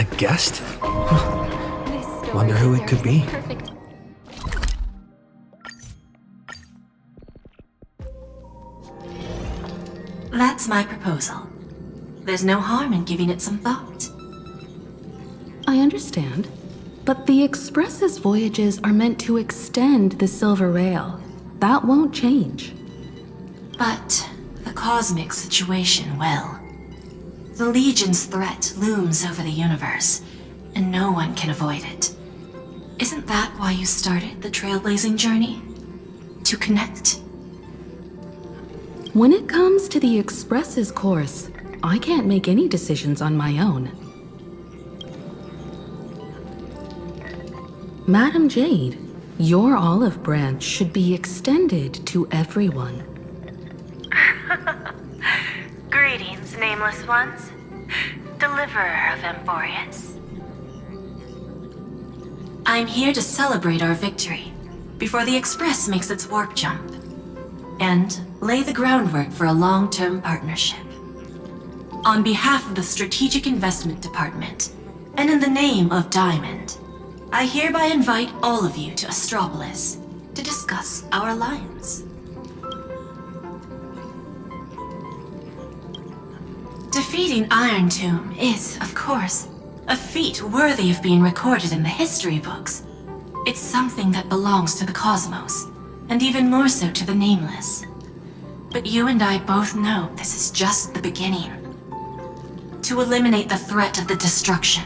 A guest? Wonder who it could be. That's my proposal. There's no harm in giving it some thought. I understand, but the Express's voyages are meant to extend the Silver Rail. That won't change. But the cosmic situation will. The Legion's threat looms over the universe, and no one can avoid it. Isn't that why you started the trailblazing journey? To connect? When it comes to the Express's course, I can't make any decisions on my own. Madam Jade, your olive branch should be extended to everyone. Greetings, nameless ones. Deliverer of Emphorius. I'm here to celebrate our victory before the Express makes its warp jump, and lay the groundwork for a long-term partnership. On behalf of the Strategic Investment Department, and in the name of Diamond, I hereby invite all of you to Astropolis to discuss our alliance. Defeating Iron Tomb is, of course, a feat worthy of being recorded in the history books. It's something that belongs to the cosmos, and even more so to the Nameless. But you and I both know this is just the beginning. To eliminate the threat of the destruction,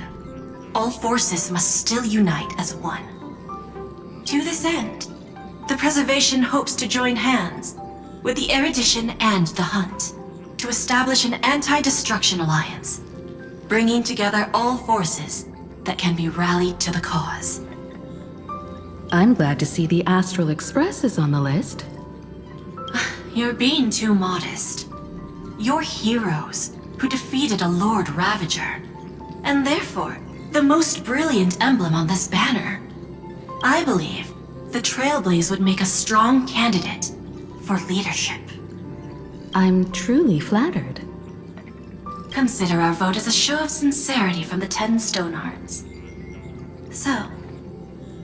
all forces must still unite as one. To this end, the Preservation hopes to join hands with the Erudition and the Hunt to establish an anti-destruction alliance, bringing together all forces that can be rallied to the cause. I'm glad to see the Astral Express is on the list. You're being too modest. You're heroes who defeated a Lord Ravager, and therefore the most brilliant emblem on this banner. I believe the Trailblaze would make a strong candidate for leadership. I'm truly flattered. Consider our vote as a show of sincerity from the 10 Stonehearts. So,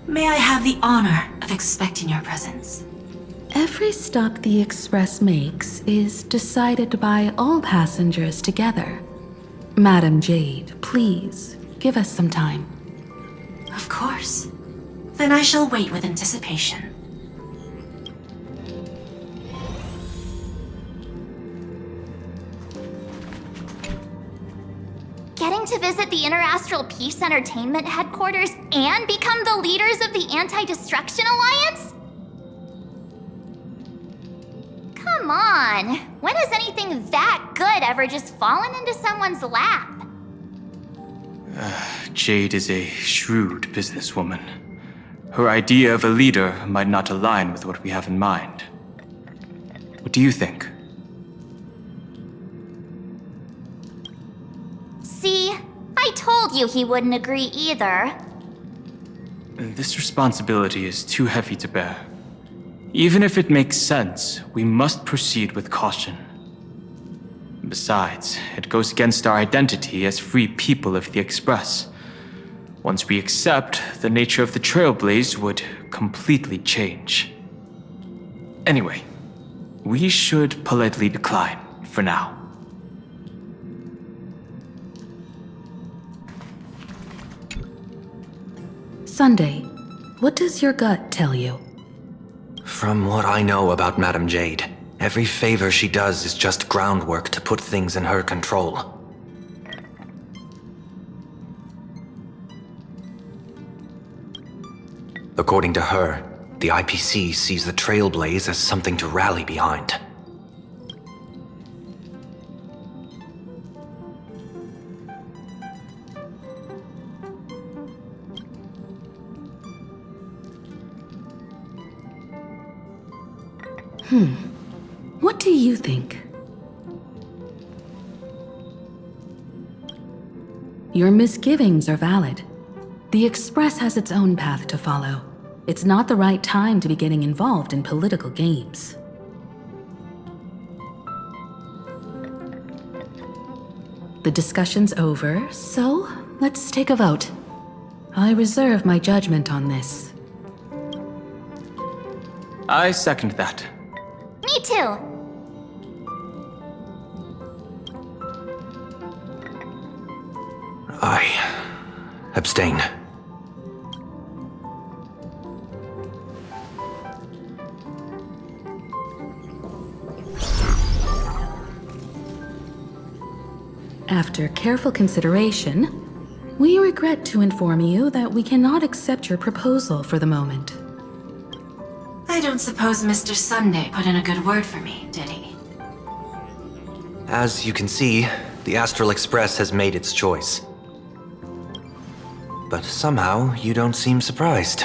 may I have the honor of expecting your presence? Every stop the Express makes is decided by all passengers together. Madam Jade, please, give us some time. Of course. Then I shall wait with anticipation. Getting to visit the Interastral Peace Entertainment headquarters and become the leaders of the Anti-Destruction Alliance? Come on, when has anything that good ever just fallen into someone's lap? Jade is a shrewd businesswoman. Her idea of a leader might not align with what we have in mind. What do you think? See, I told you he wouldn't agree either. This responsibility is too heavy to bear. Even if it makes sense, we must proceed with caution. Besides, it goes against our identity as free people of the Express. Once we accept, the nature of the Trailblaze would completely change. Anyway, we should politely decline for now. Sunday, what does your gut tell you? From what I know about Madam Jade, every favor she does is just groundwork to put things in her control. According to her, the IPC sees the Trailblaze as something to rally behind. What do you think? Your misgivings are valid. The Express has its own path to follow. It's not the right time to be getting involved in political games. The discussion's over, so let's take a vote. I reserve my judgment on this. I second that. Me too. I abstain. After careful consideration, we regret to inform you that we cannot accept your proposal for the moment. I don't suppose Mr. Sunday put in a good word for me, did he? As you can see, the Astral Express has made its choice. But somehow, you don't seem surprised.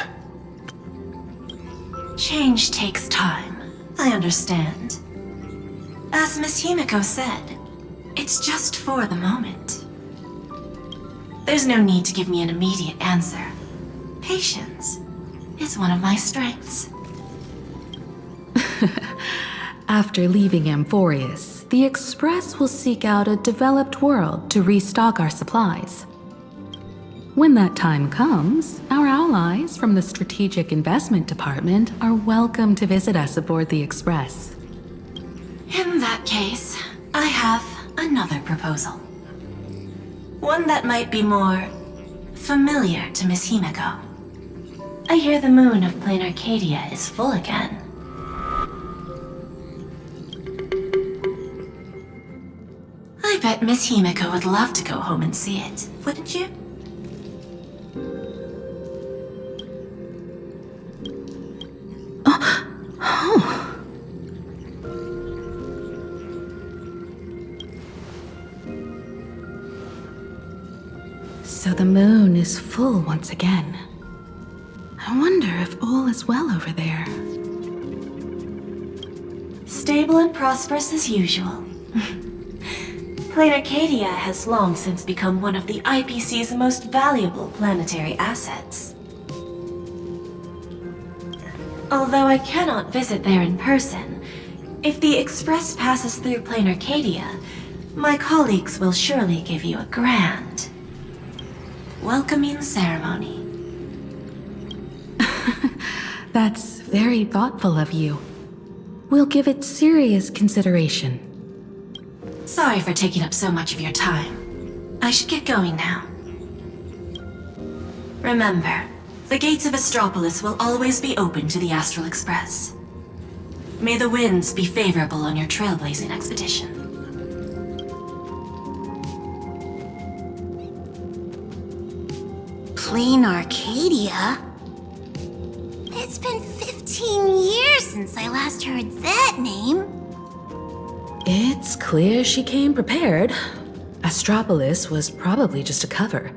Change takes time. I understand. As Miss Himeko said, it's just for the moment. There's no need to give me an immediate answer. Patience is one of my strengths. After leaving Amphorius, the Express will seek out a developed world to restock our supplies. When that time comes, our allies from the Strategic Investment Department are welcome to visit us aboard the Express. In that case, I have another proposal. One that might be more familiar to Miss Himeko. I hear the moon of Planacardia is full again. I bet Miss Himeko would love to go home and see it, wouldn't you? So the moon is full once again. I wonder if all is well over there. Stable and prosperous as usual. Planacardia has long since become one of the IPC's most valuable planetary assets. Although I cannot visit there in person, if the Express passes through Planacardia, my colleagues will surely give you a grand welcoming ceremony. That's very thoughtful of you. We'll give it serious consideration. Sorry for taking up so much of your time. I should get going now. Remember, the gates of Astropolis will always be open to the Astral Express. May the winds be favorable on your trailblazing expedition. Arcadia? It's been 15 years since I last heard that name. It's clear she came prepared. Astropolis was probably just a cover.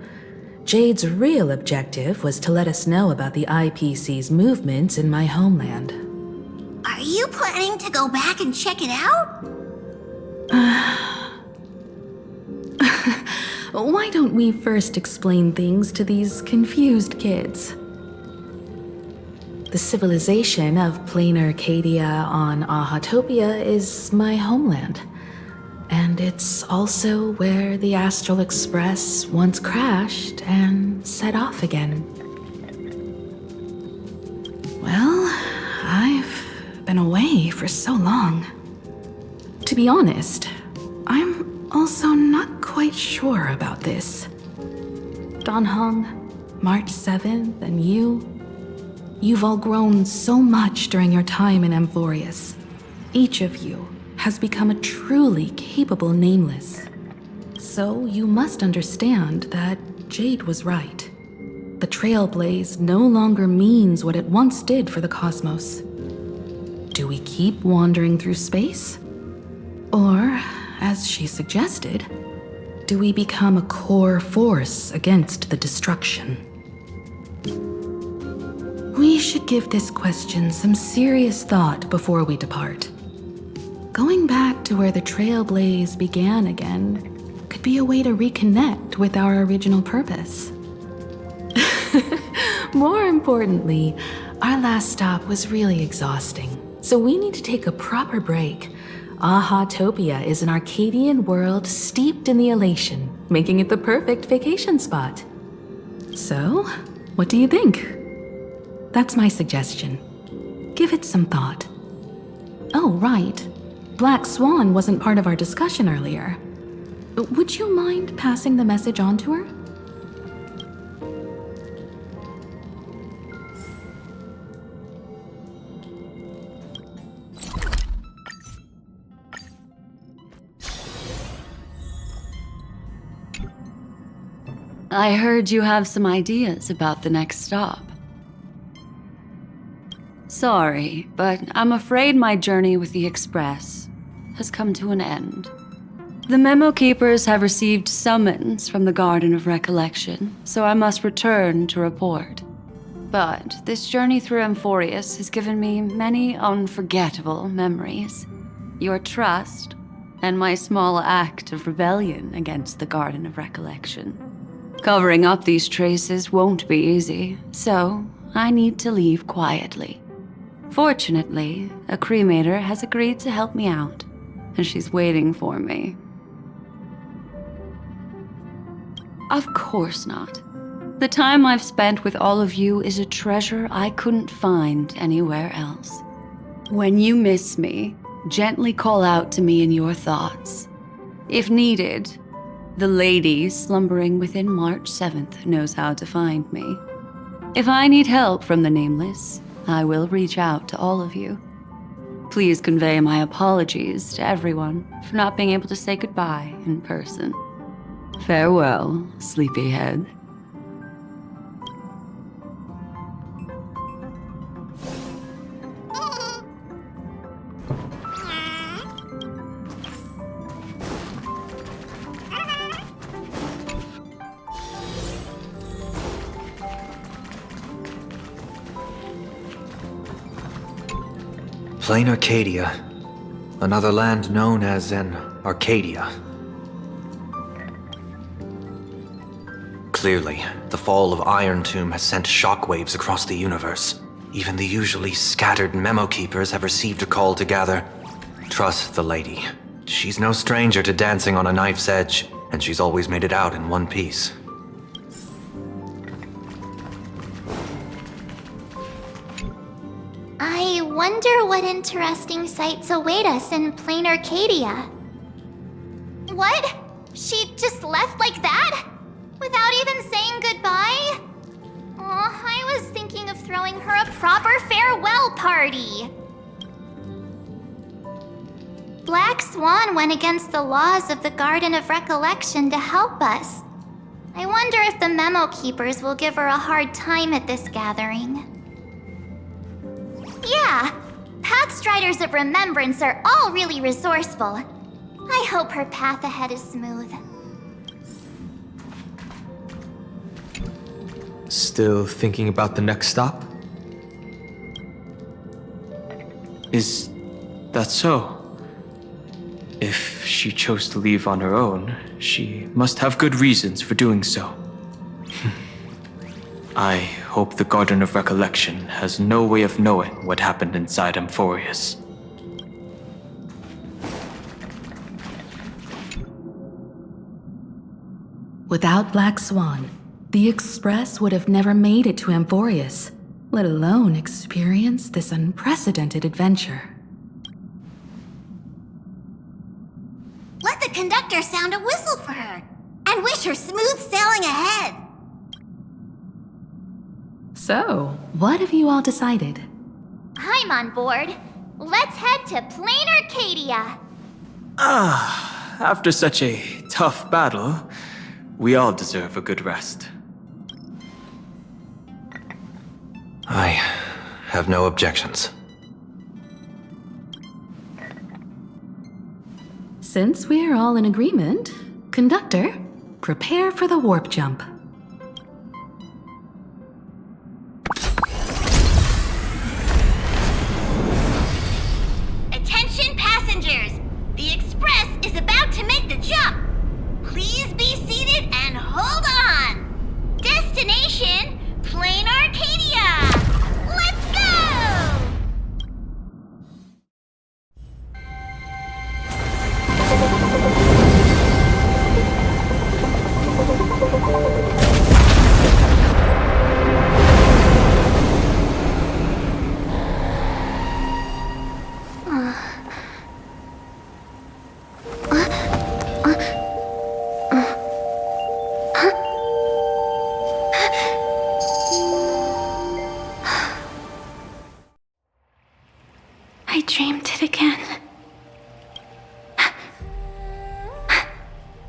Jade's real objective was to let us know about the IPC's movements in my homeland. Are you planning to go back and check it out? Why don't we first explain things to these confused kids? The civilization of Planacardia on Ahatopia is my homeland. And it's also where the Astral Express once crashed and set off again. Well, I've been away for so long. To be honest, I'm also not quite sure about this. Dan Heng, March 7th, and you've all grown so much during your time in Amphorius. Each of you has become a truly capable Nameless. So you must understand that Jade was right. The Trailblaze no longer means what it once did for the cosmos. Do we keep wandering through space? Or, as she suggested, do we become a core force against the destruction? We should give this question some serious thought before we depart. Going back to where the Trailblaze began again could be a way to reconnect with our original purpose. More importantly, our last stop was really exhausting, so we need to take a proper break. Ahatopia is an Arcadian world steeped in the elation making it the perfect vacation spot. So, what do you think? That's my suggestion. Give it some thought. Oh, right. Black Swan wasn't part of our discussion earlier. Would you mind passing the message on to her? I heard you have some ideas about the next stop. Sorry, but I'm afraid my journey with the Express has come to an end. The Memo Keepers have received summons from the Garden of Recollection, so I must return to report. But this journey through Amphorius has given me many unforgettable memories. Your trust, and my small act of rebellion against the Garden of Recollection. Covering up these traces won't be easy, so I need to leave quietly. Fortunately, a cremator has agreed to help me out, and she's waiting for me. Of course not. The time I've spent with all of you is a treasure I couldn't find anywhere else. When you miss me, gently call out to me in your thoughts. If needed, the lady slumbering within March 7th knows how to find me. If I need help from the Nameless, I will reach out to all of you. Please convey my apologies to everyone for not being able to say goodbye in person. Farewell, sleepyhead. Planacardia, another land known as an Arcadia. Clearly, the fall of Iron Tomb has sent shockwaves across the universe. Even the usually scattered Memo Keepers have received a call to gather. Trust the lady. She's no stranger to dancing on a knife's edge, and she's always made it out in one piece. I wonder what interesting sights await us in plain Arcadia. What? She just left like that? Without even saying goodbye? Oh, I was thinking of throwing her a proper farewell party. Black Swan went against the laws of the Garden of Recollection to help us. I wonder if the Memo Keepers will give her a hard time at this gathering. Yeah, Pathstriders of Remembrance are all really resourceful. I hope her path ahead is smooth. Still thinking about the next stop? Is that so? If she chose to leave on her own, she must have good reasons for doing so. I hope the Garden of Recollection has no way of knowing what happened inside Amphorius. Without Black Swan, the Express would have never made it to Amphorius, let alone experience this unprecedented adventure. Let the conductor sound a whistle for her, and wish her smooth sailing ahead. So, what have you all decided? I'm on board. Let's head to plain Arcadia. After such a tough battle, we all deserve a good rest. I have no objections. Since we're all in agreement, Conductor, prepare for the warp jump. Attention passengers! The Express is about to make the jump. Please be seated and hold on. Destination, plain Arcadia. Let's go! I dreamed it again.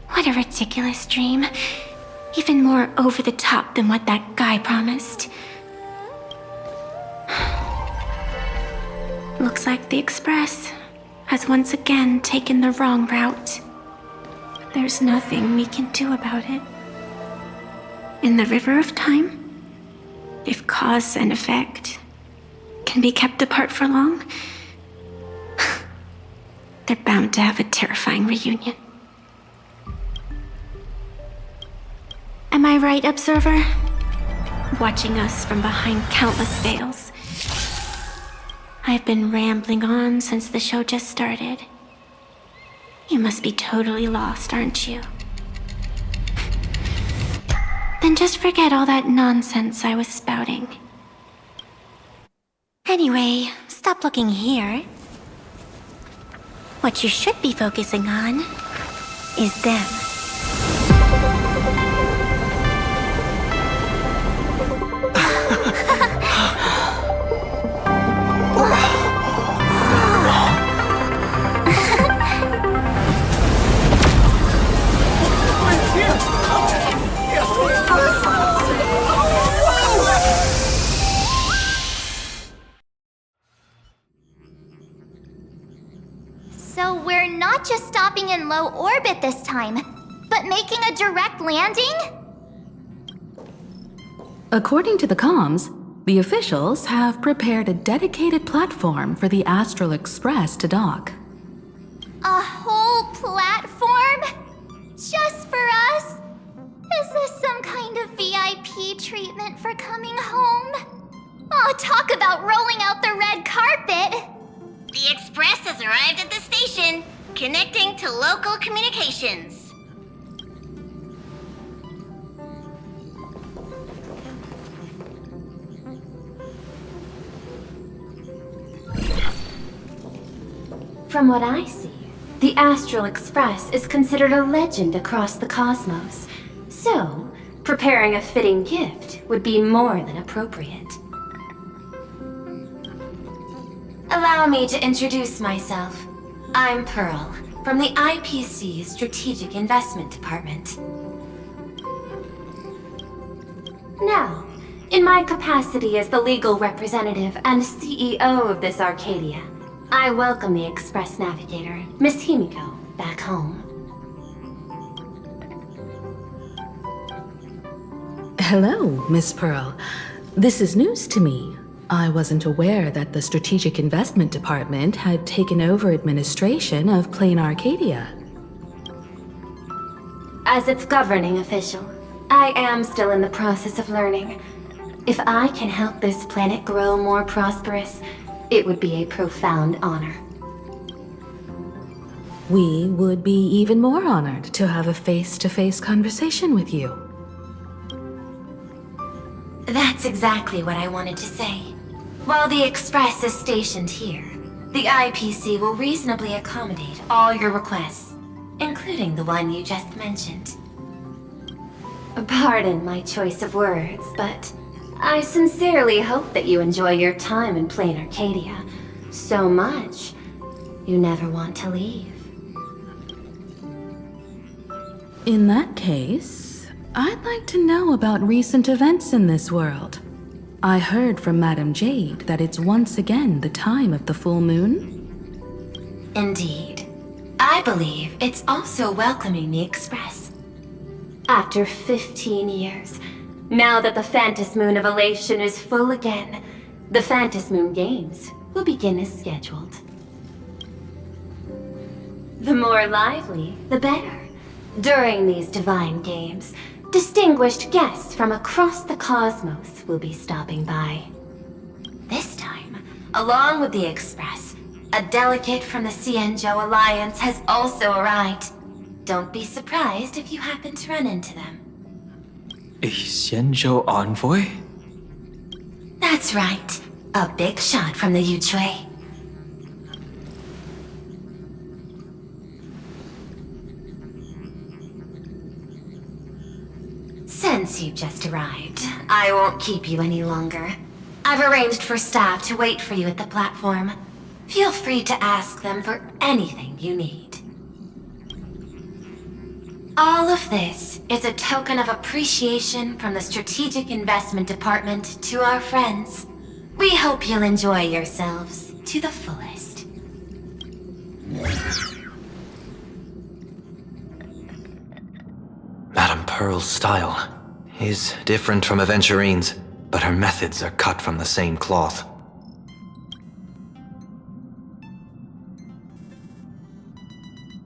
What a ridiculous dream. Even more over the top than what that guy promised. Looks like the Express has once again taken the wrong route. There's nothing we can do about it. In the River of Time, if cause and effect can be kept apart for long, they're bound to have a terrifying reunion. Am I right, Observer? Watching us from behind countless veils. I've been rambling on since the show just started. You must be totally lost, aren't you? Then just forget all that nonsense I was spouting. Anyway, stop looking here. What you should be focusing on is them. So we're not just stopping in low orbit this time, but making a direct landing? According to the comms, the officials have prepared a dedicated platform for the Astral Express to dock. A whole platform? Just for us? Is this some kind of VIP treatment for coming home? Oh, talk about rolling out the red carpet! The Express has arrived at the station, connecting to local communications. From what I see, the Astral Express is considered a legend across the cosmos. So, preparing a fitting gift would be more than appropriate. Allow me to introduce myself. I'm Pearl, from the IPC Strategic Investment Department. Now, in my capacity as the legal representative and CEO of this Arcadia, I welcome the Express Navigator, Miss Himeko, back home. Hello, Miss Pearl. This is news to me. I wasn't aware that the Strategic Investment Department had taken over administration of Planacardia. As its governing official, I am still in the process of learning. If I can help this planet grow more prosperous, it would be a profound honor. We would be even more honored to have a face-to-face conversation with you. That's exactly what I wanted to say. While the Express is stationed here, the IPC will reasonably accommodate all your requests, including the one you just mentioned. Pardon my choice of words, but I sincerely hope that you enjoy your time in Planacardia so much you never want to leave. In that case, I'd like to know about recent events in this world. I heard from Madame Jade that it's once again the time of the full moon. Indeed. I believe it's also welcoming the Express. After 15 years, now that the Phantas Moon of Elation is full again, the Phantas Moon Games will begin as scheduled. The more lively, the better. During these divine games, distinguished guests from across the cosmos will be stopping by. This time, along with the Express, a delegate from the Xianzhou Alliance has also arrived. Don't be surprised if you happen to run into them. A Xianzhou envoy? That's right. A big shot from the Yuchui. Since you've just arrived, I won't keep you any longer. I've arranged for staff to wait for you at the platform. Feel free to ask them for anything you need. All of this is a token of appreciation from the Strategic Investment Department to our friends. We hope you'll enjoy yourselves to the fullest. Madame Pearl's style is different from Aventurine's, but her methods are cut from the same cloth.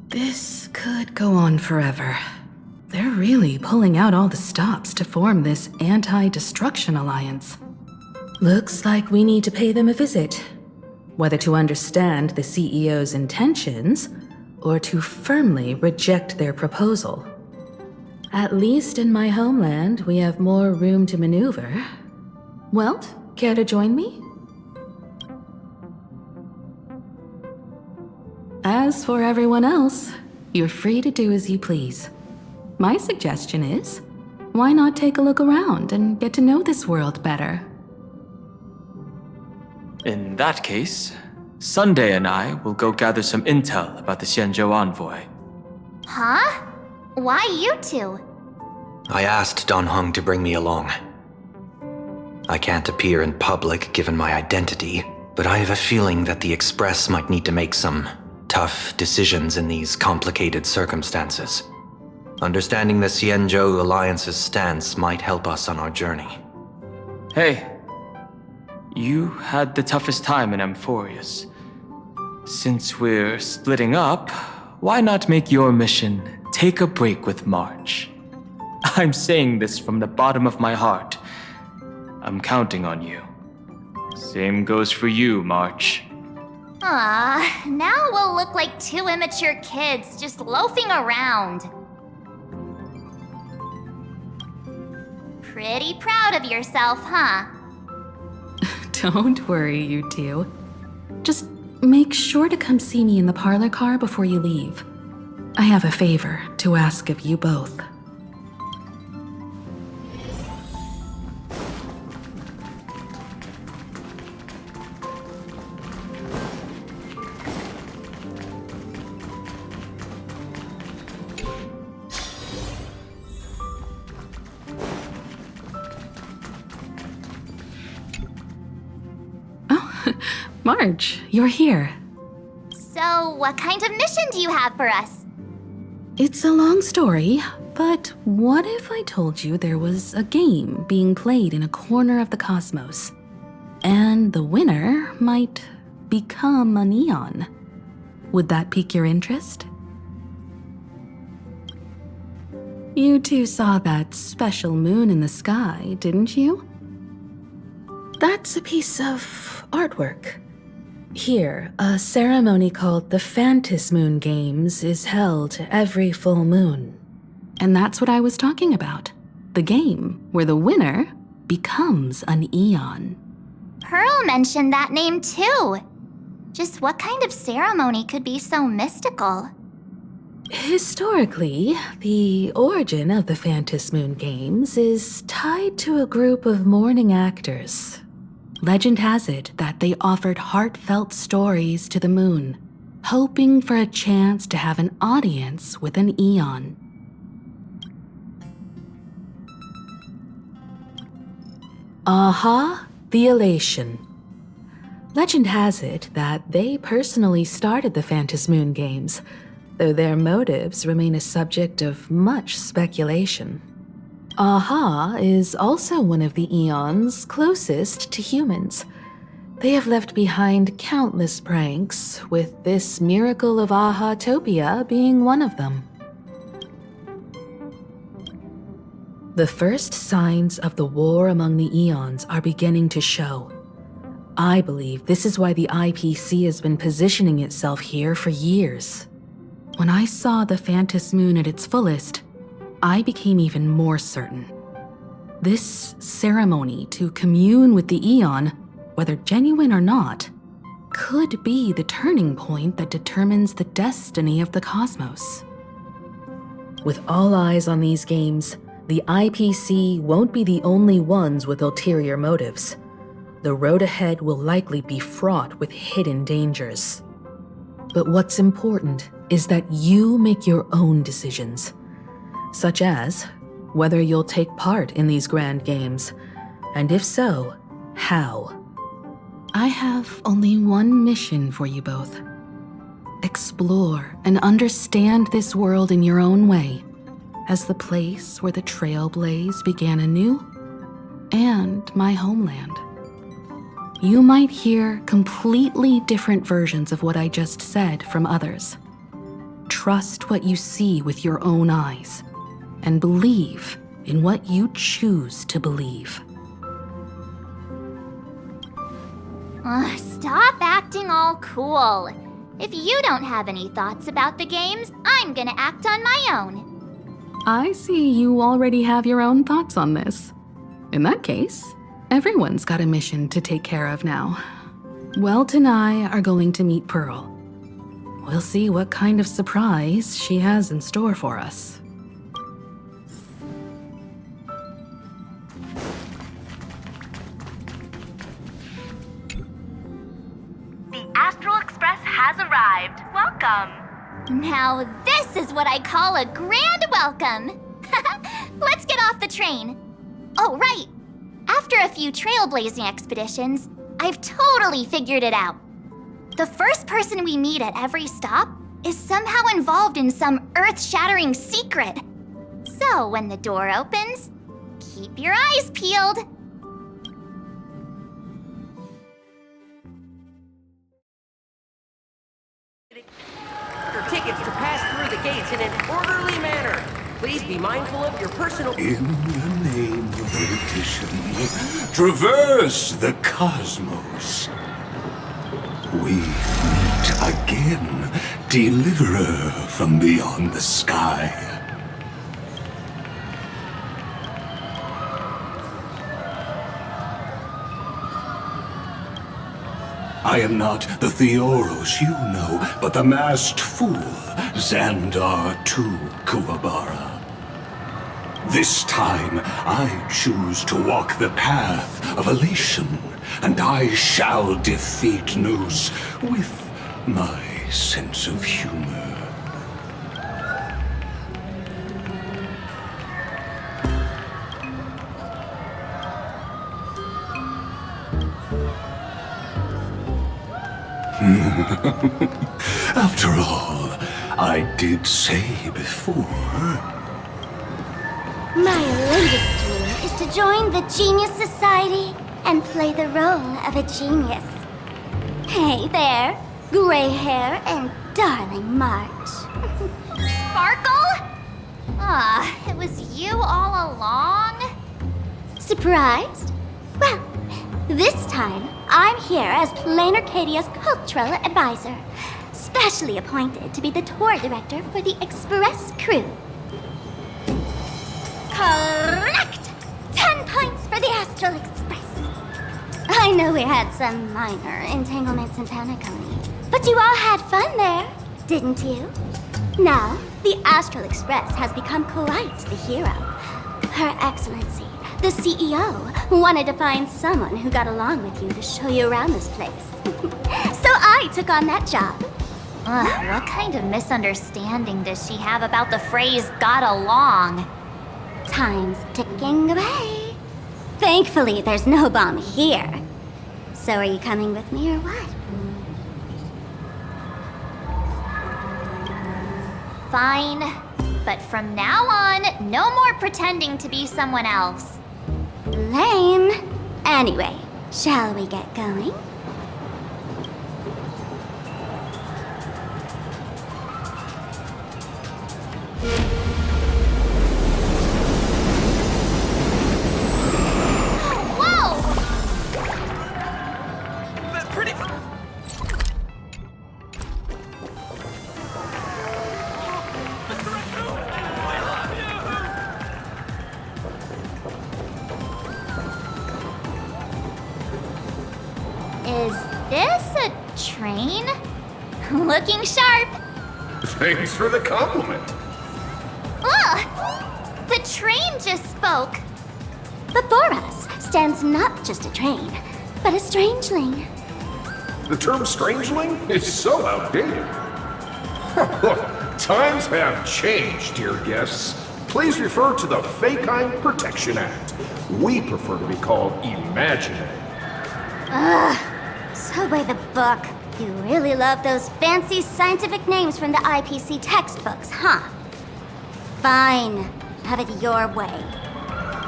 This could go on forever. They're really pulling out all the stops to form this anti-destruction alliance. Looks like we need to pay them a visit. Whether to understand the CEO's intentions, or to firmly reject their proposal. At least in my homeland, we have more room to maneuver. Welt, care to join me? As for everyone else, you're free to do as you please. My suggestion is, why not take a look around and get to know this world better? In that case, Sunday and I will go gather some intel about the Xianzhou envoy. Huh? Why you two? I asked Don Heng to bring me along. I can't appear in public given my identity, but I have a feeling that the Express might need to make some tough decisions in these complicated circumstances. Understanding the Xianzhou Alliance's stance might help us on our journey. Hey, you had the toughest time in Amphorius. Since we're splitting up, why not make your mission take a break with March? I'm saying this from the bottom of my heart. I'm counting on you. Same goes for you, March. Now we'll look like two immature kids just loafing around. Pretty proud of yourself, huh? Don't worry, you two. Just make sure to come see me in the parlor car before you leave. I have a favor to ask of you both. Marge, you're here. So, what kind of mission do you have for us? It's a long story, but what if I told you there was a game being played in a corner of the cosmos, and the winner might become an Eon? Would that pique your interest? You two saw that special moon in the sky, didn't you? That's a piece of artwork. Here, a ceremony called the Phantasy Moon Games is held every full moon. And that's what I was talking about. The game where the winner becomes an Eon. Pearl mentioned that name too. Just what kind of ceremony could be so mystical? Historically, the origin of the Phantasy Moon Games is tied to a group of mourning actors. Legend has it that they offered heartfelt stories to the moon, hoping for a chance to have an audience with an Eon. Aha, the Elation. Legend has it that they personally started the Phantasy Moon Games, though their motives remain a subject of much speculation. Aha is also one of the Eons closest to humans. They have left behind countless pranks, with this miracle of Aha-topia being one of them. The first signs of the war among the Eons are beginning to show. I believe this is why the IPC has been positioning itself here for years. When I saw the Phantasy Moon at its fullest, I became even more certain. This ceremony to commune with the Eon, whether genuine or not, could be the turning point that determines the destiny of the cosmos. With all eyes on these games, the IPC won't be the only ones with ulterior motives. the road ahead will likely be fraught with hidden dangers. But what's important is that you make your own decisions, such as whether you'll take part in these grand games, and if so, how. I have only one mission for you both. Explore and understand this world in your own way, as the place where the Trailblaze began anew, and my homeland. You might hear completely different versions of what I just said from others. Trust what you see with your own eyes, and believe in what you choose to believe. Stop acting all cool. If you don't have any thoughts about the games, I'm gonna act on my own. I see you already have your own thoughts on this. In that case, everyone's got a mission to take care of now. Welt and I are going to meet Pearl. We'll see what kind of surprise she has in store for us. The Astral Express has arrived. Welcome. Now this is what I call a grand welcome. Let's get off the train. Oh, right. After a few trailblazing expeditions, I've totally figured it out. The first person we meet at every stop is somehow involved in some earth-shattering secret. So when the door opens, keep your eyes peeled. Your tickets to pass through the gates in an orderly manner. Please be mindful of your personal... In the name of erudition, traverse the cosmos. We meet again, deliverer from beyond the sky. I am not the Theoros you know, but the masked fool, Xandar II Kuwabara. This time, I choose to walk the path of elation, and I shall defeat Noose with my sense of humor. After all, I did say before... My latest dream is to join the Genius Society and play the role of a genius. Hey there, gray hair and darling March. Sparkle? It was you all along? Surprised? Well, this time I'm here as Planarcadia's cultural advisor, specially appointed to be the tour director for the Express crew. Correct! 10 points for the Astral Express. I know we had some minor entanglements in Paniconi, but you all had fun there, didn't you? Now, the Astral Express has become quite the hero. Her Excellency, the CEO, wanted to find someone who got along with you to show you around this place. So I took on that job. What kind of misunderstanding does she have about the phrase got along? Time's ticking away. Thankfully, there's no bomb here. So are you coming with me or what? Fine. But from now on, no more pretending to be someone else. Lame. Anyway, shall we get going? Is this a train? Looking sharp. Thanks for the compliment. The train just spoke. Before us stands not just a train, but a strangeling. The term strangeling is so outdated. Times have changed, dear guests. Please refer to the Fekine Protection Act. We prefer to be called imaginary. Ugh. So by the book. You really love those fancy scientific names from the IPC textbooks, huh? Fine. Have it your way.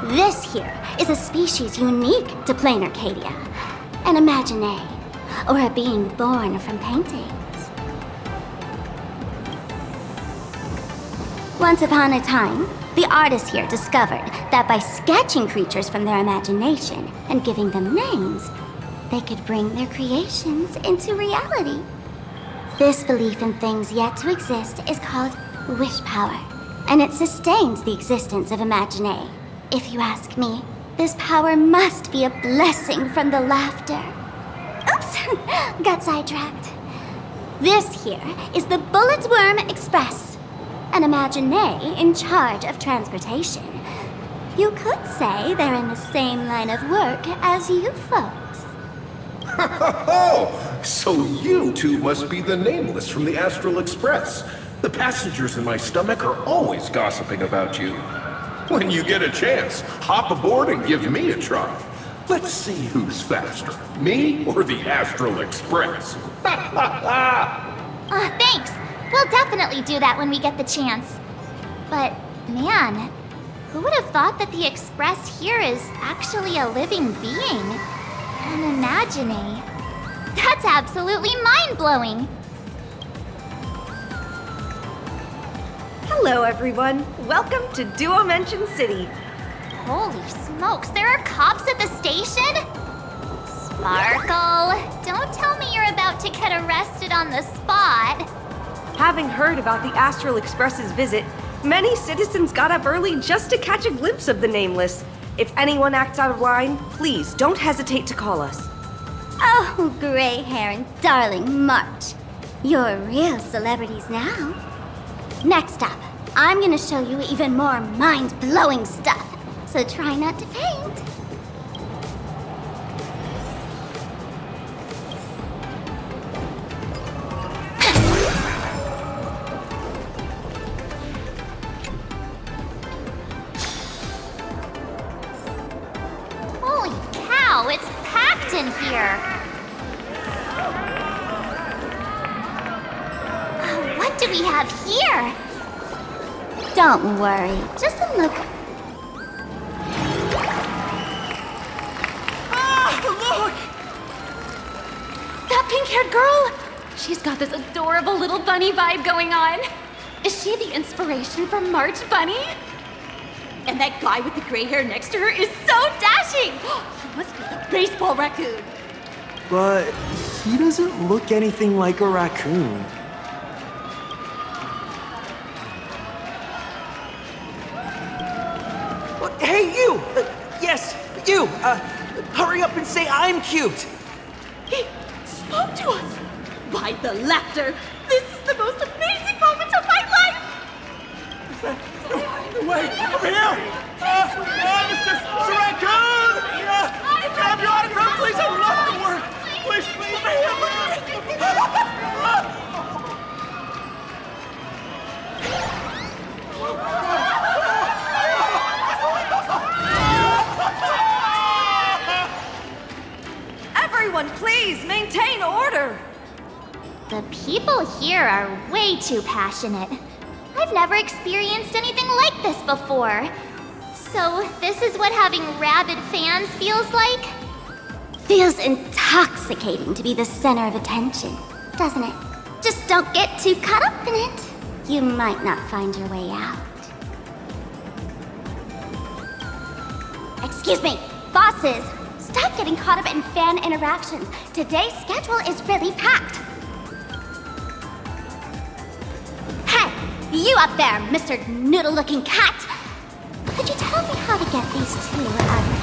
This here is a species unique to plain Arcadia. An imaginae, or a being born from paintings. Once upon a time, the artists here discovered that by sketching creatures from their imagination and giving them names, they could bring their creations into reality. This belief in things yet to exist is called wish power, and it sustains the existence of imaginae. If you ask me, this power must be a blessing from the laughter. Oops, got sidetracked. This here is the Bulletworm Express, an imaginae in charge of transportation. You could say they're in the same line of work as you folks. Oh, so you two must be the Nameless from the Astral Express. The passengers in my stomach are always gossiping about you. When you get a chance, hop aboard and give me a try. Let's see who's faster, me or the Astral Express. Thanks. We'll definitely do that when we get the chance. But, man, who would have thought that the Express here is actually a living being? An imaginae. That's absolutely mind-blowing. Hello, everyone. Welcome to Duomension City. Holy smokes, there are cops at the station? Sparkle, don't tell me you're about to get arrested on the spot. Having heard about the Astral Express's visit, many citizens got up early just to catch a glimpse of the Nameless. If anyone acts out of line, please don't hesitate to call us. Oh, gray hair and darling March. You're real celebrities now. Next up, I'm gonna show you even more mind-blowing stuff, so try not to faint. Holy cow, it's packed in here. What do we have here? Don't worry, just a look. Look! That pink-haired girl! She's got this adorable little bunny vibe going on. Is she the inspiration for March Bunny? And that guy with the gray hair next to her is so dashing! He must be the baseball raccoon. But he doesn't look anything like a raccoon. Hey, you! Yes, you! Hurry up and say I'm cute! He spoke to us! By the laughter! This is the most amazing moment of my life! Wait, over here! Mr. Raccoon! Can I have your autograph, please? I would love to work! Please, Everyone, please maintain order. The people here are way too passionate. I've never experienced anything like this before. So, this is what having rabid fans feels like? Feels intoxicating to be the center of attention, doesn't it? Just don't get too caught up in it. You might not find your way out. Excuse me, bosses! Stop getting caught up in fan interactions. Today's schedule is really packed. Hey, you up there, Mr. Noodle-looking cat! Could you tell me how to get these two out of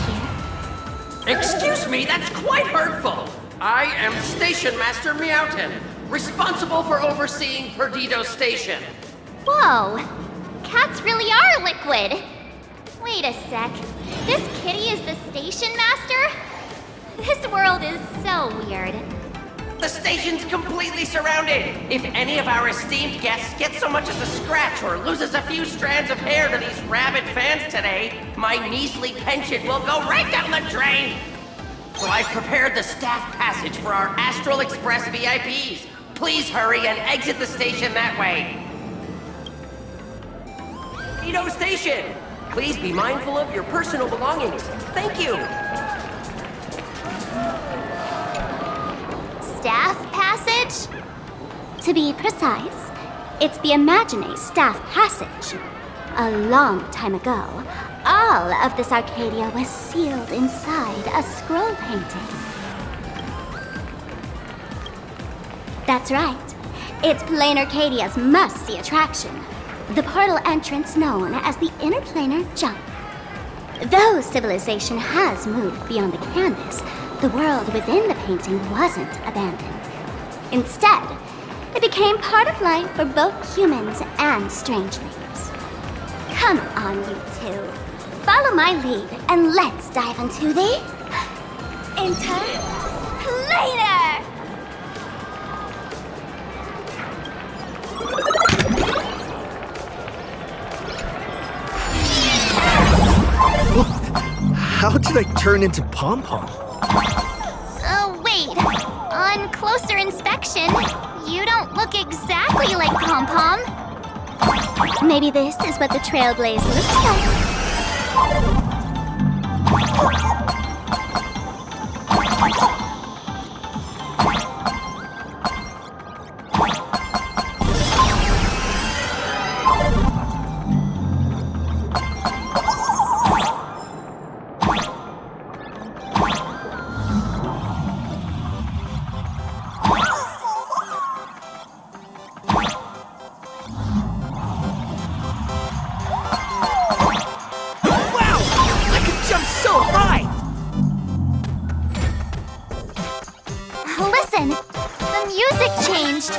here? Excuse me, that's quite hurtful. I am Station Master Meowton, responsible for overseeing Perdido Station. Whoa, cats really are liquid. Wait a sec, this kitty is the station master? This world is so weird. The station's completely surrounded! If any of our esteemed guests gets so much as a scratch or loses a few strands of hair to these rabid fans today, my measly pension will go right down the drain! So I've prepared the staff passage for our Astral Express VIPs. Please hurry and exit the station that way. Edo Station! Please be mindful of your personal belongings. Thank you! Staff passage? To be precise, it's the Imagine staff passage. A long time ago, all of this Arcadia was sealed inside a scroll painting. That's right. It's Planarcadia's must-see attraction. The portal entrance known as the Interplanar Jump. Though civilization has moved beyond the canvas, the world within the painting wasn't abandoned. Instead, it became part of life for both humans and strangelings. Come on, you two. Follow my lead and let's dive into the Interplanar! How did I turn into Pom Pom? Wait. On closer inspection, you don't look exactly like Pom Pom. Maybe this is what the Trailblaze looks like. Listen, the music changed.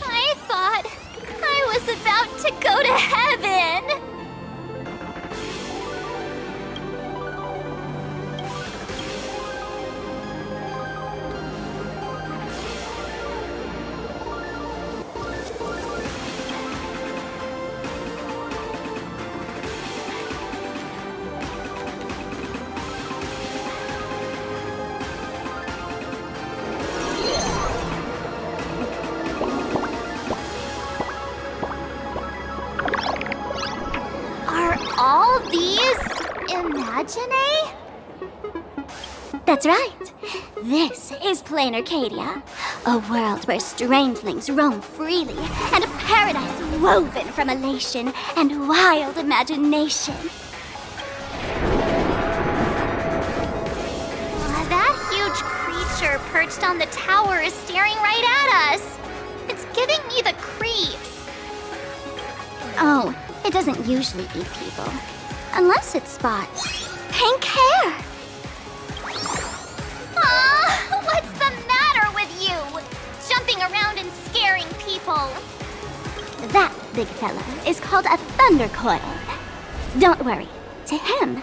I thought I was about to go to heaven. All these Imagine? That's right. This is Planarcadia, a world where strangelings roam freely and a paradise woven from elation and wild imagination. That perched on the tower is staring right at us. It's giving me the creeps. Oh, it doesn't usually eat people. Unless it spots pink hair. What's the matter with you? Jumping around and scaring people. That big fella is called a thunder coil. Don't worry. To him,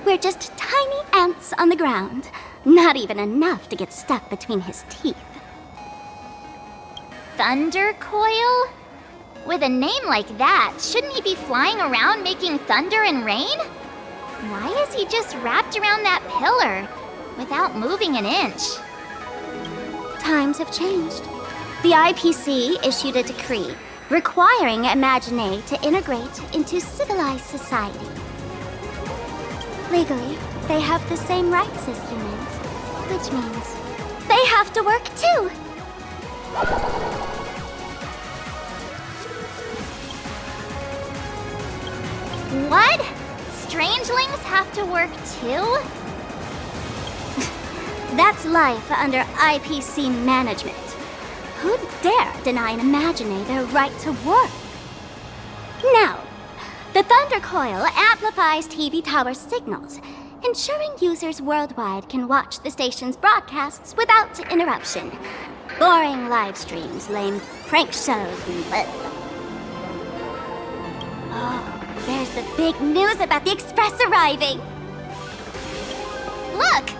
we're just tiny ants on the ground. Not even enough to get stuck between his teeth. Thunder coil? With a name like that, shouldn't he be flying around making thunder and rain? Why is he just wrapped around that pillar without moving an inch? Times have changed. The IPC issued a decree requiring Imagine to integrate into civilized society. Legally, they have the same rights as humans, which means they have to work too. What? Strangelings have to work too? That's life under IPC management. Who'd dare deny an Imagine their right to work? Now, the Thunder Coil amplifies TV tower signals, ensuring users worldwide can watch the station's broadcasts without interruption. Boring live streams, lame prank shows, and Oh, there's the big news about the Express arriving! Look!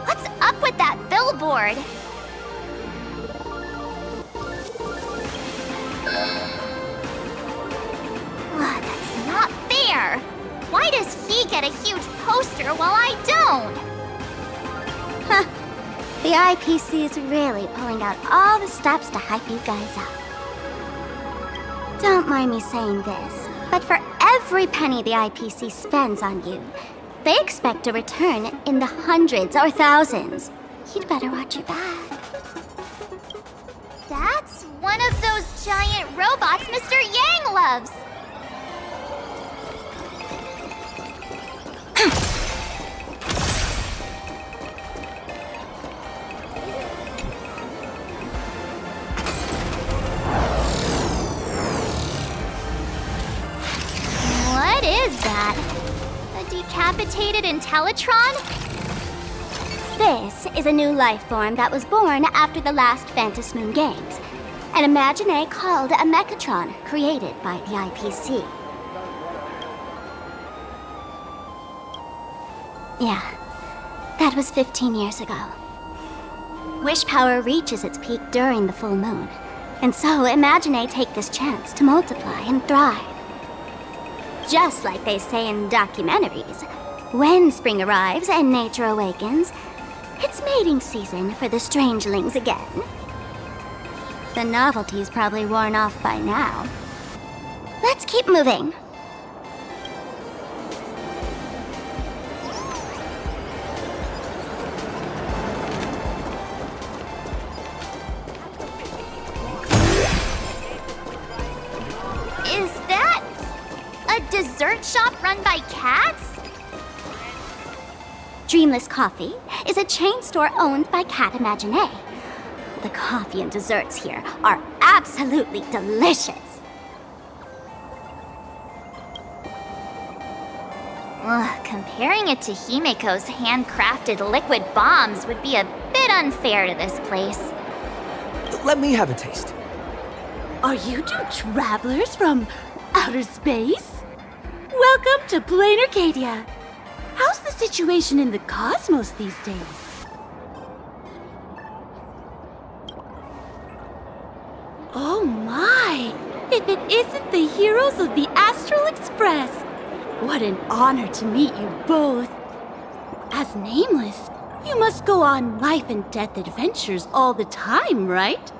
What's up with that billboard? That's not fair! Why does he get a huge poster while I don't? Huh. The IPC is really pulling out all the stops to hype you guys up. Don't mind me saying this, but for every penny the IPC spends on you, they expect a return in the hundreds or thousands. You'd better watch your back. That's one of those giant robots Mr. Yang loves! What is that? A decapitated Intellitron? This is a new life form that was born after the last Phantom Moon Games. An Imagine called a Mechatron, created by the IPC. Yeah, that was 15 years ago. Wish power reaches its peak during the full moon, and so Imagine take this chance to multiply and thrive. Just like they say in documentaries, when spring arrives and nature awakens, it's mating season for the strangelings again. The novelty's probably worn off by now. Let's keep moving. Is that a dessert shop run by cats? Dreamless Coffee is a chain store owned by Cat Imagine. The coffee and desserts here are absolutely delicious. Ugh, comparing it to Himeko's handcrafted liquid bombs would be a bit unfair to this place. Let me have a taste. Are you two travelers from outer space? Welcome to Planacardia. How's the situation in the cosmos these days? Oh my! If it isn't the heroes of the Astral Express! What an honor to meet you both. As Nameless, you must go on life and death adventures all the time, right?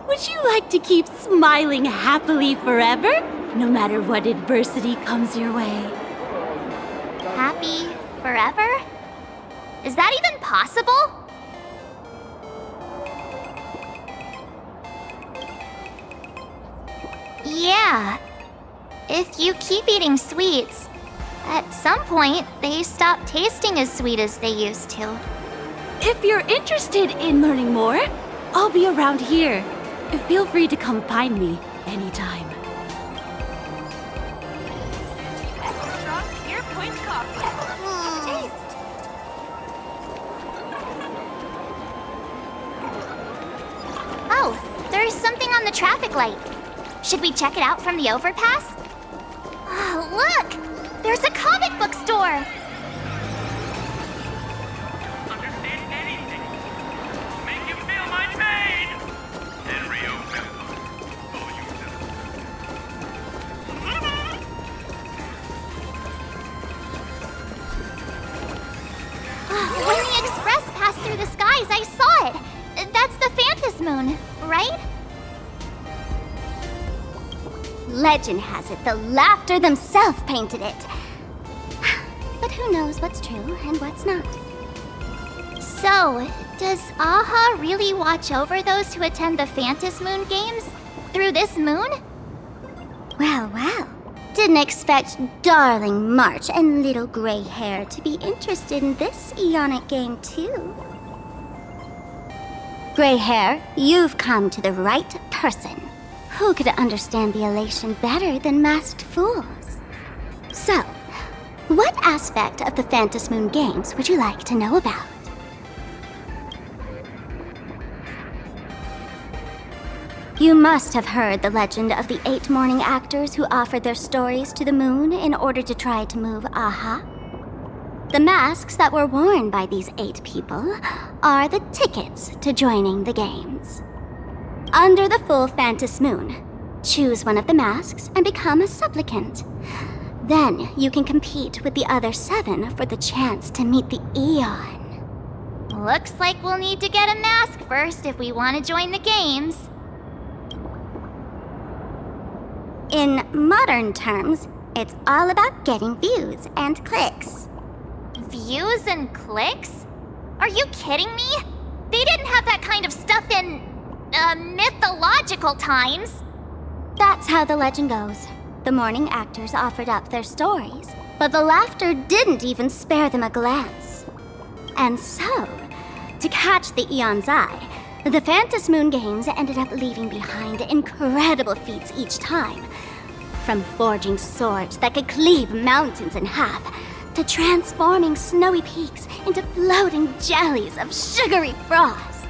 Would you like to keep smiling happily forever, no matter what adversity comes your way? Happy forever? Is that even possible? Yeah. If you keep eating sweets, at some point they stop tasting as sweet as they used to. If you're interested in learning more, I'll be around here. Feel free to come find me anytime. Oh, there's something on the traffic light. Should we check it out from the overpass? Oh, look! There's a comic book store! Understand anything? Make you feel my pain! Henry O'Malley. When the express passed through the skies, I saw it! That's the Phantom Moon, right? Legend has it the Laughter themselves painted it. But who knows what's true and what's not? So, does Aha really watch over those who attend the Phantom Moon games? Through this moon? Well, well. Didn't expect darling March and little gray hair to be interested in this Aeonic game too. Gray hair, you've come to the right person. Who could understand the elation better than masked fools? So, what aspect of the Phantom Moon games would you like to know about? You must have heard the legend of the 8 morning actors who offered their stories to the moon in order to try to move Aha. The masks that were worn by these 8 people are the tickets to joining the games. Under the full Phantom Moon, choose one of the masks and become a supplicant. Then you can compete with the other 7 for the chance to meet the Aeon. Looks like we'll need to get a mask first if we want to join the games. In modern terms, it's all about getting views and clicks. Views and clicks? Are you kidding me? They didn't have that kind of stuff in, mythological times. That's how the legend goes. The morning actors offered up their stories, but the laughter didn't even spare them a glance. And so, to catch the Aeon's eye, the Phantom Moon games ended up leaving behind incredible feats each time. From forging swords that could cleave mountains in half, to transforming snowy peaks into floating jellies of sugary frost.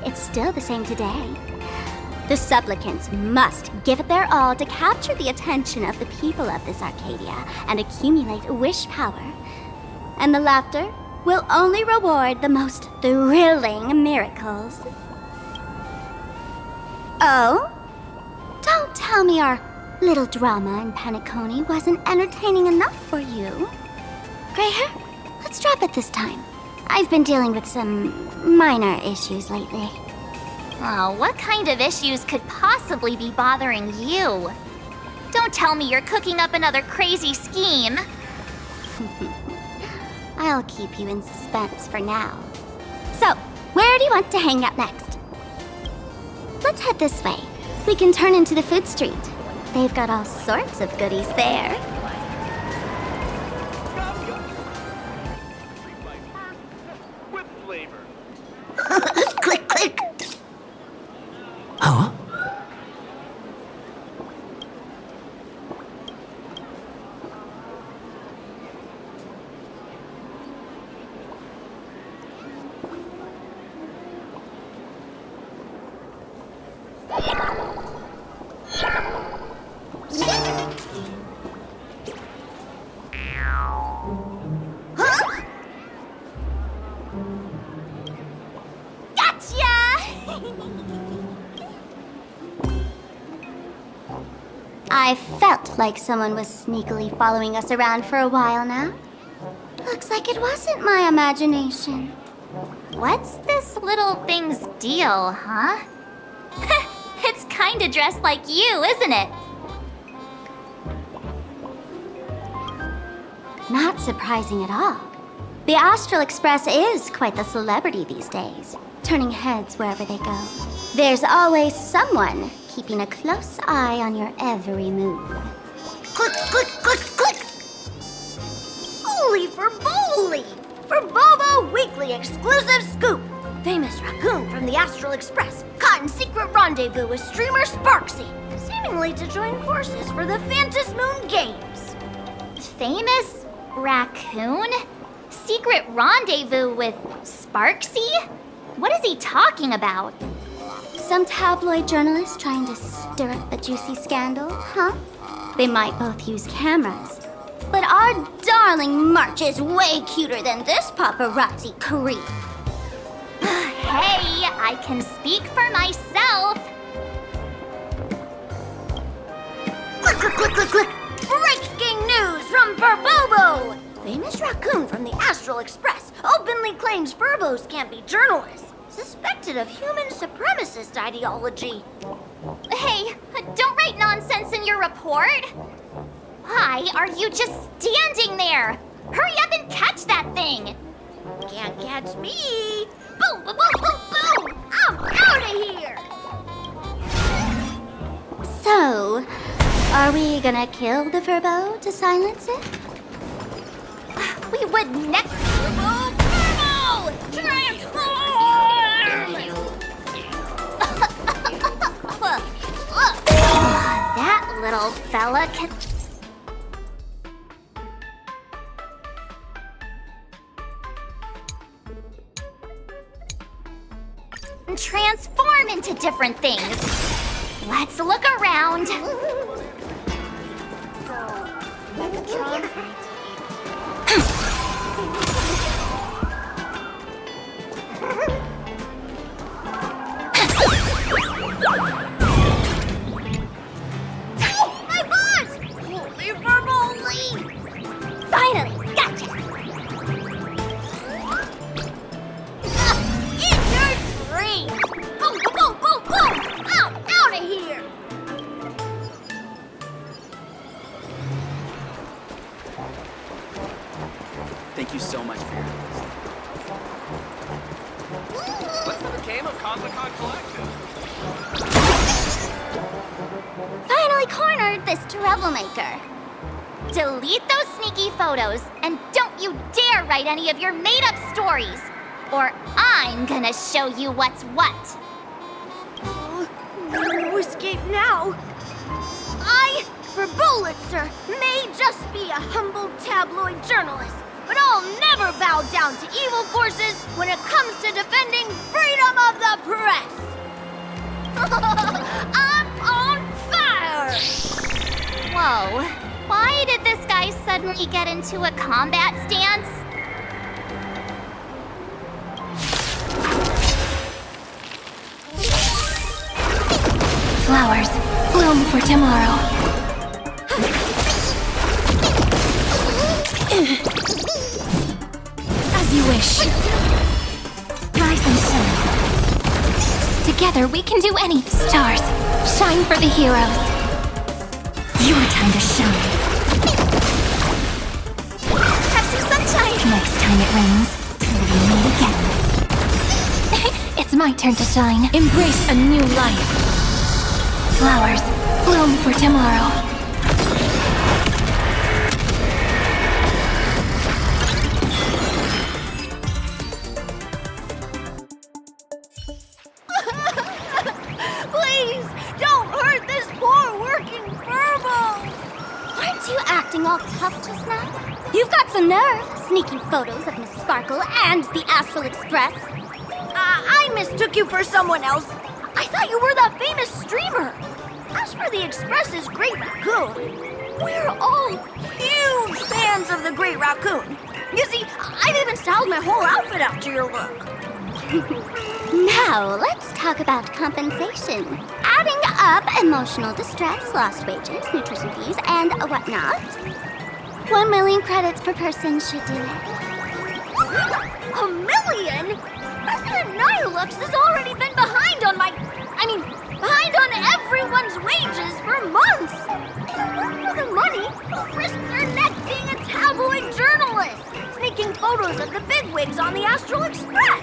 It's still the same today. The supplicants must give it their all to capture the attention of the people of this Arcadia and accumulate wish power. And the laughter will only reward the most thrilling miracles. Oh? Don't tell me our little drama in Paniconi wasn't entertaining enough for you. Gray hair, let's drop it this time. I've been dealing with some minor issues lately. Oh, what kind of issues could possibly be bothering you? Don't tell me you're cooking up another crazy scheme. I'll keep you in suspense for now. So, where do you want to hang out next? Let's head this way. We can turn into the food street. They've got all sorts of goodies there. With flavor. Click, click. Huh? I felt like someone was sneakily following us around for a while now. Looks like it wasn't my imagination. What's this little thing's deal, huh? It's kinda dressed like you, isn't it? Not surprising at all. The Astral Express is quite the celebrity these days, turning heads wherever they go. There's always someone keeping a close eye on your every move. Click, click, click, click! Holy for moly! For Bobo Weekly exclusive scoop! Famous raccoon from the Astral Express caught in secret rendezvous with streamer Sparxie, seemingly to join forces for the Phantom Moon Games. Famous raccoon? Secret rendezvous with Sparxie? What is he talking about? Some tabloid journalists trying to stir up a juicy scandal, huh? They might both use cameras. But our darling March is way cuter than this paparazzi creep. Hey, I can speak for myself. Click, click, click, click, click! Breaking news from Furbobo! Famous raccoon from the Astral Express openly claims Furbos can't be journalists, suspected of human supremacist ideology. Hey, don't write nonsense in your report. Why are you just standing there? Hurry up and catch that thing. Can't catch me. Boom, boom, boom, boom, boom! I'm out of here! So, are we gonna kill the Furbo to silence it? We would next. Furbo! Transform! That little fella can. Transform into different things. Let's look around. My boss! Holy verbally! Finally, gotcha. Boom, boom, boom, boom! I'm out of here! Thank you so much for your help. What's became of Comic-Con Collective? Finally cornered this troublemaker. Delete those sneaky photos and don't you dare write any of your made-up stories, or I'm gonna show you what's what. No escape now. I, for Bullitzer, may just be a humble tabloid journalist, but I'll never bow down to evil forces when it comes to defending freedom of the press. I'm on fire! Whoa, why did this guy suddenly get into a combat stance? Flowers, bloom for tomorrow. As you wish. Rise and shine. Together we can do any. Stars, shine for the heroes. Your time to shine. Have some sunshine. Next time it rains, we meet again. It's my turn to shine. Embrace a new life. Flowers, bloom for tomorrow. Please, don't hurt this poor working Furbo! Aren't you acting all tough just now? You've got some nerve, sneaking photos of Miss Sparkle and the Astral Express. I mistook you for someone else. I thought you were that famous streamer. As for the Express's Great Raccoon, we're all huge fans of the Great Raccoon. You see, I've even styled my whole outfit after your look. Now, let's talk about compensation. Adding up emotional distress, lost wages, nutrition fees, and whatnot. 1 million credits per person should do it. 1 million? President Nihilux has already been behind on behind on everyone's wages for months. If it weren't for the money, they'll risk their neck being a tabloid journalist, sneaking photos of the bigwigs on the Astral Express.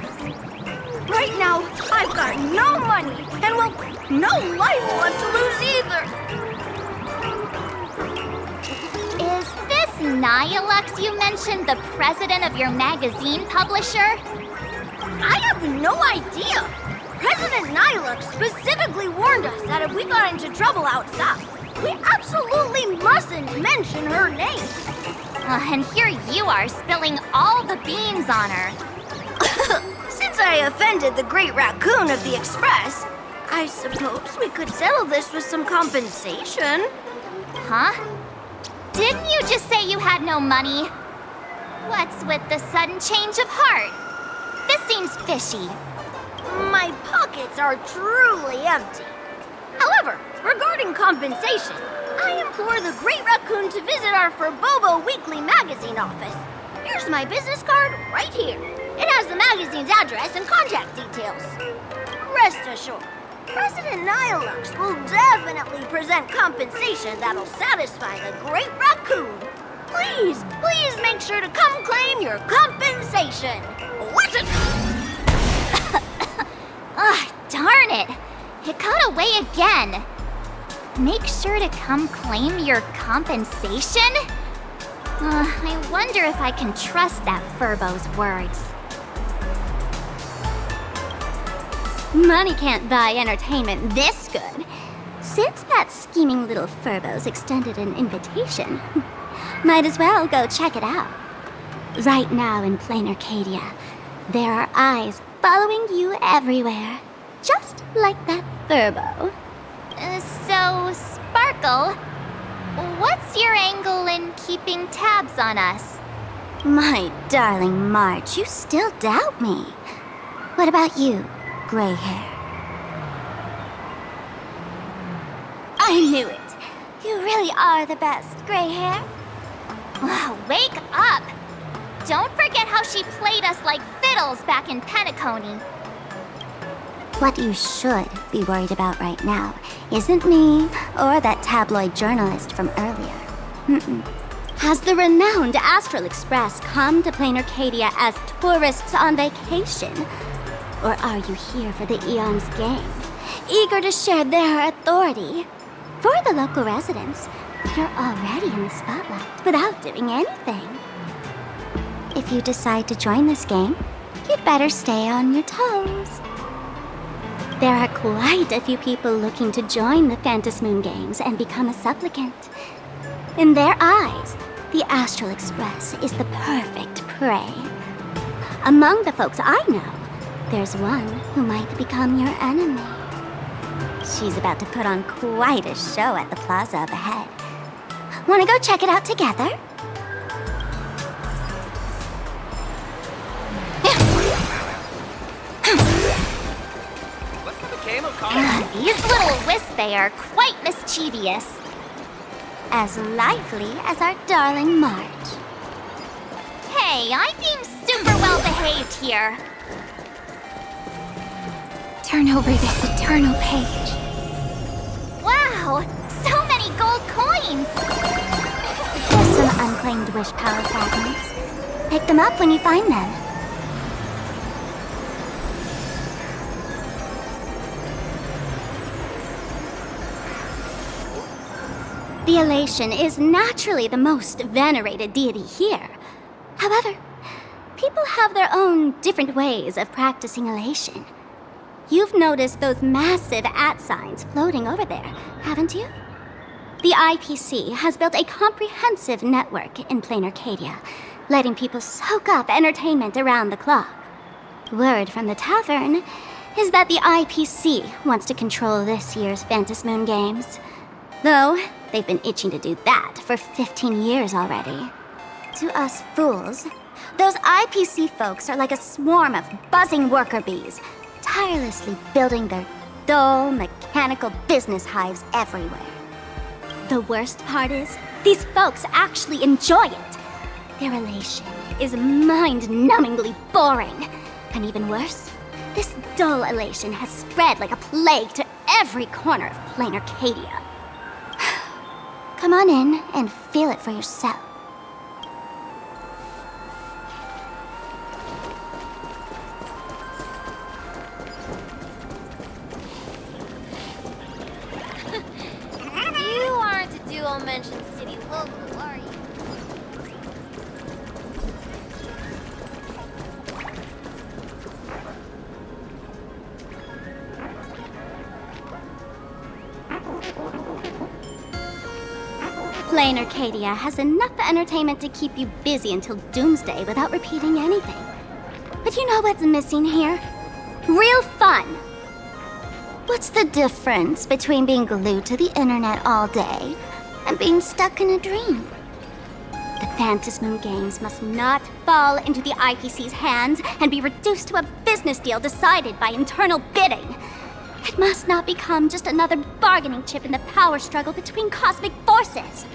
Right now, I've got no money, and well, no life left to lose either. Is this Nihilux you mentioned the president of your magazine publisher? I have no idea. President Nihilux specifically warned us that if we got into trouble outside, we absolutely mustn't mention her name. And here you are spilling all the beans on her. Since I offended the Great Raccoon of the Express, I suppose we could settle this with some compensation. Huh? Didn't you just say you had no money? What's with the sudden change of heart? This seems fishy. My pockets are truly empty. However, regarding compensation, I implore the Great Raccoon to visit our Furbobo Weekly magazine office. Here's my business card right here. It has the magazine's address and contact details. Rest assured, President Nihilux will definitely present compensation that'll satisfy the Great Raccoon. Please make sure to come claim your compensation. What's it? Ugh, darn it. It got away again. Make sure to come claim your compensation? I wonder if I can trust that Furbo's words. Money can't buy entertainment this good. Since that scheming little Furbo's extended an invitation, might as well go check it out. Right now in Planacardia, there are eyes following you everywhere, just like that Furbo. So, Sparkle, what's your angle in keeping tabs on us? My darling March, you still doubt me. What about you, gray hair? I knew it. You really are the best, gray hair. Wake up! Don't forget how she played us like fiddles back in Penacony. What you should be worried about right now isn't me or that tabloid journalist from earlier. Has the renowned Astral Express come to Planacardia as tourists on vacation? Or are you here for the Eon's game, eager to share their authority? For the local residents, you're already in the spotlight without doing anything. If you decide to join this game, you'd better stay on your toes. There are quite a few people looking to join the Phantom Moon Games and become a supplicant. In their eyes, the Astral Express is the perfect prey. Among the folks I know, there's one who might become your enemy. She's about to put on quite a show at the plaza up ahead. Want to go check it out together? These little Wispy are quite mischievous. As lively as our darling March. Hey, I'm being super well behaved here. Turn over this eternal page. Wow, so many gold coins! There's some unclaimed wish power fragments. Pick them up when you find them. The Elation is naturally the most venerated deity here. However, people have their own different ways of practicing Elation. You've noticed those massive @signs floating over there, haven't you? The IPC has built a comprehensive network in Planacardia, letting people soak up entertainment around the clock. Word from the Tavern is that the IPC wants to control this year's Phantom Moon Games. Though, they've been itching to do that for 15 years already. To us fools, those IPC folks are like a swarm of buzzing worker bees, tirelessly building their dull, mechanical business hives everywhere. The worst part is, these folks actually enjoy it. Their Elation is mind-numbingly boring. And even worse, this dull Elation has spread like a plague to every corner of Planacardia. Come on in and feel it for yourself. You aren't a dual-mention city local, are you? Arcadia has enough entertainment to keep you busy until doomsday without repeating anything. But you know what's missing here? Real fun! What's the difference between being glued to the internet all day and being stuck in a dream? The Phantasmoon Games must not fall into the IPC's hands and be reduced to a business deal decided by internal bidding. It must not become just another bargaining chip in the power struggle between cosmic forces.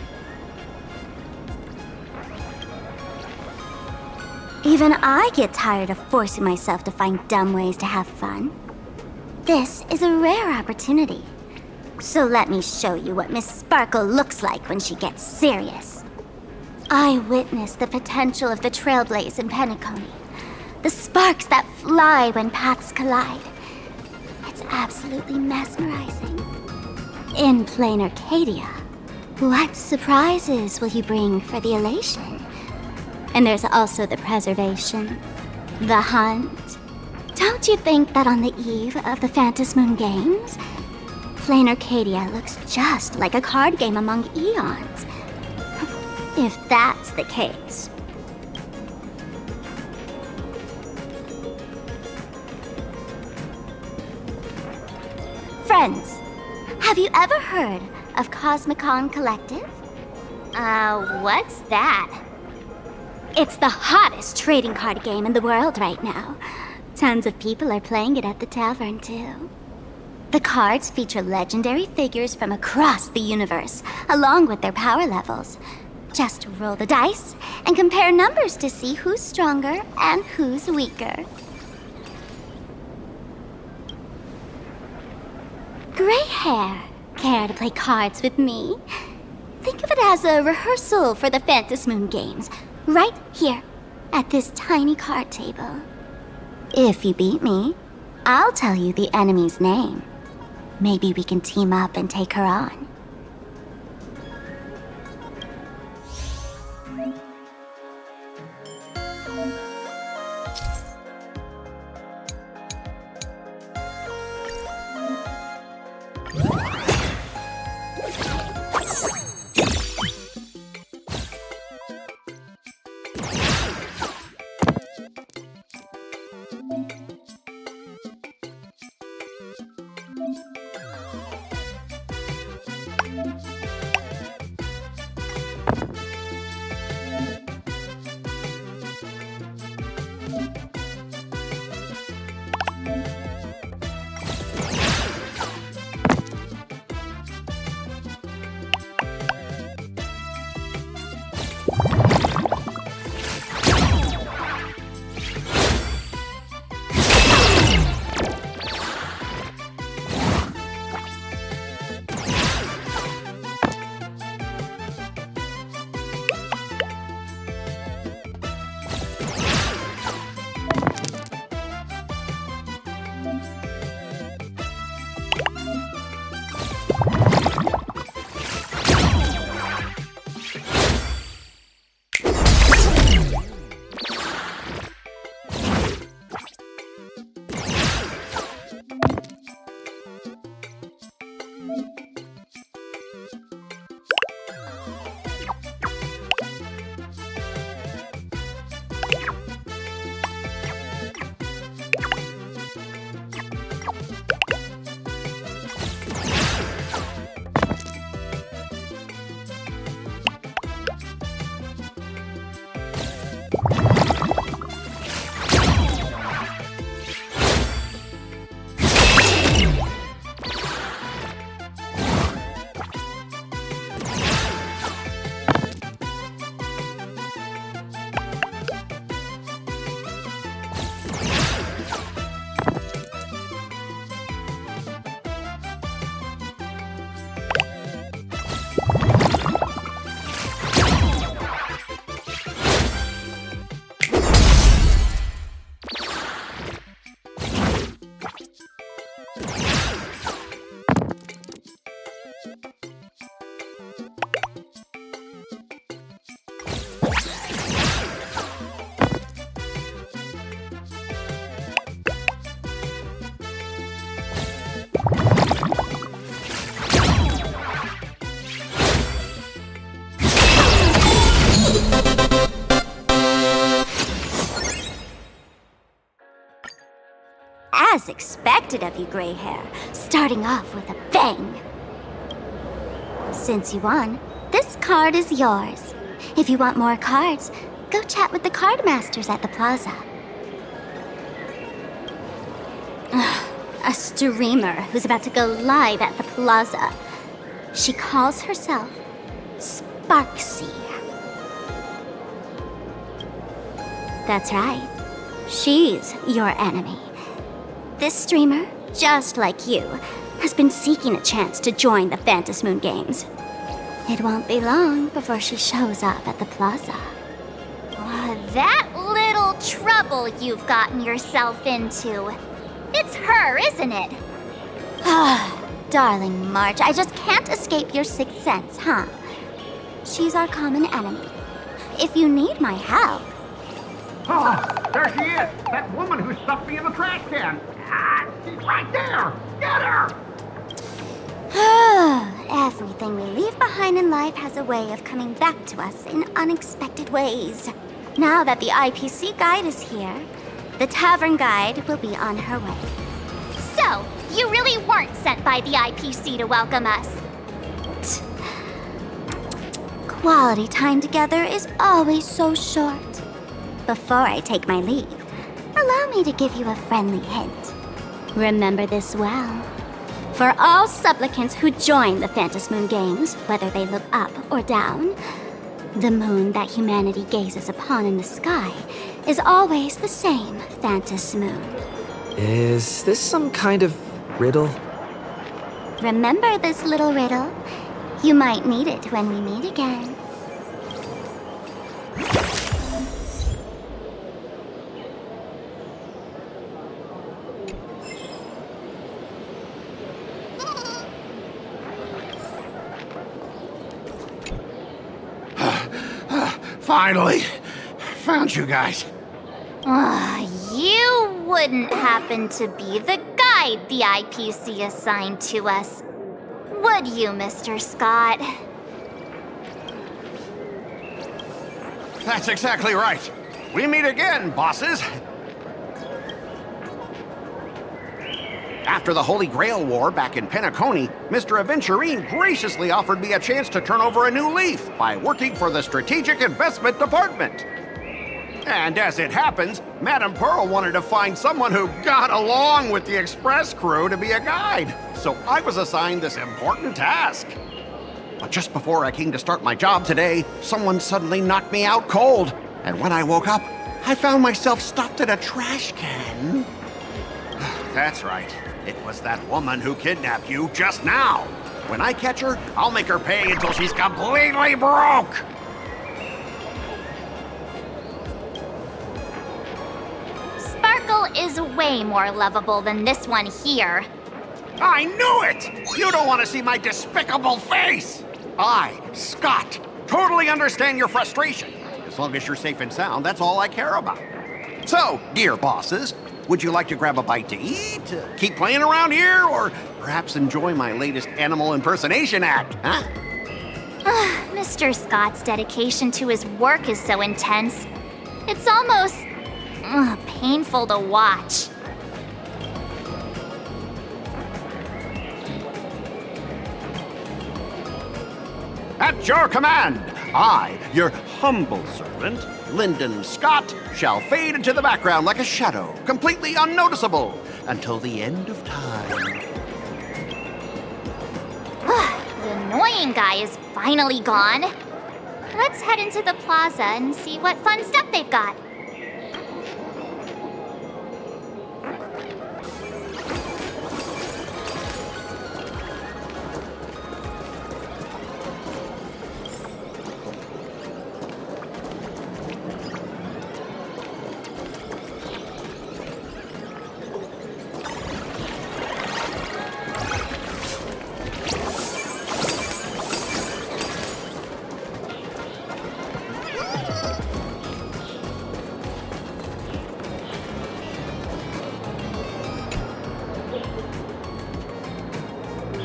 Even I get tired of forcing myself to find dumb ways to have fun. This is a rare opportunity. So let me show you what Miss Sparkle looks like when she gets serious. I witnessed the potential of the Trailblaze in Penacony. The sparks that fly when paths collide. It's absolutely mesmerizing. In Arcadia, what surprises will you bring for the elation? And there's also the preservation, the hunt. Don't you think that on the eve of the Phantasmoon Games, Arcadia looks just like a card game among eons? If that's the case. Friends, have you ever heard of Cosmicon Collective? What's that? It's the hottest trading card game in the world right now. Tons of people are playing it at the Tavern, too. The cards feature legendary figures from across the universe, along with their power levels. Just roll the dice and compare numbers to see who's stronger and who's weaker. Gray hair, care to play cards with me? Think of it as a rehearsal for the Phantasmoon Games, right here, at this tiny card table. If you beat me, I'll tell you the enemy's name. Maybe we can team up and take her on. As expected of you, gray hair, starting off with a bang. Since you won, this card is yours. If you want more cards, go chat with the card masters at the plaza. A streamer who's about to go live at the plaza. She calls herself Sparxie. That's right. She's your enemy. This streamer, just like you, has been seeking a chance to join the Phantasmoon Games. It won't be long before she shows up at the plaza. That little trouble you've gotten yourself into. It's her, isn't it? Darling March, I just can't escape your sixth sense, huh? She's our common enemy. If you need my help... Oh, there she is! That woman who stuffed me in the trash can! Ah, she's right there! Get her! Everything we leave behind in life has a way of coming back to us in unexpected ways. Now that the IPC guide is here, the Tavern guide will be on her way. So, you really weren't sent by the IPC to welcome us? Quality time together is always so short. Before I take my leave, allow me to give you a friendly hint. Remember this well. For all supplicants who join the Phantasmoon Games, whether they look up or down, the moon that humanity gazes upon in the sky is always the same Phantasmoon. Is this some kind of riddle? Remember this little riddle? You might need it when we meet again. Finally! Found you guys. You wouldn't happen to be the guide the IPC assigned to us, would you, Mr. Skott? That's exactly right. We meet again, bosses. After the Holy Grail War back in Penacony, Mr. Aventurine graciously offered me a chance to turn over a new leaf by working for the Strategic Investment Department. And as it happens, Madame Pearl wanted to find someone who got along with the Express crew to be a guide. So I was assigned this important task. But just before I came to start my job today, someone suddenly knocked me out cold. And when I woke up, I found myself stuffed in a trash can. That's right. It was that woman who kidnapped you just now. When I catch her, I'll make her pay until she's completely broke. Sparkle is way more lovable than this one here. I knew it! You don't want to see my despicable face! I, Skott, totally understand your frustration. As long as you're safe and sound, that's all I care about. So, dear bosses, would you like to grab a bite to eat, keep playing around here, or perhaps enjoy my latest animal impersonation act, huh? Mr. Scott's dedication to his work is so intense. It's almost painful to watch. At your command, I, your humble servant, Lyndon Skott, shall fade into the background like a shadow, completely unnoticeable, until the end of time. The annoying guy is finally gone. Let's head into the plaza and see what fun stuff they've got.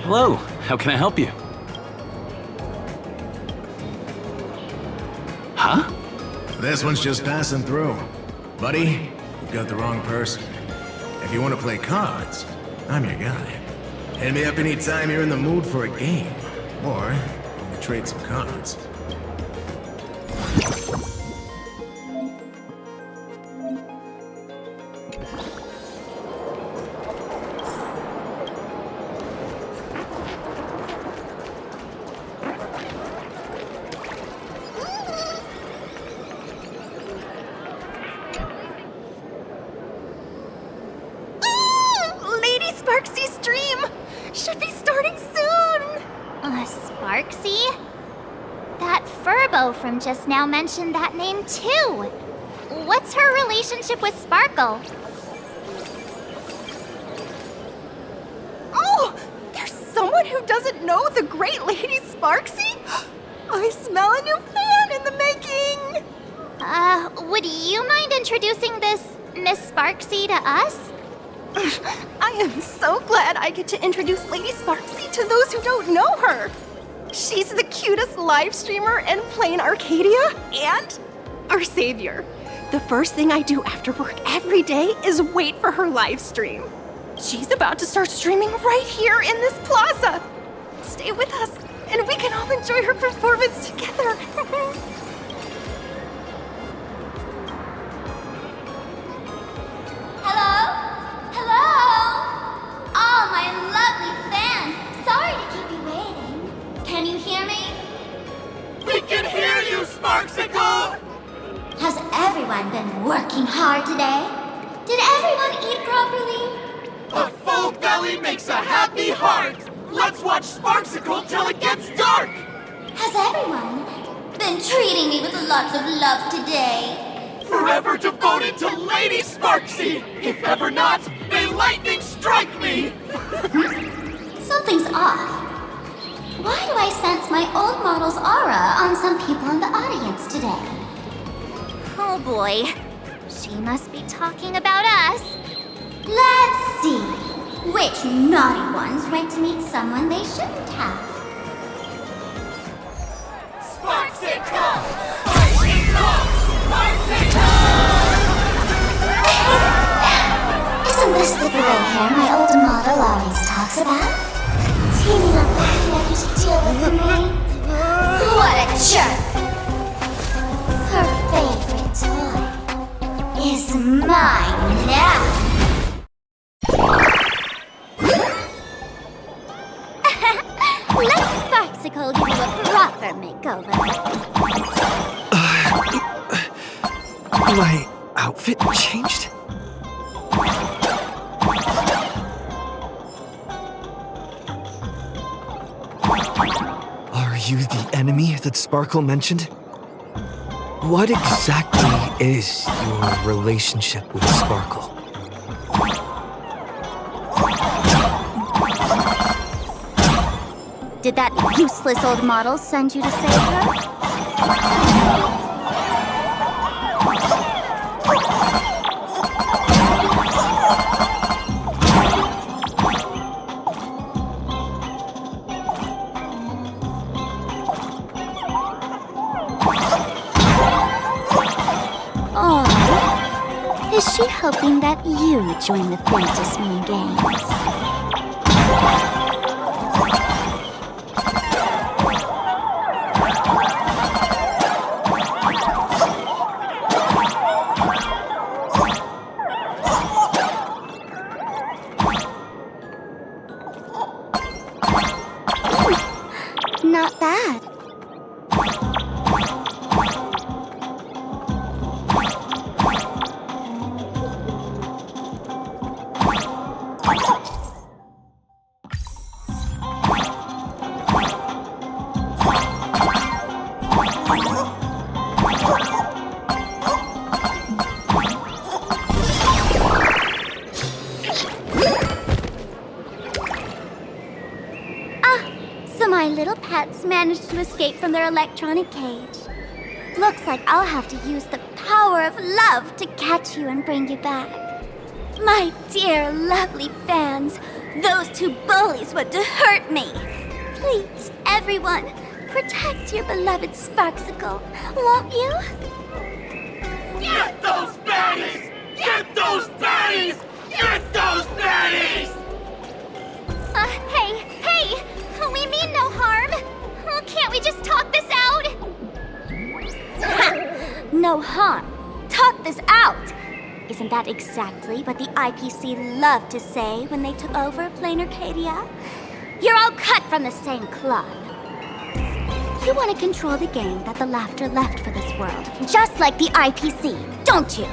Hello, how can I help you? Huh? This one's just passing through. Buddy, you've got the wrong person. If you want to play cards, I'm your guy. Hit me up anytime you're in the mood for a game. Or, we can trade some cards. Lady Sparxie's stream should be starting soon! Sparxie? That Furbo from just now mentioned that name too. What's her relationship with Sparkle? Oh! There's someone who doesn't know the great Lady Sparxie? I smell a new fan in the making! Would you mind introducing this Miss Sparxie to us? I am so glad I get to introduce Lady Sparxie to those who don't know her. She's the cutest live streamer in Planacardia and our savior. The first thing I do after work every day is wait for her live stream. She's about to start streaming right here in this plaza. Stay with us, and we can all enjoy her performance together. Hello? Hello? All my lovely fans, sorry to keep you waiting. Can you hear me? We can hear you, Sparxicle! Has everyone been working hard today? Did everyone eat properly? A full belly makes a happy heart! Let's watch Sparxicle till it gets dark! Has everyone been treating me with lots of love today? Forever devoted to Lady Sparxie! If ever not, may lightning strike me! Something's off. Why do I sense my old model's aura on some people in the audience today? Oh boy. She must be talking about us. Let's see. Which naughty ones went to meet someone they shouldn't have? Sparxicle! Sparxicle! Sparxicle! Isn't this the gray hair my old model always talks about? Teaming up ready to deal with me? What a jerk! Her favorite toy is mine now! Let Sparxicle give you a proper makeover. My outfit changed? Are you the enemy that Sparkle mentioned? What exactly is your relationship with Sparkle? Did that useless old model send you to save her? Oh, is she hoping that you join the Fantasmoon Games? Not bad. My little pets managed to escape from their electronic cage. Looks like I'll have to use the power of love to catch you and bring you back. My dear, lovely fans, those two bullies want to hurt me. Please, everyone, protect your beloved Sparxicle, won't you? Get those baddies! Get those baddies! Get those baddies! Hey! We mean no harm! Can't we just talk this out? No harm. Talk this out! Isn't that exactly what the IPC loved to say when they took over Planacardia? You're all cut from the same cloth. You want to control the game that the laughter left for this world, just like the IPC, don't you?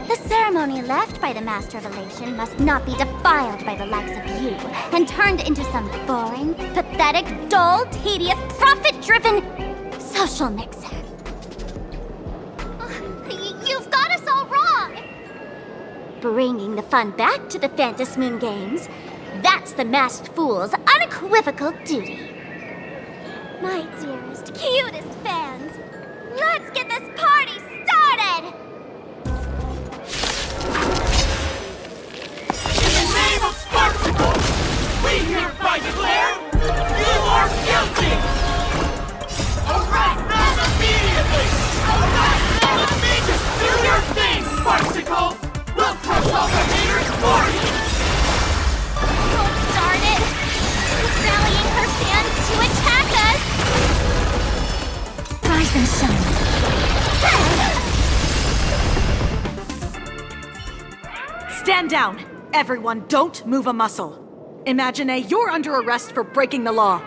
The ceremony left by the Master of Elation must not be defiled by the likes of you and turned into some boring, pathetic, dull, tedious, profit-driven social mixer. You've got us all wrong! Bringing the fun back to the Phantom Moon Games, that's the Masked Fool's unequivocal duty. My dearest, cutest fans, let's get this party started! In the name of Sparxie, we hereby declare you are guilty! Arrest them immediately! Arrest them immediately! Do your thing, Sparxie! We'll crush all the haters for you! Oh, darn it! She's rallying her fans to attack us! Rise and shine. Stand down! Everyone, don't move a muscle. Imagine you're under arrest for breaking the law.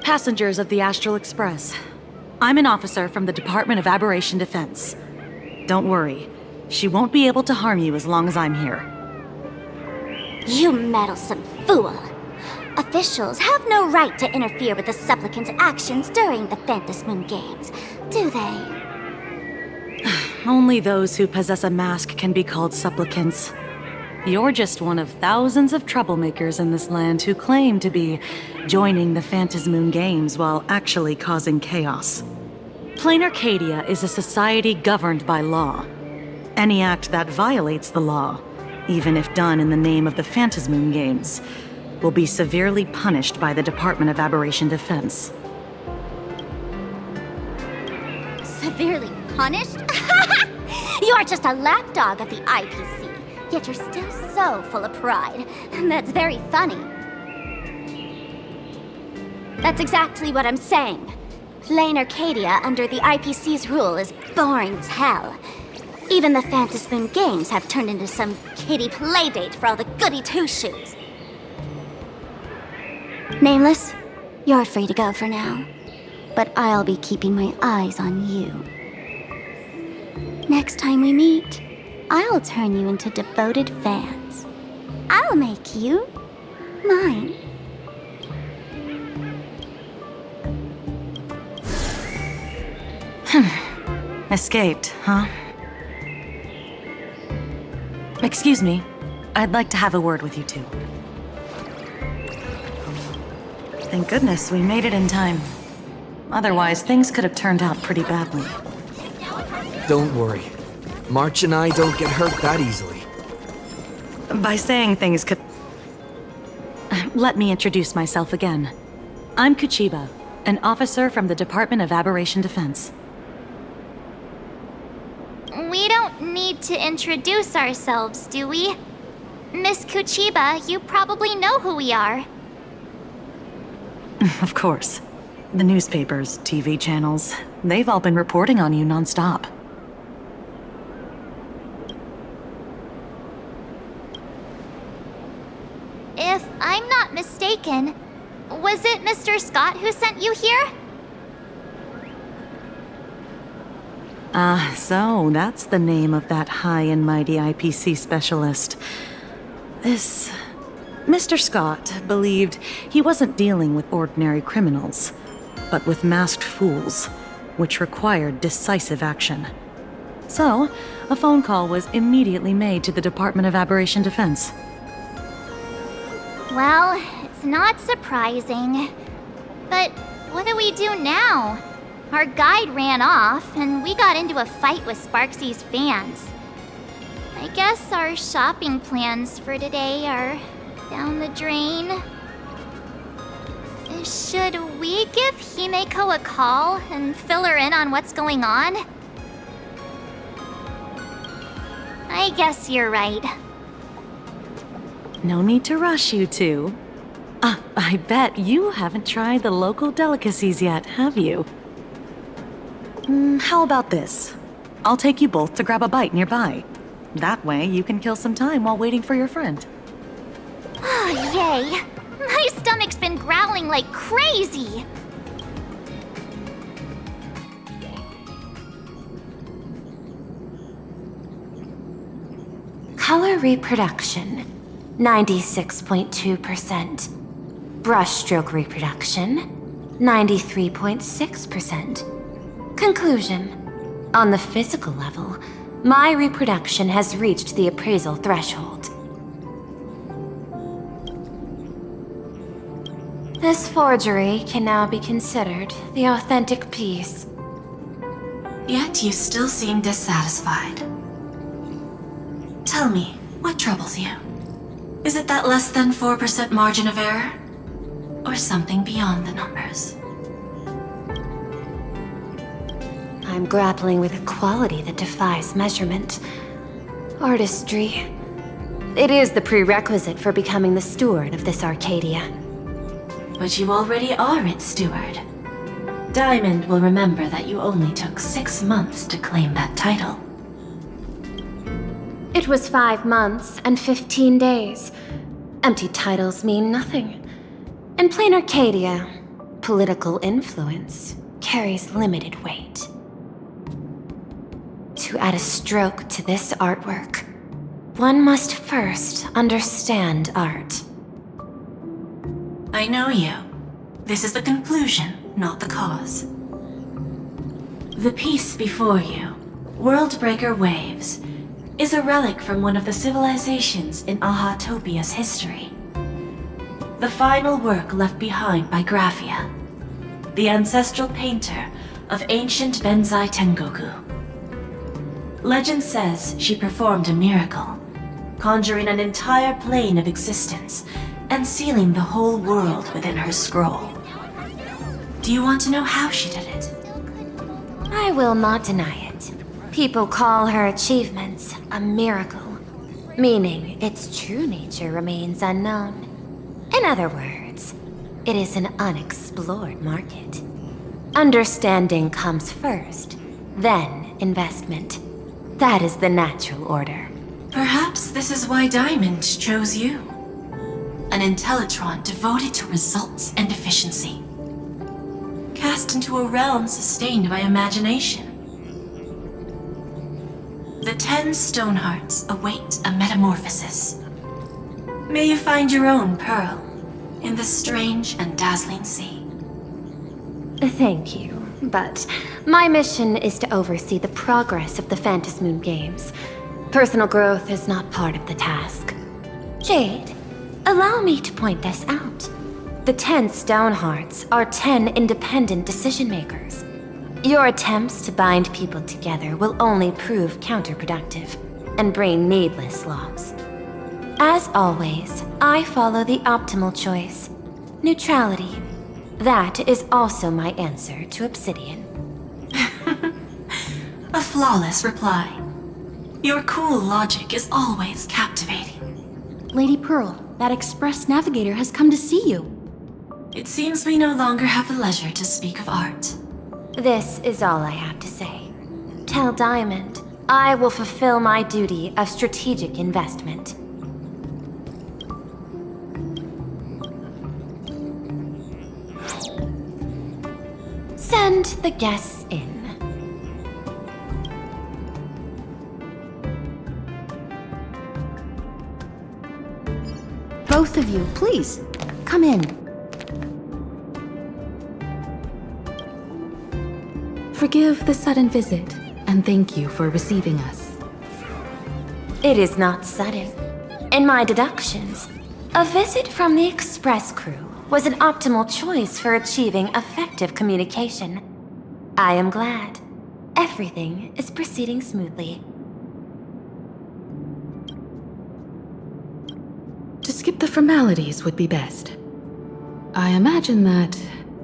Passengers of the Astral Express. I'm an officer from the Department of Aberration Defense. Don't worry. She won't be able to harm you as long as I'm here. You meddlesome fool! Officials have no right to interfere with the supplicant's actions during the Phantom Moon Games, do they? Only those who possess a mask can be called supplicants. You're just one of thousands of troublemakers in this land who claim to be joining the Phantom Moon Games while actually causing chaos. Planacardia is a society governed by law. Any act that violates the law, even if done in the name of the Phantom Moon Games, will be severely punished by the Department of Aberration Defense. Severely punished? You're just a lapdog of the IPC, yet you're still so full of pride. That's very funny. That's exactly what I'm saying. Planacardia under the IPC's rule is boring as hell. Even the Phantom Moon Games have turned into some kiddie playdate for all the goody two-shoes. Nameless, you're free to go for now. But I'll be keeping my eyes on you. Next time we meet, I'll turn you into devoted fans. I'll make you mine. Escaped, huh? Excuse me. I'd like to have a word with you two. Thank goodness we made it in time. Otherwise, things could have turned out pretty badly. Don't worry. March and I don't get hurt that easily. By saying things could... Let me introduce myself again. I'm Kuchiba, an officer from the Department of Aberration Defense. We don't need to introduce ourselves, do we? Miss Kuchiba, you probably know who we are. Of course. The newspapers, TV channels, they've all been reporting on you nonstop. If I'm not mistaken, was it Mr. Skott who sent you here? So that's the name of that high and mighty IPC specialist. This... Mr. Skott believed he wasn't dealing with ordinary criminals, but with masked fools, which required decisive action. So, a phone call was immediately made to the Department of Aberration Defense. Well, it's not surprising. But what do we do now? Our guide ran off, and we got into a fight with Sparxie's fans. I guess our shopping plans for today are down the drain. Should we give Himeko a call and fill her in on what's going on? I guess you're right. No need to rush, you two. I bet you haven't tried the local delicacies yet, have you? How about this? I'll take you both to grab a bite nearby. That way, you can kill some time while waiting for your friend. Oh, yay! My stomach's been growling like crazy! Color reproduction, 96.2%. Brushstroke reproduction, 93.6%. Conclusion. On the physical level, my reproduction has reached the appraisal threshold. This forgery can now be considered the authentic piece. Yet you still seem dissatisfied. Tell me, what troubles you? Is it that less than 4% margin of error? Or something beyond the numbers? I'm grappling with a quality that defies measurement. Artistry. It is the prerequisite for becoming the steward of this Arcadia. But you already are its steward. Diamond will remember that you only took 6 months to claim that title. It was 5 months and 15 days. Empty titles mean nothing. In plain Arcadia, political influence carries limited weight. To add a stroke to this artwork, one must first understand art. I know you. This is the conclusion, not the cause. The piece before you, Worldbreaker Waves, is a relic from one of the civilizations in Ahatopia's history. The final work left behind by Graphia, the ancestral painter of ancient Benzai Tengoku. Legend says she performed a miracle, conjuring an entire plane of existence and sealing the whole world within her scroll. Do you want to know how she did it? I will not deny it. People call her achievements a miracle, meaning its true nature remains unknown. In other words, it is an unexplored market. Understanding comes first, then investment. That is the natural order. Perhaps this is why Diamond chose you. An Intellitron devoted to results and efficiency. Cast into a realm sustained by imagination. The 10 Stonehearts await a metamorphosis. May you find your own pearl in the strange and dazzling sea. Thank you, but my mission is to oversee the progress of the Phantasmoon Games. Personal growth is not part of the task. Jade, allow me to point this out. The 10 Stonehearts are 10 independent decision-makers. Your attempts to bind people together will only prove counterproductive and bring needless loss. As always, I follow the optimal choice. Neutrality. That is also my answer to Obsidian. A flawless reply. Your cool logic is always captivating. Lady Pearl, that Express Navigator has come to see you. It seems we no longer have the leisure to speak of art. This is all I have to say. Tell Diamond, I will fulfill my duty of strategic investment. Send the guests in. Both of you, please, come in. Forgive the sudden visit, and thank you for receiving us. It is not sudden. In my deductions, a visit from the Express crew was an optimal choice for achieving effective communication. I am glad. Everything is proceeding smoothly. To skip the formalities would be best. I imagine that,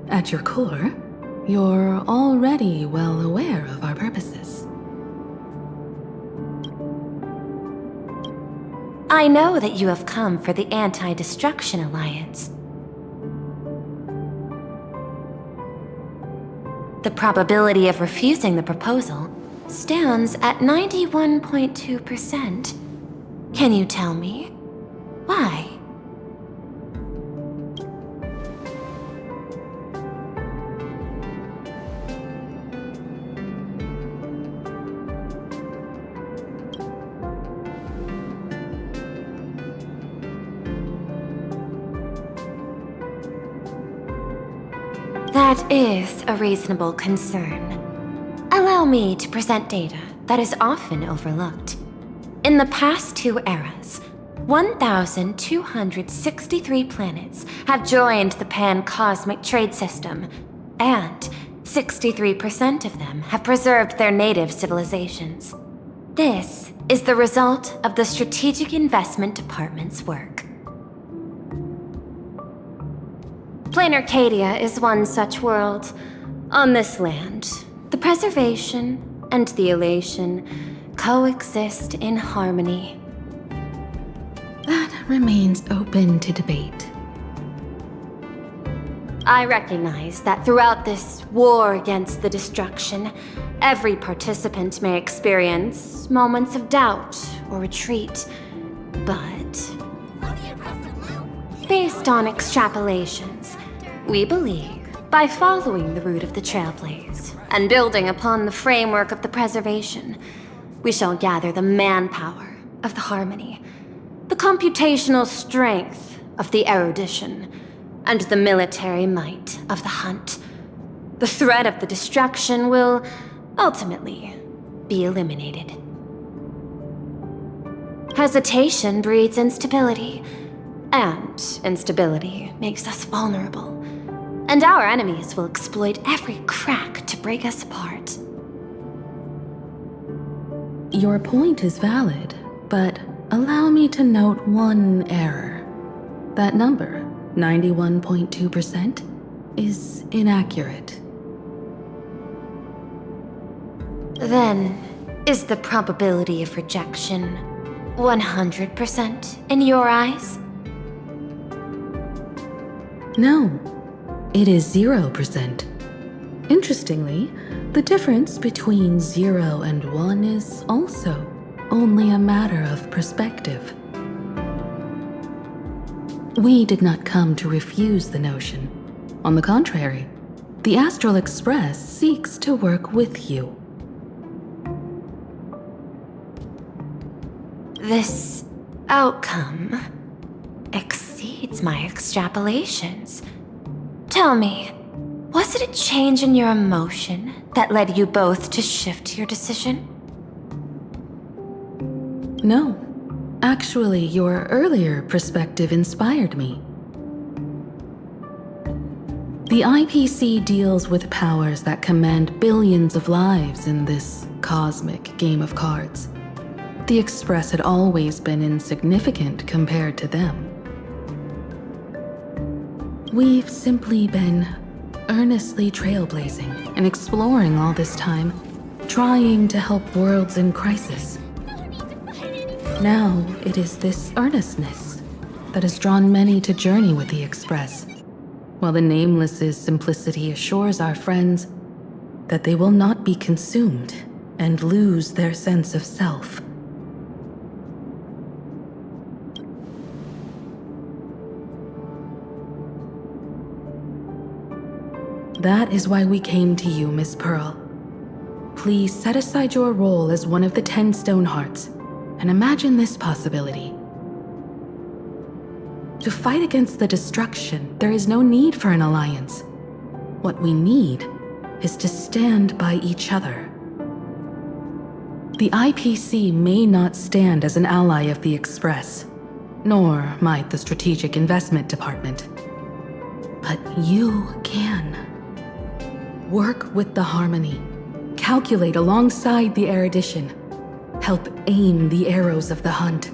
at your core, you're already well aware of our purposes. I know that you have come for the Anti-Destruction Alliance. The probability of refusing the proposal stands at 91.2%. Can you tell me why? That is a reasonable concern. Allow me to present data that is often overlooked. In the past 2 eras, 1,263 planets have joined the pan-cosmic trade system, and 63% of them have preserved their native civilizations. This is the result of the Strategic Investment Department's work. Planacardia is one such world. On this land, the preservation and the elation coexist in harmony. That remains open to debate. I recognize that throughout this war against the destruction, every participant may experience moments of doubt or retreat, but based on extrapolations, we believe by following the route of the Trailblaze and building upon the framework of the preservation, we shall gather the manpower of the harmony, the computational strength of the erudition, and the military might of the hunt. The threat of the destruction will ultimately be eliminated. Hesitation breeds instability, and instability makes us vulnerable. And our enemies will exploit every crack to break us apart. Your point is valid, but allow me to note one error. That number, 91.2%, is inaccurate. Then, is the probability of rejection 100% in your eyes? No, it is 0%. Interestingly, the difference between 0 and 1 is also only a matter of perspective. We did not come to refuse the notion. On the contrary, the Astral Express seeks to work with you. This outcome exceeds my extrapolations. Tell me, was it a change in your emotion that led you both to shift your decision? No. Actually, your earlier perspective inspired me. The IPC deals with powers that command billions of lives in this cosmic game of cards. The Express had always been insignificant compared to them. We've simply been earnestly trailblazing and exploring all this time, trying to help worlds in crisis. Now it is this earnestness that has drawn many to journey with the Express, while the Nameless's simplicity assures our friends that they will not be consumed and lose their sense of self. That is why we came to you, Miss Pearl. Please set aside your role as one of the 10 Stonehearts and imagine this possibility. To fight against the destruction, there is no need for an alliance. What we need is to stand by each other. The IPC may not stand as an ally of the Express, nor might the Strategic Investment Department. But you can. Work with the harmony, calculate alongside the erudition, help aim the arrows of the hunt,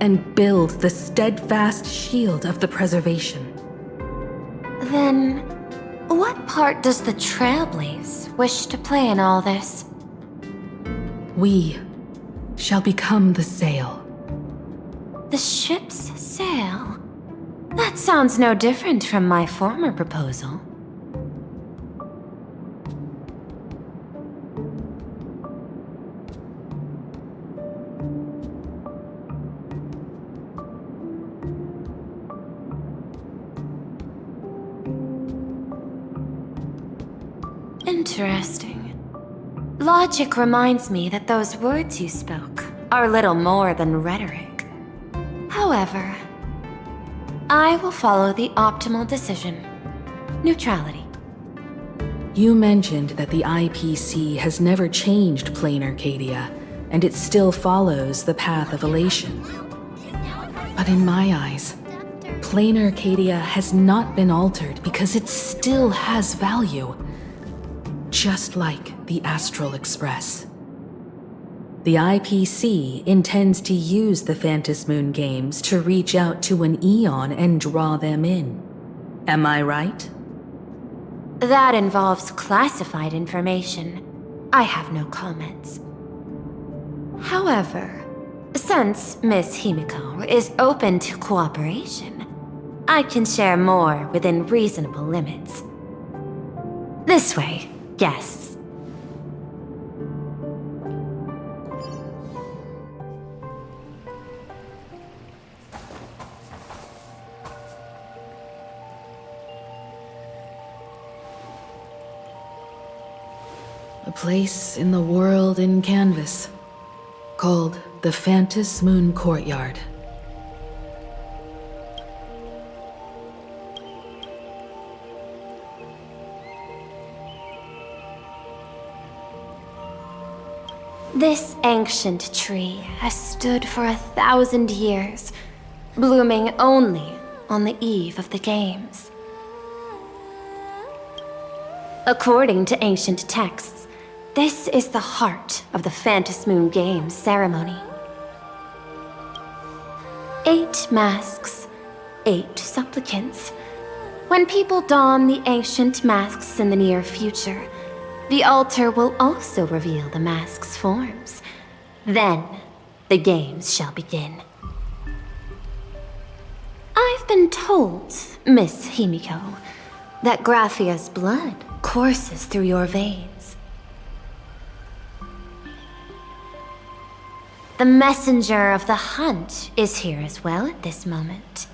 and build the steadfast shield of the preservation. Then, what part does the Trailblaze wish to play in all this? We shall become the sail. The ship's sail? That sounds no different from my former proposal. Interesting. Logic reminds me that those words you spoke are little more than rhetoric. However, I will follow the optimal decision. Neutrality. You mentioned that the IPC has never changed Plain Arcadia, and it still follows the path of elation. But in my eyes, Plain Arcadia has not been altered because it still has value. Just like the Astral Express. The IPC intends to use the Phantasm Moon games to reach out to an Aeon and draw them in. Am I right? That involves classified information. I have no comments. However, since Miss Himeko is open to cooperation, I can share more within reasonable limits. This way, guests. A place in the world in canvas, called the Phantasm Moon Courtyard. This ancient tree has stood for 1,000 years, blooming only on the eve of the games. According to ancient texts, this is the heart of the Phantasm Moon Games ceremony. 8 masks, 8 supplicants. When people don the ancient masks in the near future, the altar will also reveal the mask's forms. Then, the games shall begin. I've been told, Miss Himeko, that Graphia's blood courses through your veins. The messenger of the hunt is here as well at this moment.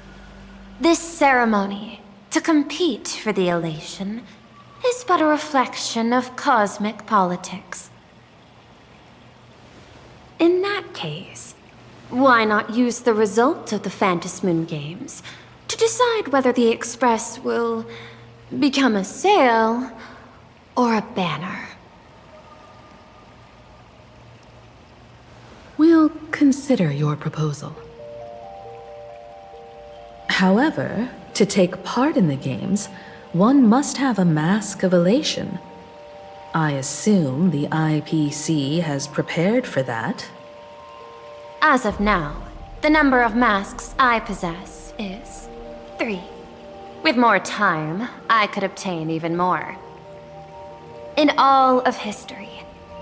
This ceremony, to compete for the elation, is but a reflection of cosmic politics. In that case, why not use the result of the Phantasm Moon Games to decide whether the Express will become a sail or a banner? We'll consider your proposal. However, to take part in the games, one must have a mask of elation. I assume the IPC has prepared for that. As of now, the number of masks I possess is 3. With more time, I could obtain even more. In all of history,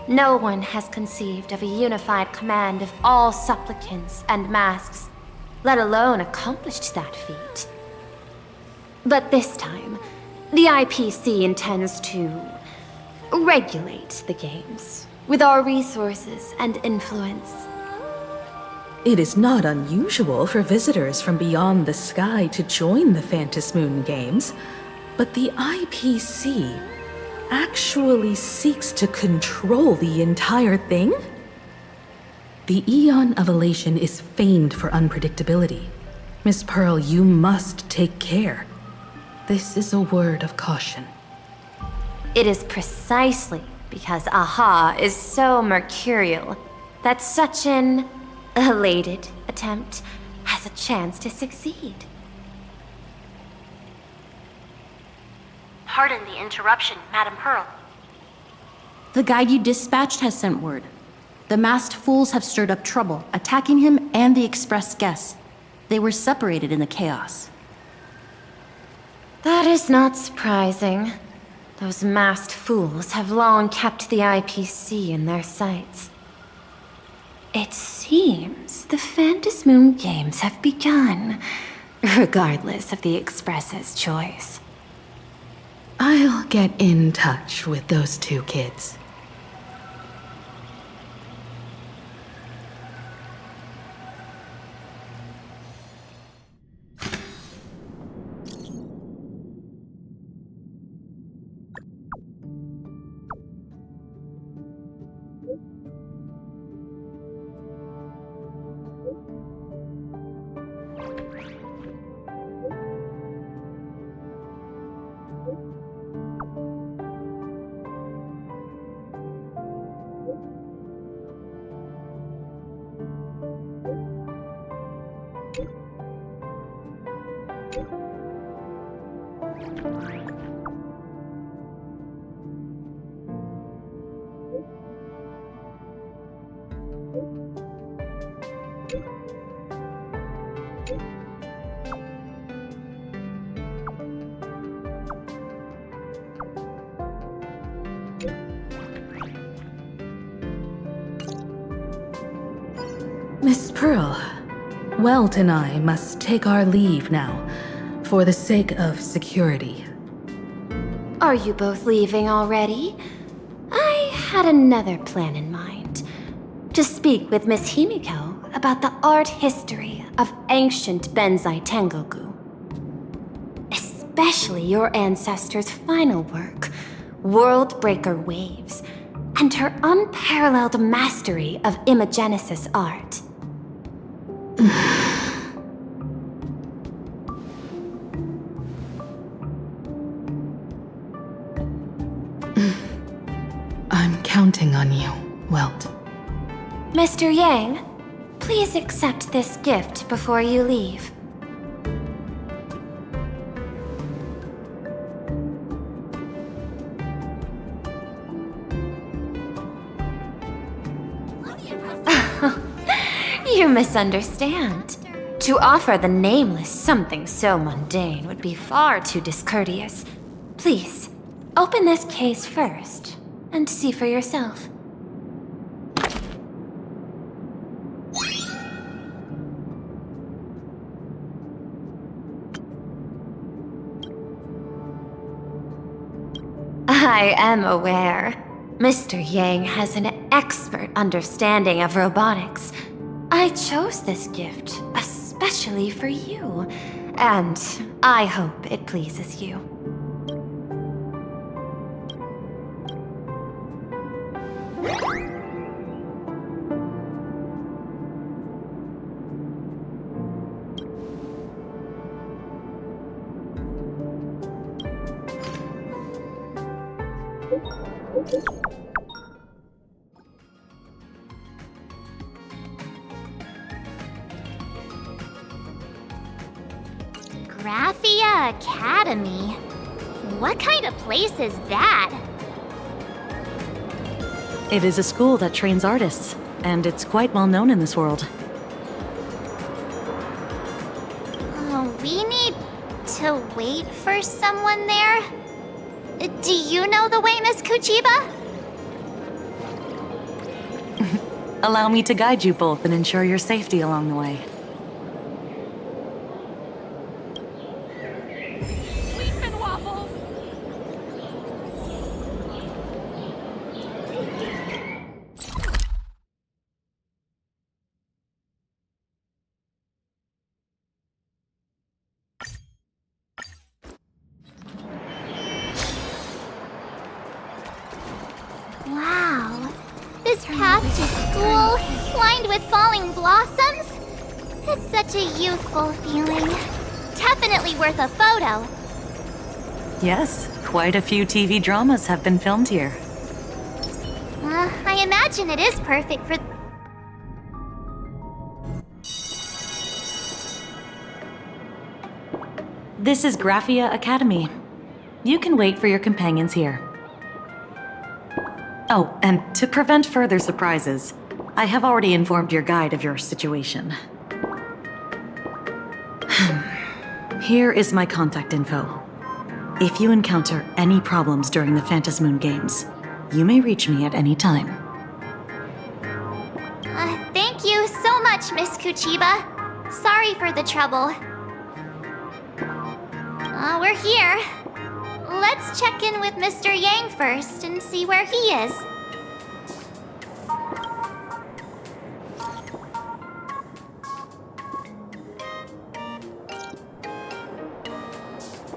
no one has conceived of a unified command of all supplicants and masks, let alone accomplished that feat. But this time, the IPC intends to regulate the games with our resources and influence. It is not unusual for visitors from beyond the sky to join the Phantasm Moon Games, but the IPC actually seeks to control the entire thing? The Aeon of Elation is famed for unpredictability. Miss Pearl, you must take care. This is a word of caution. It is precisely because Aha is so mercurial that such an elated attempt has a chance to succeed. Pardon the interruption, Madam Pearl. The guide you dispatched has sent word. The masked fools have stirred up trouble, attacking him and the Express guests. They were separated in the chaos. That is not surprising. Those masked fools have long kept the IPC in their sights. It seems the Phantasmoon Games have begun, regardless of the Express's choice. I'll get in touch with those two kids. Miss Pearl, Welt and I must take our leave now, for the sake of security. Are you both leaving already? I had another plan in mind. To speak with Miss Himeko about the art history of ancient Benzai Tengoku. Especially your ancestors' final work, Worldbreaker Waves, and her unparalleled mastery of imagenesis art. I'm counting on you, Welt. Mr. Yang, please accept this gift before you leave. You misunderstand. To offer the Nameless something so mundane would be far too discourteous. Please, open this case first, and see for yourself. I am aware. Mr. Yang has an expert understanding of robotics. I chose this gift especially for you, and I hope it pleases you. Graphia Academy? What kind of place is that? It is a school that trains artists, and it's quite well known in this world. We need to wait for someone there? Do you know the way, Miss Kuchiba? Allow me to guide you both and ensure your safety along the way. Wow. This path to school, lined with falling blossoms? It's such a youthful feeling. Definitely worth a photo. Yes, quite a few TV dramas have been filmed here. I imagine it is perfect for... This is Graphia Academy. You can wait for your companions here. Oh, and to prevent further surprises, I have already informed your guide of your situation. Here is my contact info. If you encounter any problems during the Phantasmoon Games, you may reach me at any time. Thank much, Miss Kuchiba. Sorry for the trouble. We're here. Let's check in with Mr. Yang first and see where he is.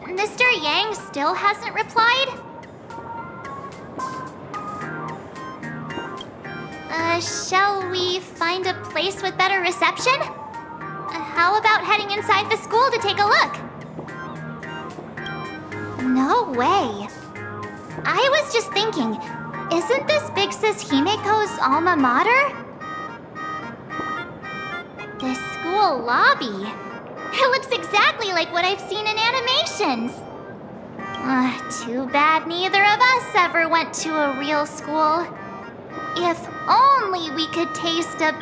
Mr. Yang still hasn't replied? Shall we find a place with better reception? How about heading inside the school to take a look? No way. I was just thinking, isn't this Big Sis Himeko's alma mater? This school lobby. It looks exactly like what I've seen in animations. Too bad neither of us ever went to a real school. If only we could taste a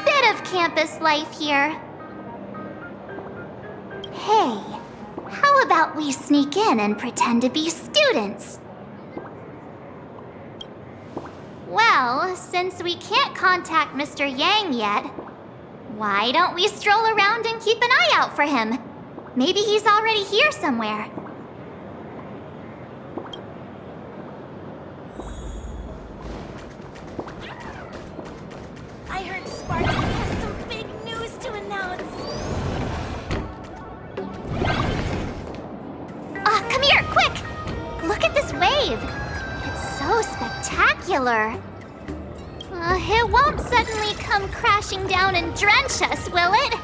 bit of campus life here. Hey, how about we sneak in and pretend to be students? Well, since we can't contact Mr. Yang yet, why don't we stroll around and keep an eye out for him? Maybe he's already here somewhere. I heard Sparxie has some big news to announce. Come here, quick! Look at this wave. It's so spectacular. It won't suddenly come crashing down and drench us, will it?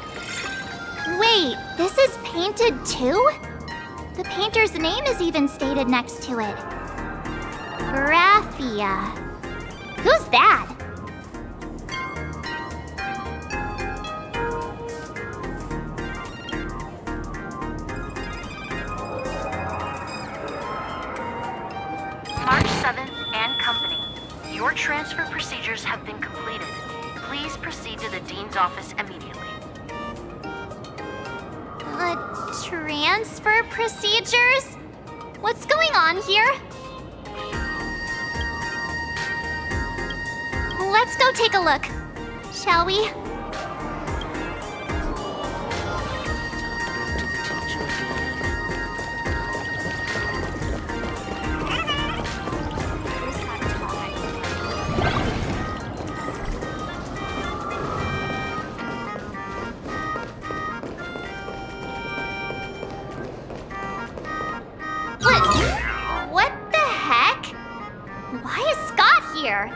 Wait, this is painted too? The painter's name is even stated next to it. Graphia. Who's that? March 7th and Company. Your transfer procedures have been completed. Please proceed to the Dean's office immediately. Transfer procedures? What's going on here? Let's go take a look, shall we? What the heck? Why is Skott here?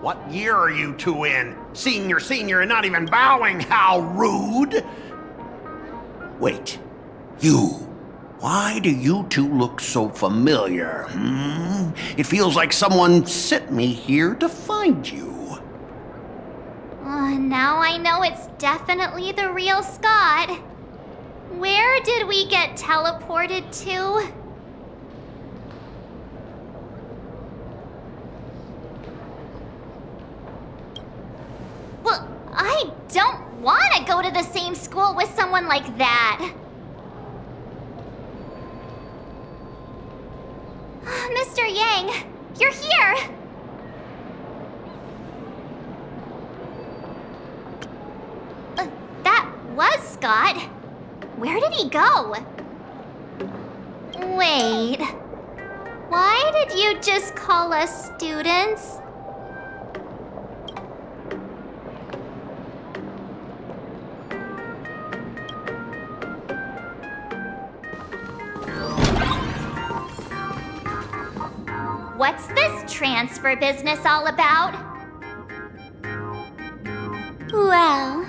What year are you two in? Senior, and not even bowing, how rude! Wait, you. Why do you two look so familiar, It feels like someone sent me here to find you. Now I know it's definitely the real Skott. Where did we get teleported to? Well, I don't want to go to the same school with someone like that. Mr. Yang, you're here. That was Skott. Where did he go? Wait. Why did you just call us students? What's this transfer business all about? Well,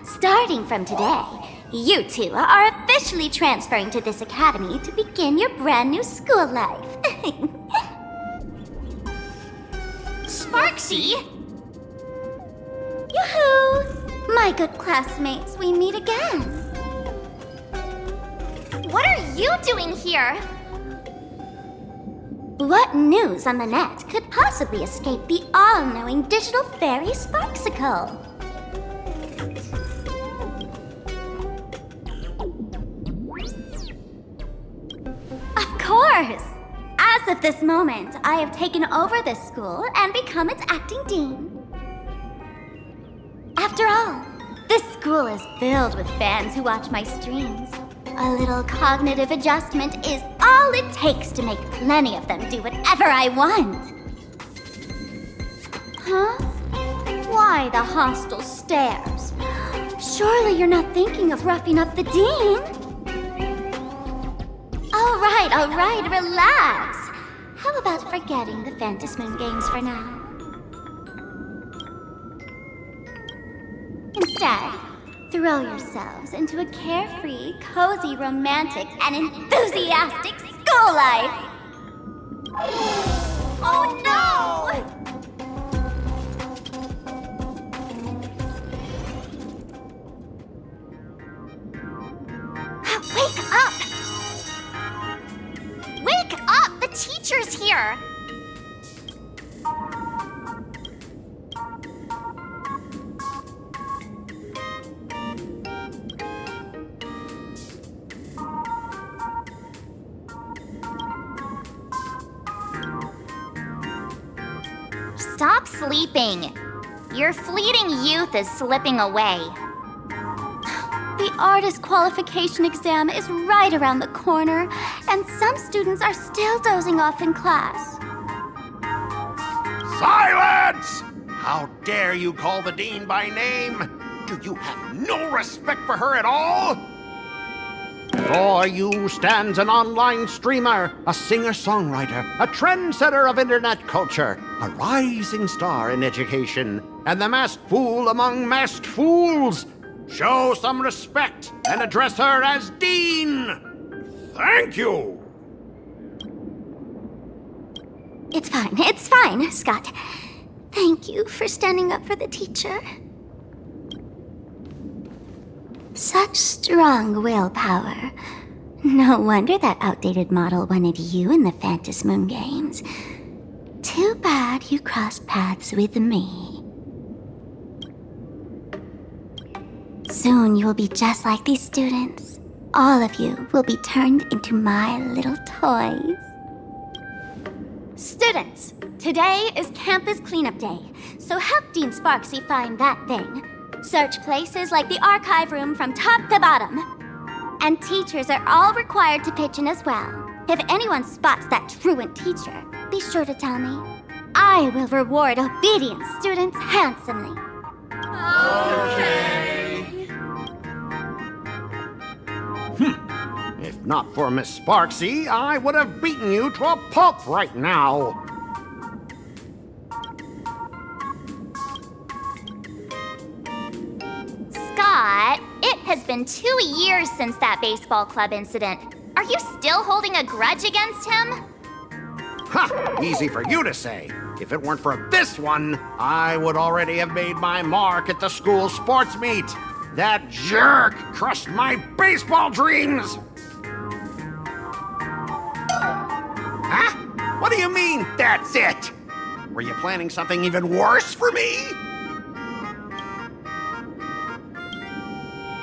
starting from today, you two are officially transferring to this academy to begin your brand new school life. Sparxie? Yoo-hoo! My good classmates, we meet again. What are you doing here? What news on the net could possibly escape the all-knowing digital fairy Sparxicle? Of course! As of this moment, I have taken over this school and become its acting dean. After all, this school is filled with fans who watch my streams. A little cognitive adjustment is all it takes to make plenty of them do whatever I want. Huh? Why the hostile stares? Surely you're not thinking of roughing up the dean? All right, relax. How about forgetting the Phantasmoon games for now? Instead, throw yourselves into a carefree, cozy, romantic, and enthusiastic school life! Oh no! Wake up! Wake up! The teacher's here! Stop sleeping. Your fleeting youth is slipping away. The artist qualification exam is right around the corner, and some students are still dozing off in class. Silence! How dare you call the dean by name? Do you have no respect for her at all? Before you stands an online streamer, a singer-songwriter, a trendsetter of internet culture, a rising star in education, and the masked fool among masked fools. Show some respect and address her as Dean! Thank you! It's fine, Skott. Thank you for standing up for the teacher. Such strong willpower. No wonder that outdated model wanted you in the Phantasmoon games. Too bad you crossed paths with me. Soon you will be just like these students. All of you will be turned into my little toys. Students, today is campus cleanup day, so help Dean Sparxie find that thing. Search places like the archive room from top to bottom. And teachers are all required to pitch in as well. If anyone spots that truant teacher, be sure to tell me. I will reward obedient students handsomely. Okay. If not for Miss Sparxie, I would have beaten you to a pulp right now. Skott, it has been 2 years since that baseball club incident. Are you still holding a grudge against him? Ha! Easy for you to say. If it weren't for this one, I would already have made my mark at the school sports meet. That jerk crushed my baseball dreams! Huh? What do you mean, that's it? Were you planning something even worse for me?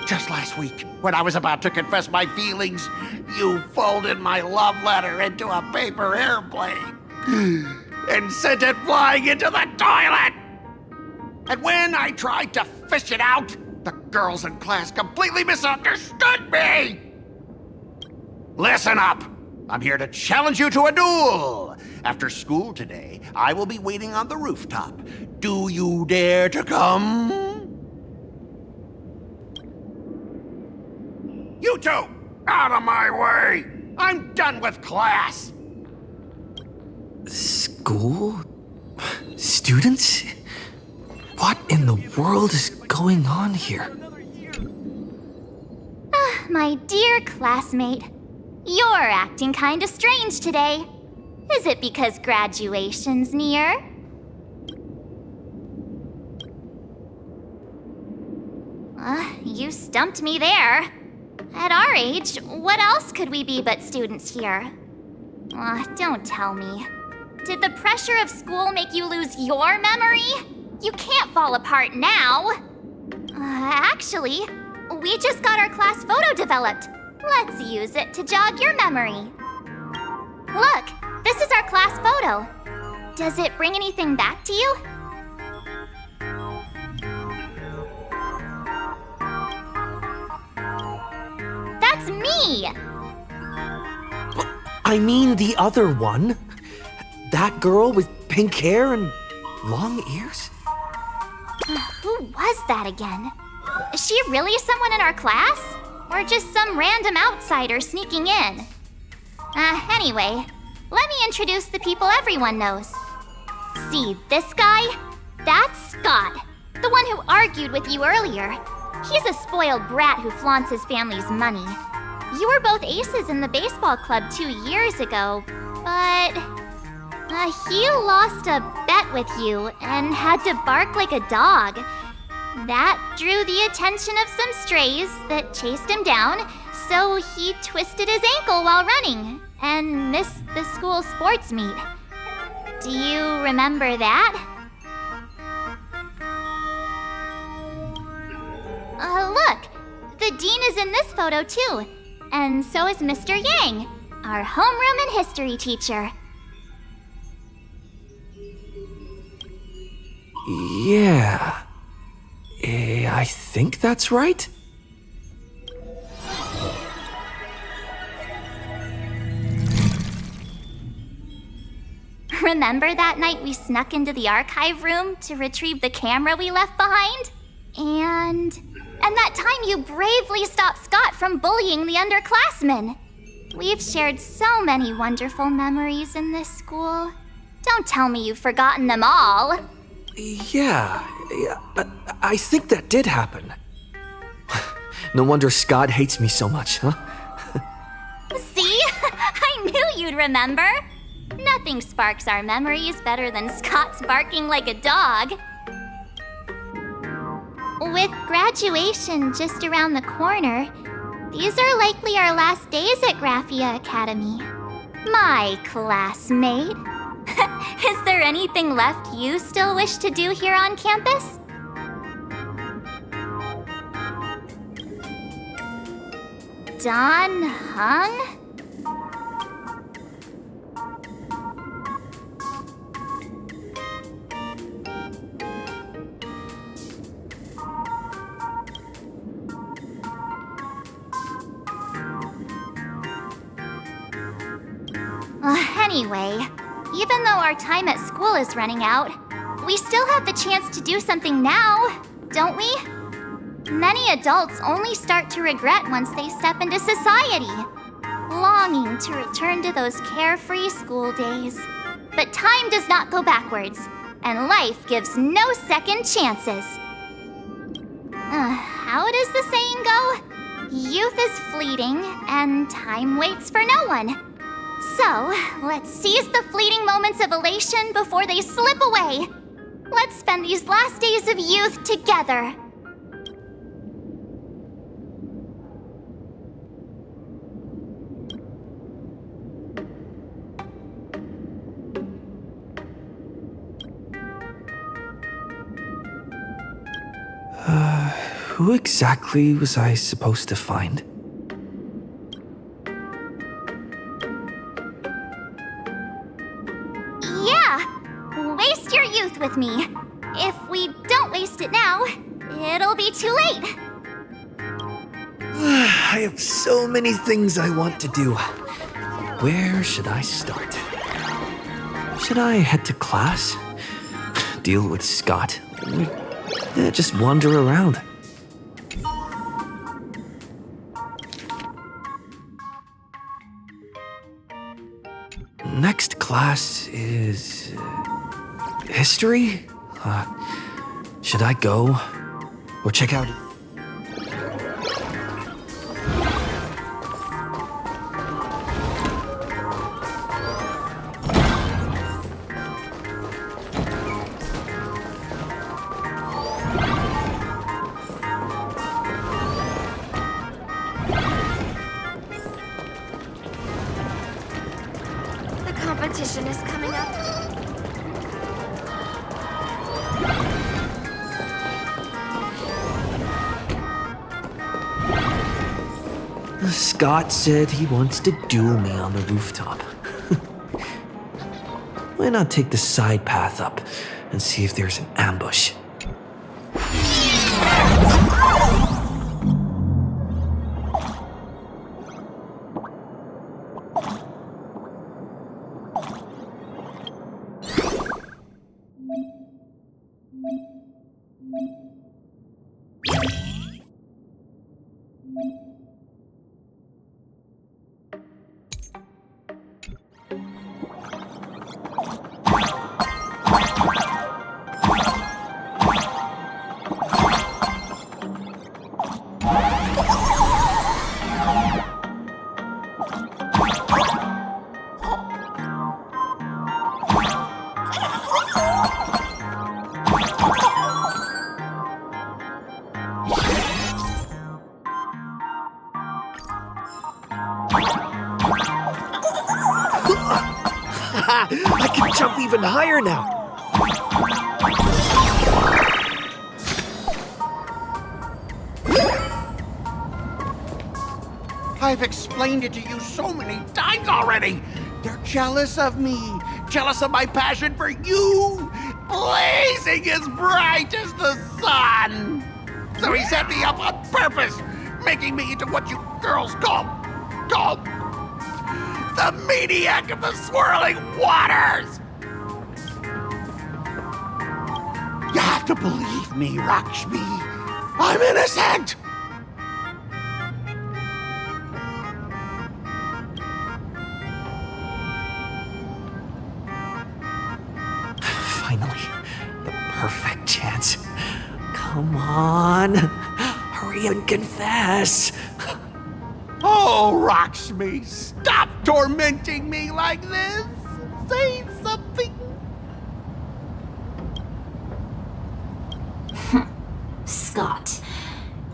Just last week, when I was about to confess my feelings, you folded my love letter into a paper airplane and sent it flying into the toilet! And when I tried to fish it out, the girls in class completely misunderstood me! Listen up! I'm here to challenge you to a duel! After school today, I will be waiting on the rooftop. Do you dare to come? You two! Out of my way! I'm done with class! School? Students? What in the world is going on here? My dear classmate, you're acting kinda strange today. Is it because graduation's near? You stumped me there. At our age, what else could we be but students here? Don't tell me. Did the pressure of school make you lose your memory? You can't fall apart now. Actually, we just got our class photo developed. Let's use it to jog your memory. Look, this is our class photo. Does it bring anything back to you? me! I mean the other one. That girl with pink hair and long ears? Who was that again? Is she really someone in our class? Or just some random outsider sneaking in? Anyway, let me introduce the people everyone knows. See this guy? That's Skott, the one who argued with you earlier. He's a spoiled brat who flaunts his family's money. You were both aces in the baseball club 2 years ago, but he lost a bet with you and had to bark like a dog. That drew the attention of some strays that chased him down, so he twisted his ankle while running and missed the school sports meet. Do you remember that? Look! The dean is in this photo too, and so is Mr. Yang, our homeroom and history teacher. Yeah. I think that's right. Remember that night we snuck into the archive room to retrieve the camera we left behind? And that time you bravely stopped Skott from bullying the underclassmen. We've shared so many wonderful memories in this school. Don't tell me you've forgotten them all. Yeah, I think that did happen. No wonder Skott hates me so much, huh? See? I knew you'd remember. Nothing sparks our memories better than Scott's barking like a dog. With graduation just around the corner, these are likely our last days at Graphia Academy. My classmate. Is there anything left you still wish to do here on campus? Don Heng? Anyway, even though our time at school is running out, we still have the chance to do something now, don't we? Many adults only start to regret once they step into society, longing to return to those carefree school days. But time does not go backwards, and life gives no second chances. How does the saying go? Youth is fleeting, and time waits for no one. So, let's seize the fleeting moments of elation before they slip away. Let's spend these last days of youth together. Who exactly was I supposed to find? Waste your youth with me. If we don't waste it now, it'll be too late. I have so many things I want to do. Where should I start? Should I head to class? Deal with Skott? Just wander around? Next class is... history? Should I go? Or check out... The competition is coming up. Skott said he wants to duel me on the rooftop. Why not take the side path up and see if there's an ambush? I can jump even higher now. I've explained it to you so many times already. They're jealous of me, jealous of my passion for you, blazing as bright as the sun. So he set me up on purpose, making me into what you girls call the maniac of the swirling waters. You have to believe me, Lakshmi. I'm innocent. Finally, the perfect chance. Come on, hurry and confess. Oh, Lakshmi, stop tormenting me like this. Say something. Skott,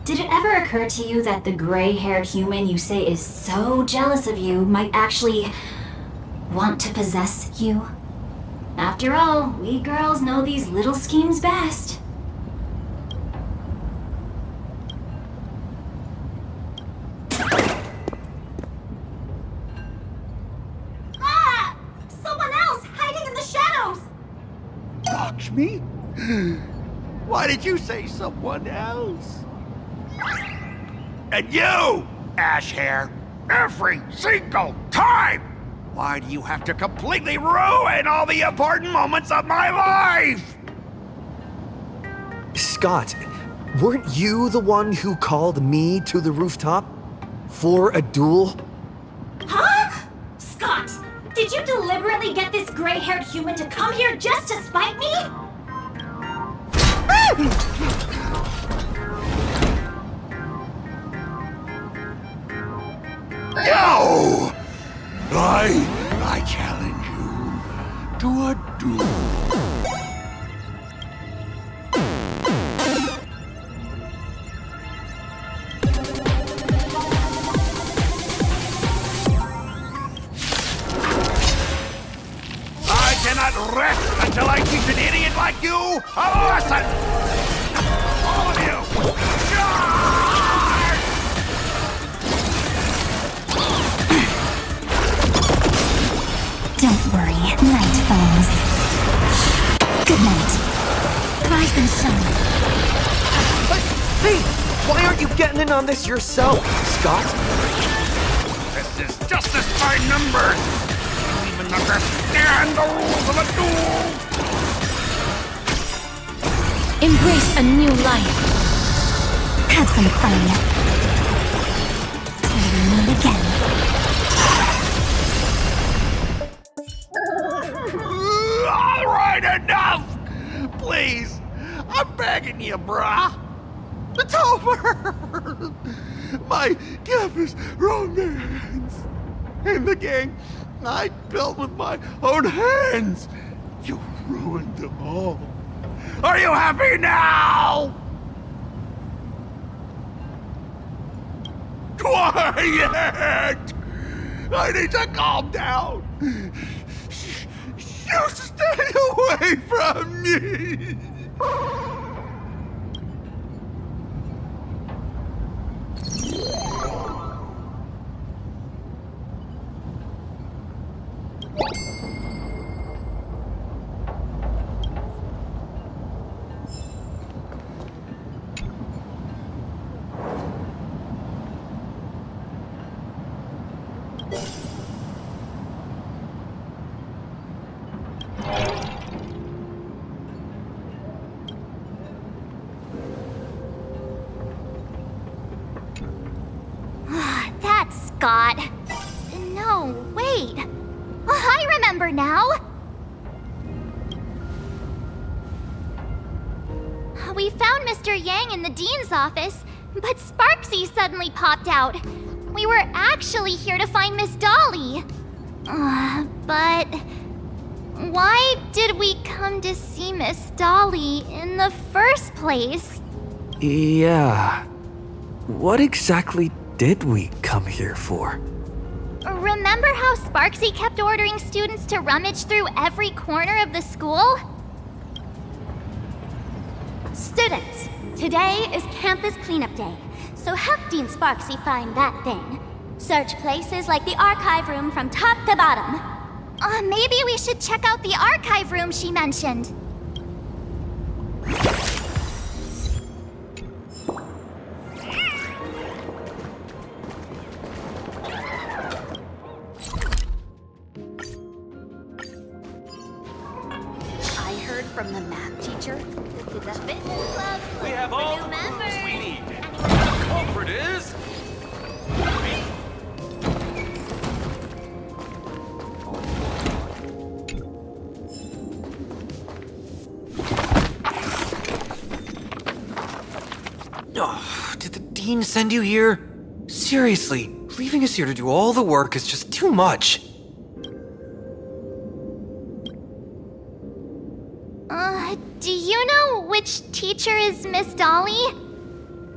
did it ever occur to you that the gray-haired human you say is so jealous of you might actually want to possess you? After all, we girls know these little schemes best. Ah! Someone else hiding in the shadows! Lakshmi? Why did you say someone else? And you, Ash Hair, every single time! Why do you have to completely ruin all the important moments of my life? Skott, weren't you the one who called me to the rooftop? For a duel? Huh? Skott, did you deliberately get this gray-haired human to come here just to spite me? No! I challenge you to a duel. I cannot rest until I teach an idiot like you a lesson! All of you! Charge! Don't worry, night falls. Good night. Rise and shine. Hey, why aren't you getting in on this yourself, Skott? This is justice by numbers! You don't even understand the rules of a duel! Embrace a new life. Have some fun. Till we meet again. All right, enough! Please, I'm begging you, brah. It's over! My campus romance and the gang I built with my own hands. You ruined them all. Are you happy now? Quiet! I need to calm down. You stay away from me! That's Skott. No, wait. I remember now. We found Mr. Yang in the dean's office, but Sparxie suddenly popped out. We were actually here to find Miss Dolly. But why did we come to see Miss Dolly in the first place? Yeah. What exactly did we come here for? Remember how Sparxie kept ordering students to rummage through every corner of the school? Students, today is campus cleanup day, so help Dean Sparxie find that thing. Search places like the archive room from top to bottom. Maybe we should check out the archive room she mentioned. I heard from the math teacher that the fitness club We have all the members. clues we need. The culprit is... Oh, did the dean send you here? Seriously, leaving us here to do all the work is just too much. Do you know which teacher is Miss Dolly?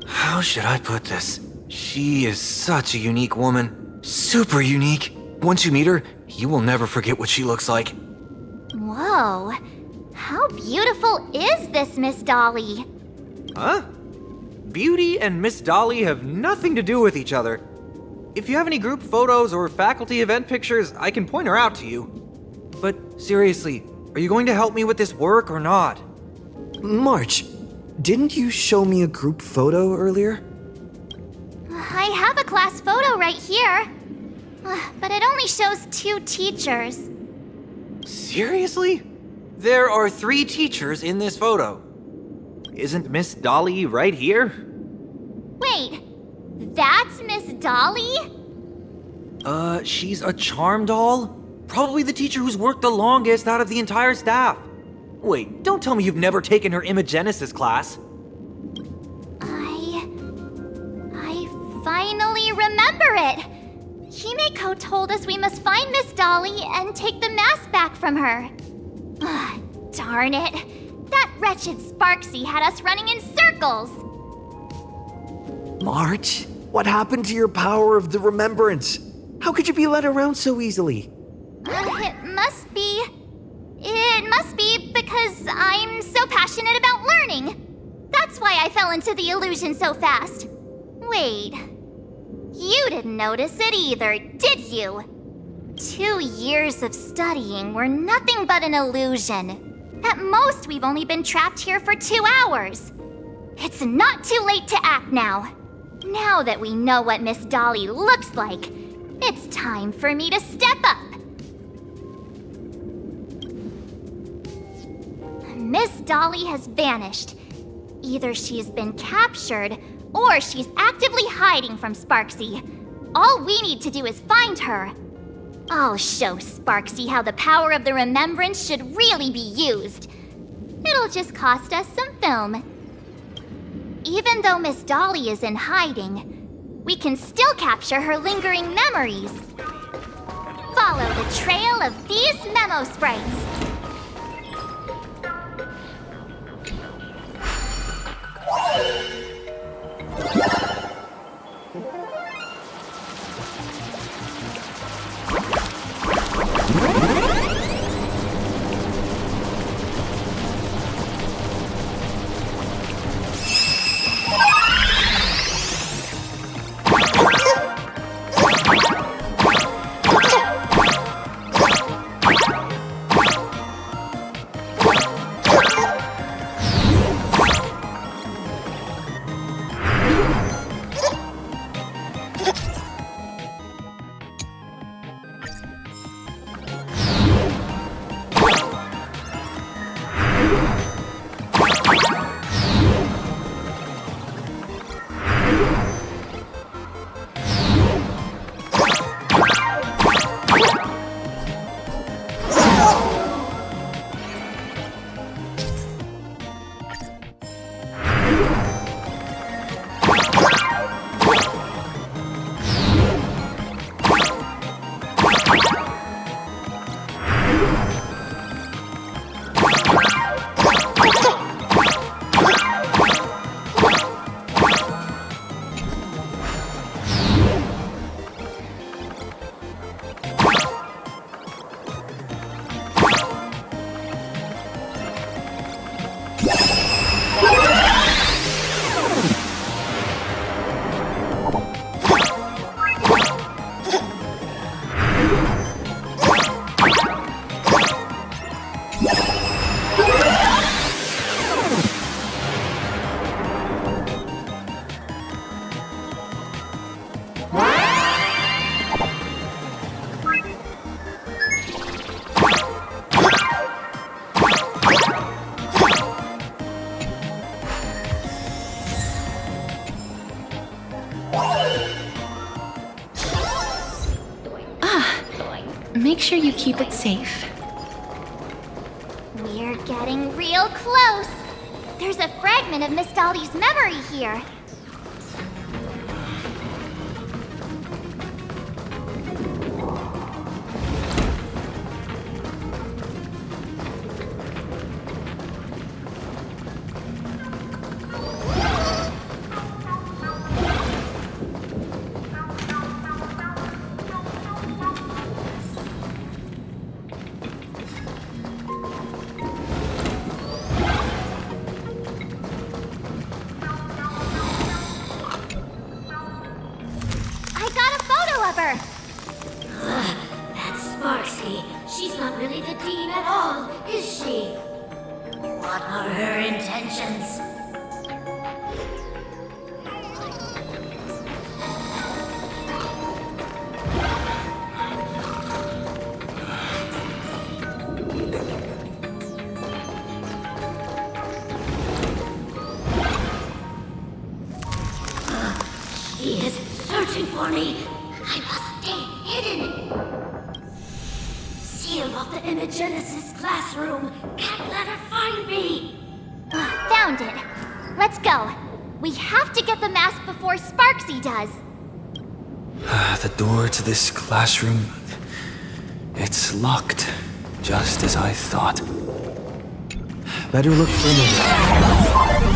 How should I put this? She is such a unique woman. Super unique. Once you meet her, you will never forget what she looks like. Whoa. How beautiful is this Miss Dolly? Huh? Beauty and Miss Dolly have nothing to do with each other. If you have any group photos or faculty event pictures, I can point her out to you. But seriously, are you going to help me with this work or not? March, didn't you show me a group photo earlier? I have a class photo right here. But it only shows 2 teachers. Seriously? There are 3 teachers in this photo. Isn't Miss Dolly right here? Wait, that's Miss Dolly? She's a charm doll? Probably the teacher who's worked the longest out of the entire staff. Wait, don't tell me you've never taken her Imagenesis class. I finally remember it. Himeko told us we must find Miss Dolly and take the mask back from her. Darn it. That wretched Sparxie had us running in circles. March, what happened to your power of the remembrance? How could you be led around so easily? It must be because I'm so passionate about learning. That's why I fell into the illusion so fast. Wait, you didn't notice it either, did you? 2 years of studying were nothing but an illusion. At most, we've only been trapped here for 2 hours. It's not too late to act now. Now that we know what Miss Dolly looks like, it's time for me to step up. Miss Dolly has vanished. Either she's been captured, or she's actively hiding from Sparxie. All we need to do is find her. I'll show Sparxie how the power of the remembrance should really be used. It'll just cost us some film. Even though Miss Dolly is in hiding, we can still capture her lingering memories. Follow the trail of these memo sprites. make sure you keep it safe. We're getting real close. There's a fragment of Miss Dolly's memory here. That's Sparxie. She's not really the Dean at all, is she? What are her intentions? She is searching for me. I must stay hidden. Seal off the Imagenesis classroom. Can't let her find me. Found it. Let's go. We have to get the mask before Sparxie does. The door to this classroom... it's locked, just as I thought. Better look for another.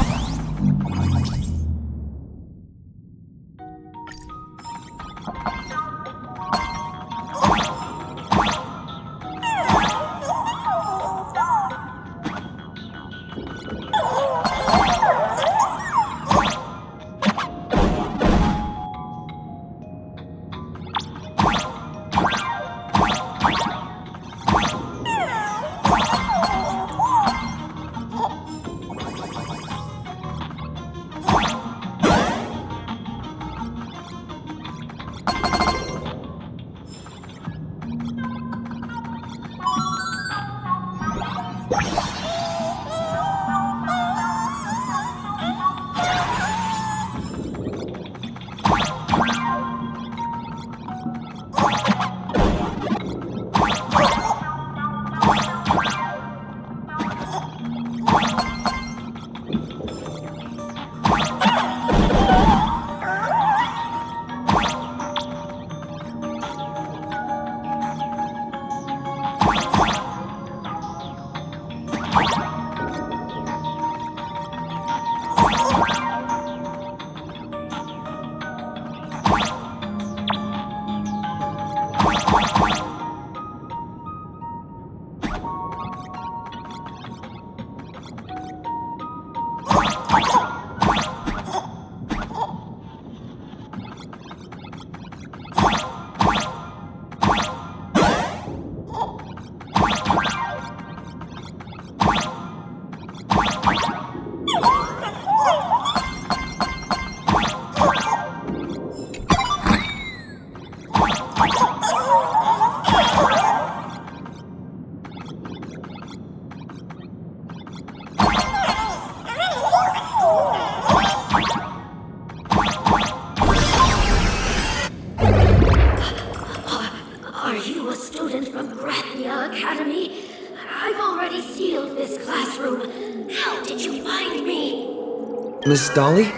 Are you a student from Graphia Academy? I've already sealed this classroom. How did you find me? Miss Dolly?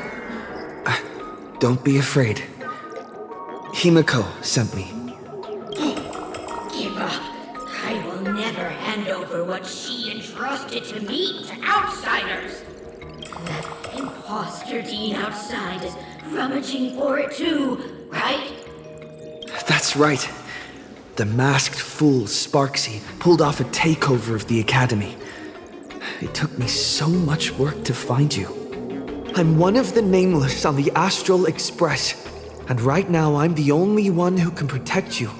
Don't be afraid. Himeko sent me. Give up. I will never hand over what she entrusted to me to outsiders. That imposter Dean outside is rummaging for it too, right? That's right. The masked fool Sparxie pulled off a takeover of the Academy. It took me so much work to find you. I'm one of the Nameless on the Astral Express, and right now I'm the only one who can protect you.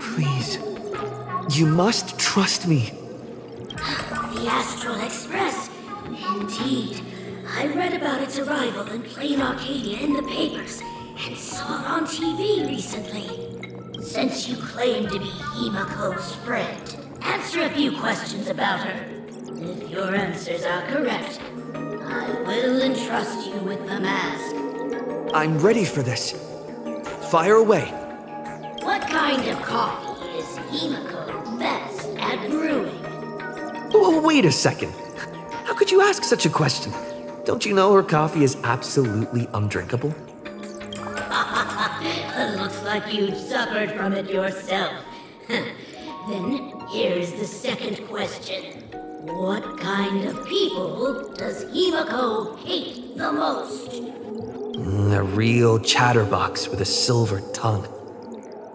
Please, you must trust me. The Astral Express? Indeed. I read about its arrival in plain Arcadia in the papers, and saw it on TV recently. Since you claim to be Himeko's friend, answer a few questions about her. If your answers are correct, I will entrust you with the mask. I'm ready for this. Fire away. What kind of coffee is Himeko best at brewing? Oh, wait a second. How could you ask such a question? Don't you know her coffee is absolutely undrinkable? Looks like you've suffered from it yourself. Then here's the second question. What kind of people does Himeko hate the most? A real chatterbox with a silver tongue.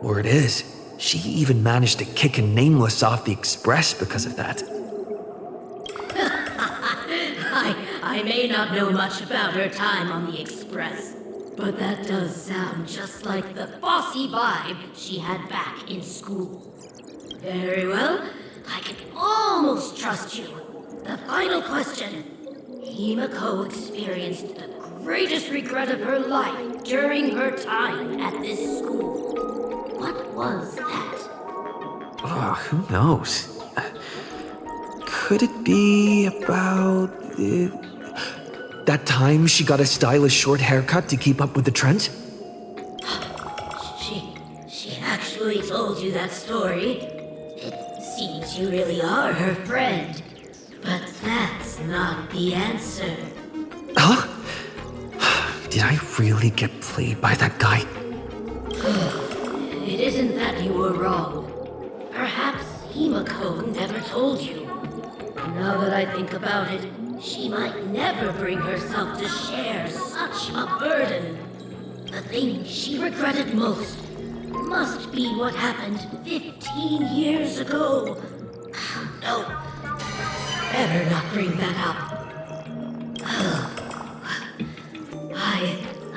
Word is, she even managed to kick a nameless off the Express because of that. I may not know much about her time on the Express, but that does sound just like the bossy vibe she had back in school. Very well, I can almost trust you. The final question. Himeko experienced the greatest regret of her life during her time at this school. What was that? Oh, who knows? Could it be about that time she got a stylish short haircut to keep up with the trends? She actually told you that story. It seems you really are her friend. But that's not the answer. Huh? Did I really get played by that guy? It isn't that you were wrong. Perhaps Himeko never told you. Now that I think about it, she might never bring herself to share such a burden. The thing she regretted most must be what happened 15 years ago. No, better not bring that up.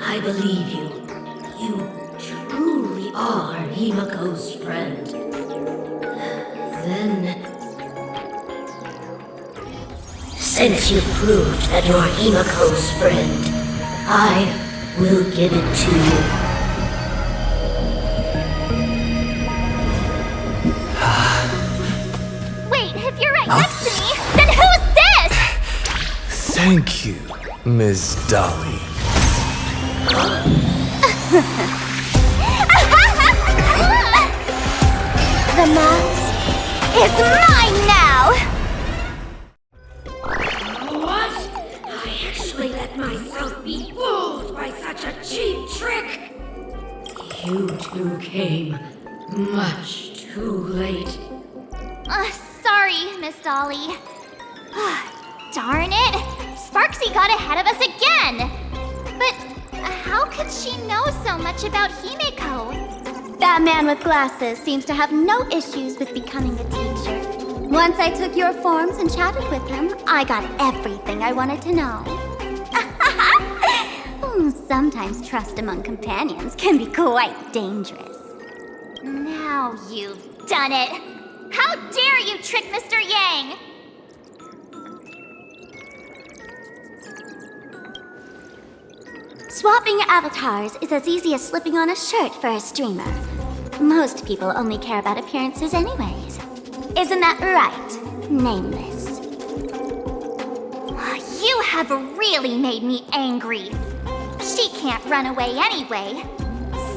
I believe you. You truly are Himeko's friend. Then, since you've proved that you're Himeko's friend, I will give it to you. Wait, if you're right next to me, then who's this? Thank you, Ms. Dolly. The mask is mine now! What? I actually let myself be fooled by such a cheap trick! You two came much too late. Sorry, Miss Dolly. Darn it! Sparxie got ahead of us again! But how could she know so much about Himeko? That man with glasses seems to have no issues with becoming a teacher. Once I took your forms and chatted with him, I got everything I wanted to know. Sometimes trust among companions can be quite dangerous. Now you've done it! How dare you trick Mr. Yang! Swapping avatars is as easy as slipping on a shirt for a streamer. Most people only care about appearances anyways. Isn't that right, Nameless? You have really made me angry. She can't run away anyway.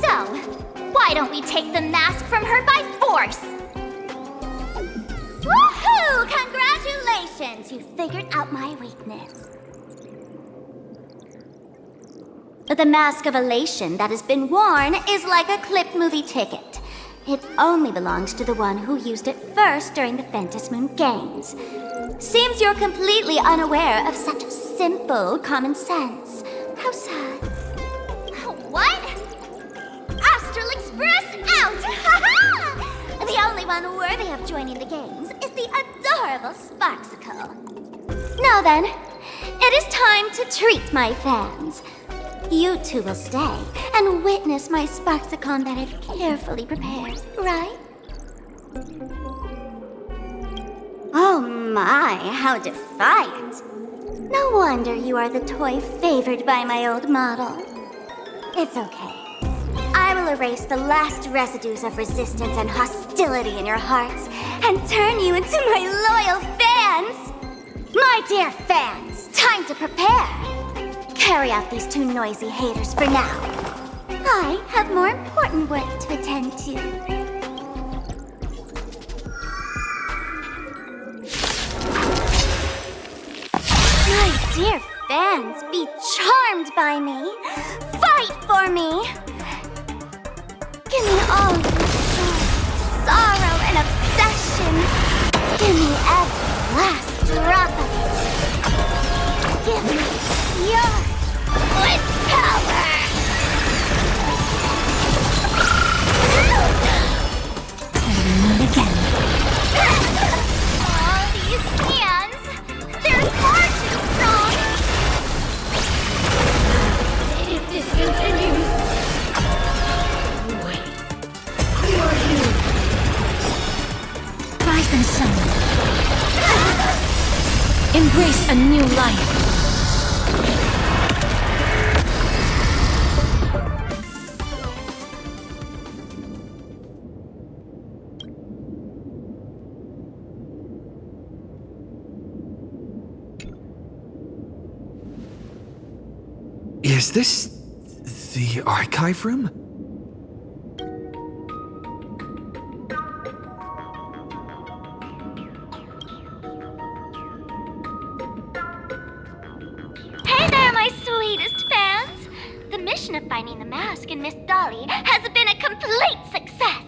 So, why don't we take the mask from her by force? Woohoo! Congratulations! You figured out my weakness. The mask of elation that has been worn is like a clipped movie ticket. It only belongs to the one who used it first during the Phantasmoon Games. Seems you're completely unaware of such simple common sense. How sad. What? Astral Express out! Ha-ha! The only one worthy of joining the games is the adorable Sparxicle. Now then, it is time to treat my fans. You two will stay and witness my Sparxicon that I've carefully prepared, right? Oh my, how defiant. No wonder you are the toy favored by my old model. It's okay. I will erase the last residues of resistance and hostility in your hearts and turn you into my loyal fans! My dear fans, time to prepare! Carry out these two noisy haters for now. I have more important work to attend to. Dear fans, be charmed by me. Fight for me. Give me all your joy, sorrow, and obsession. Give me every last drop of it. Give me your wish power. Turn again. All these hands, they're far too strong. If this continues... Wait. Who are you? Rise and shine. Embrace a new life. Is this the archive room? Hey there, my sweetest fans! The mission of finding the mask and Miss Dolly has been a complete success.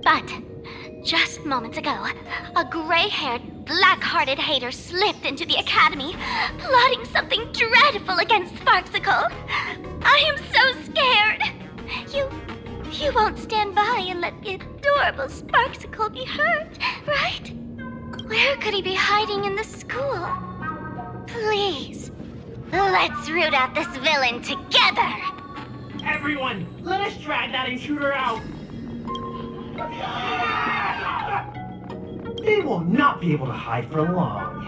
But just moments ago, a gray-haired, black-hearted hater slipped into the academy, plotting something dreadful against Sparxicle. I am so scared. You won't stand by and let the adorable Sparxicle be hurt, right? Where could he be hiding in the school? Please, let's root out this villain together. Everyone, let us drag that intruder out. They will not be able to hide for long.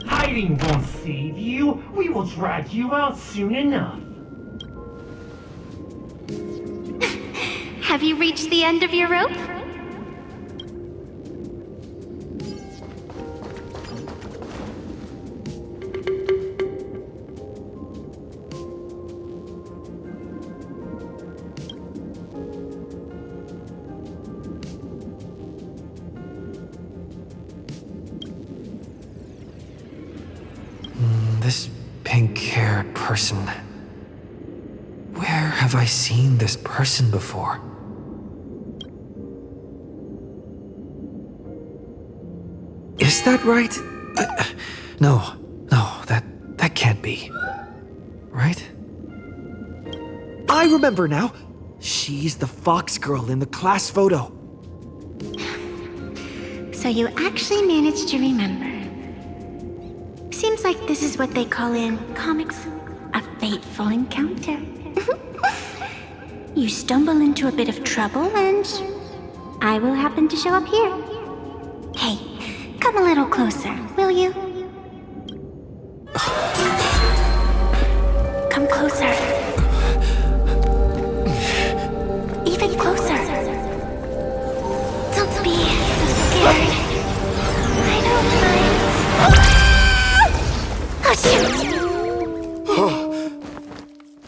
Hiding won't save you. We will drag you out soon enough. Have you reached the end of your rope? This pink-haired person. Where have I seen this person before? Is that right? No, that can't be. Right? I remember now! She's the fox girl in the class photo. So you actually managed to remember. Seems like this is what they call in comics a fateful encounter. You stumble into a bit of trouble and I will happen to show up here. Hey, come a little closer, will you? Come closer. Even closer. Don't be so scared. I don't mind. Oh, shoot!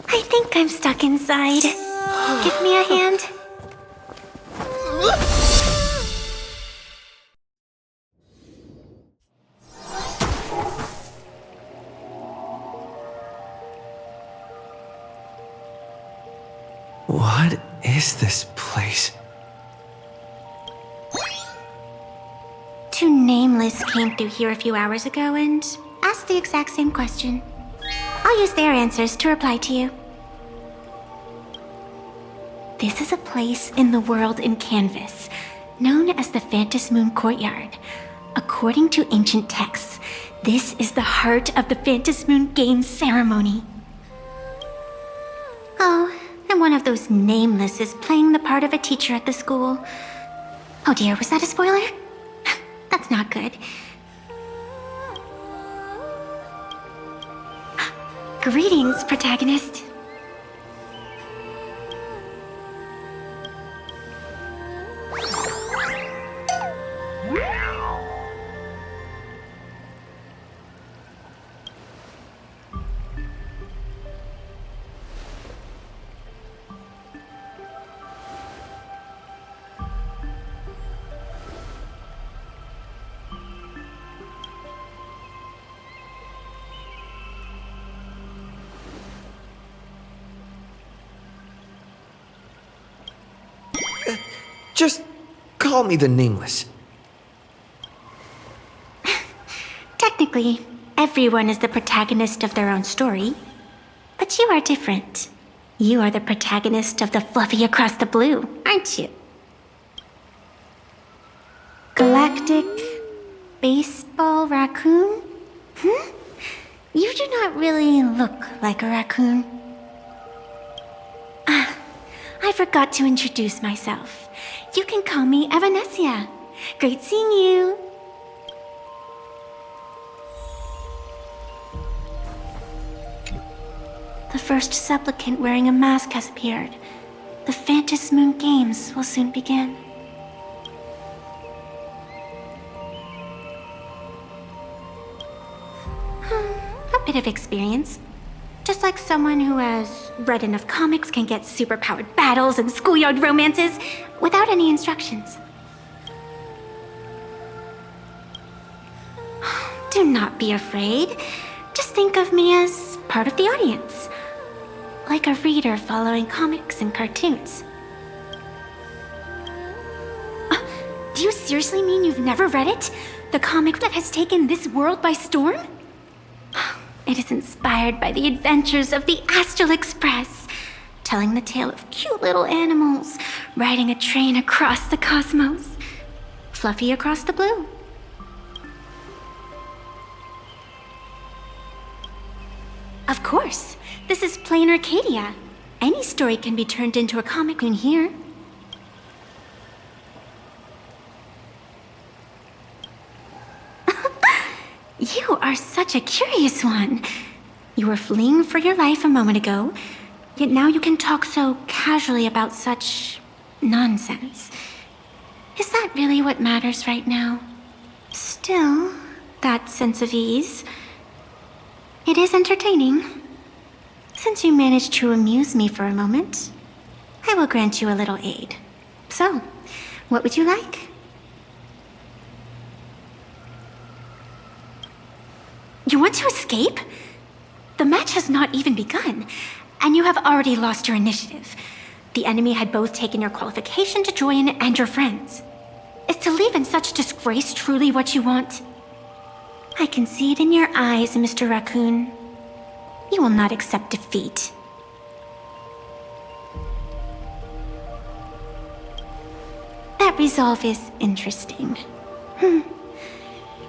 I think I'm stuck inside. Give me a hand. What is this place? Two nameless came through here a few hours ago and asked the exact same question. I'll use their answers to reply to you. This is a place in the world in Canvas, known as the Phantom Moon Courtyard. According to ancient texts, this is the heart of the Phantom Moon Games ceremony. Oh, and one of those nameless is playing the part of a teacher at the school. Oh dear, was that a spoiler? That's not good. Greetings, protagonist. Just call me the Nameless. Technically, everyone is the protagonist of their own story. But you are different. You are the protagonist of the Fluffy Across the Blue, aren't you? Galactic baseball raccoon? You do not really look like a raccoon. I forgot to introduce myself. You can call me Evanescia. Great seeing you. The first supplicant wearing a mask has appeared. The Phantasmoon Games will soon begin. A bit of experience. Just like someone who has read enough comics can get superpowered battles and schoolyard romances without any instructions. Do not be afraid. Just think of me as part of the audience. Like a reader following comics and cartoons. Do you seriously mean you've never read it? The comic that has taken this world by storm? It is inspired by the adventures of the Astral Express, telling the tale of cute little animals riding a train across the cosmos. Fluffy Across the Blue. Of course, this is plain Arcadia. Any story can be turned into a comic in here. You are such a curious one. You were fleeing for your life a moment ago, yet now you can talk so casually about such nonsense. Is that really what matters right now? Still, that sense of ease. It is entertaining. Since you managed to amuse me for a moment, I will grant you a little aid. So, what would you like? You want to escape? The match has not even begun, and you have already lost your initiative. The enemy had both taken your qualification to join and your friends. Is to leave in such disgrace truly what you want? I can see it in your eyes, Mr. Raccoon. You will not accept defeat. That resolve is interesting.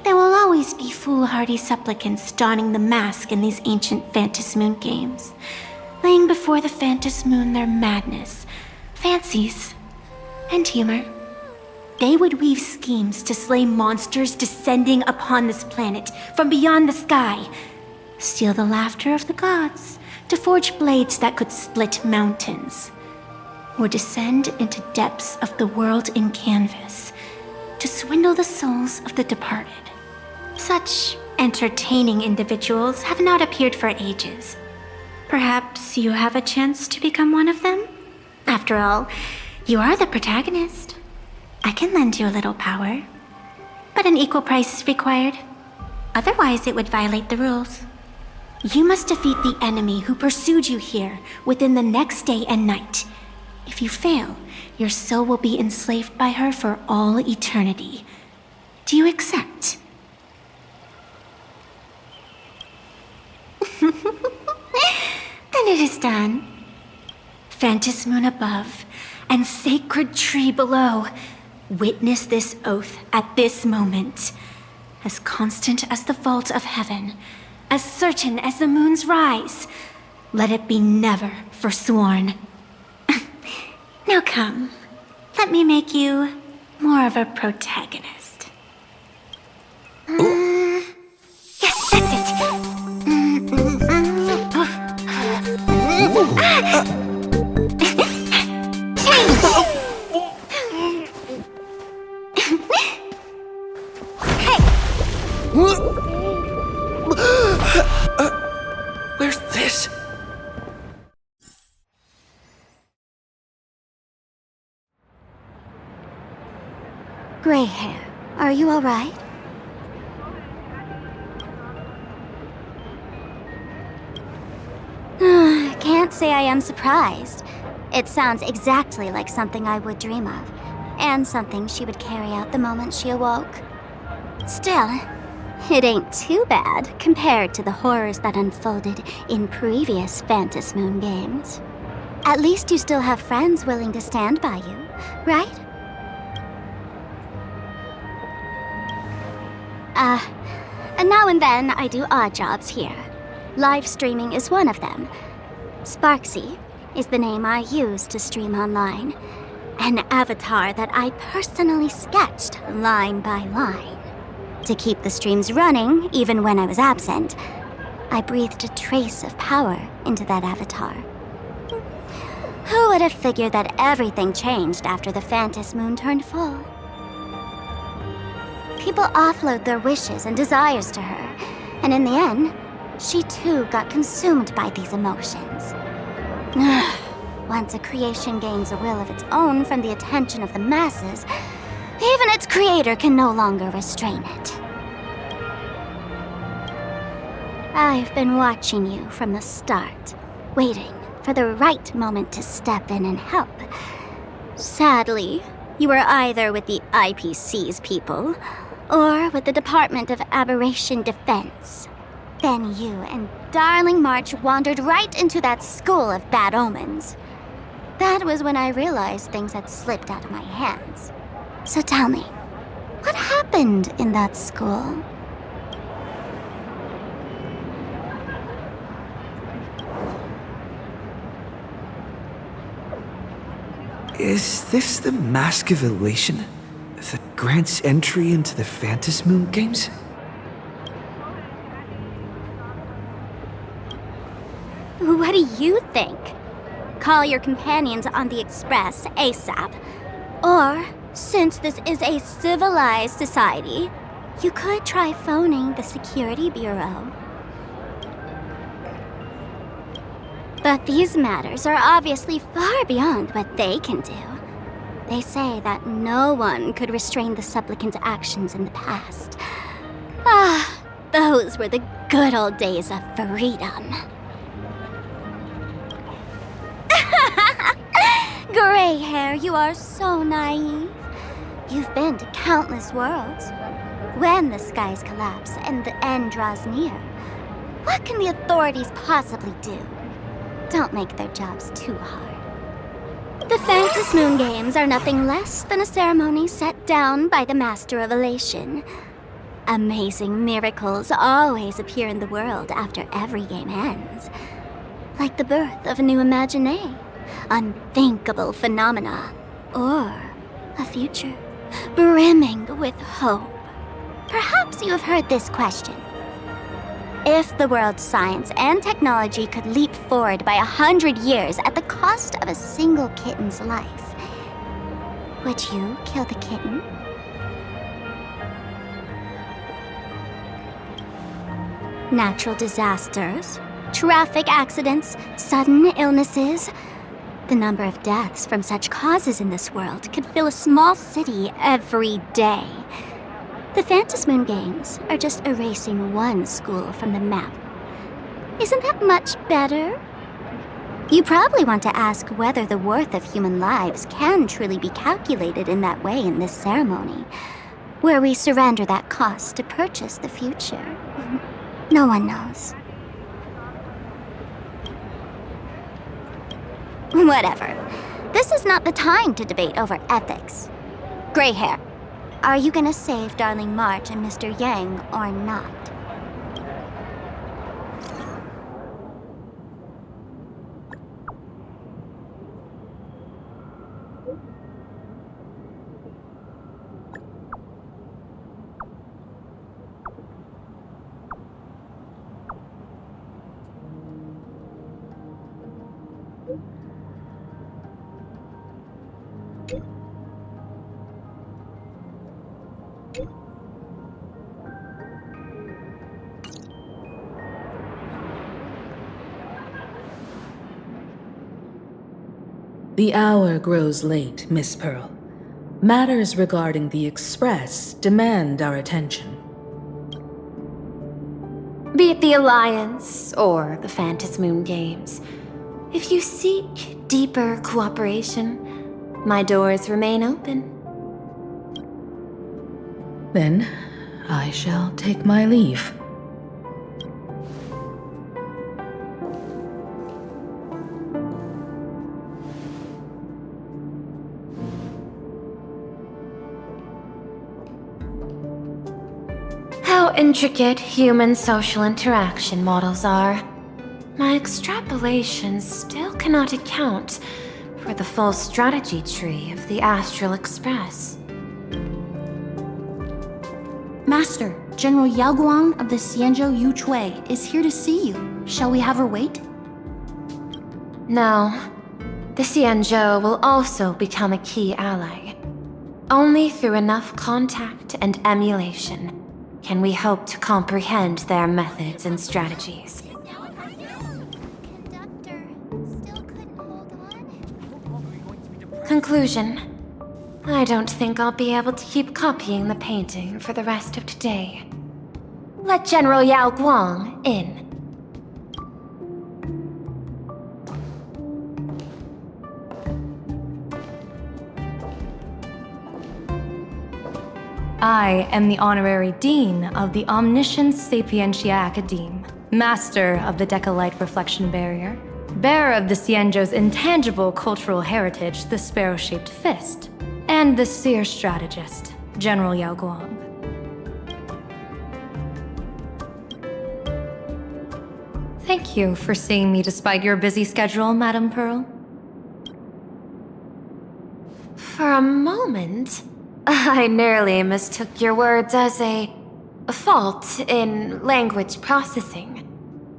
There will always be foolhardy supplicants donning the mask in these ancient Phantasmoon games, laying before the Phantasmoon their madness, fancies, and humor. They would weave schemes to slay monsters descending upon this planet from beyond the sky, steal the laughter of the gods to forge blades that could split mountains, or descend into depths of the world in canvas to swindle the souls of the departed. Such entertaining individuals have not appeared for ages. Perhaps you have a chance to become one of them? After all, you are the protagonist. I can lend you a little power, but an equal price is required. Otherwise, it would violate the rules. You must defeat the enemy who pursued you here within the next day and night. If you fail, your soul will be enslaved by her for all eternity. Do you accept? Then it is done. Phantasmoon above and sacred tree below, witness this oath at this moment. As constant as the vault of heaven, as certain as the moon's rise, let it be never forsworn. Now come, let me make you more of a protagonist. Yes, that's it. Where's this? Gray hair, are you alright? Can't say I am surprised. It sounds exactly like something I would dream of. and something she would carry out the moment she awoke. Still, it ain't too bad compared to the horrors that unfolded in previous Phantasmoon games. At least you still have friends willing to stand by you, right? And now and then I do odd jobs here. Live streaming is one of them. Sparxie is the name I use to stream online. An avatar that I personally sketched line by line. To keep the streams running, even when I was absent, I breathed a trace of power into that avatar. Who would have figured that everything changed after the Phantasmoon turned full? People offload their wishes and desires to her, and in the end, she too got consumed by these emotions. Once a creation gains a will of its own from the attention of the masses, even its creator can no longer restrain it. I've been watching you from the start, waiting for the right moment to step in and help. Sadly, you were either with the IPC's people, or with the Department of Aberration Defense. Then you and Darling March wandered right into that school of bad omens. That was when I realized things had slipped out of my hands. So tell me, what happened in that school? Is this the Mask of Elation that grants entry into the Phantasmoon games? What do you think? Call your companions on the Express ASAP. Or, since this is a civilized society, you could try phoning the Security Bureau. But these matters are obviously far beyond what they can do. They say that no one could restrain the supplicant's actions in the past. Those were the good old days of freedom. Gray hair, you are so naive. You've been to countless worlds. When the skies collapse and the end draws near, what can the authorities possibly do? Don't make their jobs too hard. The Phantasmoon games are nothing less than a ceremony set down by the Master of Elation. Amazing miracles always appear in the world after every game ends. Like the birth of a new imagine, unthinkable phenomena, or a future brimming with hope. Perhaps you have heard this question. If the world's science and technology could leap forward by 100 years at the cost of a single kitten's life, would you kill the kitten? Natural disasters, traffic accidents, sudden illnesses. The number of deaths from such causes in this world could fill a small city every day. The Phantasmoon games are just erasing one school from the map. Isn't that much better? You probably want to ask whether the worth of human lives can truly be calculated in that way in this ceremony, where we surrender that cost to purchase the future. No one knows. Whatever. This is not the time to debate over ethics. Gray hair. Are you gonna save Darling March and Mr. Yang or not? The hour grows late, Miss Pearl. Matters regarding the Express demand our attention. Be it the Alliance or the Phantasmoon games, if you seek deeper cooperation, my doors remain open. Then, I shall take my leave. How intricate human social interaction models are. My extrapolations still cannot account for the full strategy tree of the Astral Express. Master, General Yao Guang of the Xianzhou Yu Chui is here to see you. Shall we have her wait? No. The Xianzhou will also become a key ally. Only through enough contact and emulation can we hope to comprehend their methods and strategies. Conclusion. I don't think I'll be able to keep copying the painting for the rest of today. Let General Yao Guang in. I am the Honorary Dean of the Omniscience Sapientia Academe, Master of the Decalight Reflection Barrier, bearer of the Xianzhou's intangible cultural heritage, the Sparrow-shaped Fist, and the Seer Strategist, General Yao Guang. Thank you for seeing me despite your busy schedule, Madame Pearl. For a moment, I nearly mistook your words as a fault in language processing.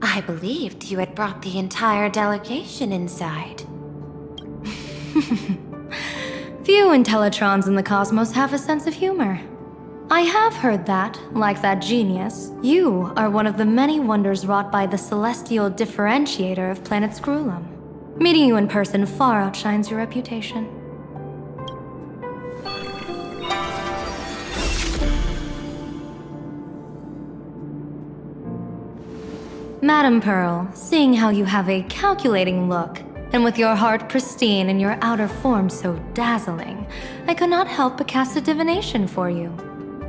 I believed you had brought the entire delegation inside. Few Intellitrons in the cosmos have a sense of humor. I have heard that, like that genius, you are one of the many wonders wrought by the celestial differentiator of planet Scrulum. Meeting you in person far outshines your reputation. Madame Pearl, seeing how you have a calculating look, and with your heart pristine and your outer form so dazzling, I could not help but cast a divination for you.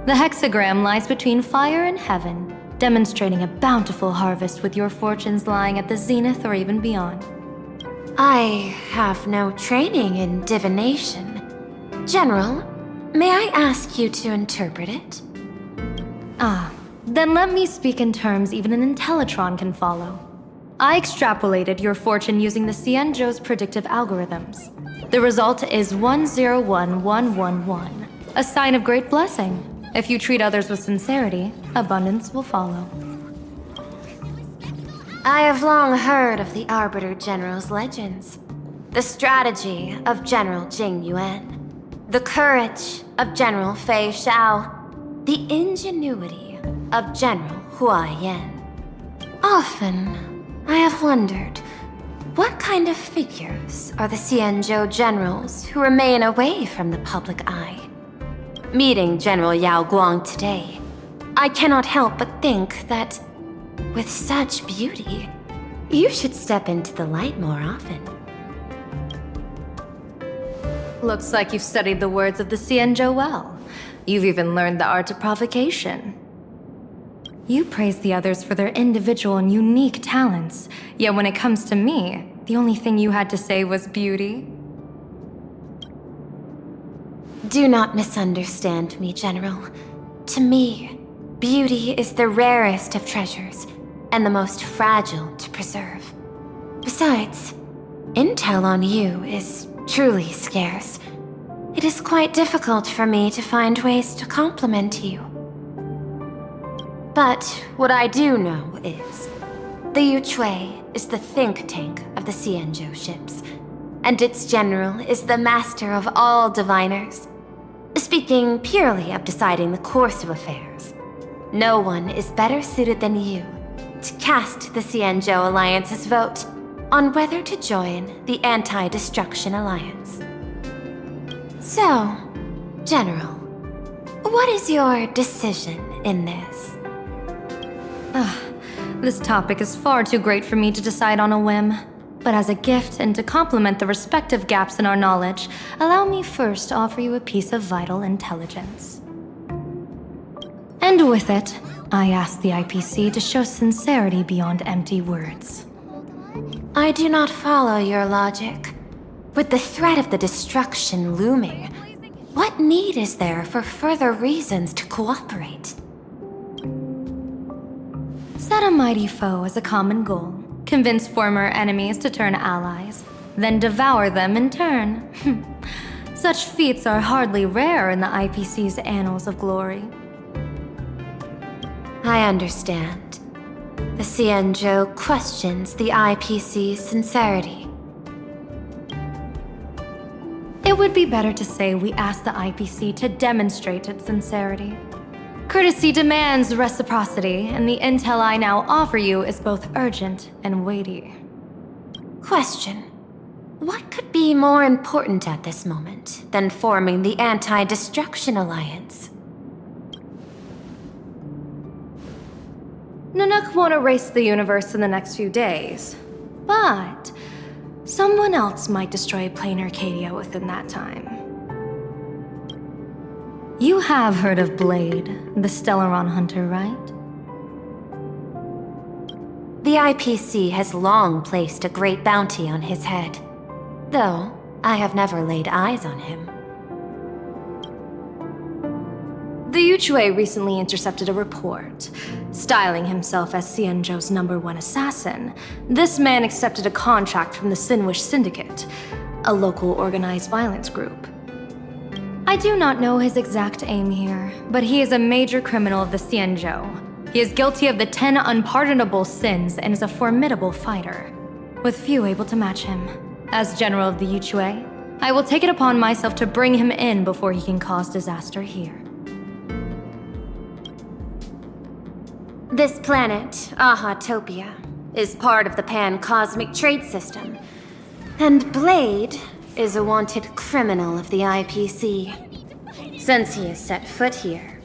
The hexagram lies between fire and heaven, demonstrating a bountiful harvest with your fortunes lying at the zenith or even beyond. I have no training in divination. General, may I ask you to interpret it? Then let me speak in terms even an Intellitron can follow. I extrapolated your fortune using the Xianzhou's predictive algorithms. The result is 101111, a sign of great blessing. If you treat others with sincerity, abundance will follow. I have long heard of the Arbiter General's legends. The strategy of General Jing Yuan. The courage of General Fei Xiao. The ingenuity of General Hua Yan. Often, I have wondered, what kind of figures are the Xianzhou generals who remain away from the public eye? Meeting General Yao Guang today, I cannot help but think that, with such beauty, you should step into the light more often. Looks like you've studied the words of the Xianzhou well. You've even learned the art of provocation. You praise the others for their individual and unique talents, yet when it comes to me, the only thing you had to say was beauty. Do not misunderstand me, General. To me, beauty is the rarest of treasures, and the most fragile to preserve. Besides, intel on you is truly scarce. It is quite difficult for me to find ways to compliment you. But what I do know is, the Yu Chui is the think tank of the Xianzhou ships, and its general is the master of all diviners. Speaking purely of deciding the course of affairs, no one is better suited than you to cast the Xianzhou Alliance's vote on whether to join the Anti-Destruction Alliance. So, General, what is your decision in this? This topic is far too great for me to decide on a whim. But as a gift and to complement the respective gaps in our knowledge, allow me first to offer you a piece of vital intelligence. And with it, I ask the IPC to show sincerity beyond empty words. I do not follow your logic. With the threat of the destruction looming, what need is there for further reasons to cooperate? Set a mighty foe as a common goal, convince former enemies to turn allies, then devour them in turn. Such feats are hardly rare in the IPC's annals of glory. I understand. The Xianzhou questions the IPC's sincerity. It would be better to say we ask the IPC to demonstrate its sincerity. Courtesy demands reciprocity, and the intel I now offer you is both urgent and weighty. Question. What could be more important at this moment than forming the Anti-Destruction Alliance? Nanook won't erase the universe in the next few days, but someone else might destroy plain Arcadia within that time. You have heard of Blade, the Stellaron hunter, right? The IPC has long placed a great bounty on his head, though I have never laid eyes on him. The Yuchue recently intercepted a report. Styling himself as Xianzhou's #1 assassin, this man accepted a contract from the Synwish Syndicate, a local organized violence group. I do not know his exact aim here, but he is a major criminal of the Xianzhou. He is guilty of the 10 unpardonable sins and is a formidable fighter, with few able to match him. As general of the Yuchue, I will take it upon myself to bring him in before he can cause disaster here. This planet, Ahatopia, is part of the pan-cosmic trade system, and Blade is a wanted criminal of the IPC. Since he has set foot here,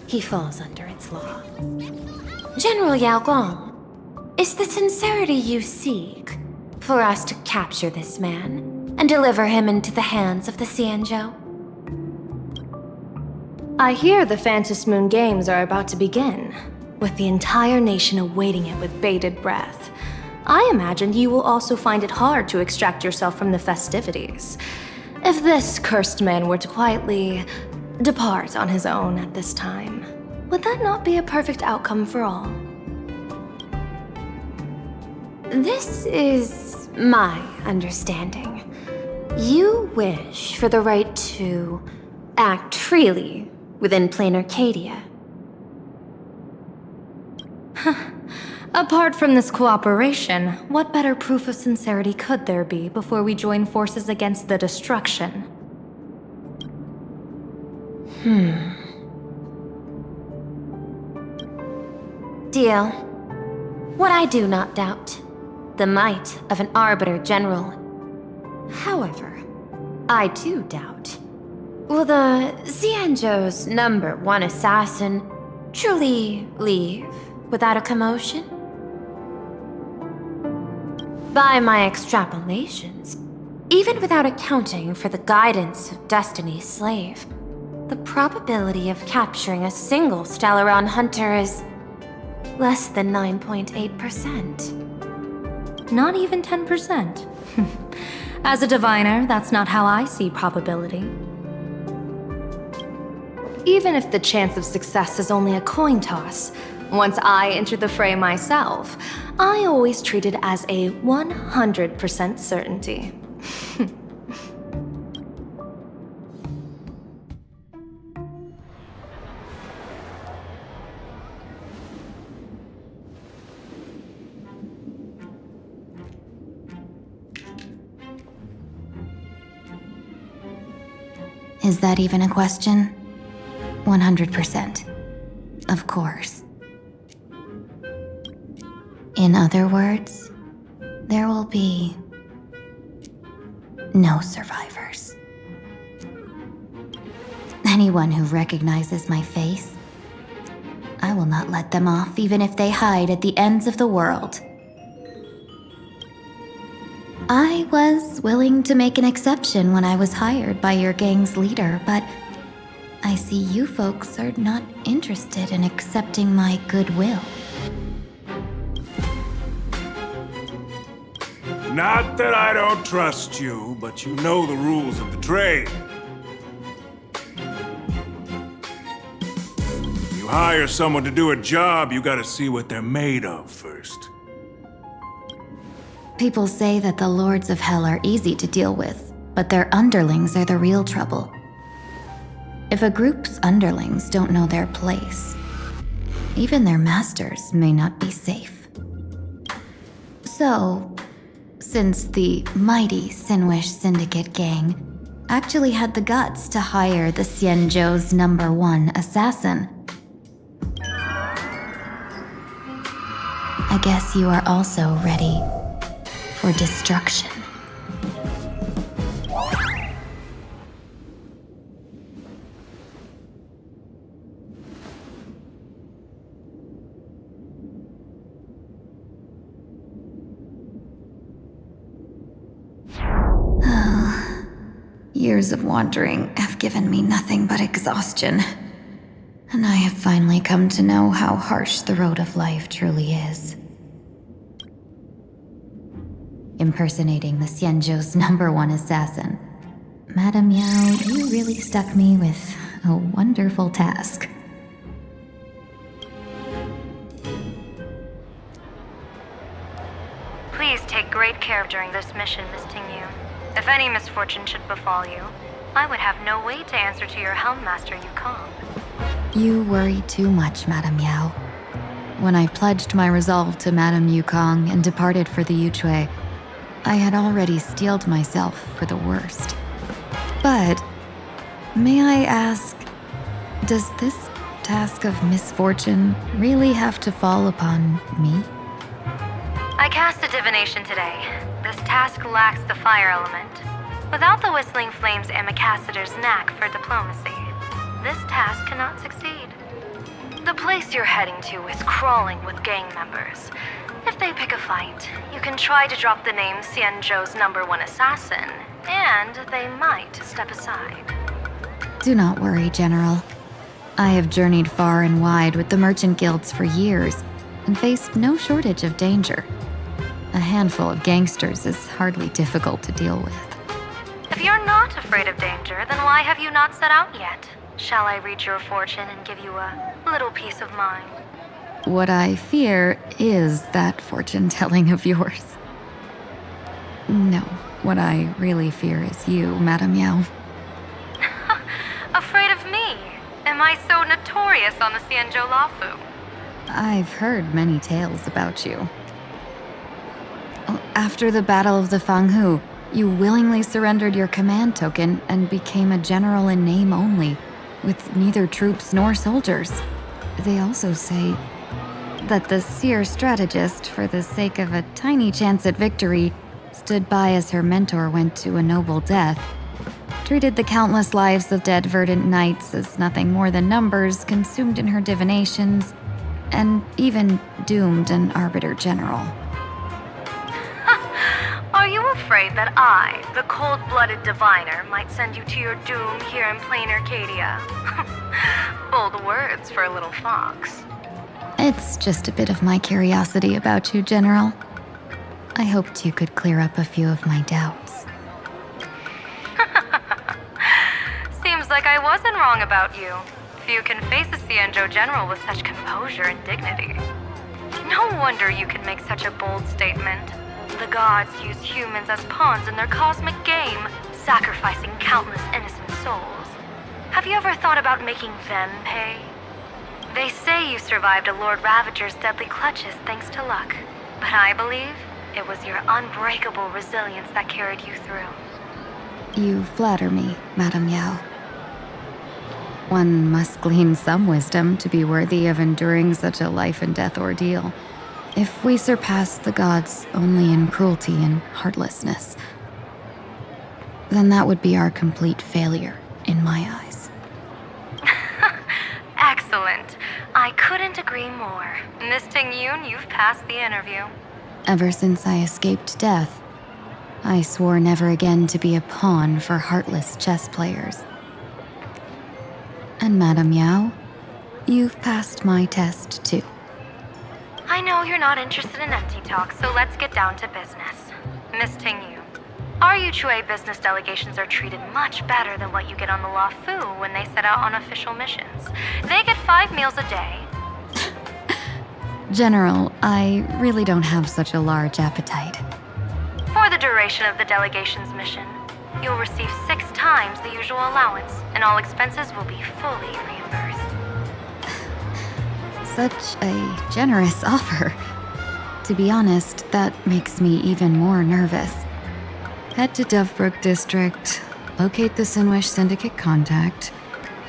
he falls under its law. General Yao Guang, is the sincerity you seek for us to capture this man and deliver him into the hands of the Xianzhou? I hear the Phantom Moon Games are about to begin, with the entire nation awaiting it with bated breath. I imagine you will also find it hard to extract yourself from the festivities. If this cursed man were to quietly depart on his own at this time, would that not be a perfect outcome for all? This is my understanding. You wish for the right to act freely within plain Arcadia. Apart from this cooperation, what better proof of sincerity could there be before we join forces against the destruction? Deal. What I do not doubt, the might of an Arbiter General. However, I do doubt, will the Xianzhou's #1 assassin truly leave without a commotion? By my extrapolations, even without accounting for the guidance of Destiny's slave, the probability of capturing a single Stellaron hunter is less than 9.8%. Not even 10%. As a diviner, that's not how I see probability. Even if the chance of success is only a coin toss, once I enter the fray myself, I always treat it as a 100% certainty. Is that even a question? 100%. Of course. In other words, there will be no survivors. Anyone who recognizes my face, I will not let them off even if they hide at the ends of the world. I was willing to make an exception when I was hired by your gang's leader, but I see you folks are not interested in accepting my goodwill. Not that I don't trust you, but you know the rules of the trade. You hire someone to do a job, you gotta see what they're made of first. People say that the Lords of Hell are easy to deal with, but their underlings are the real trouble. If a group's underlings don't know their place, even their masters may not be safe. So, since the mighty Synwish Syndicate gang actually had the guts to hire the Xianzhou's #1 assassin, I guess you are also ready for destruction. Years of wandering have given me nothing but exhaustion, and I have finally come to know how harsh the road of life truly is. Impersonating the Xianzhou's #1 assassin, Madame Yao, you really stuck me with a wonderful task. Please take great care during this mission, Miss Tingyun. If any misfortune should befall you, I would have no way to answer to your Helmmaster Yukong. You worry too much, Madame Yao. When I pledged my resolve to Madame Yukong and departed for the Yuchui, I had already steeled myself for the worst. But, may I ask, does this task of misfortune really have to fall upon me? I cast a divination today. This task lacks the fire element. Without the Whistling Flames Ambassador's knack for diplomacy, this task cannot succeed. The place you're heading to is crawling with gang members. If they pick a fight, you can try to drop the name Xianzhou's #1 assassin, and they might step aside. Do not worry, General. I have journeyed far and wide with the merchant guilds for years and faced no shortage of danger. A handful of gangsters is hardly difficult to deal with. If you're not afraid of danger, then why have you not set out yet? Shall I read your fortune and give you a little peace of mind? What I fear is that fortune-telling of yours. No, what I really fear is you, Madame Yao. Afraid of me? Am I so notorious on the Xianzhou Lafu? I've heard many tales about you. After the Battle of the Fanghu, you willingly surrendered your command token and became a general in name only, with neither troops nor soldiers. They also say that the seer strategist, for the sake of a tiny chance at victory, stood by as her mentor went to a noble death, treated the countless lives of dead verdant knights as nothing more than numbers consumed in her divinations, and even doomed an arbiter general. Are you afraid that I, the cold-blooded diviner, might send you to your doom here in plain Arcadia? Bold words for a little fox. It's just a bit of my curiosity about you, General. I hoped you could clear up a few of my doubts. Seems like I wasn't wrong about you. Few can face a Xianzhou general with such composure and dignity. No wonder you can make such a bold statement. The gods use humans as pawns in their cosmic game, sacrificing countless innocent souls. Have you ever thought about making them pay? They say you survived a Lord Ravager's deadly clutches thanks to luck, but I believe it was your unbreakable resilience that carried you through. You flatter me, Madame Yao. One must glean some wisdom to be worthy of enduring such a life-and-death ordeal. If we surpass the gods only in cruelty and heartlessness, then that would be our complete failure, in my eyes. Excellent. I couldn't agree more. Miss Tingyun, you've passed the interview. Ever since I escaped death, I swore never again to be a pawn for heartless chess players. And Madame Yao, you've passed my test too. I know you're not interested in empty talk, so let's get down to business. Miss Tingyun, our Yuchue business delegations are treated much better than what you get on the La Fu when they set out on official missions. They get 5 meals a day. General, I really don't have such a large appetite. For the duration of the delegation's mission, you'll receive 6 times the usual allowance, and all expenses will be fully reimbursed. Such a generous offer. To be honest, that makes me even more nervous. Head to Dovebrook District, locate the Synwish Syndicate contact,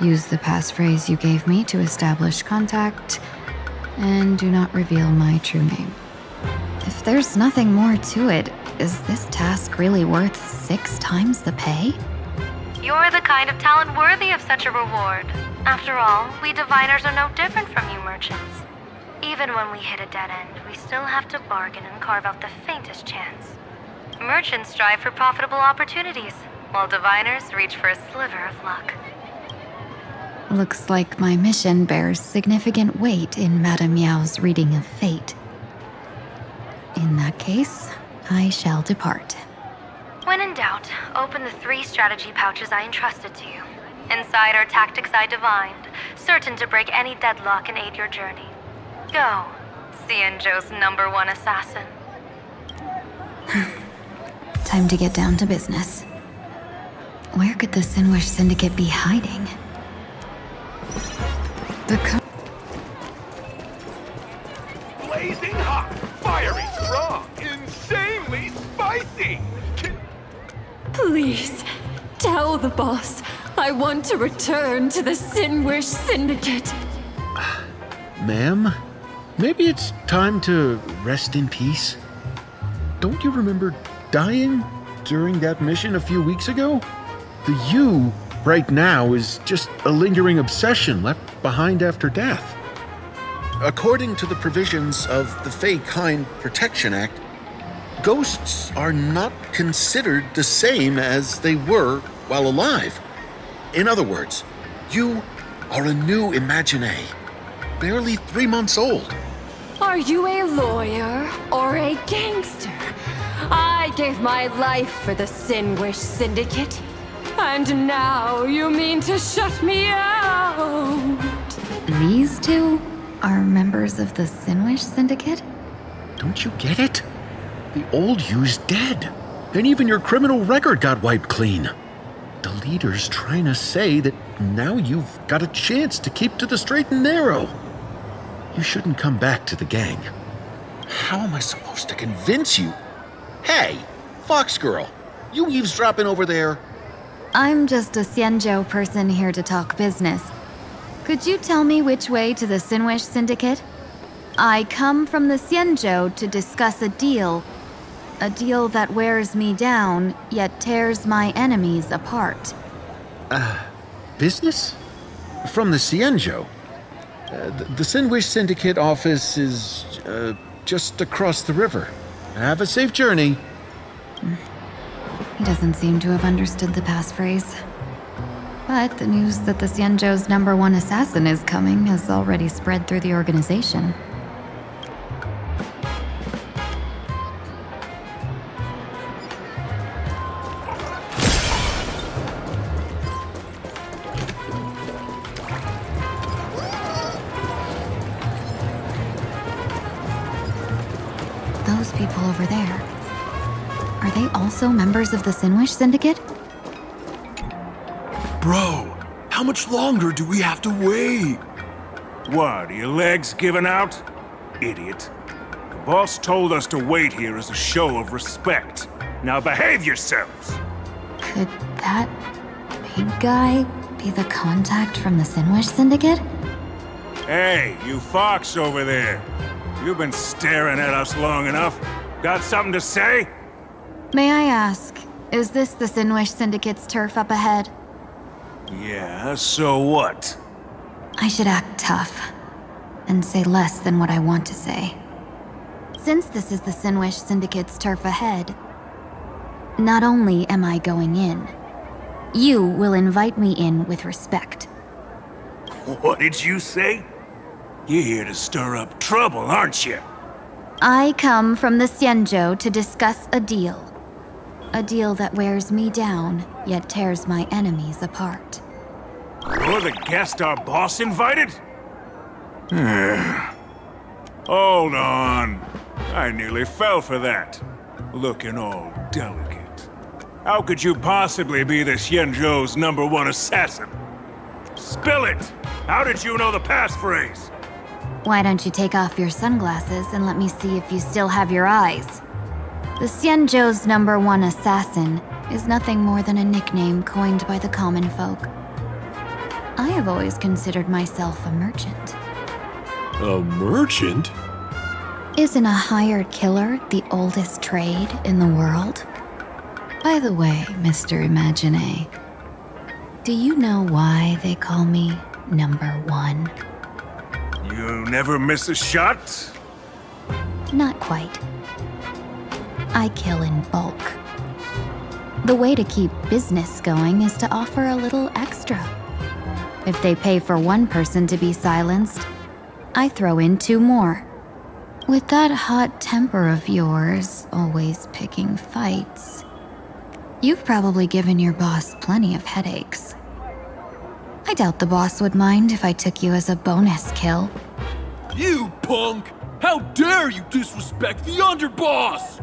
use the passphrase you gave me to establish contact, and do not reveal my true name. If there's nothing more to it, is this task really worth 6 times the pay? You're the kind of talent worthy of such a reward. After all, we diviners are no different from you merchants. Even when we hit a dead end, we still have to bargain and carve out the faintest chance. Merchants strive for profitable opportunities, while diviners reach for a sliver of luck. Looks like my mission bears significant weight in Madame Yao's reading of fate. In that case, I shall depart. When in doubt, open the 3 strategy pouches I entrusted to you. Inside are tactics I divined, certain to break any deadlock and aid your journey. Go, Xianzhou's #1 assassin. Time to get down to business. Where could the Synwish Syndicate be hiding? Blazing hot, fiery strong, insanely spicy! Please, tell the boss I want to return to the Synwish Syndicate. Ma'am, maybe it's time to rest in peace. Don't you remember dying during that mission a few weeks ago? The you right now is just a lingering obsession left behind after death. According to the provisions of the Fey Kind Protection Act, ghosts are not considered the same as they were while alive. In other words, you are a new Imagine, barely 3 months old. Are you a lawyer or a gangster? I gave my life for the Synwish Syndicate, and now you mean to shut me out? These two are members of the Synwish Syndicate? Don't you get it? The old you's dead, and even your criminal record got wiped clean. The leader's trying to say that now you've got a chance to keep to the straight and narrow. You shouldn't come back to the gang. How am I supposed to convince you? Hey, Fox Girl, you eavesdropping over there? I'm just a Xianzhou person here to talk business. Could you tell me which way to the Synwish Syndicate? I come from the Xianzhou to discuss a deal that wears me down, yet tears my enemies apart. Business? From the Xianzhou? The Synwish Syndicate office is just across the river. Have a safe journey. He doesn't seem to have understood the passphrase. But the news that the Xianzhou's #1 assassin is coming has already spread through the organization. Those people over there. Are they also members of the Synwish Syndicate? Bro, how much longer do we have to wait? What, are your legs giving out? Idiot. The boss told us to wait here as a show of respect. Now behave yourselves! Could that big guy be the contact from the Synwish Syndicate? Hey, you fox over there. You've been staring at us long enough. Got something to say? May I ask, is this the Synwish Syndicate's turf up ahead? Yeah, so what? I should act tough and say less than what I want to say. Since this is the Synwish Syndicate's turf ahead, not only am I going in, you will invite me in with respect. What did you say? You're here to stir up trouble, aren't you? I come from the Xianzhou to discuss a deal. A deal that wears me down, yet tears my enemies apart. You're the guest our boss invited? Hold on. I nearly fell for that. Looking all delicate. How could you possibly be the Xianzhou's #1 assassin? Spill it! How did you know the passphrase? Why don't you take off your sunglasses and let me see if you still have your eyes? The Xianzhou's #1 assassin is nothing more than a nickname coined by the common folk. I have always considered myself a merchant. A merchant? Isn't a hired killer the oldest trade in the world? By the way, Mr. Imagine, do you know why they call me #1? You never miss a shot? Not quite. I kill in bulk. The way to keep business going is to offer a little extra. If they pay for one person to be silenced, I throw in 2 more. With that hot temper of yours, always picking fights, you've probably given your boss plenty of headaches. I doubt the boss would mind if I took you as a bonus kill. You punk! How dare you disrespect the underboss!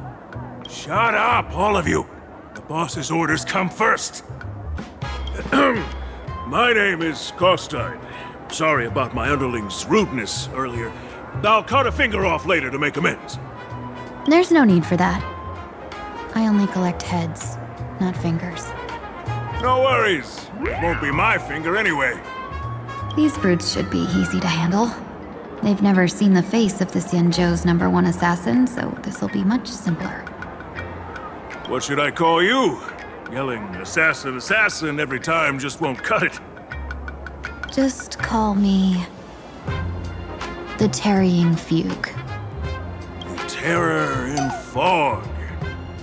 Shut up, all of you! The boss's orders come first. My name is Skott. Sorry about my underling's rudeness earlier. I'll cut a finger off later to make amends. There's no need for that. I only collect heads, not fingers. No worries. It won't be my finger anyway. These brutes should be easy to handle. They've never seen the face of the Xianzhou's #1 assassin, so this'll be much simpler. What should I call you? Yelling assassin, assassin every time just won't cut it. Just call me the Tarrying Fugue. Terror in fog.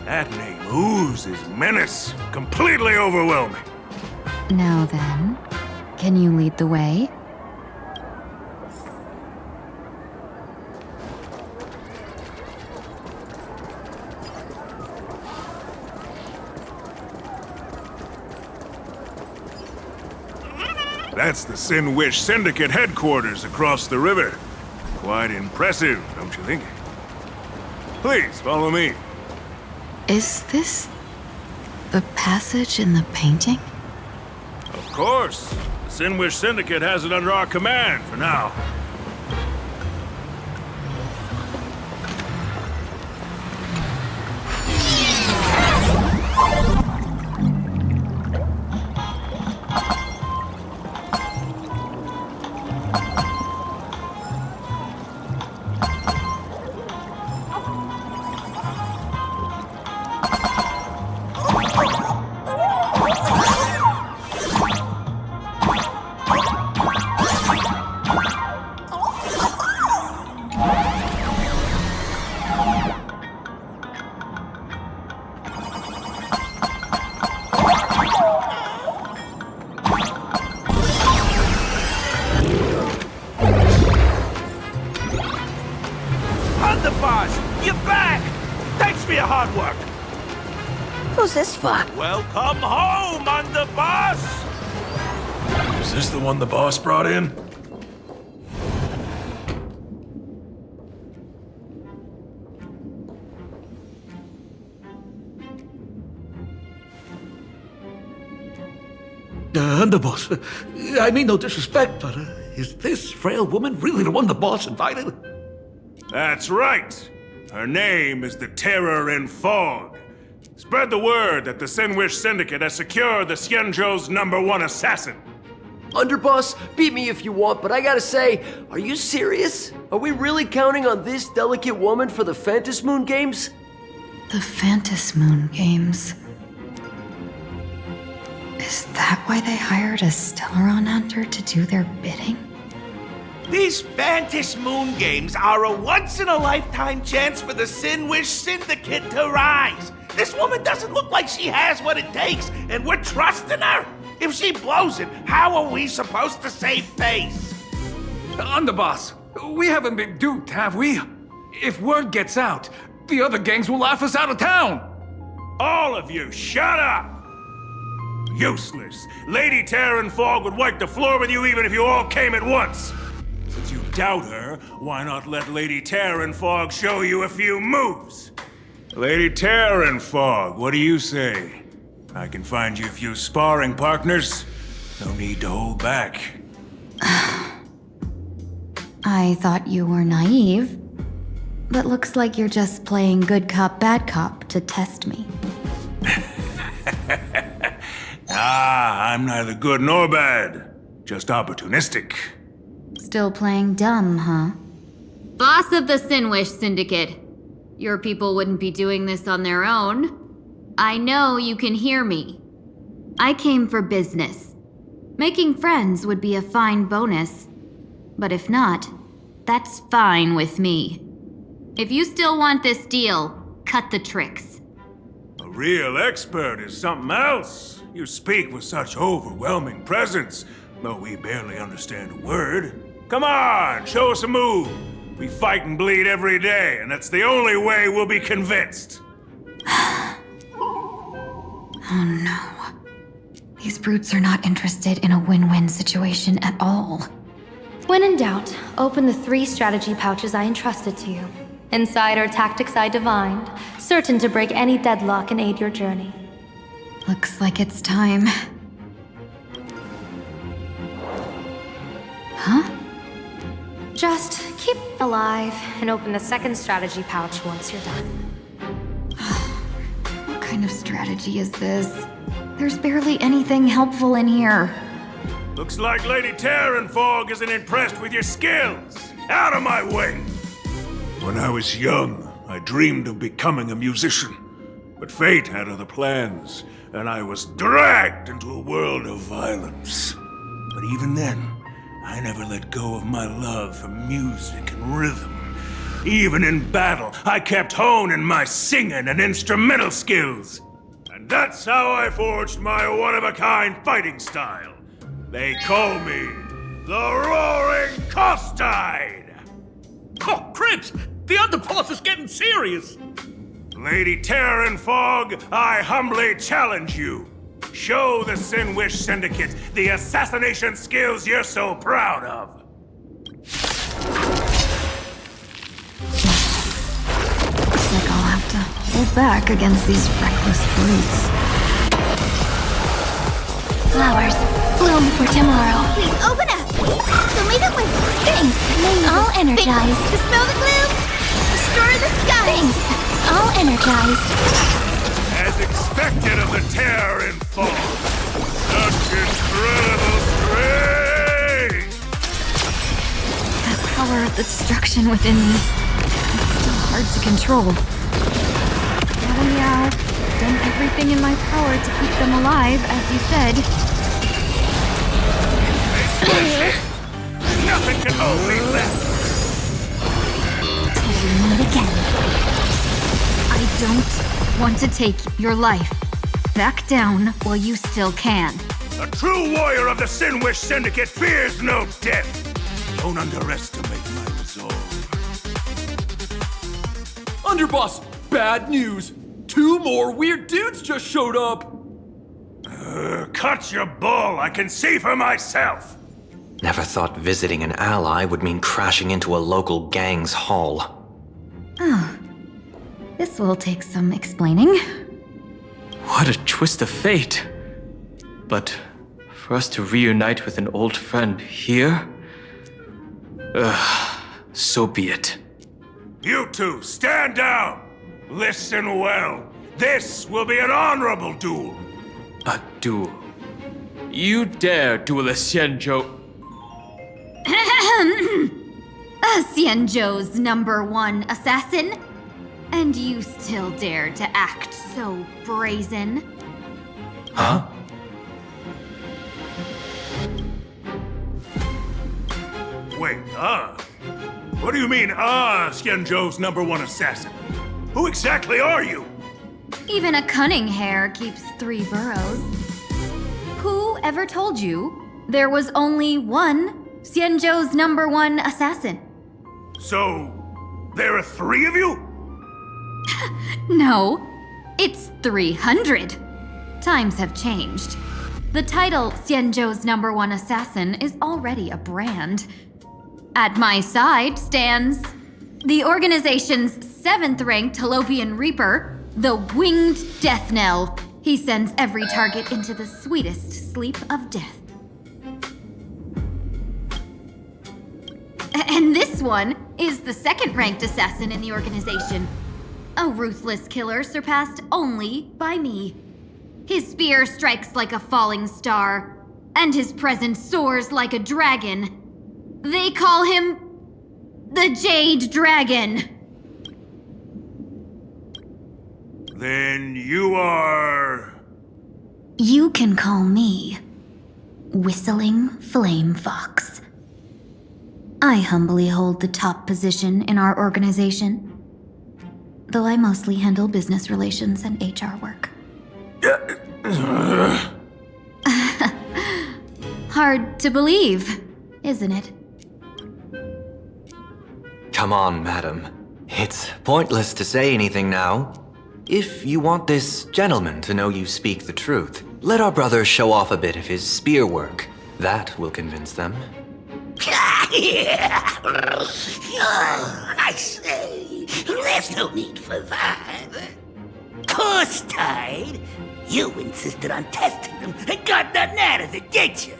That name oozes menace. Completely overwhelming. Now then, can you lead the way? That's the Synwish Syndicate headquarters across the river. Quite impressive, don't you think? Please, follow me. Is this the passage in the painting? Of course. The Synwish Syndicate has it under our command for now. This for? Welcome home, underboss! Is this the one the boss brought in? Underboss, I mean no disrespect, but is this frail woman really the one the boss invited? That's right. Her name is the Terror in Fog. Spread the word that the Synwish Syndicate has secured the Xianzhou's #1 assassin. Underboss, beat me if you want, but I gotta say, are you serious? Are we really counting on this delicate woman for the Phantasmoon Moon Games? The Phantasmoon Games. Is that why they hired a Stellaron hunter to do their bidding? These Phantasmoon Games are a once-in-a-lifetime chance for the Synwish Syndicate to rise. This woman doesn't look like she has what it takes, and we're trusting her. If she blows it, how are we supposed to save face? Underboss, we haven't been duped, have we? If word gets out, the other gangs will laugh us out of town. All of you, shut up! Useless. Lady Terran Fog would wipe the floor with you even if you all came at once. Since you doubt her, why not let Lady Terran Fog show you a few moves? Lady Terran Fog, what do you say? I can find you a few sparring partners. No need to hold back. I thought you were naive, but looks like you're just playing good cop, bad cop to test me. I'm neither good nor bad. Just opportunistic. Still playing dumb, huh? Boss of the Synwish Syndicate. Your people wouldn't be doing this on their own. I know you can hear me. I came for business. Making friends would be a fine bonus. But if not, that's fine with me. If you still want this deal, cut the tricks. A real expert is something else. You speak with such overwhelming presence, though we barely understand a word. Come on, show us a move. We fight and bleed every day, and that's the only way we'll be convinced. Oh no. These brutes are not interested in a win-win situation at all. When in doubt, open the 3 strategy pouches I entrusted to you. Inside are tactics I divined, certain to break any deadlock and aid your journey. Looks like it's time. Huh? Just keep alive and open the 2nd strategy pouch once you're done. What kind of strategy is this? There's barely anything helpful in here. Looks like Lady Terran Fog isn't impressed with your skills. Out of my way! When I was young, I dreamed of becoming a musician. But fate had other plans, and I was dragged into a world of violence. But even then, I never let go of my love for music and rhythm. Even in battle, I kept honing my singing and instrumental skills. And that's how I forged my one-of-a-kind fighting style. They call me the Roaring Costide! Oh, Cribs! The underboss is getting serious! Lady Terran Fog, I humbly challenge you. Show the Synwish Syndicate the assassination skills you're so proud of. Looks like I'll have to hold back against these reckless brutes. Flowers, bloom for tomorrow. Please open up. Fill me with things. All energized. Dispel the gloom. Destroy the skies. All energized. As expected of the Terran Fog. Such incredible strength! The power of the destruction within me. It's still hard to control. Madam Yao, done everything in my power to keep them alive, as you said. Nothing can hold me left! Till we meet again. I don't want to take your life. Back down while you still can. A true warrior of the Synwish Syndicate fears no death. Don't underestimate my resolve. Underboss, bad news. 2 more weird dudes just showed up. Cut your bull. I can see for myself. Never thought visiting an ally would mean crashing into a local gang's hall. Oh. This will take some explaining. What a twist of fate. But for us to reunite with an old friend here? So be it. You two, stand down. Listen well. This will be an honorable duel. A duel? You dare duel a Xianzhou? Xianzhou's #1 assassin? And you still dare to act so brazen? Huh? Wait, What do you mean, Xianzhou's #1 assassin? Who exactly are you? Even a cunning hare keeps 3 burrows. Who ever told you there was only one Xianzhou's #1 assassin? So, there are 3 of you? No, it's 300. Times have changed. The title Xianzhou's #1 assassin is already a brand. At my side stands the organization's 7th-ranked Telovian Reaper, the Winged Death Knell. He sends every target into the sweetest sleep of death. And this one is the 2nd-ranked assassin in the organization. A ruthless killer surpassed only by me. His spear strikes like a falling star, and his presence soars like a dragon. They call him the Jade Dragon. Then you are... You can call me Whistling Flame Fox. I humbly hold the top position in our organization, though I mostly handle business relations and HR work. Hard to believe, isn't it? Come on, madam. It's pointless to say anything now. If you want this gentleman to know you speak the truth, let our brother show off a bit of his spear work. That will convince them. I say, there's no need for that. Course tied. You insisted on testing them and got nothing out of it, did you?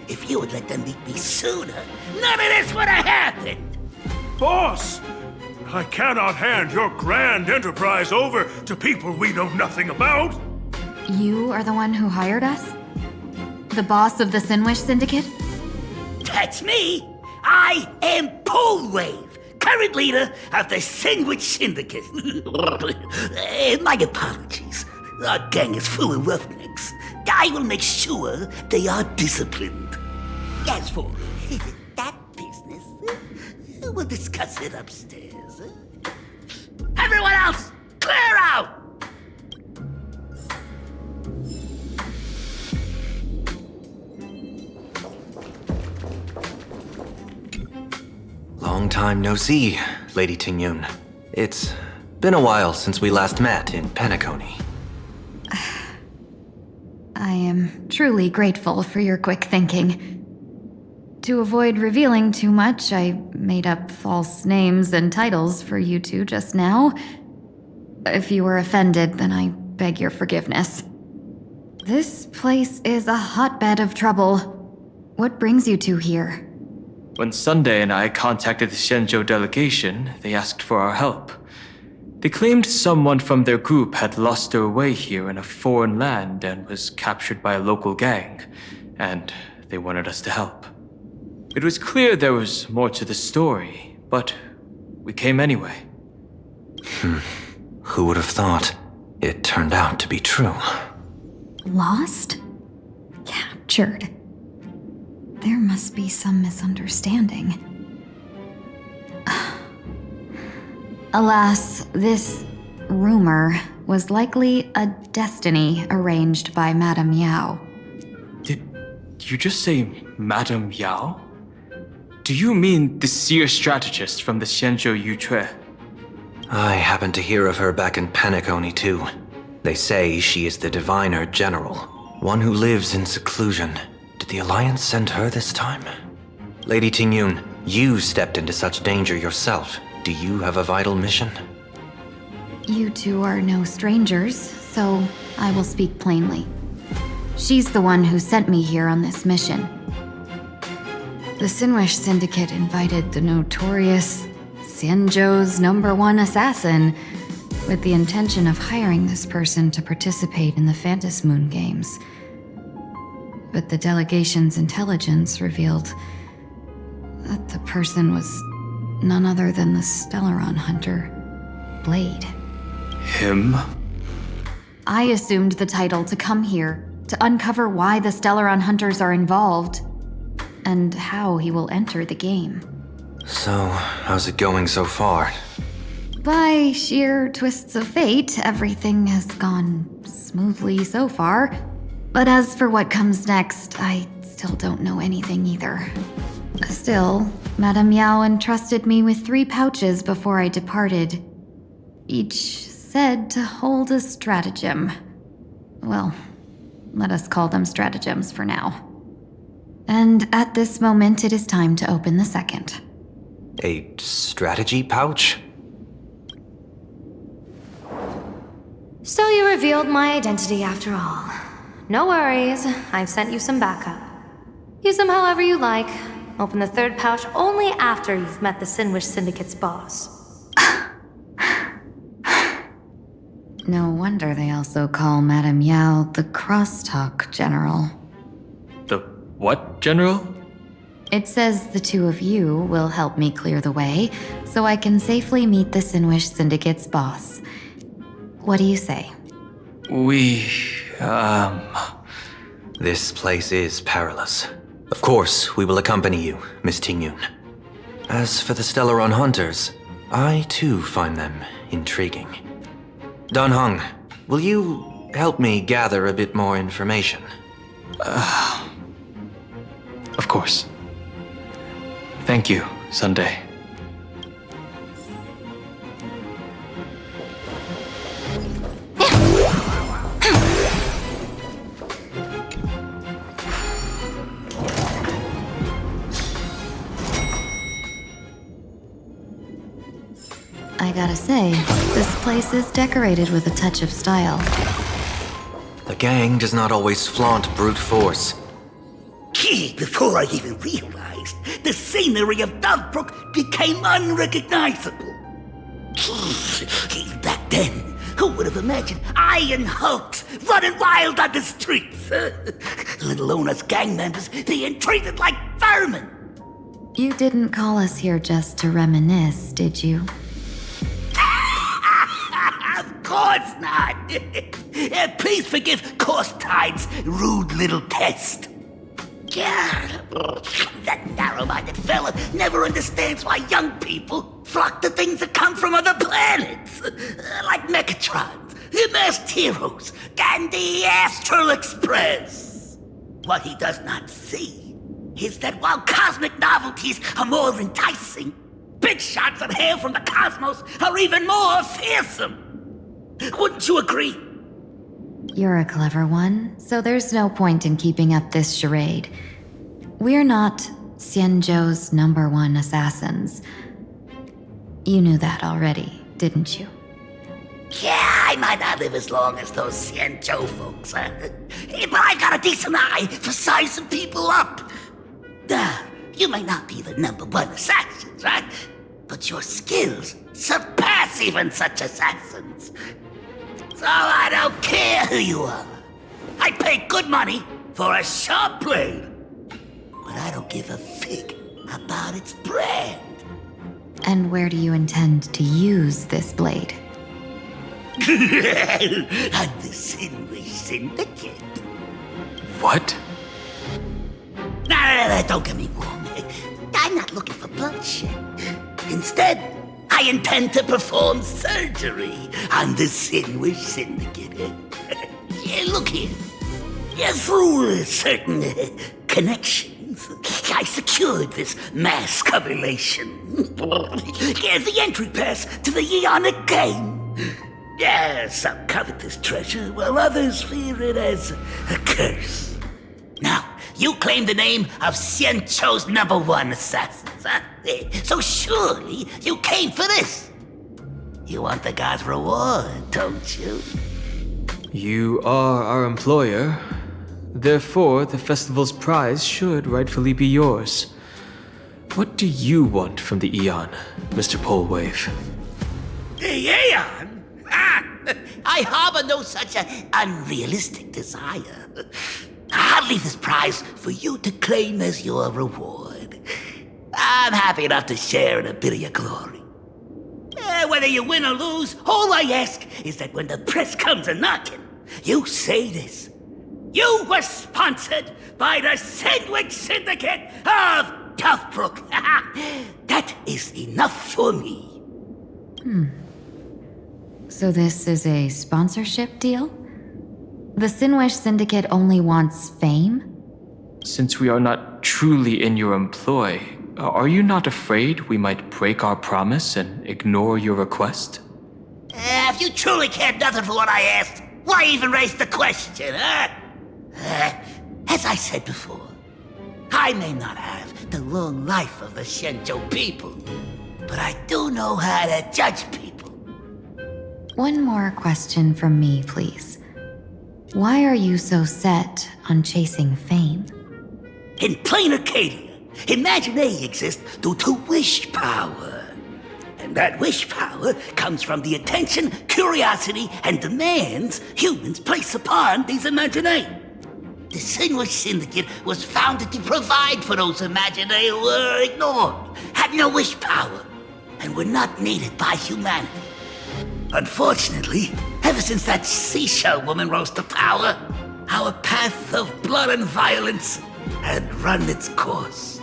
If you would let them meet me sooner, none of this would have happened. Boss! I cannot hand your grand enterprise over to people we know nothing about. You are the one who hired us? The boss of the Synwish Syndicate? That's me. I am Polwave, current leader of the Synwish Syndicate. My apologies. Our gang is full of roughnecks. I will make sure they are disciplined. As for that business, we'll discuss it upstairs. Everyone else, clear out! Long time no see, Lady Tingyun. It's been a while since we last met in Penacony. I am truly grateful for your quick thinking. To avoid revealing too much, I made up false names and titles for you two just now. If you were offended, then I beg your forgiveness. This place is a hotbed of trouble. What brings you two here? When Sunday and I contacted the Xianzhou delegation, they asked for our help. They claimed someone from their group had lost their way here in a foreign land and was captured by a local gang, and they wanted us to help. It was clear there was more to the story, but we came anyway. Who would have thought? It turned out to be true. Lost? Captured? There must be some misunderstanding. Alas, this rumor was likely a destiny arranged by Madame Yao. Did you just say Madame Yao? Do you mean the seer strategist from the Xianzhou Yutue? I happened to hear of her back in Penacony too. They say she is the diviner general, one who lives in seclusion. Did the Alliance send her this time? Lady Tingyun, you stepped into such danger yourself. Do you have a vital mission? You two are no strangers, so I will speak plainly. She's the one who sent me here on this mission. The Synwish Syndicate invited the notorious Xianzhou's #1 assassin with the intention of hiring this person to participate in the Phantom Moon Games. But the delegation's intelligence revealed that the person was none other than the Stellaron hunter, Blade. Him? I assumed the title to come here to uncover why the Stellaron hunters are involved and how he will enter the game. So, how's it going so far? By sheer twists of fate, everything has gone smoothly so far. But as for what comes next, I still don't know anything either. Still, Madame Yao entrusted me with 3 pouches before I departed. Each said to hold a stratagem. Well, let us call them stratagems for now. And at this moment, it is time to open the second. A strategy pouch? So you revealed my identity after all. No worries, I've sent you some backup. Use them however you like. Open the 3rd pouch only after you've met the Synwish Syndicate's boss. No wonder they also call Madame Yao the Crosstalk General. The what, General? It says the 2 of you will help me clear the way, so I can safely meet the Synwish Syndicate's boss. What do you say? This place is perilous. Of course, we will accompany you, Miss Tingyun. As for the Stellaron Hunters, I too find them intriguing. Dan Heng, will you help me gather a bit more information? Of course. Thank you, Sunday. I gotta say, this place is decorated with a touch of style. The gang does not always flaunt brute force. Before I even realized, the scenery of Dovebrook became unrecognizable. Back then, who would have imagined iron hulks running wild on the streets? Let alone us gang members being treated like vermin. You didn't call us here just to reminisce, did you? Of course not. Please forgive Corstide's rude little test. That narrow-minded fella never understands why young people flock to things that come from other planets. Like Mechatrons, masked heroes, and the Astral Express. What he does not see is that while cosmic novelties are more enticing, big shots that hail from the cosmos are even more fearsome. Wouldn't you agree? You're a clever one, so there's no point in keeping up this charade. We're not Xianzhou's #1 assassins. You knew that already, didn't you? Yeah, I might not live as long as those Xianzhou folks, but I've got a decent eye for sizing people up. You may not be the #1 assassins, right? But your skills surpass even such assassins. So I don't care who you are. I pay good money for a sharp blade. But I don't give a fig about its brand. And where do you intend to use this blade? On the Synwish Syndicate. What? No, don't get me wrong. I'm not looking for bloodshed. Instead, I intend to perform surgery on the Synwish Syndicate. Look here. Through certain connections, I secured this mass correlation. The entry pass to the Aeonic game. Some covet this treasure, while others fear it as a curse. Now, you claim the name of Xianzhou's #1 assassins, huh? So surely you came for this. You want the god's reward, don't you? You are our employer. Therefore, the festival's prize should rightfully be yours. What do you want from the Aeon, Mr. Polwave? The Aeon? I harbor no such an unrealistic desire. I'll leave this prize for you to claim as your reward. I'm happy enough to share in a bit of your glory. Whether you win or lose, all I ask is that when the press comes a-knocking, you say this. You were sponsored by the Synwish Syndicate of Dovebrook. That is enough for me. So this is a sponsorship deal? The Synwish Syndicate only wants fame? Since we are not truly in your employ, are you not afraid we might break our promise and ignore your request? If you truly cared nothing for what I asked, why even raise the question, huh? As I said before, I may not have the long life of the Shenzhou people, but I do know how to judge people. One more question from me, please. Why are you so set on chasing fame? In Planacardia, Imaginae exists due to wish power. And that wish power comes from the attention, curiosity, and demands humans place upon these Imaginae. The Synwish Syndicate was founded to provide for those Imaginae who were ignored, had no wish power, and were not needed by humanity. Unfortunately, ever since that seashell woman rose to power, our path of blood and violence had run its course.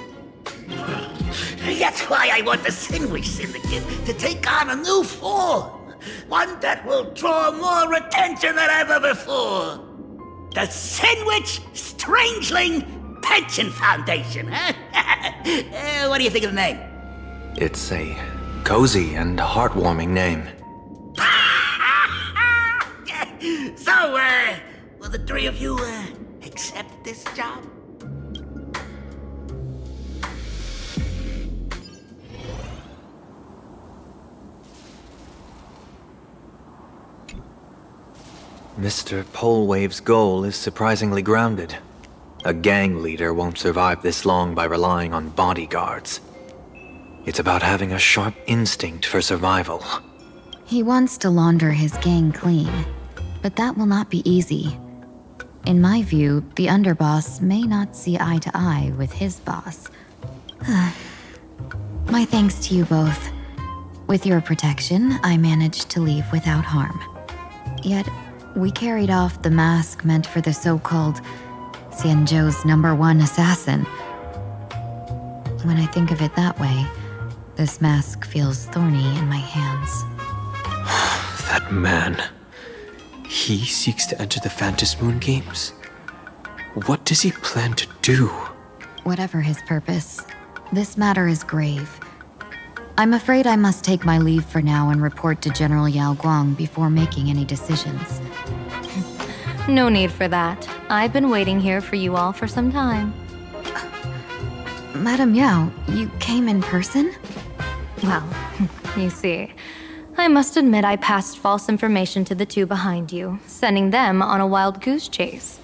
That's why I want the Synwish Syndicate to take on a new form. One that will draw more attention than ever before. The Synwish Strangeling Pension Foundation, huh? What do you think of the name? It's a cozy and heartwarming name. So, will the three of you, accept this job? Mr. Polwave's goal is surprisingly grounded. A gang leader won't survive this long by relying on bodyguards. It's about having a sharp instinct for survival. He wants to launder his gang clean, but that will not be easy. In my view, the underboss may not see eye to eye with his boss. My thanks to you both. With your protection, I managed to leave without harm. Yet, we carried off the mask meant for the so-called Xianzhou's #1 assassin. When I think of it that way, this mask feels thorny in my hands. That man. He seeks to enter the Phantom Moon Games. What does he plan to do? Whatever his purpose, this matter is grave. I'm afraid I must take my leave for now and report to General Yao Guang before making any decisions. No need for that. I've been waiting here for you all for some time. Madam Yao, you came in person? Well, you see, I must admit I passed false information to the two behind you, sending them on a wild goose chase.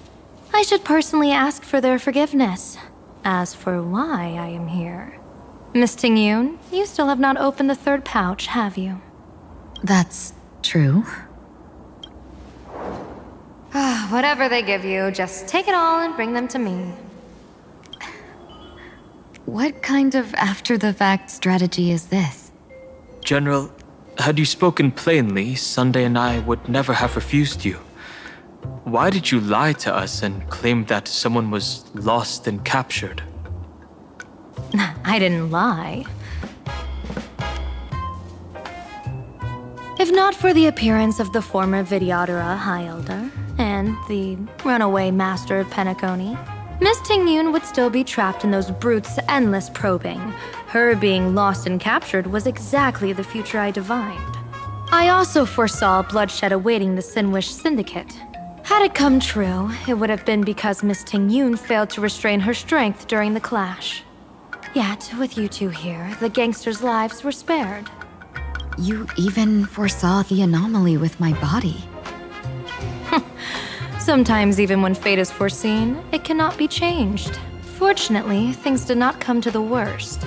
I should personally ask for their forgiveness. As for why I am here, Miss Tingyun, you still have not opened the third pouch, have you? That's true. Whatever they give you, just take it all and bring them to me. What kind of after-the-fact strategy is this? General, had you spoken plainly, Sunday and I would never have refused you. Why did you lie to us and claim that someone was lost and captured? I didn't lie. If not for the appearance of the former Videodora High Elder and the runaway master of Penacony, Miss Tingyun would still be trapped in those brutes' endless probing. Her being lost and captured was exactly the future I divined. I also foresaw bloodshed awaiting the Synwish Syndicate. Had it come true, it would have been because Miss Tingyun failed to restrain her strength during the clash. Yet, with you two here, the gangsters' lives were spared. You even foresaw the anomaly with my body. Sometimes even when fate is foreseen, it cannot be changed. Fortunately, things did not come to the worst.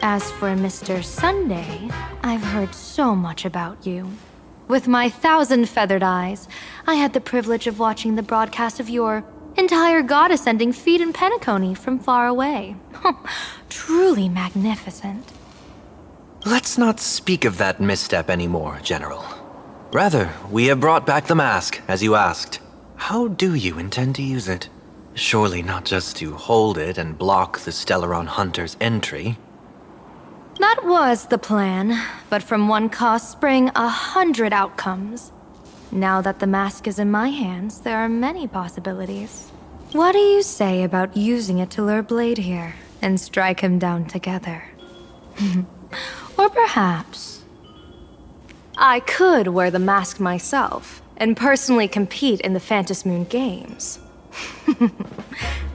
As for Mr. Sunday, I've heard so much about you. With my 1,000 feathered eyes, I had the privilege of watching the broadcast of your entire god-ascending feat in Penacony from far away. Truly magnificent. Let's not speak of that misstep anymore, General. Rather, we have brought back the mask, as you asked. How do you intend to use it? Surely not just to hold it and block the Stellaron Hunter's entry. That was the plan, but from one cost spring 100 outcomes. Now that the mask is in my hands, there are many possibilities. What do you say about using it to lure Blade here and strike him down together? Or perhaps I could wear the mask myself and personally compete in the Phantom Moon Games.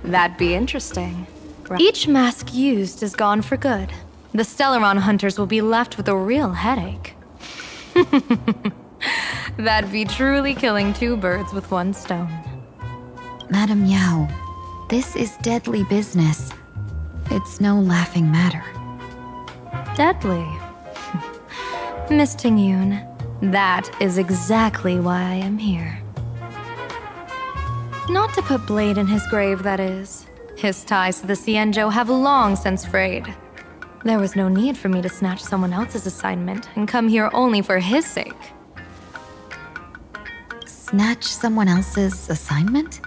That'd be interesting. Each mask used is gone for good. The Stellaron hunters will be left with a real headache. That'd be truly killing two birds with one stone. Madam Yao, this is deadly business. It's no laughing matter. Deadly? Miss Tingyun, that is exactly why I am here. Not to put Blade in his grave, that is. His ties to the Xianzhou have long since frayed. There was no need for me to snatch someone else's assignment and come here only for his sake. Snatch someone else's assignment?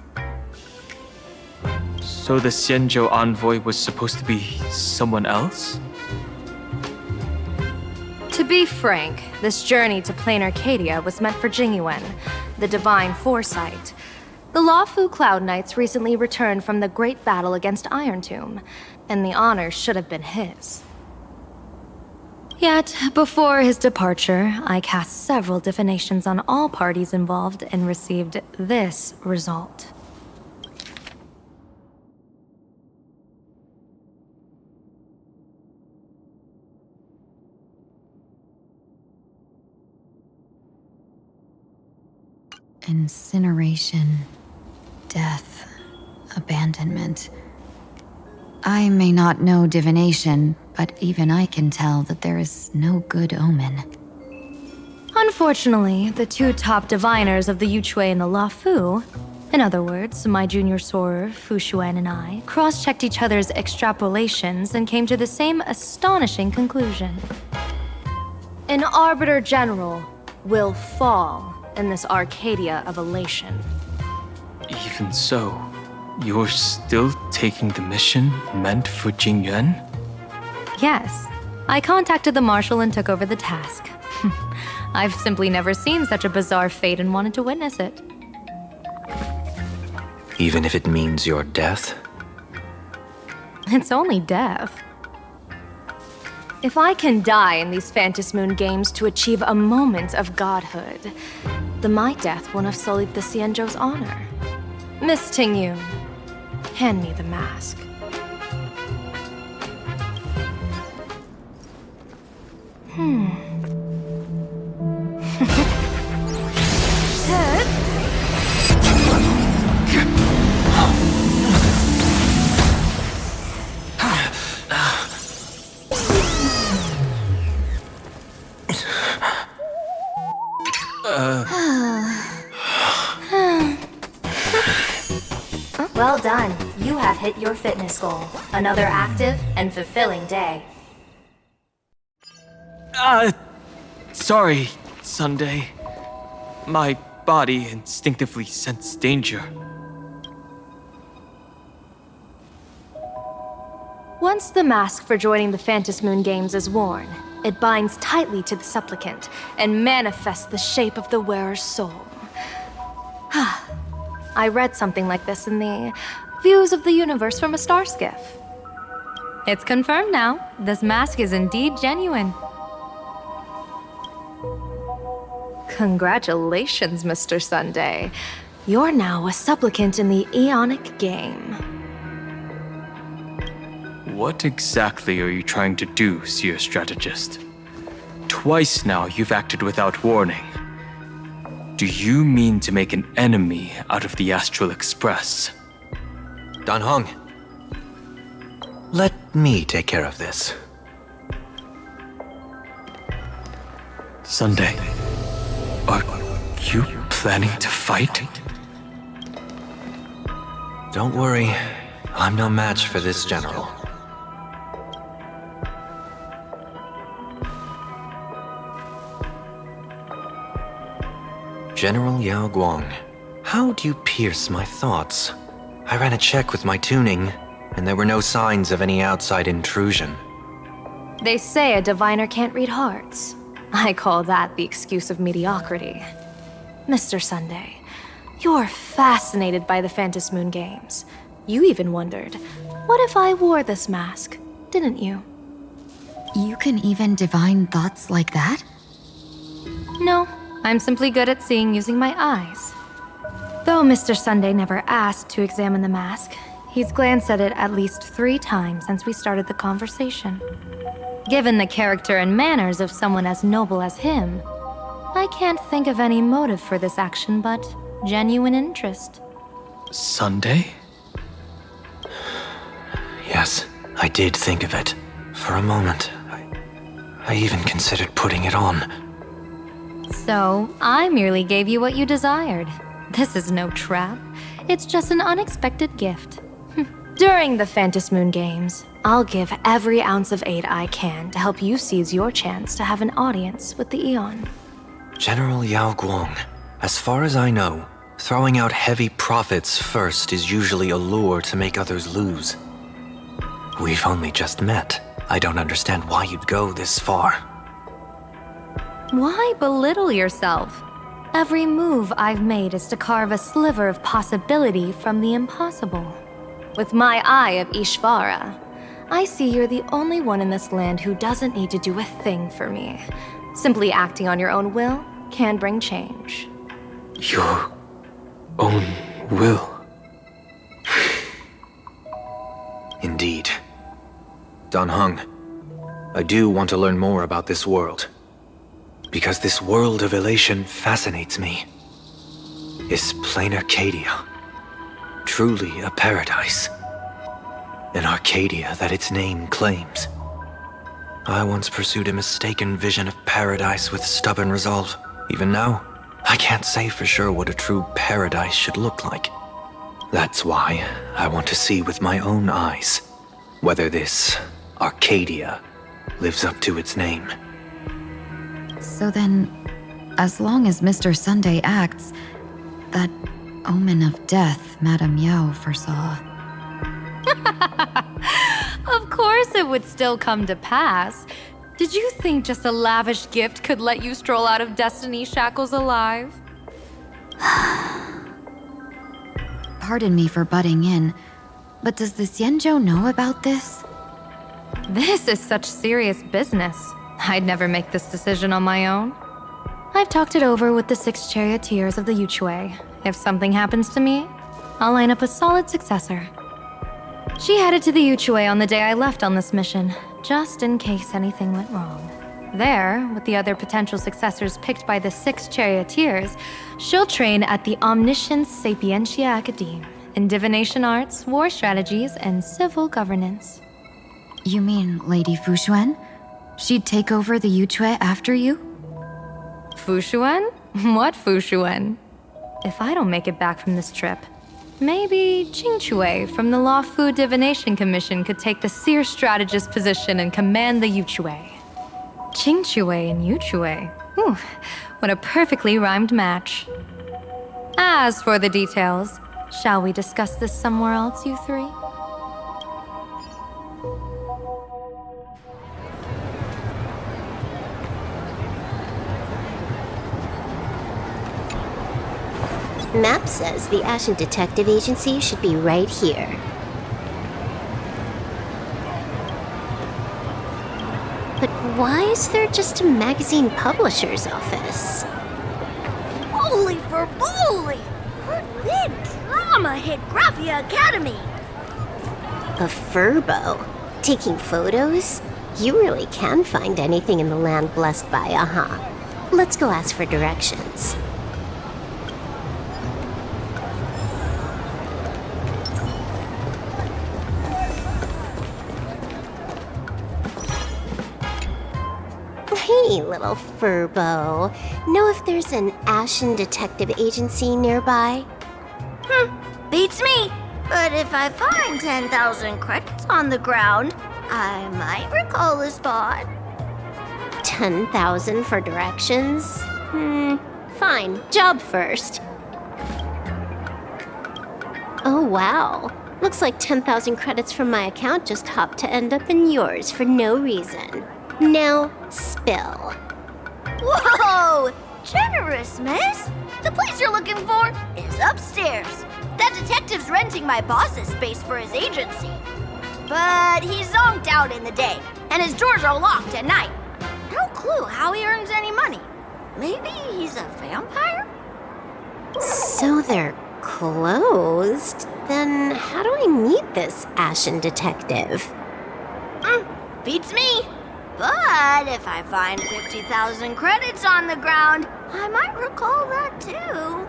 So the Xianzhou envoy was supposed to be someone else? To be frank, this journey to Planacardia was meant for Jingyuan, the divine foresight. The Lawfu Cloud Knights recently returned from the great battle against Iron Tomb, and the honor should have been his. Yet, before his departure, I cast several divinations on all parties involved and received this result. Incineration, death, abandonment. I may not know divination, but even I can tell that there is no good omen. Unfortunately, the two top diviners of the Yuchui and the Lafu, in other words, my junior sorer, Fu Xuan, and I, cross-checked each other's extrapolations and came to the same astonishing conclusion. An Arbiter General will fall in this Arcadia of elation. Even so, you're still taking the mission meant for Jingyuan? Yes. I contacted the Marshal and took over the task. I've simply never seen such a bizarre fate and wanted to witness it. Even if it means your death? It's only death. If I can die in these Phantom Moon Games to achieve a moment of godhood, then my death won't have sullied the Xianzhou's honor. Miss Tingyun, hand me the mask. Well done. You have hit your fitness goal. Another active and fulfilling day. Sorry, Sunday. My body instinctively sensed danger. Once the mask for joining the Phantom Moon Games is worn, it binds tightly to the supplicant and manifests the shape of the wearer's soul. I read something like this in the Views of the Universe from a Star Skiff. It's confirmed now. This mask is indeed genuine. Congratulations, Mr. Sunday. You're now a supplicant in the Aeonic game. What exactly are you trying to do, Seer Strategist? Twice now you've acted without warning. Do you mean to make an enemy out of the Astral Express? Dan Heng, let me take care of this. Sunday, are you planning to fight? Don't worry, I'm no match for this general. General Yao Guang, how do you pierce my thoughts? I ran a check with my tuning, and there were no signs of any outside intrusion. They say a diviner can't read hearts. I call that the excuse of mediocrity. Mr. Sunday, you're fascinated by the Phantom Moon Games. You even wondered, what if I wore this mask, didn't you? You can even divine thoughts like that? No, I'm simply good at seeing using my eyes. Though Mr. Sunday never asked to examine the mask, he's glanced at it at least 3 times since we started the conversation. Given the character and manners of someone as noble as him, I can't think of any motive for this action but genuine interest. Sunday? Yes, I did think of it. For a moment, I even considered putting it on. So, I merely gave you what you desired. This is no trap. It's just an unexpected gift. During the Phantom Moon Games, I'll give every ounce of aid I can to help you seize your chance to have an audience with the Aeon. General Yao Guang, as far as I know, throwing out heavy profits first is usually a lure to make others lose. We've only just met. I don't understand why you'd go this far. Why belittle yourself? Every move I've made is to carve a sliver of possibility from the impossible. With my eye of Ishvara, I see you're the only one in this land who doesn't need to do a thing for me. Simply acting on your own will can bring change. Your own will? Indeed. Dan Heng, I do want to learn more about this world. Because this world of elation fascinates me. Is Planacardia truly a paradise? An Arcadia that its name claims? I once pursued a mistaken vision of paradise with stubborn resolve. Even now, I can't say for sure what a true paradise should look like. That's why I want to see with my own eyes whether this Arcadia lives up to its name. So then, as long as Mr. Sunday acts, that omen of death Madame Yao foresaw. Of course it would still come to pass. Did you think just a lavish gift could let you stroll out of Destiny's shackles alive? Pardon me for butting in, but does the Xianzhou know about this? This is such serious business. I'd never make this decision on my own. I've talked it over with the 6 charioteers of the Yuchue. If something happens to me, I'll line up a solid successor. She headed to the Yuchue on the day I left on this mission, just in case anything went wrong. There, with the other potential successors picked by the 6 charioteers, she'll train at the Omniscience Sapientia Academe in divination arts, war strategies, and civil governance. You mean Lady Fushuan? She'd take over the Yuchue after you? Fushuan? What Fushuan? If I don't make it back from this trip, maybe Qingchue from the Lawfu Divination Commission could take the seer strategist position and command the Yuchue. Qingchue and Yuchue. Ooh, what a perfectly rhymed match. As for the details, shall we discuss this somewhere else, you 3? Map says the Ashen Detective Agency should be right here. But why is there just a magazine publisher's office? Holy for bully! Her big drama hit Graphia Academy! A furbo? Taking photos? You really can find anything in the land blessed by Aha. Let's go ask for directions. Hey, little furbo. Know if there's an Ashen Detective Agency nearby? Beats me! But if I find 10,000 credits on the ground, I might recall the spot. 10,000 for directions? Fine. Job first. Oh, wow. Looks like 10,000 credits from my account just hopped to end up in yours for no reason. Now, spill. Whoa! generous, miss. The place you're looking for is upstairs. That detective's renting my boss's space for his agency. But he's zonked out in the day, and his doors are locked at night. No clue how he earns any money. Maybe he's a vampire? So they're closed? Then how do I meet this ashen detective? Beats me. But if I find 50,000 credits on the ground, I might recall that too.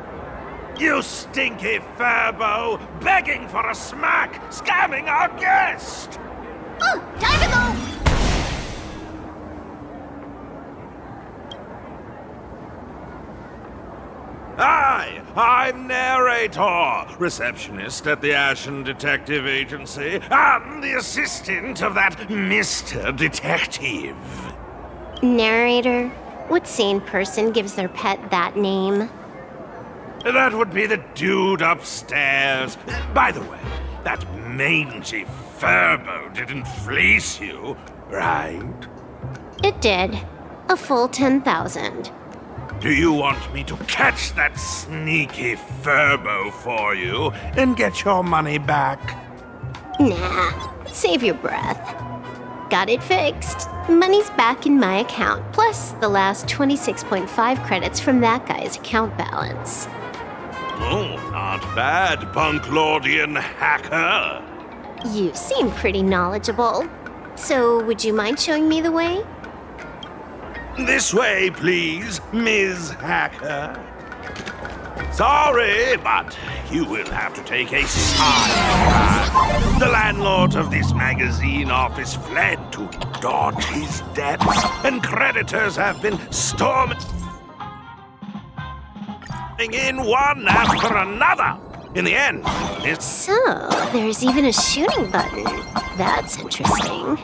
You stinky furbo, begging for a smack, scamming our guest! Time to go! Hi, I'm narrator, receptionist at the Ashen Detective Agency. I'm the assistant of that Mr. Detective. Narrator? What sane person gives their pet that name? That would be the dude upstairs. By the way, that mangy furbo didn't fleece you, right? It did. A full 10,000. Do you want me to catch that sneaky furbo for you and get your money back? Nah, save your breath. Got it fixed. Money's back in my account, plus the last 26.5 credits from that guy's account balance. Oh, not bad, Punklordian hacker. You seem pretty knowledgeable. So, would you mind showing me the way? This way, please, Ms. Hacker. Sorry, but you will have to take a side path. The landlord of this magazine office fled to dodge his debts, and creditors have been storming in one after another. In the end, it's... So, there's even a shooting button. That's interesting.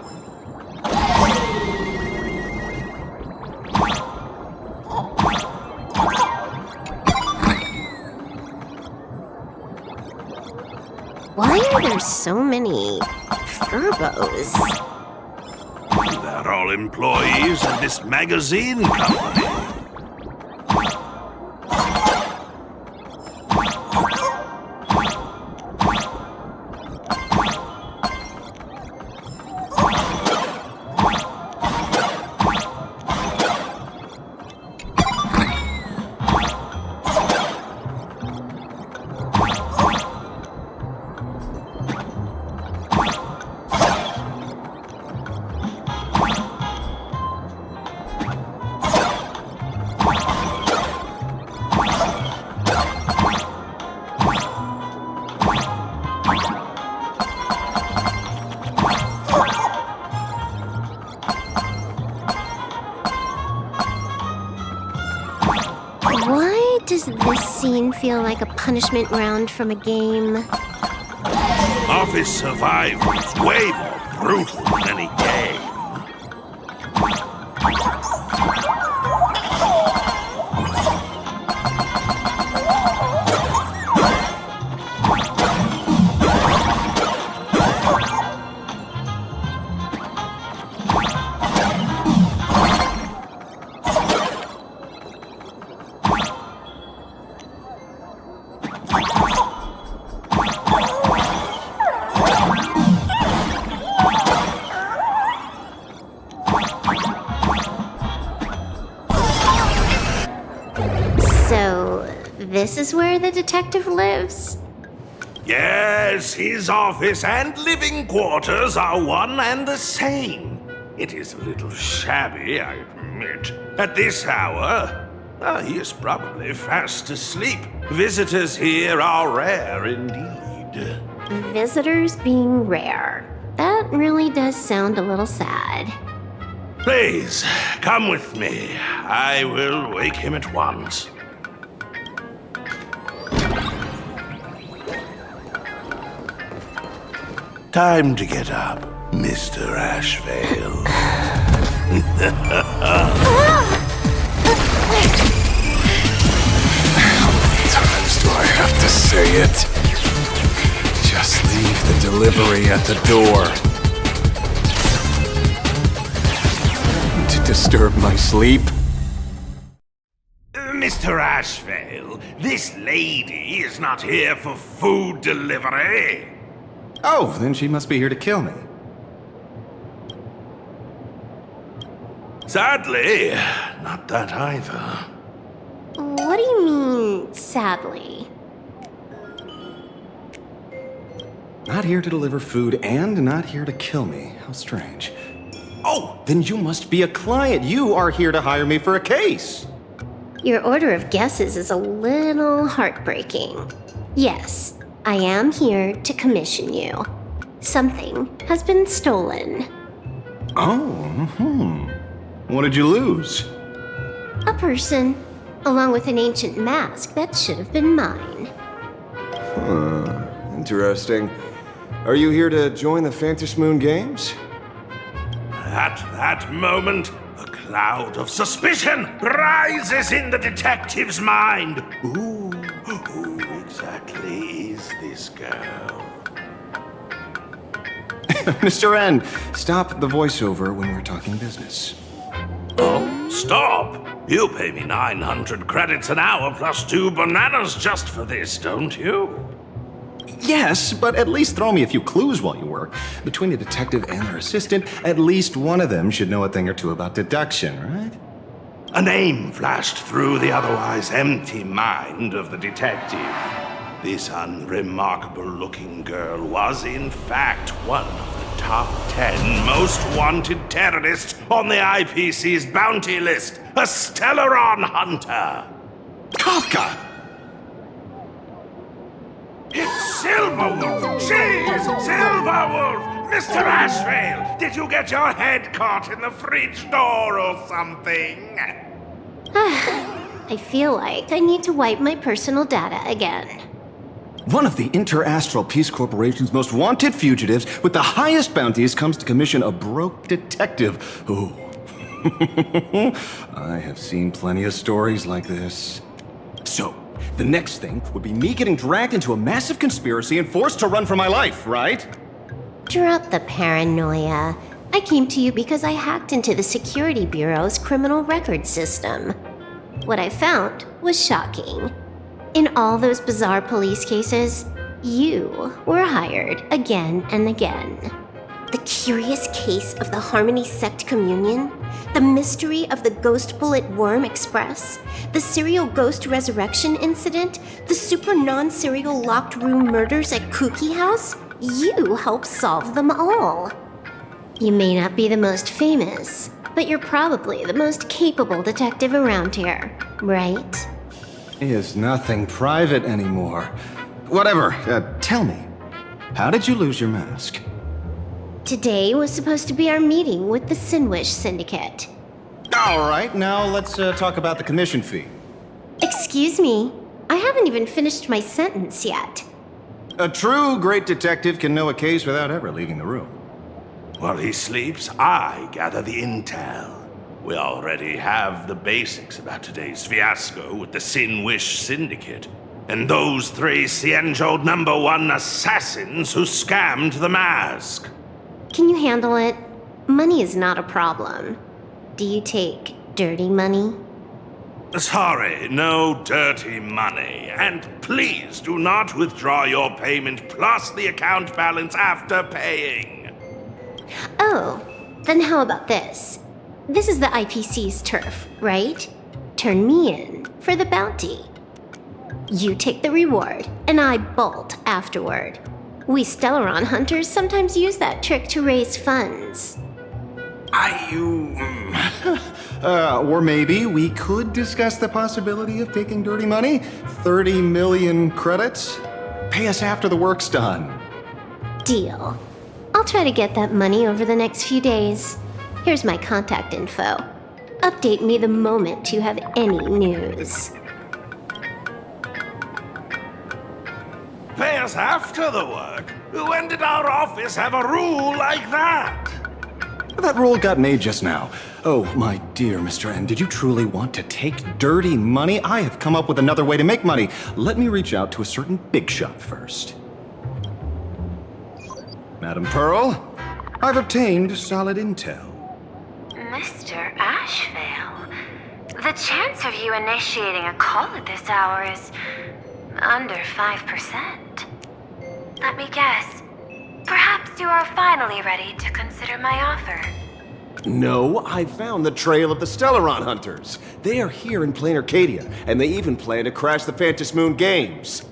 Why are there so many furbos? They're all employees of this magazine company. Why does this scene feel like a punishment round from a game? Office survival's way more brutal than any game. This is where the detective lives? Yes, his office and living quarters are one and the same. It is a little shabby, I admit. At this hour, he is probably fast asleep. Visitors here are rare indeed. Visitors being rare. That really does sound a little sad. Please, come with me. I will wake him at once. Time to get up, Mr. Ashveil. How many times do I have to say it? Just leave the delivery at the door. To disturb my sleep? Mr. Ashveil, this lady is not here for food delivery. Oh, then she must be here to kill me. Sadly, not that either. What do you mean, sadly? Not here to deliver food and not here to kill me. How strange. Oh, then you must be a client. You are here to hire me for a case. Your order of guesses is a little heartbreaking. Yes, I am here to commission you. Something has been stolen. Oh, What did you lose? A person, along with an ancient mask that should have been mine. Interesting. Are you here to join the Phantom Moon Games? At that moment, a cloud of suspicion rises in the detective's mind. Who exactly is this girl? Mr. N, stop the voiceover when we're talking business. Oh, stop! You pay me 900 credits an hour plus 2 bananas just for this, don't you? Yes, but at least throw me a few clues while you work. Between a detective and their assistant, at least one of them should know a thing or two about deduction, right? A name flashed through the otherwise empty mind of the detective. This unremarkable-looking girl was, in fact, one of the top 10 most wanted terrorists on the IPC's bounty list, a Stellaron hunter. Kafka! It's Silverwolf! She's Silverwolf! Mr. Ashveil, did you get your head caught in the fridge door or something? I feel like I need to wipe my personal data again. One of the Interastral Peace Corporation's most wanted fugitives with the highest bounties comes to commission a broke detective. Ooh. I have seen plenty of stories like this. So, the next thing would be me getting dragged into a massive conspiracy and forced to run for my life, right? Drop the paranoia. I came to you because I hacked into the Security Bureau's criminal record system. What I found was shocking. In all those bizarre police cases, you were hired again and again. The curious case of the Harmony Sect Communion, the mystery of the Ghost Bullet Worm Express, the serial ghost resurrection incident, the super non-serial locked room murders at Kooky House, you helped solve them all. You may not be the most famous, but you're probably the most capable detective around here, right? Is nothing private anymore. Whatever, tell me, how did you lose your mask? Today was supposed to be our meeting with the Synwish Syndicate. All right, now let's talk about the commission fee. Excuse me, I haven't even finished my sentence yet. A true great detective can know a case without ever leaving the room. While he sleeps, I gather the intel. We already have the basics about today's fiasco with the Synwish Syndicate, and those 3 Cienjo #1 assassins who scammed the mask. Can you handle it? Money is not a problem. Do you take dirty money? Sorry, no dirty money. And please do not withdraw your payment plus the account balance after paying. Oh, then how about this? This is the IPC's turf, right? Turn me in for the bounty. You take the reward, and I bolt afterward. We Stellaron hunters sometimes use that trick to raise funds. Or maybe we could discuss the possibility of taking dirty money? 30 million credits? Pay us after the work's done. Deal. I'll try to get that money over the next few days. Here's my contact info. Update me the moment you have any news. Pay us after the work? When did our office have a rule like that? That rule got made just now. Oh, my dear Mr. N, did you truly want to take dirty money? I have come up with another way to make money. Let me reach out to a certain big shot first. Madam Pearl, I've obtained solid intel. Mr. Ashveil, The chance of you initiating a call at this hour is under 5%. Let me guess. Perhaps you are finally ready to consider my offer. No, I found the trail of the Stellaron Hunters. They are here in Planacardia, and they even plan to crash the Phantom Moon Games.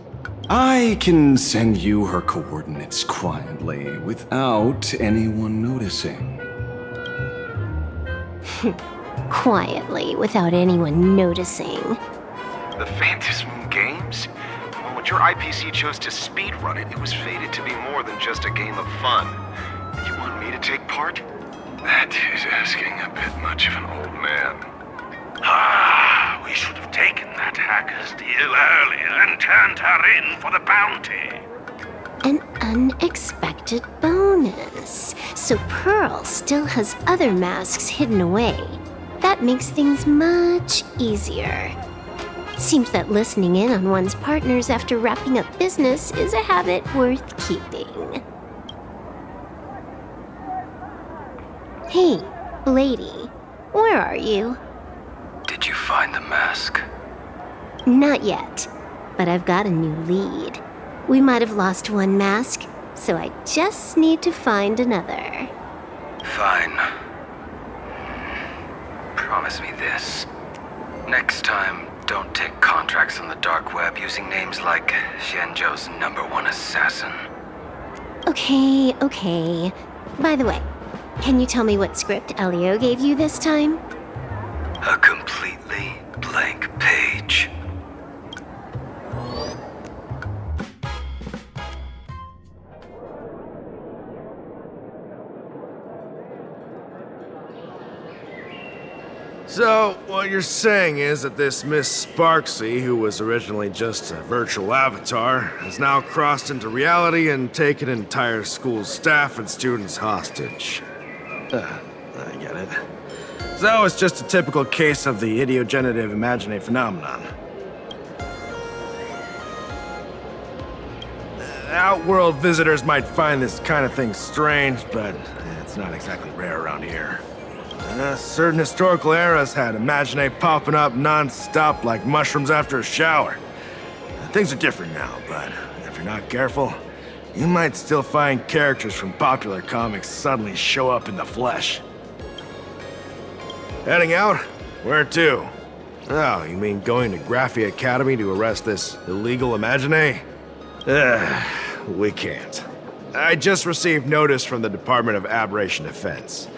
I can send you her coordinates quietly, without anyone noticing. Quietly, without anyone noticing. The Phantom Moon Games? Well, when your IPC chose to speedrun it, it was fated to be more than just a game of fun. You want me to take part? That is asking a bit much of an old man. We should have taken that hacker's deal earlier and turned her in for the bounty. An unexpected bonus. So Pearl still has other masks hidden away. That makes things much easier. Seems that listening in on one's partners after wrapping up business is a habit worth keeping. Hey, Lady, where are you? Did you find the mask? Not yet, but I've got a new lead. We might have lost one mask, so I just need to find another. Fine. Promise me this. Next time, don't take contracts on the dark web using names like Xianzhou's #1 assassin. Okay. By the way, can you tell me what script Elio gave you this time? A completely blank page. So, what you're saying is that this Miss Sparxie, who was originally just a virtual avatar, has now crossed into reality and taken an entire school's staff and students hostage. I get it. So it's just a typical case of the idiogenerative imagine phenomenon. Outworld visitors might find this kind of thing strange, but it's not exactly rare around here. Certain historical eras had imagine popping up non-stop like mushrooms after a shower. Things are different now, but if you're not careful, you might still find characters from popular comics suddenly show up in the flesh. Heading out? Where to? Oh, you mean going to Graphia Academy to arrest this illegal imagine? We can't. I just received notice from the Department of Aberration Defense.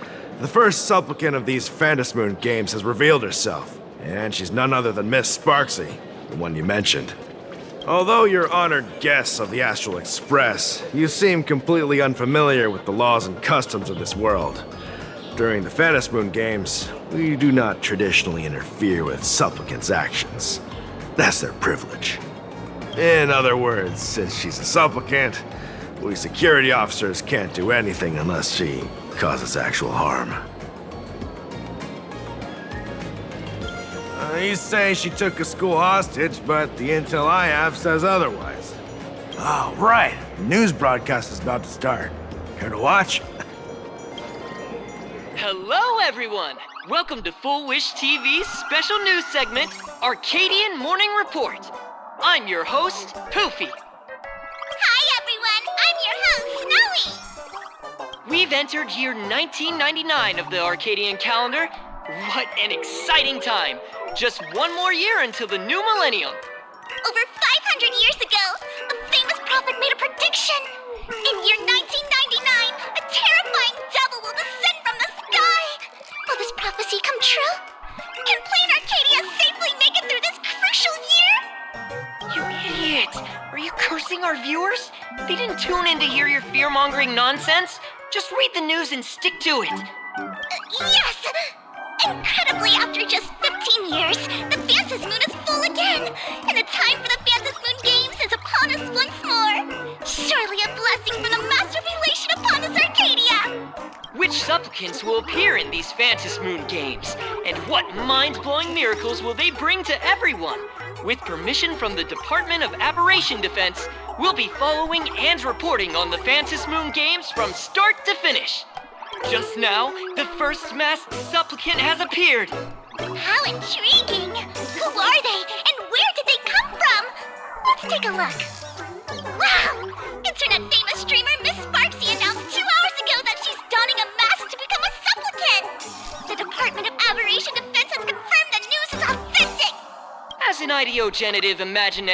The first supplicant of these Phantom Moon Games has revealed herself, and she's none other than Miss Sparxie, the one you mentioned. Although you're honored guests of the Astral Express, you seem completely unfamiliar with the laws and customs of this world. During the Phantom Moon Games, we do not traditionally interfere with supplicants' actions. That's their privilege. In other words, since she's a supplicant, we security officers can't do anything unless she causes actual harm. You say she took a school hostage, but the intel I have says otherwise. Oh, right. The news broadcast is about to start. Care to watch? Hello, everyone! Welcome to Full Wish TV's special news segment, Arcadian Morning Report. I'm your host, Poofy. Hi, everyone! I'm your host, Snowy! We've entered year 1999 of the Arcadian calendar. What an exciting time! Just one more year until the new millennium. Over 500 years ago, a famous prophet made a prediction. In year 1999, a terrifying devil will descend from the sky. Will this prophecy come true? Can Planacardia safely make it through this crucial year? You idiot! Are you cursing our viewers? They didn't tune in to hear your fear-mongering nonsense. Just read the news and stick to it. Yes! Incredibly, after just 15 years, the Phantom Moon is full again, and the time for the Phantom Moon Games is upon us once more. Surely a blessing from the master relation upon us, Arcadia! Which supplicants will appear in these Phantom Moon Games? And what mind-blowing miracles will they bring to everyone? With permission from the Department of Aberration Defense, we'll be following and reporting on the Phantom Moon Games from start to finish. Just now, the first masked supplicant has appeared. How intriguing! Who are they, and where did they come from? Let's take a look. Wow! Internet-famous streamer Miss Sparxie announced 2 hours ago that she's donning a mask to become a supplicant! The Department of Aberration Defense has confirmed the news is authentic! As an ideogenitive imagine,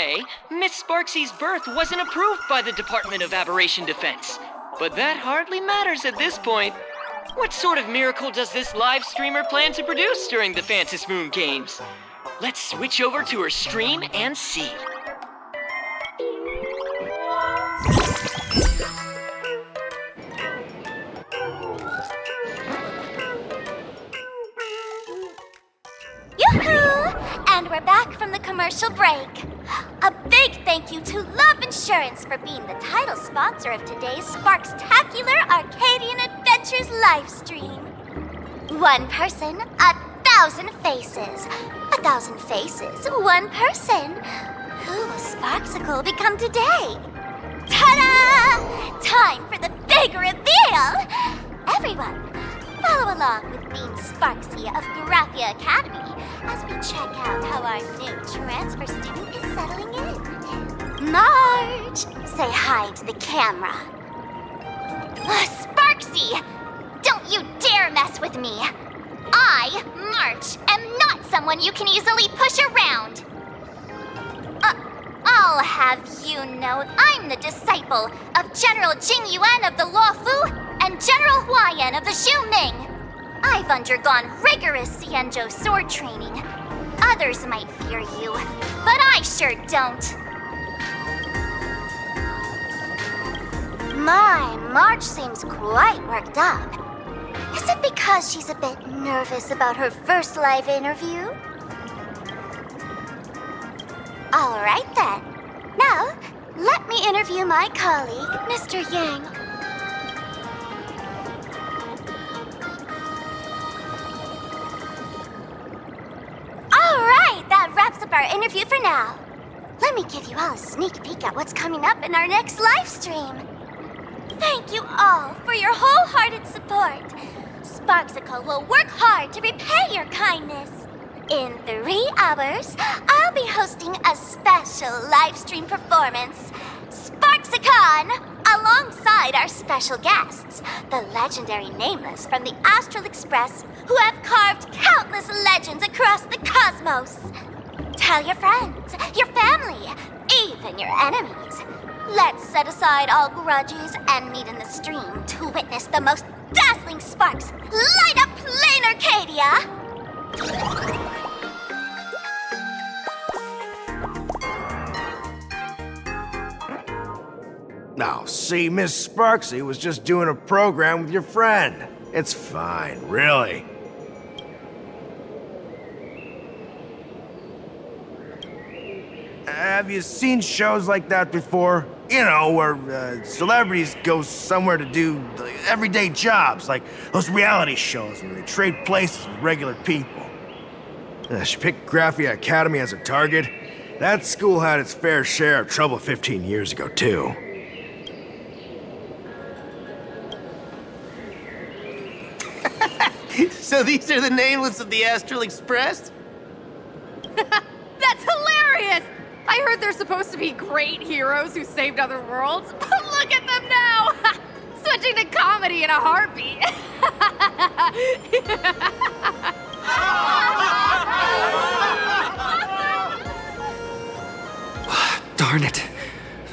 Miss Sparxie's birth wasn't approved by the Department of Aberration Defense. But that hardly matters at this point. What sort of miracle does this live streamer plan to produce during the Phantom Moon Games? Let's switch over to her stream and see. Yoo-hoo! And we're back from the commercial break. A big thank you to Love Insurance for being the title sponsor of today's Sparkstacular Arcadian Adventures livestream. 1 person, 1,000 faces. 1,000 faces, 1 person. Who will Sparxicle become today? Ta-da! Time for the big reveal! Everyone, follow along with Bean Sparxie of Graphia Academy as we check out how our new transfer student is settling in. March! Say hi to the camera. Sparxie! Don't you dare mess with me! I, March, am not someone you can easily push around! I'll have you know I'm the disciple of General Jingyuan of the Luofu and General Huayan of the Xiuming. I've undergone rigorous Xianzhou sword training. Others might fear you, but I sure don't. My, March seems quite worked up. Is it because she's a bit nervous about her first live interview? All right then. Now, let me interview my colleague, Mr. Yang. All right, that wraps up our interview for now. Let me give you all a sneak peek at what's coming up in our next live stream. Thank you all for your wholehearted support. Sparxicle will work hard to repay your kindness. In 3 hours, I'll be hosting a special live stream performance, Sparxicon, alongside our special guests, the legendary Nameless from the Astral Express, who have carved countless legends across the cosmos. Tell your friends, your family, even your enemies. Let's set aside all grudges and meet in the stream to witness the most dazzling sparks light up Planacardia! Now, see, Miss Sparxie was just doing a program with your friend. It's fine, really. Have you seen shows like that before? You know, where celebrities go somewhere to do everyday jobs, like those reality shows where they trade places with regular people. She picked Graphia Academy as a target. That school had its fair share of trouble 15 years ago, too. So these are the Nameless of the Astral Express? That's hilarious! I heard they're supposed to be great heroes who saved other worlds, but look at them now! Switching to comedy in a heartbeat. Darn it.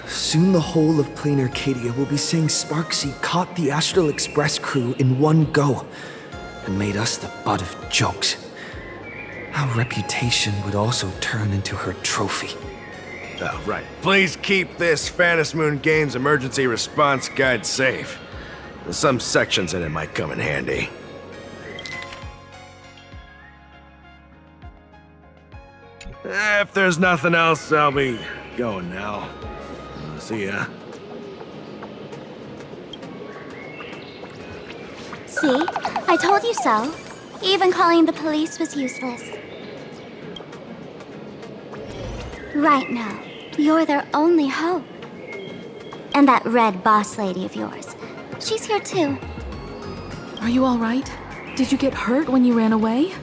Soon the whole of Planacardia will be saying Sparxie caught the Astral Express crew in one go and made us the butt of jokes. Our reputation would also turn into her trophy. Oh, right. Please keep this Phantom Moon Games emergency response guide safe. Some sections in it might come in handy. If there's nothing else, I'll be going now. See ya. See? I told you so. Even calling the police was useless. Right now, you're their only hope. And that red boss lady of yours. She's here too. Are you all right? Did you get hurt when you ran away?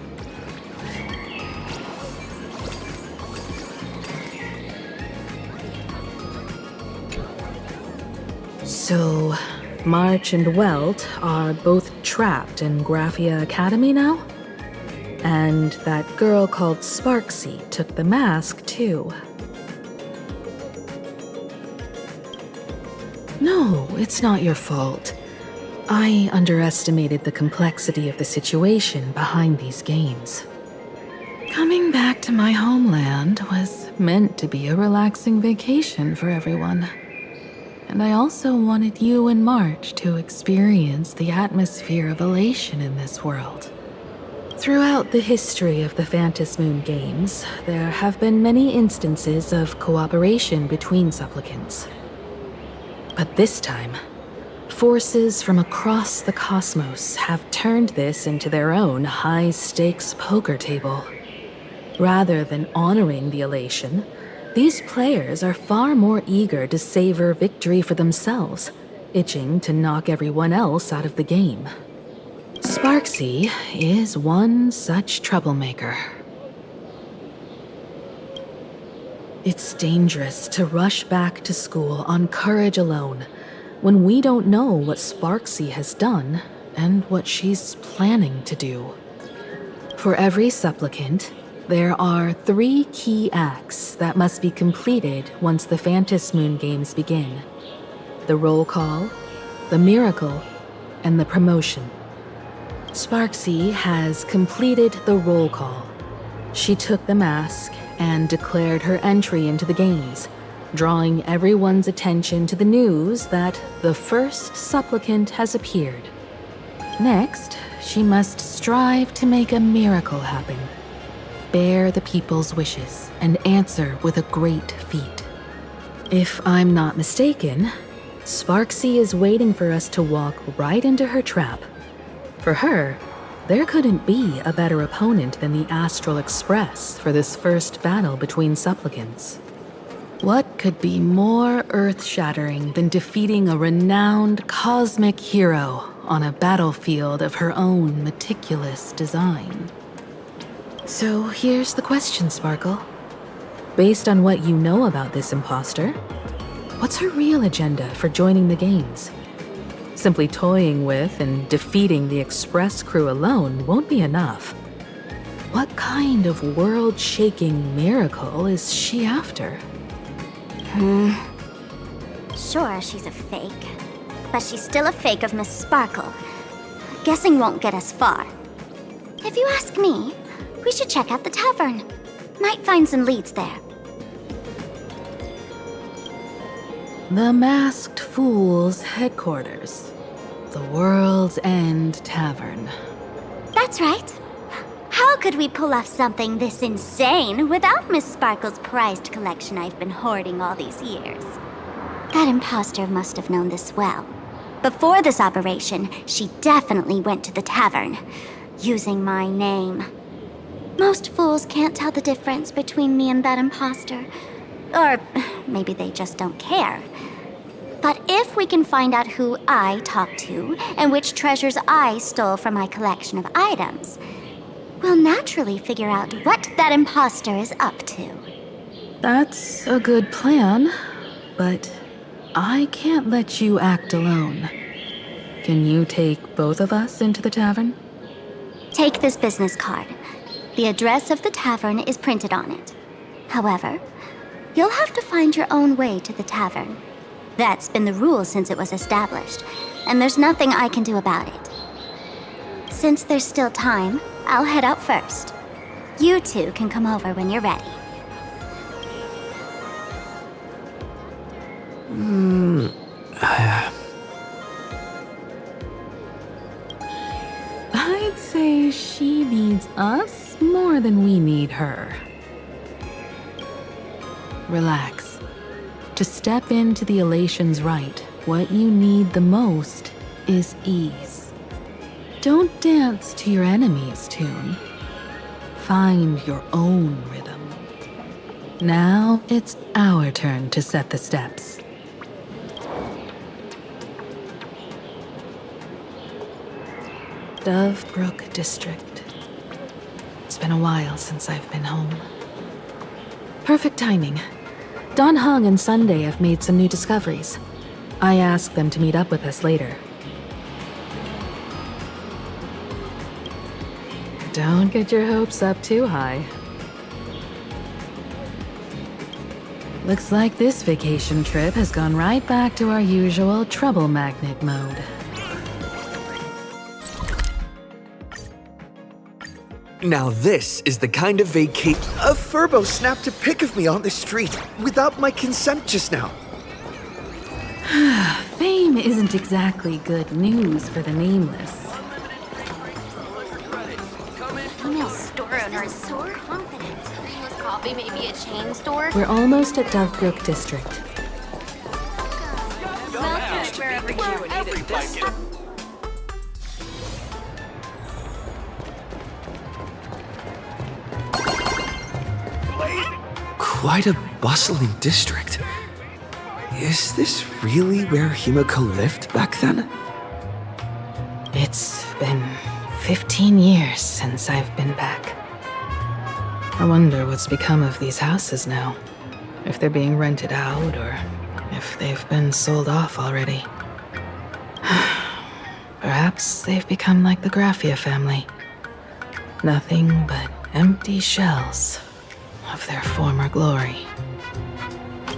So, March and Welt are both trapped in Graphia Academy now? And that girl called Sparxie took the mask, too. No, it's not your fault. I underestimated the complexity of the situation behind these games. Coming back to my homeland was meant to be a relaxing vacation for everyone. And I also wanted you and March to experience the atmosphere of elation in this world. Throughout the history of the Phantom Moon games, there have been many instances of cooperation between supplicants. But this time, forces from across the cosmos have turned this into their own high-stakes poker table. Rather than honoring the elation, these players are far more eager to savor victory for themselves, itching to knock everyone else out of the game. Sparxie is one such troublemaker. It's dangerous to rush back to school on courage alone, when we don't know what Sparxie has done and what she's planning to do. For every supplicant, there are 3 key acts that must be completed once the Phantom Moon games begin. The roll call, the miracle, and the promotion. Sparxie has completed the roll call. She took the mask and declared her entry into the games, drawing everyone's attention to the news that the first supplicant has appeared. Next, she must strive to make a miracle happen. Bear the people's wishes and answer with a great feat. If I'm not mistaken, Sparxie is waiting for us to walk right into her trap. For her, there couldn't be a better opponent than the Astral Express for this first battle between supplicants. What could be more earth-shattering than defeating a renowned cosmic hero on a battlefield of her own meticulous design? So here's the question, Sparkle. Based on what you know about this imposter, what's her real agenda for joining the games? Simply toying with and defeating the Express crew alone won't be enough. What kind of world-shaking miracle is she after? Sure, she's a fake. But she's still a fake of Miss Sparkle. Guessing won't get us far. If you ask me, we should check out the tavern. Might find some leads there. The Masked Fool's headquarters. The World's End Tavern. That's right. How could we pull off something this insane without Miss Sparkle's prized collection I've been hoarding all these years? That imposter must have known this well. Before this operation, she definitely went to the tavern, using my name. Most fools can't tell the difference between me and that imposter. Or maybe they just don't care. But if we can find out who I talked to and which treasures I stole from my collection of items, we'll naturally figure out what that imposter is up to. That's a good plan, but I can't let you act alone. Can you take both of us into the tavern? Take this business card. The address of the tavern is printed on it. However, you'll have to find your own way to the tavern. That's been the rule since it was established, and there's nothing I can do about it. Since there's still time, I'll head out first. You two can come over when you're ready. I'd say she needs us more than we need her. Relax. To step into the elation's right, what you need the most is ease. Don't dance to your enemy's tune. Find your own rhythm. Now it's our turn to set the steps. Dovebrook District. It's been a while since I've been home. Perfect timing. Don Heng and Sunday have made some new discoveries. I asked them to meet up with us later. Don't get your hopes up too high. Looks like this vacation trip has gone right back to our usual trouble magnet mode. Now this is the kind of vacate. A Furbo snapped a pic of me on the street without my consent just now. Fame isn't exactly good news for the nameless. Female store owner is so confident. With coffee, maybe a chain store? We're almost at Dovebrook District. Quite a bustling district. Is this really where Himeko lived back then? It's been 15 years since I've been back. I wonder what's become of these houses now. If they're being rented out or if they've been sold off already. Perhaps they've become like the Graphia family. Nothing but empty shells of their former glory.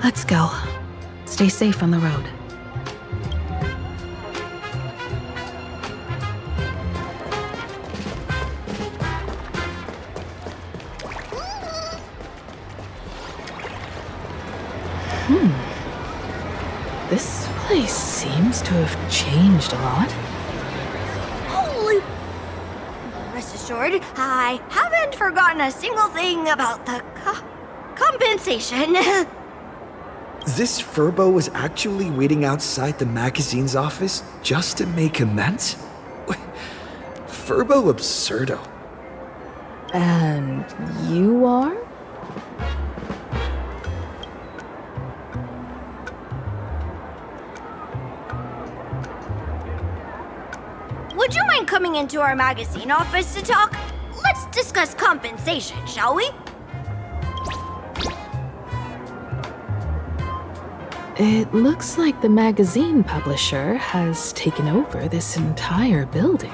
Let's go. Stay safe on the road. This place seems to have changed a lot. Holy... Rest assured, I haven't forgotten a single thing about the compensation. This Furbo was actually waiting outside the magazine's office just to make amends? Furbo absurdo. And you are? Would you mind coming into our magazine office to talk? Let's discuss compensation, shall we? It looks like the magazine publisher has taken over this entire building.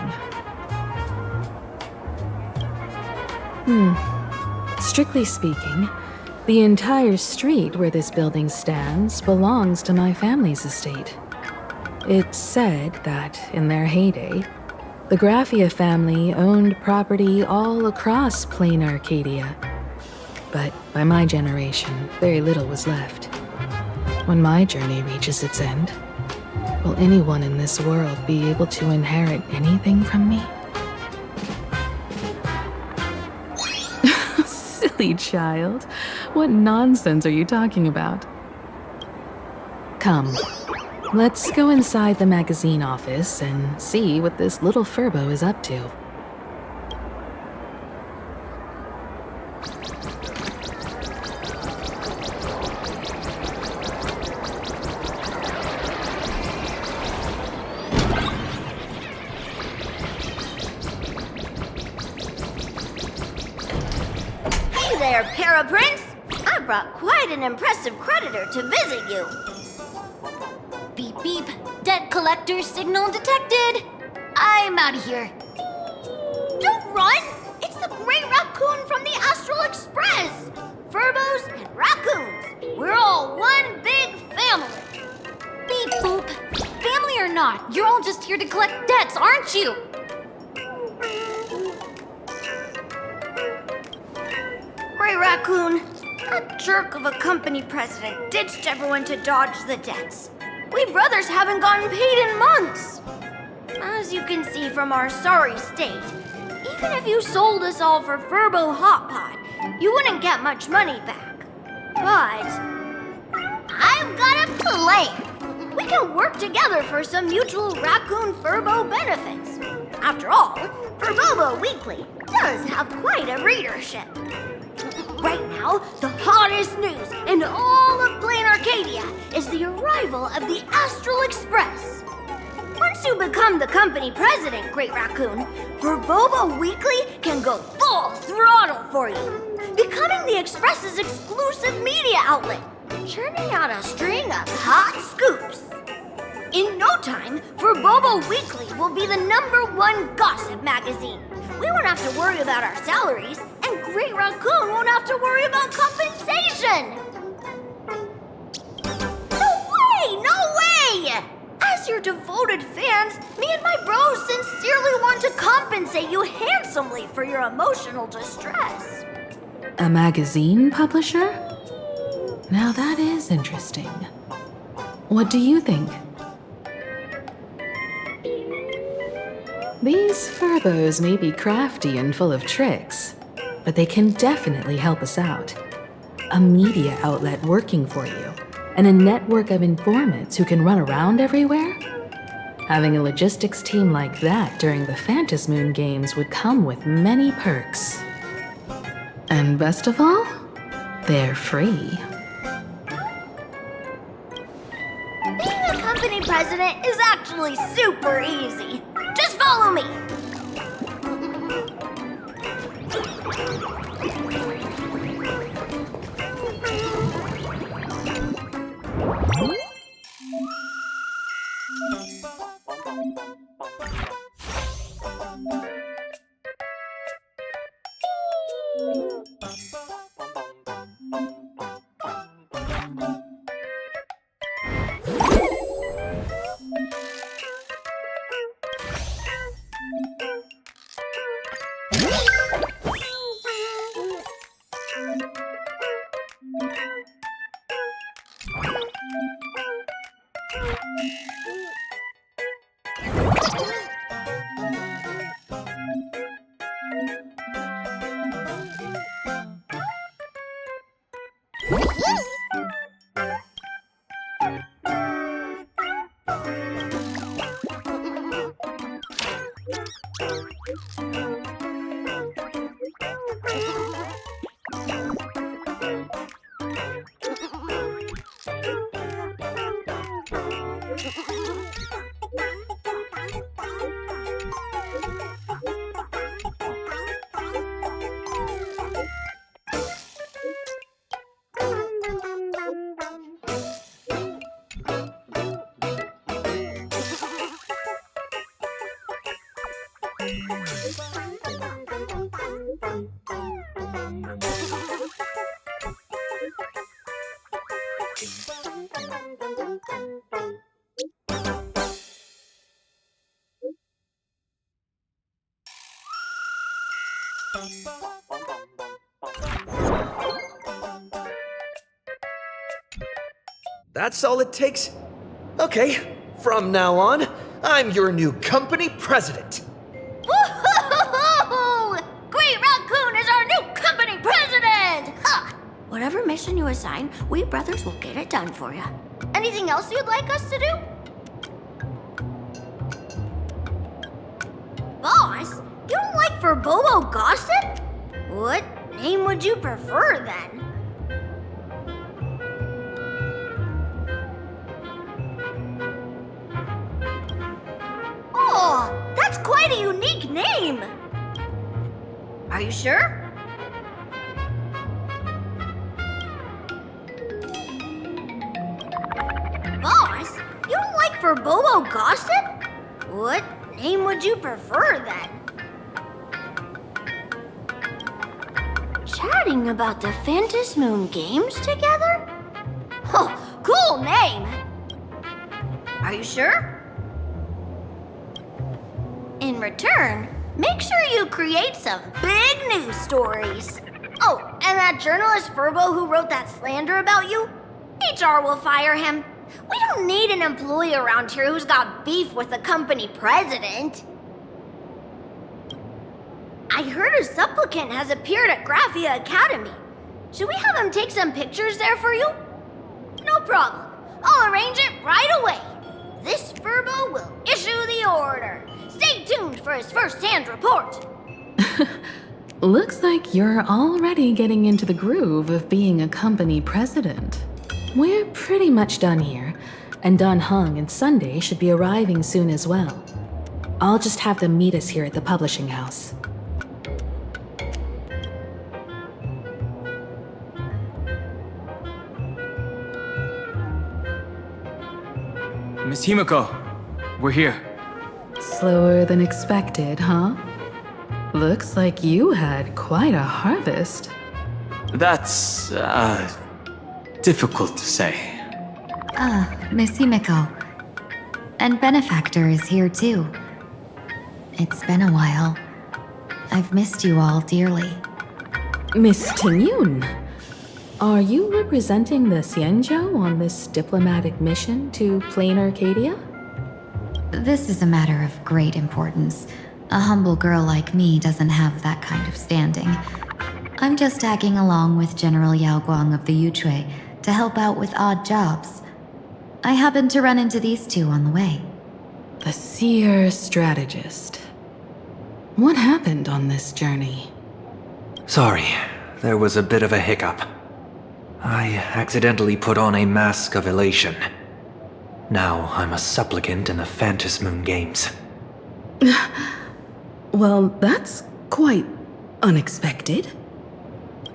Strictly speaking, the entire street where this building stands belongs to my family's estate. It's said that, in their heyday, the Graphia family owned property all across Planacardia. But by my generation, very little was left. When my journey reaches its end, will anyone in this world be able to inherit anything from me? Silly child. What nonsense are you talking about? Come, let's go inside the magazine office and see what this little Furbo is up to. Hey there, Paraprince! I brought quite an impressive creditor to visit you. Beep beep. Debt collector signal detected. I'm out of here. Don't run! It's the Great Raccoon from the Astral Express! Furbos and raccoons. We're all one big family. Beep boop. Family or not, you're all just here to collect debts, aren't you? Great Raccoon, that jerk of a company president ditched everyone to dodge the debts. We brothers haven't gotten paid in months. As you can see from our sorry state, even if you sold us all for Furbo Hot Pot, you wouldn't get much money back. But I've got a plan. We can work together for some mutual Raccoon Furbo benefits. After all, Furbobo Weekly does have quite a readership. Right now, the hottest news in all of Planacardia is the arrival of the Astral Express. Once you become the company president, Great Raccoon, Furbobo Weekly can go full throttle for you, becoming the Express's exclusive media outlet, churning out a string of hot scoops. In no time, Bobo Weekly will be the #1 gossip magazine. We won't have to worry about our salaries, and Great Raccoon won't have to worry about compensation! No way! As your devoted fans, me and my bros sincerely want to compensate you handsomely for your emotional distress. A magazine publisher? Now that is interesting. What do you think? These Furbos may be crafty and full of tricks, but they can definitely help us out. A media outlet working for you, and a network of informants who can run around everywhere? Having a logistics team like that during the Phantasmoon Games would come with many perks. And best of all, they're free. Being a company president is actually super easy. Just follow me. That's all it takes? Okay, from now on, I'm your new company president. Woohoo! Great Raccoon is our new company president! Ha! Whatever mission you assign, we brothers will get it done for you. Anything else you'd like us to do? Boss, you don't like Bobo gossip? What name would you prefer then? Oh, that's quite a unique name! Are you sure? Boss, you don't like Bobo gossip? What name would you prefer then? Chatting about the Phantasmoon Games together? Oh, cool name! Are you sure? In return, make sure you create some big news stories. Oh, and that journalist Furbo who wrote that slander about you? HR will fire him. We don't need an employee around here who's got beef with the company president. I heard a supplicant has appeared at Graphia Academy. Should we have him take some pictures there for you? No problem. I'll arrange it right away. This Furbo will issue the order. Stay tuned for his first-hand report. Looks like you're already getting into the groove of being a company president. We're pretty much done here, and Don Heng and Sunday should be arriving soon as well. I'll just have them meet us here at the publishing house. Miss Himeko, we're here. Slower than expected, huh? Looks like you had quite a harvest. That's, difficult to say. Miss Himeko. And Benefactor is here too. It's been a while. I've missed you all dearly. Miss Tingyun, are you representing the Xianzhou on this diplomatic mission to Plain Arcadia? This is a matter of great importance. A humble girl like me doesn't have that kind of standing. I'm just tagging along with General Yao Guang of the Yuchui to help out with odd jobs. I happened to run into these two on the way. The seer strategist. What happened on this journey? Sorry, there was a bit of a hiccup. I accidentally put on a mask of elation. Now I'm a supplicant in the Phantom Moon Games. Well, that's quite unexpected.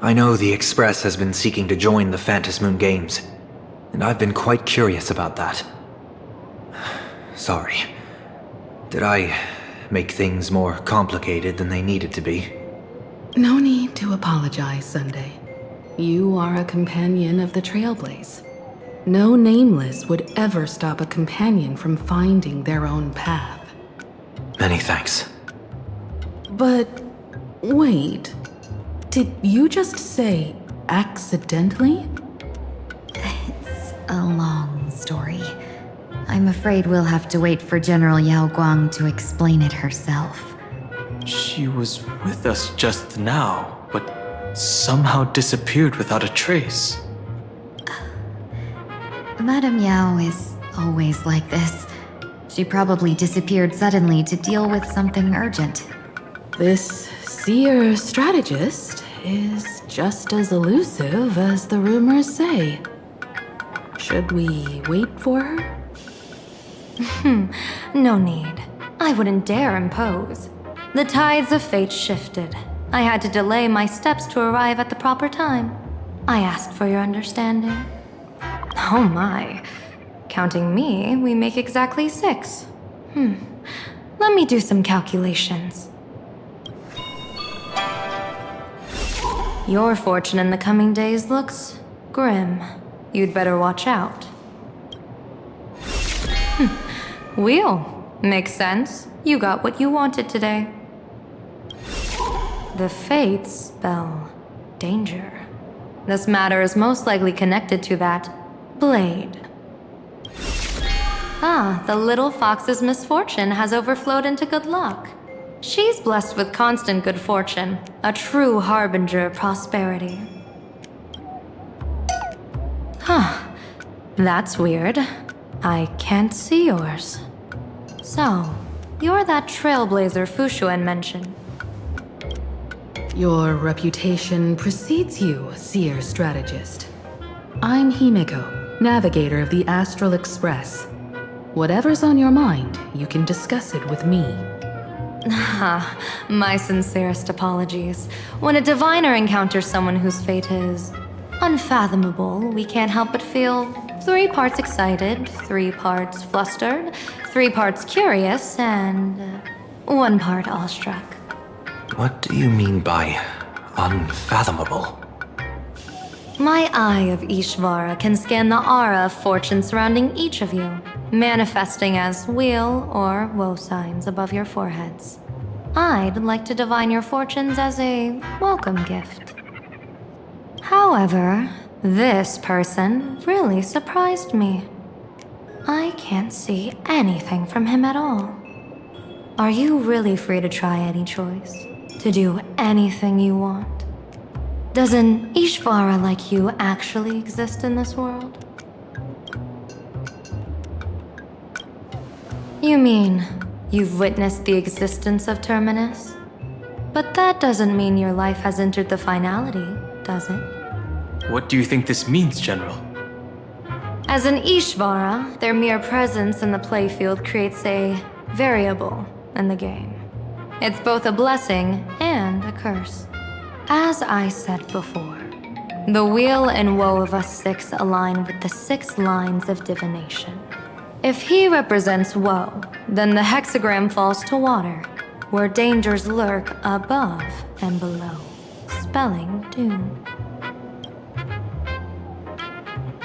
I know the Express has been seeking to join the Phantom Moon Games, and I've been quite curious about that. Sorry. Did I make things more complicated than they needed to be? No need to apologize, Sunday. You are a companion of the Trailblaze. No nameless would ever stop a companion from finding their own path. Many thanks. But wait, did you just say accidentally? It's a long story. I'm afraid we'll have to wait for General Yao Guang to explain it herself. She was with us just now, but somehow disappeared without a trace. Madame Yao is always like this. She probably disappeared suddenly to deal with something urgent. This seer strategist is just as elusive as the rumors say. Should we wait for her? No need. I wouldn't dare impose. The tides of fate shifted. I had to delay my steps to arrive at the proper time. I asked for your understanding. Oh my. Counting me, we make exactly 6. Let me do some calculations. Your fortune in the coming days looks grim. You'd better watch out. Wheel. Makes sense. You got what you wanted today. The fates spell danger. This matter is most likely connected to that blade. The little fox's misfortune has overflowed into good luck. She's blessed with constant good fortune, a true harbinger of prosperity. That's weird. I can't see yours. So, you're that Trailblazer Fushuan mentioned. Your reputation precedes you, seer strategist. I'm Himeko, navigator of the Astral Express. Whatever's on your mind, you can discuss it with me. My sincerest apologies. When a diviner encounters someone whose fate is unfathomable, we can't help but feel 3 parts excited, 3 parts flustered, 3 parts curious, and 1 part awestruck. What do you mean by unfathomable? My eye of Ishvara can scan the aura of fortune surrounding each of you, manifesting as weal or woe signs above your foreheads. I'd like to divine your fortunes as a welcome gift. However, this person really surprised me. I can't see anything from him at all. Are you really free to try any choice? To do anything you want? Does an Ishvara like you actually exist in this world? You mean you've witnessed the existence of Terminus? But that doesn't mean your life has entered the finality, does it? What do you think this means, General? As an Ishvara, their mere presence in the playfield creates a variable in the game. It's both a blessing and a curse. As I said before, the weal and woe of us 6 align with the 6 lines of divination. If he represents woe, then the hexagram falls to water, where dangers lurk above and below, spelling doom.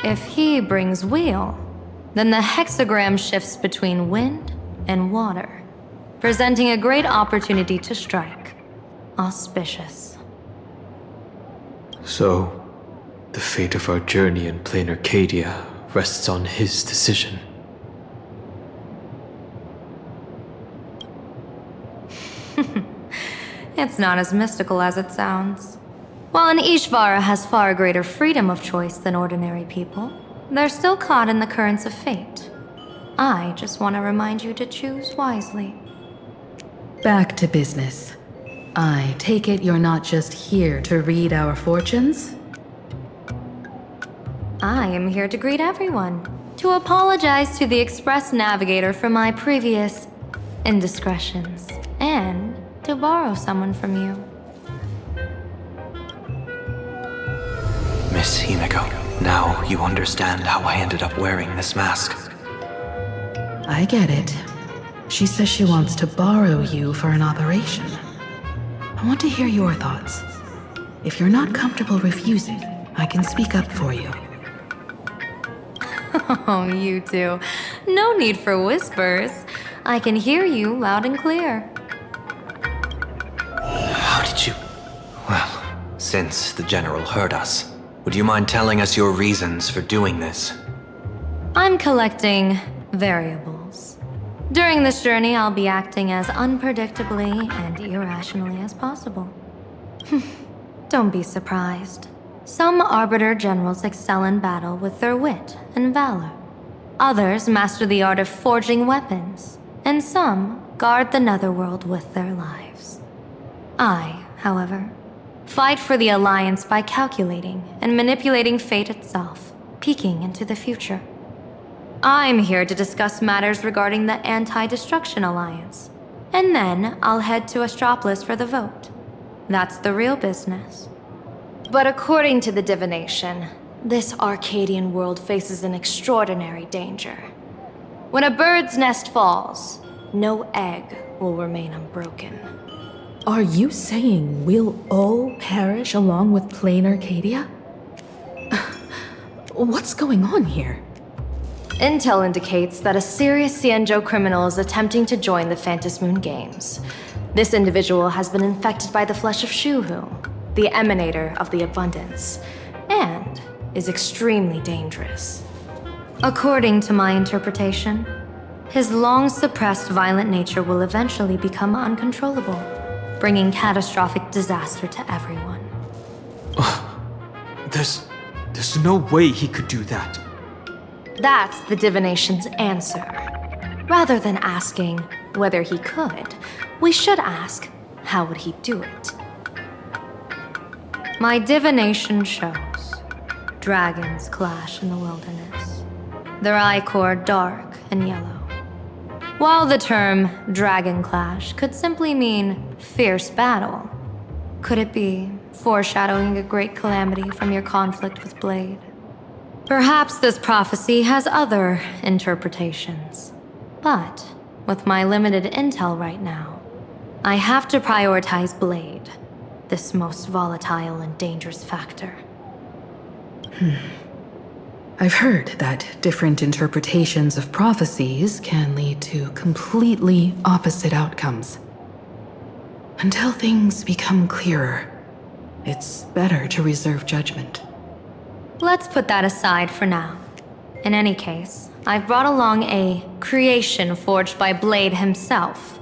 If he brings wheel, then the hexagram shifts between wind and water, presenting a great opportunity to strike. Auspicious. So, the fate of our journey in Planacardia rests on his decision. It's not as mystical as it sounds. While an Ishvara has far greater freedom of choice than ordinary people, they're still caught in the currents of fate. I just want to remind you to choose wisely. Back to business. I take it you're not just here to read our fortunes? I am here to greet everyone, to apologize to the Express Navigator for my previous indiscretions, and to borrow someone from you. Miss Himeko, now you understand how I ended up wearing this mask. I get it. She says she wants to borrow you for an operation. I want to hear your thoughts. If you're not comfortable refusing, I can speak up for you. Oh, you two. No need for whispers. I can hear you loud and clear. How did you... Well, since the General heard us, would you mind telling us your reasons for doing this? I'm collecting variables. During this journey, I'll be acting as unpredictably and irrationally as possible. Don't be surprised. Some Arbiter Generals excel in battle with their wit and valor. Others master the art of forging weapons, and some guard the netherworld with their lives. I, however, fight for the Alliance by calculating and manipulating fate itself, peeking into the future. I'm here to discuss matters regarding the Anti-Destruction Alliance, and then I'll head to Astropolis for the vote. That's the real business. But according to the divination, this Arcadian world faces an extraordinary danger. When a bird's nest falls, no egg will remain unbroken. Are you saying we'll all perish along with Planacardia? What's going on here? Intel indicates that a serious Xianzhou criminal is attempting to join the Phantasmoon Games. This individual has been infected by the flesh of Shuhu, the emanator of the abundance, and is extremely dangerous. According to my interpretation, his long-suppressed violent nature will eventually become uncontrollable, bringing catastrophic disaster to everyone. There's no way he could do that. That's the divination's answer. Rather than asking whether he could, we should ask, how would he do it? My divination shows dragons clash in the wilderness, their ichor dark and yellow. While the term dragon clash could simply mean fierce battle, could it be foreshadowing a great calamity from your conflict with Blade? Perhaps this prophecy has other interpretations, but with my limited intel right now, I have to prioritize Blade, this most volatile and dangerous factor. I've heard that different interpretations of prophecies can lead to completely opposite outcomes. Until things become clearer, it's better to reserve judgment. Let's put that aside for now. In any case, I've brought along a creation forged by Blade himself.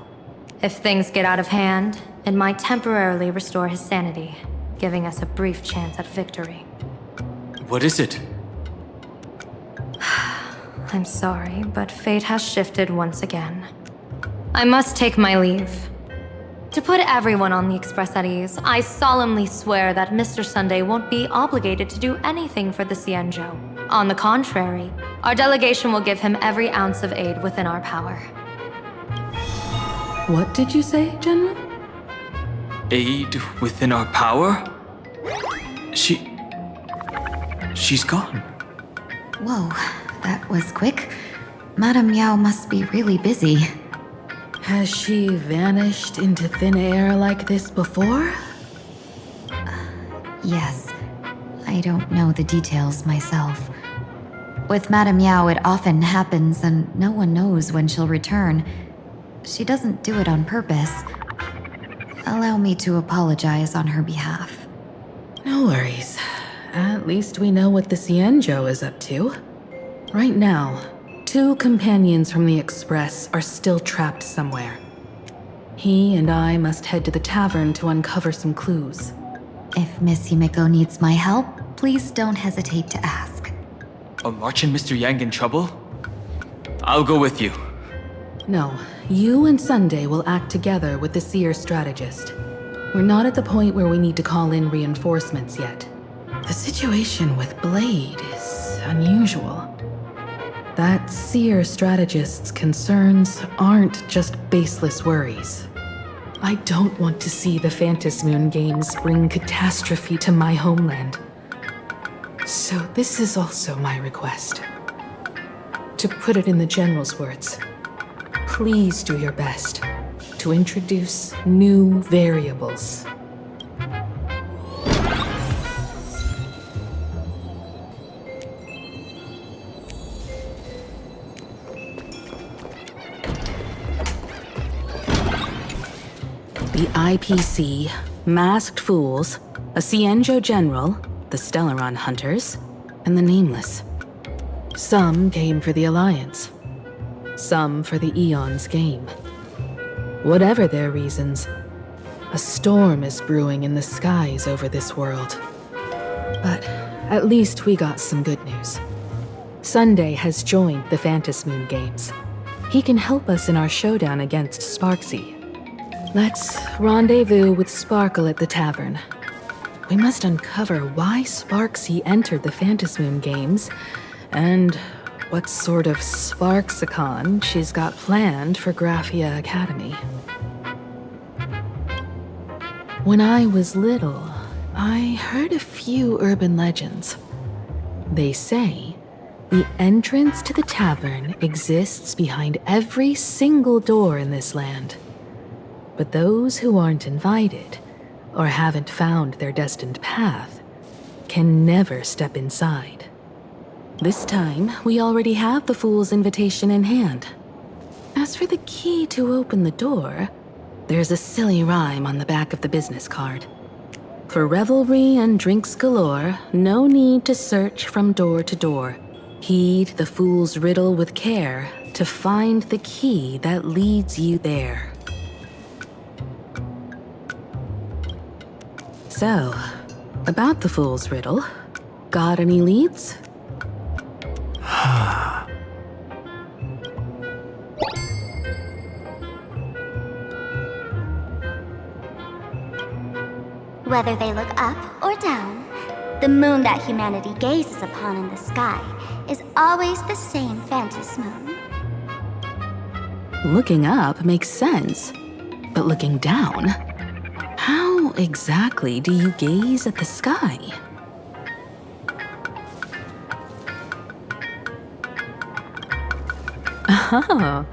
If things get out of hand, it might temporarily restore his sanity, giving us a brief chance at victory. What is it? I'm sorry, but fate has shifted once again. I must take my leave. To put everyone on the Express at ease, I solemnly swear that Mr. Sunday won't be obligated to do anything for the Xianzhou. On the contrary, our delegation will give him every ounce of aid within our power. What did you say, General? Aid within our power? She's gone. Whoa, that was quick. Madame Yao must be really busy. Has she vanished into thin air like this before? Yes. I don't know the details myself. With Madame Yao, it often happens and no one knows when she'll return. She doesn't do it on purpose. Allow me to apologize on her behalf. No worries. At least we know what the Xianzhou is up to. Right now, 2 companions from the Express are still trapped somewhere. He and I must head to the tavern to uncover some clues. If Miss Himeko needs my help, please don't hesitate to ask. Are March and Mr. Yang in trouble? I'll go with you. No, you and Sunday will act together with the Seer strategist. We're not at the point where we need to call in reinforcements yet. The situation with Blade is unusual. That Seer strategist's concerns aren't just baseless worries. I don't want to see the Phantasmoon Games bring catastrophe to my homeland. So this is also my request. To put it in the General's words, please do your best to introduce new variables. The IPC, Masked Fools, a Xianzhou General, the Stellaron Hunters, and the Nameless. Some came for the Alliance. Some for the Eon's game. Whatever their reasons, a storm is brewing in the skies over this world. But at least we got some good news. Sunday has joined the Phantasmoon Games. He can help us in our showdown against Sparxie. Let's rendezvous with Sparkle at the tavern. We must uncover why Sparxie entered the Phantasmoon Games, and what sort of Sparxicon she's got planned for Graphia Academy. When I was little, I heard a few urban legends. They say the entrance to the tavern exists behind every single door in this land. But those who aren't invited, or haven't found their destined path, can never step inside. This time, we already have the Fool's invitation in hand. As for the key to open the door, there's a silly rhyme on the back of the business card. For revelry and drinks galore, no need to search from door to door. Heed the Fool's riddle with care to find the key that leads you there. So, about the Fool's riddle, got any leads? Whether they look up or down, the moon that humanity gazes upon in the sky is always the same Phantasmoon. Looking up makes sense, but looking down? How exactly do you gaze at the sky? Oh,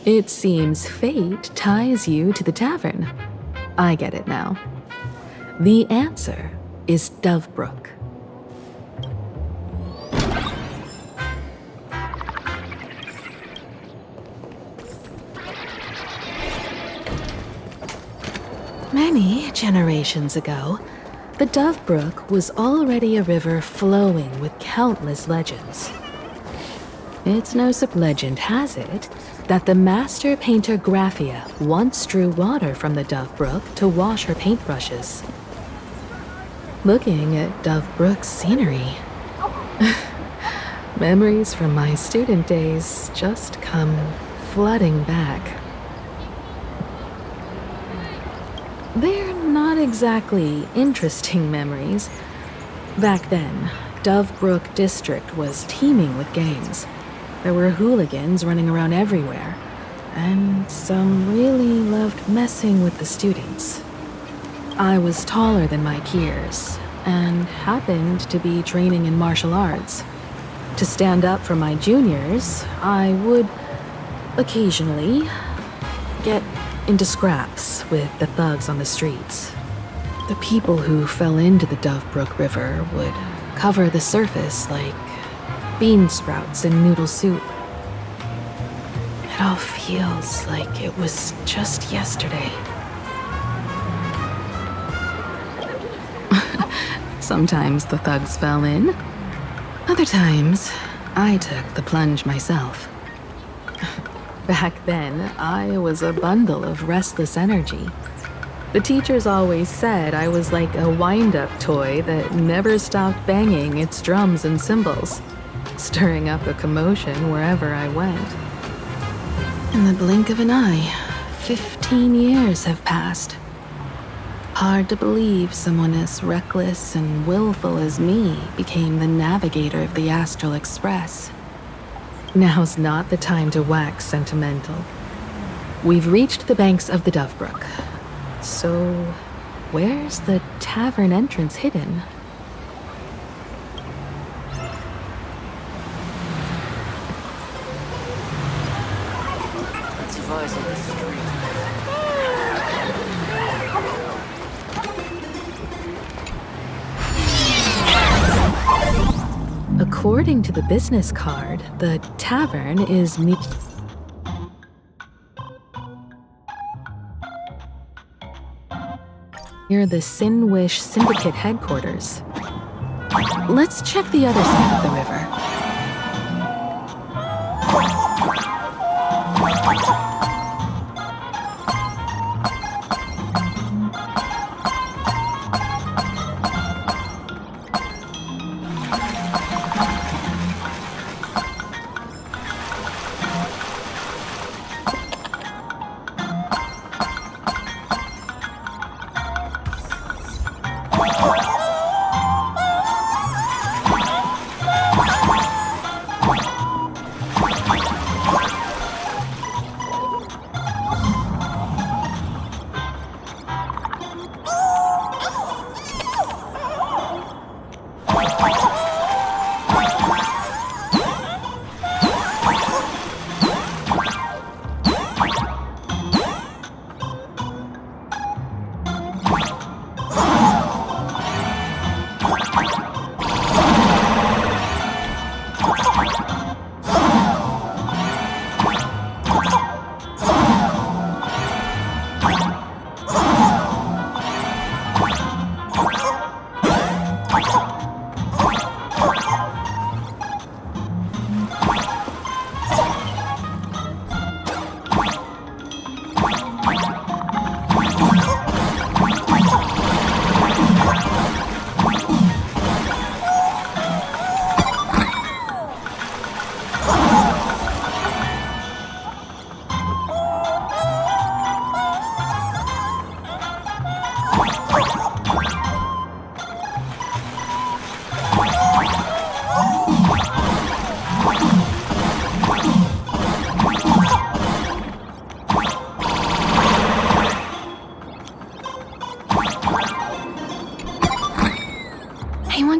it seems fate ties you to the tavern. I get it now. The answer is Dovebrook. Many generations ago, the Dovebrook was already a river flowing with countless legends. It's no legend has it that the master painter Graphia once drew water from the Dovebrook to wash her paintbrushes. Looking at Dovebrook's scenery, memories from my student days just come flooding back. They're not exactly interesting memories. Back then, Dovebrook District was teeming with gangs. There were hooligans running around everywhere, and some really loved messing with the students. I was taller than my peers, and happened to be training in martial arts. to stand up for my juniors, I would occasionally get into scraps with the thugs on the streets. The people who fell into the Dovebrook River would cover the surface like bean sprouts in noodle soup. It all feels like it was just yesterday. Sometimes the thugs fell in. Other times, I took the plunge myself. Back then, I was a bundle of restless energy. The teachers always said I was like a wind-up toy that never stopped banging its drums and cymbals, stirring up a commotion wherever I went. In the blink of an eye, 15 years have passed. Hard to believe someone as reckless and willful as me became the navigator of the Astral Express. Now's not the time to wax sentimental. We've reached the banks of the Dovebrook. So, where's the tavern entrance hidden? That's advice on the street. According to the business card, the tavern is near the Synwish Syndicate headquarters. Let's check the other side of the river.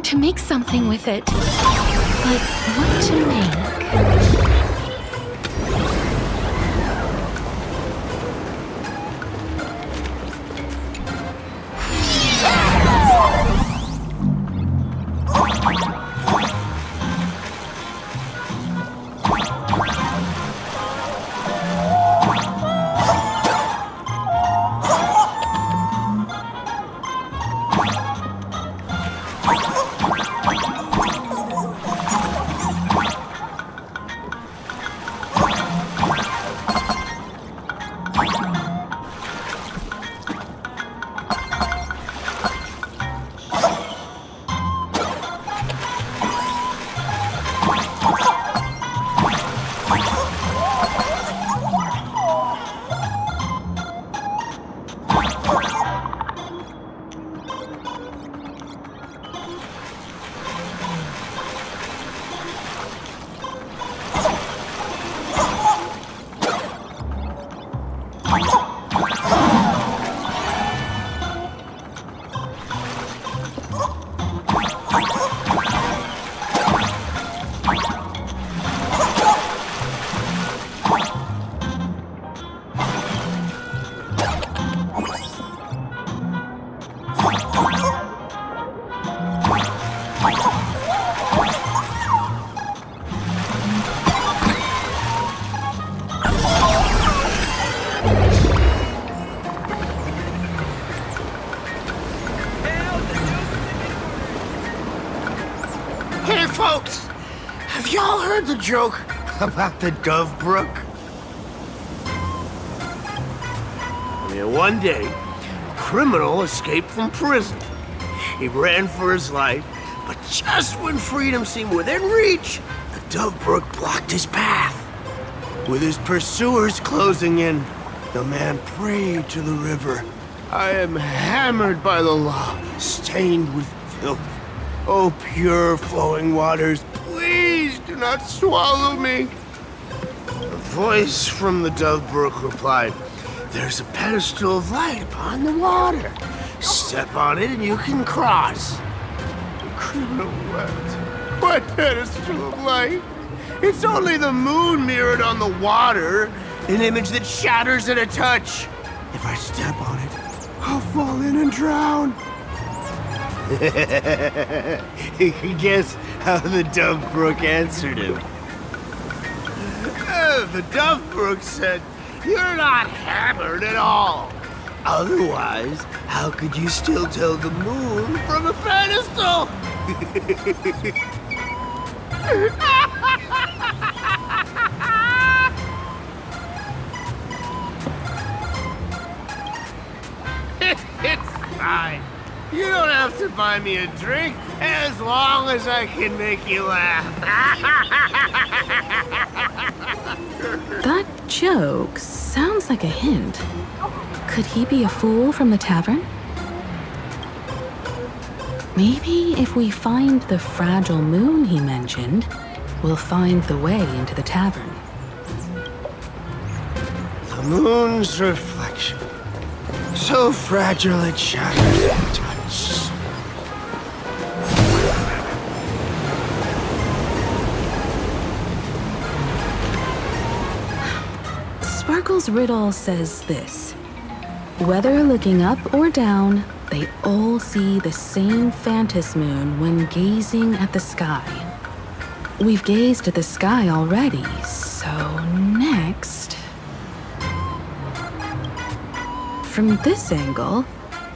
To make something with it. But what to make? all heard the joke about the Dove Brook? One day, a criminal escaped from prison. He ran for his life, but just when freedom seemed within reach, the Dove Brook blocked his path. With his pursuers closing in, the man prayed to the river. I am hammered by the law, stained with filth. Oh, pure flowing waters, please do not swallow me. A voice from the Dove Brook replied, there's a pedestal of light upon the water. Step on it and you can cross. The criminal wept. What pedestal of light? It's only the moon mirrored on the water, an image that shatters at a touch. If I step on it, I'll fall in and drown. You can guess how the Dove Brook answered him. The Dove Brook said, you're not hammered at all. Otherwise, how could you still tell the moon from a pedestal? It's fine. You don't have to buy me a drink as long as I can make you laugh. That joke sounds like a hint. Could he be a fool from the tavern? Maybe if we find the fragile moon he mentioned, we'll find the way into the tavern. The moon's reflection. So fragile it shatters at a touch. Sparkle's riddle says this. Whether looking up or down, they all see the same phantom moon when gazing at the sky. We've gazed at the sky already, so next... From this angle,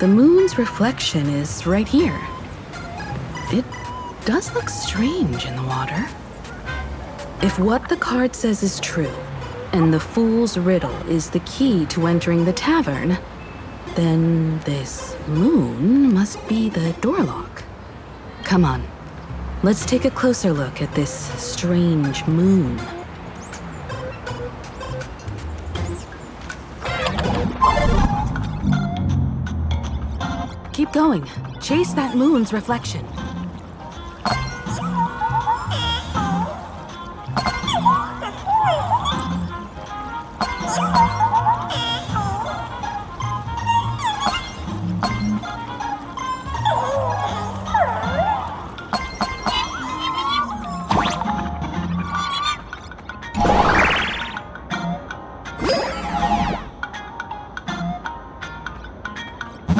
the moon's reflection is right here. It does look strange in the water. If what the card says is true, and the Fool's Riddle is the key to entering the tavern, then this moon must be the door lock. Come on, let's take a closer look at this strange moon. Keep going. Chase that moon's reflection.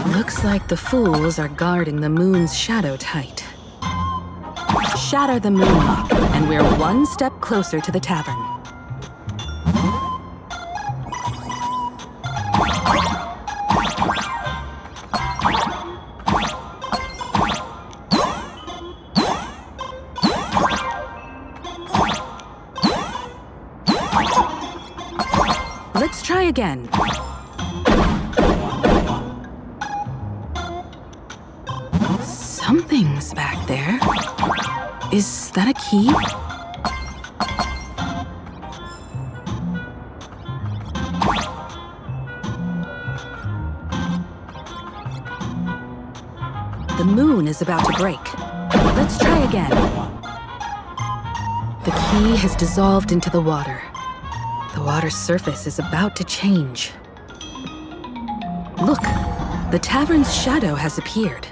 Looks like the fools are guarding the moon's shadow tight. Shatter the moon lock, and we're one step closer to the tavern. Let's try again. Something's back there. Is that a key? The moon is about to break. Let's try again. The key has dissolved into the water. The water's surface is about to change. Look, the tavern's shadow has appeared.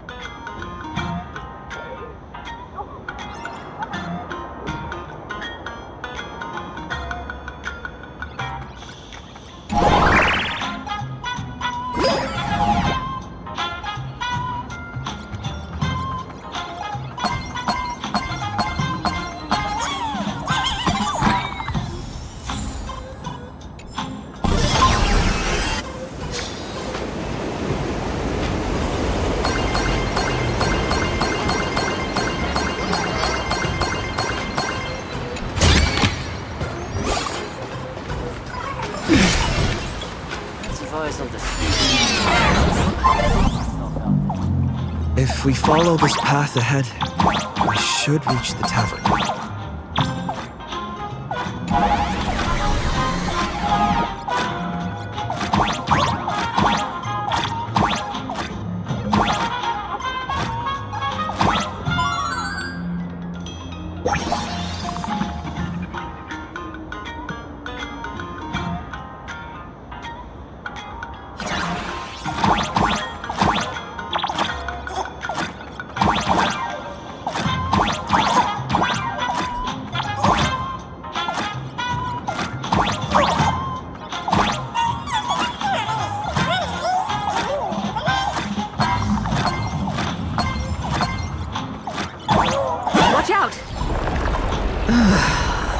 If we follow this path ahead, we should reach the tavern.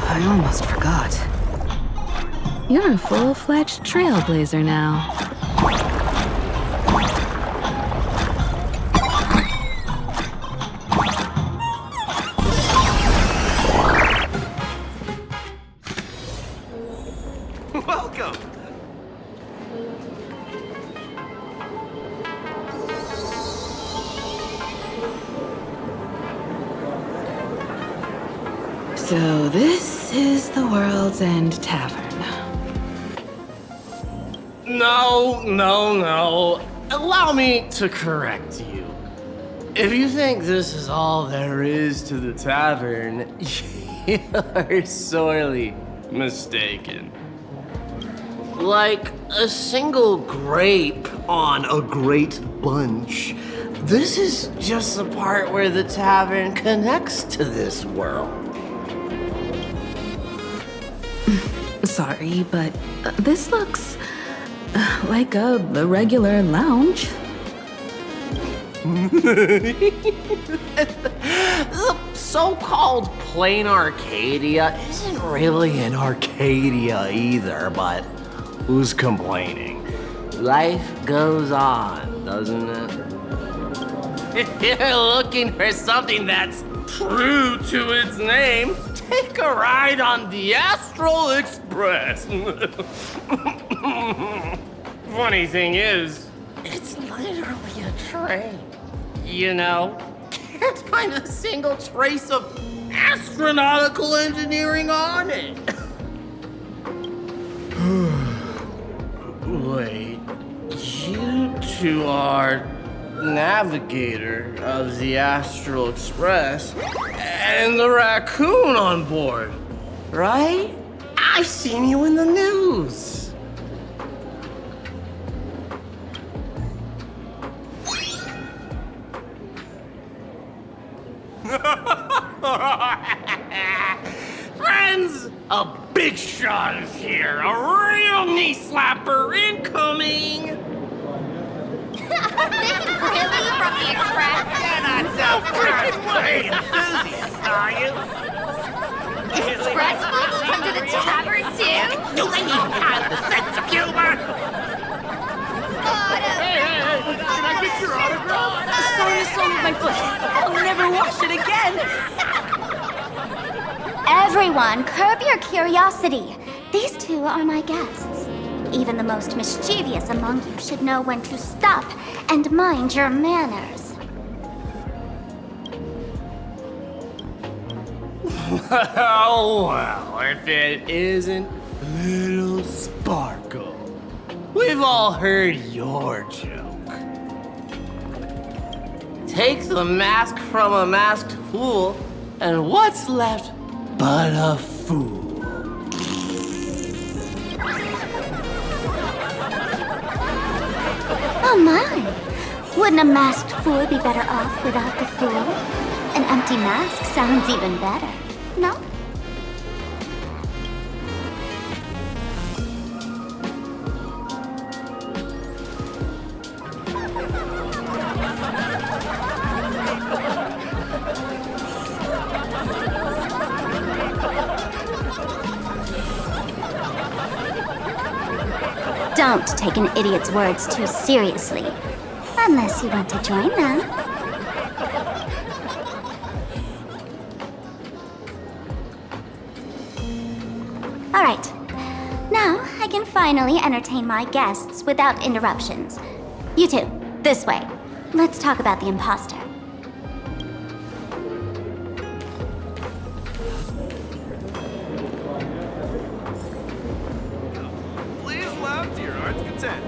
I almost forgot. You're a full-fledged trailblazer now. Welcome! So this is the World's End Tavern. No. Allow me to correct you. If you think this is all there is to the tavern, you're sorely mistaken. Like a single grape on a great bunch, this is just the part where the tavern connects to this world. Sorry, but this looks like a regular lounge. The so-called plain Arcadia isn't really an Arcadia either, but who's complaining? Life goes on, doesn't it? If you're looking for something that's true to its name, take a ride on the Astral Express. Funny thing is, it's literally a train. You know, can't find a single trace of astronautical engineering on it. Wait, you two are navigator of the Astral Express and the raccoon on board, right? I've seen you in the news. Friends, a big shot is here. A real knee slapper incoming. Really? From the Express? You're not so freaking way enthusiast, are you? Express folks come to the tavern too? Do they even have the sense of humor? Hey, can I get your autograph? Sorry, my foot. I'll never wash it again. Everyone, curb your curiosity. These two are my guests. Even the most mischievous among you should know when to stop and mind your manners. Well, if it isn't Little Sparkle. We've all heard your joke. Take the mask from a masked fool, and what's left but a fool? Oh my! Wouldn't a masked fool be better off without the fool? An empty mask sounds even better, no? Don't take an idiot's words too seriously. Unless you want to join them. Alright. Now I can finally entertain my guests without interruptions. You two, this way. Let's talk about the imposter. Please laugh to your heart's content.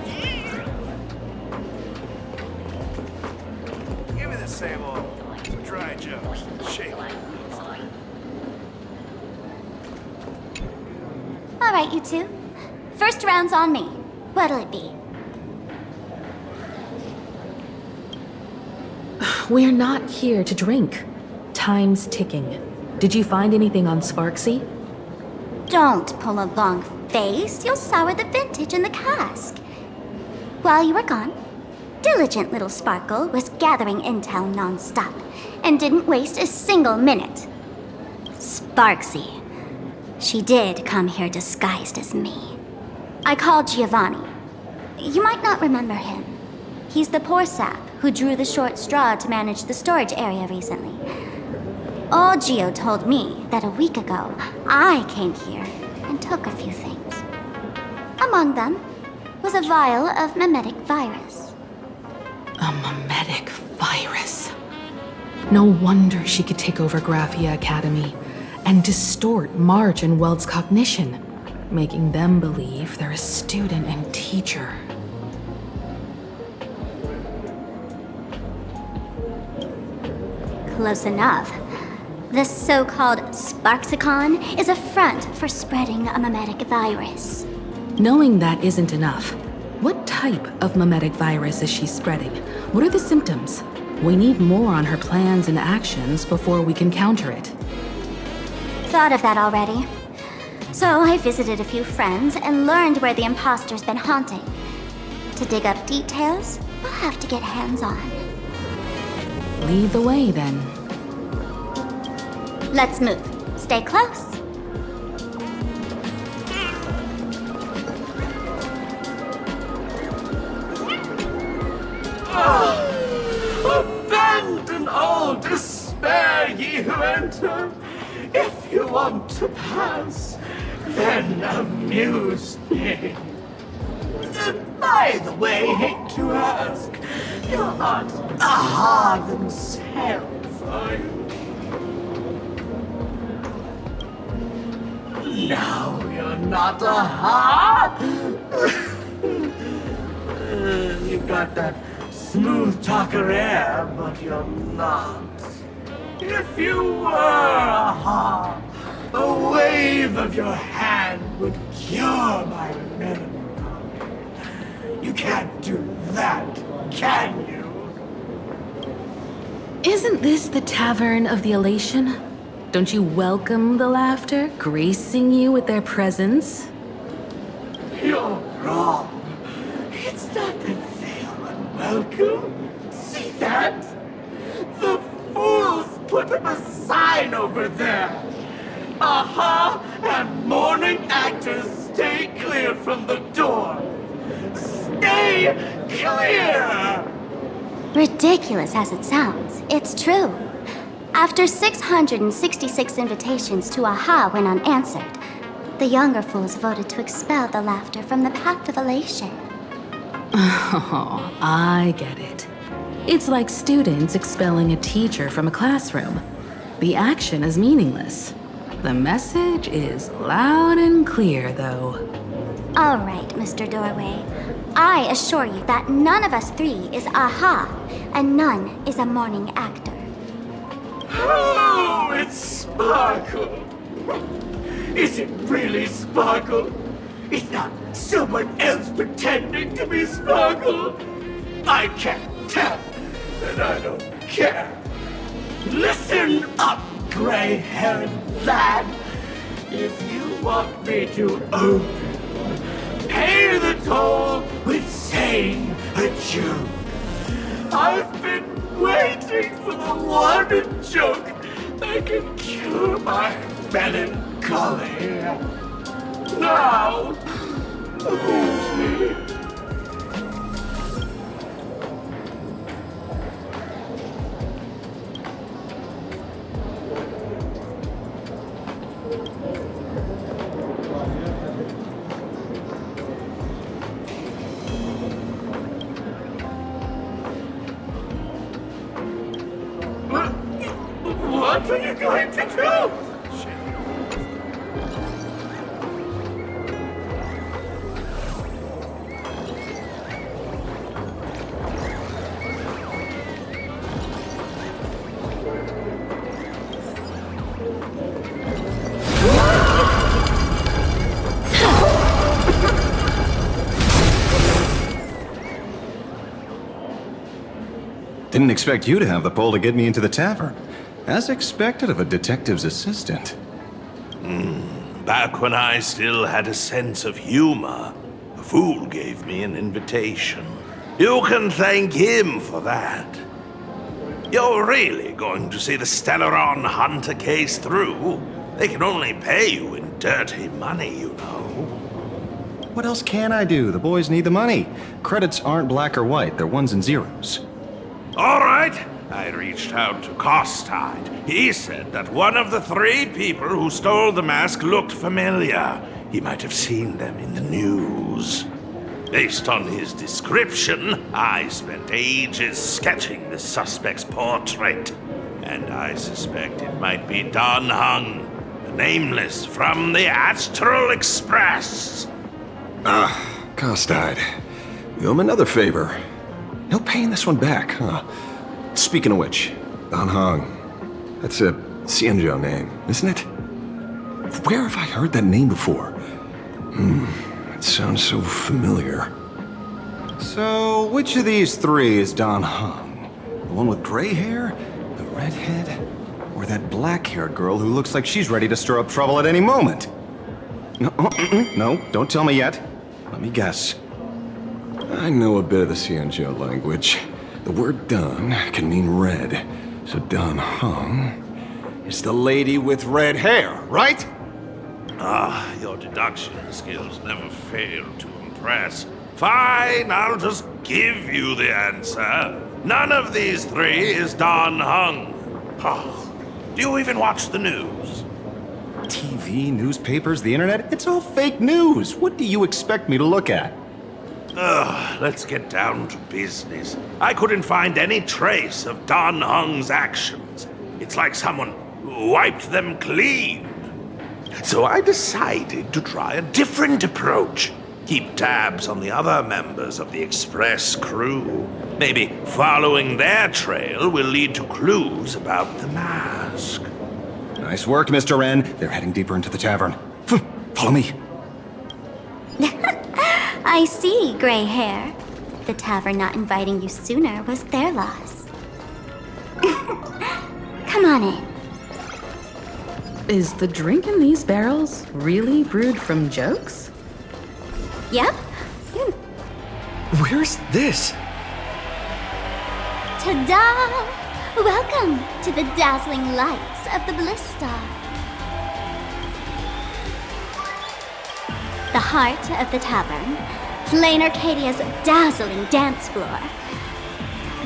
Give me the same old. Some dry jokes. Shake. All right, you two. First round's on me. What'll it be? We're not here to drink. Time's ticking. Did you find anything on Sparxie? Don't pull a long face. You'll sour the vintage in the cask. While you were gone, diligent little Sparkle was gathering intel non-stop and didn't waste a single minute. Sparxie. She did come here disguised as me. I called Giovanni. You might not remember him. He's the poor sap who drew the short straw to manage the storage area recently. Old Gio told me that a week ago, I came here and took a few things. Among them was a vial of mimetic virus. A mimetic virus. No wonder she could take over Graphia Academy and distort Marge and Weld's cognition, making them believe they're a student and teacher. Close enough. This so-called Sparxicon is a front for spreading a mimetic virus. Knowing that isn't enough. What type of mimetic virus is she spreading? What are the symptoms? We need more on her plans and actions before we can counter it. Thought of that already. So I visited a few friends and learned where the imposter's been haunting. To dig up details, we'll have to get hands-on. Lead the way, then. Let's move. Stay close. Abandon all despair, ye who enter. If you want to pass, then amuse me. By the way, hate to ask, you're not Aha themselves, are you? No, you're not Aha! You got that smooth talker air, but you're not. If you were Aha, a wave of your hand would cure my melancholy. You can't do that, can you? Isn't this the Tavern of the Elation? Don't you welcome the laughter, gracing you with their presence? You're wrong. It's not that they are unwelcome. See that? The fools put up a sign over there. Aha and morning actors stay clear from the door. Stay clear! Ridiculous as it sounds, it's true. After 666 invitations to Aha went unanswered, the younger fools voted to expel the laughter from the path of elation. Oh, I get it. It's like students expelling a teacher from a classroom. The action is meaningless. The message is loud and clear, though. All right, Mr. Doorway. I assure you that none of us three is Aha, and none is a morning actor. Oh, it's Sparkle. Is it really Sparkle? It's not someone else pretending to be Sparkle. I can't tell, and I don't care. Listen up, gray-haired lad. If you want me to open, pay the toll with saying a joke. I've been waiting for the one joke that can cure my melancholy. Now, amuse me. What are you going to do? Didn't expect you to have the pull to get me into the tavern. As expected of a detective's assistant. Back when I still had a sense of humor, a fool gave me an invitation. You can thank him for that. You're really going to see the Stellaron Hunter case through? They can only pay you in dirty money, you know. What else can I do? The boys need the money. Credits aren't black or white, they're ones and zeros. All right. I reached out to Costide. He said that one of the 3 people who stole the mask looked familiar. He might have seen them in the news. Based on his description, I spent ages sketching the suspect's portrait. And I suspect it might be Don Heng, the nameless from the Astral Express. Costide. You owe him another favor. No paying this one back, huh? Speaking of which, Don Heng. That's a Xianzhou name, isn't it? Where have I heard that name before? It sounds so familiar. So, which of these 3 is Don Heng? The one with gray hair? The redhead? Or that black-haired girl who looks like she's ready to stir up trouble at any moment? No, no, don't tell me yet. Let me guess. I know a bit of the Xianzhou language. The word Don can mean red. So Don Heng is the lady with red hair, right? Your deduction skills never fail to impress. Fine, I'll just give you the answer. None of these 3 is Don Heng. Do you even watch the news? TV, newspapers, the internet, it's all fake news. What do you expect me to look at? Let's get down to business. I couldn't find any trace of Don Heng's actions. It's like someone wiped them clean. So I decided to try a different approach. Keep tabs on the other members of the Express crew. Maybe following their trail will lead to clues about the mask. Nice work, Mr. Wren. They're heading deeper into the tavern. Follow me. I see, gray hair. The tavern not inviting you sooner was their loss. Come on in. Is the drink in these barrels really brewed from jokes? Yep. Where's this? Ta-da! Welcome to the dazzling lights of the Bliss Star. The heart of the tavern, Planarcadia's dazzling dance floor.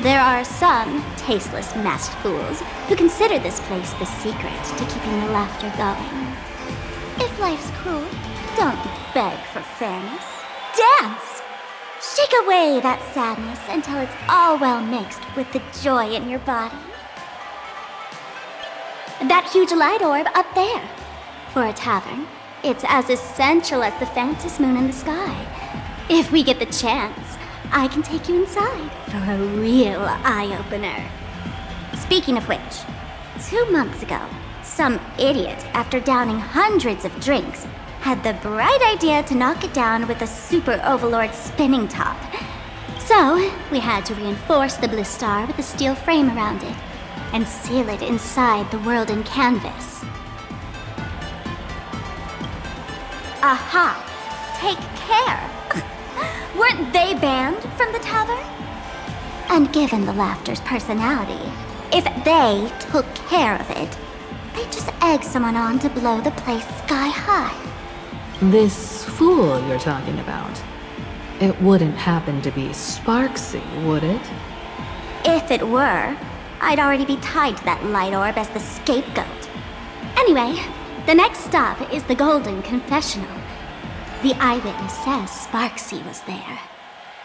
There are some tasteless masked fools who consider this place the secret to keeping the laughter going. If life's cruel, don't beg for fairness. Dance! Shake away that sadness until it's all well mixed with the joy in your body. That huge light orb up there. For a tavern, it's as essential as the Phantom Moon in the sky. If we get the chance, I can take you inside for a real eye-opener. Speaking of which, 2 months ago, some idiot, after downing hundreds of drinks, had the bright idea to knock it down with a super overlord spinning top. So, we had to reinforce the Bliss Star with a steel frame around it and seal it inside the world in canvas. Aha! Take care! Weren't they banned from the tavern? And given the laughter's personality, if they took care of it, they'd just egg someone on to blow the place sky high. This fool you're talking about. It wouldn't happen to be Sparxie, would it? If it were, I'd already be tied to that light orb as the scapegoat. Anyway, the next stop is the Golden Confessional. The eyewitness says Sparxie was there.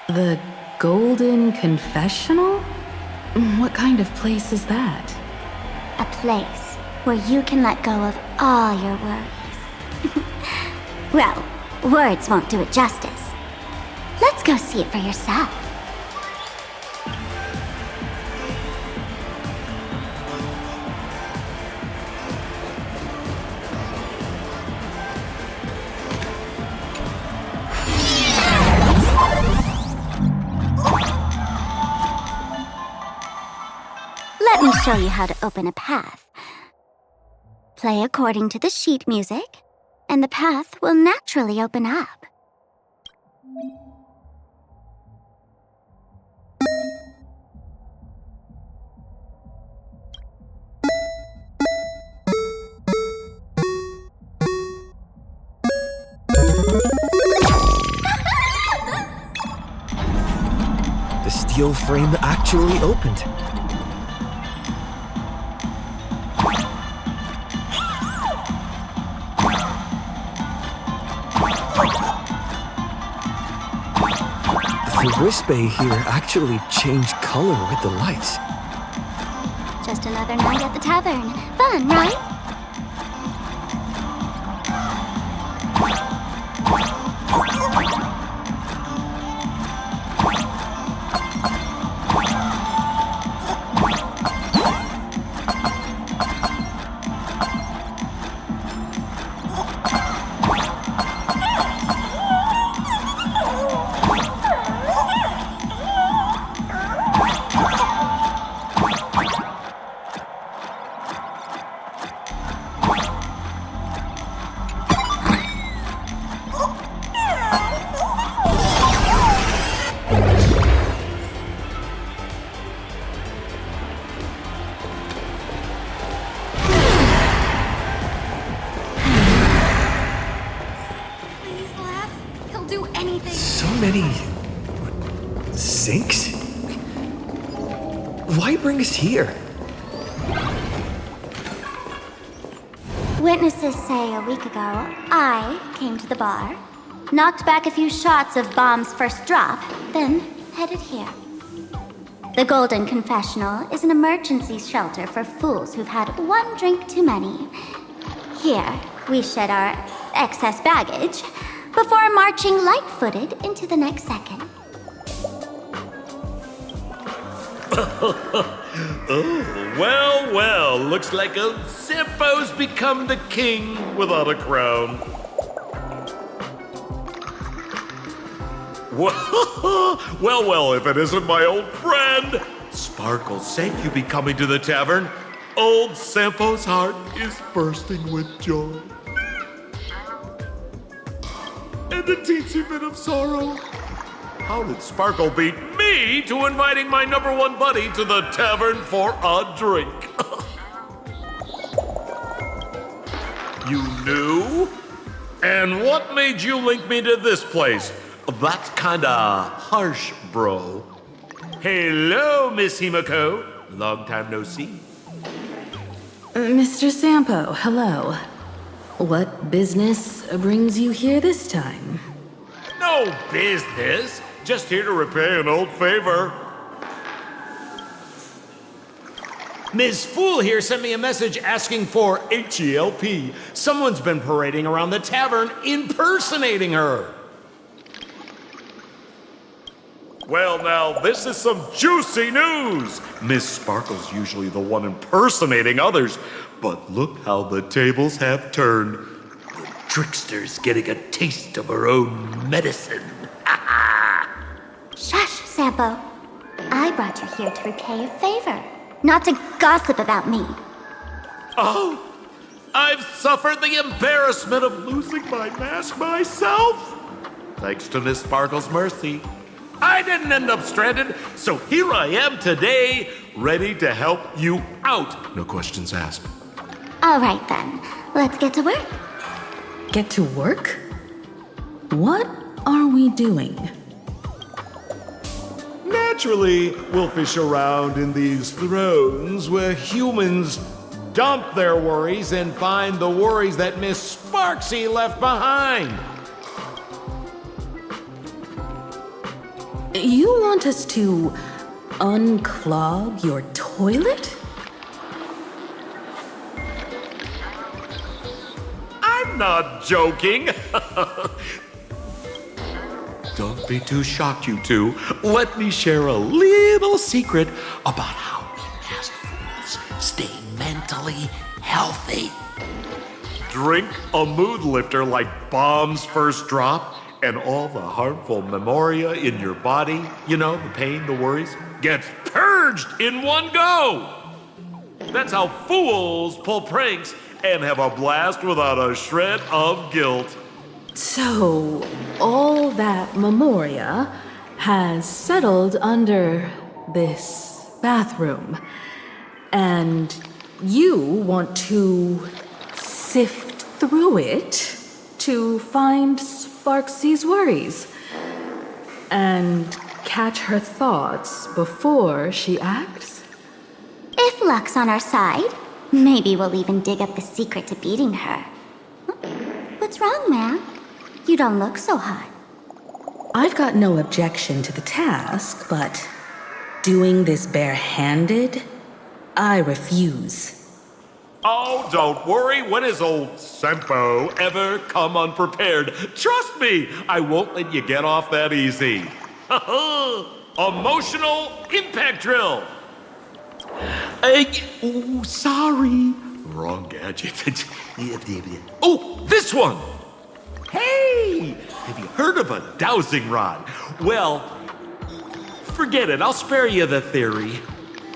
The Golden Confessional? What kind of place is that? A place where you can let go of all your worries. Well, words won't do it justice. Let's go see it for yourself. Let me show you how to open a path. Play according to the sheet music, and the path will naturally open up. The steel frame actually opened. The Wisp-Bay here actually changed color with the lights. Just another night at the tavern. Fun, right? Sinks? Why bring us here? Witnesses say a week ago, I came to the bar, knocked back a few shots of Bomb's first drop, then headed here. The Golden Confessional is an emergency shelter for fools who've had one drink too many. Here, we shed our excess baggage before marching light-footed into the next second. Oh, well, well, looks like old Sampo's become the king without a crown. Well, if it isn't my old friend! Sparkle, thank you be coming to the tavern. Old Sampo's heart is bursting with joy. And a teensy bit of sorrow. How did Sparkle beat me to inviting my #1 buddy to the tavern for a drink? You knew? And what made you link me to this place? That's kinda harsh, bro. Hello, Miss Himeko. Long time no see. Mr. Sampo, hello. What business brings you here this time? No business. Just here to repay an old favor. Ms. Fool here sent me a message asking for HELP. Someone's been parading around the tavern impersonating her. Well, now, this is some juicy news. Miss Sparkle's usually the one impersonating others, but look how the tables have turned. The trickster's getting a taste of her own medicine. Shush, Sampo. I brought you here to repay a favor, not to gossip about me. Oh, I've suffered the embarrassment of losing my mask myself. Thanks to Miss Sparkle's mercy, I didn't end up stranded, so here I am today, ready to help you out. No questions asked. All right then, let's get to work. Get to work? What are we doing? Naturally, we'll fish around in these thrones where humans dump their worries and find the worries that Miss Sparxie left behind. You want us to unclog your toilet? I'm not joking. Don't be too shocked, you two. Let me share a little secret about how we masked fools stay mentally healthy. Drink a mood lifter like Bomb's First Drop, and all the harmful memoria in your body, you know, the pain, the worries, gets purged in one go. That's how fools pull pranks and have a blast without a shred of guilt. So, all that memoria has settled under this bathroom. And you want to sift through it to find Sparxie's worries and catch her thoughts before she acts? If luck's on our side, maybe we'll even dig up the secret to beating her. What's wrong, man? You don't look so hot. I've got no objection to the task, but doing this barehanded, I refuse. Oh, don't worry. When has old Sempo ever come unprepared? Trust me, I won't let you get off that easy. Emotional impact drill. Oh, sorry. Wrong gadget. Oh, this one. Hey, have you heard of a dowsing rod? Well, forget it. I'll spare you the theory.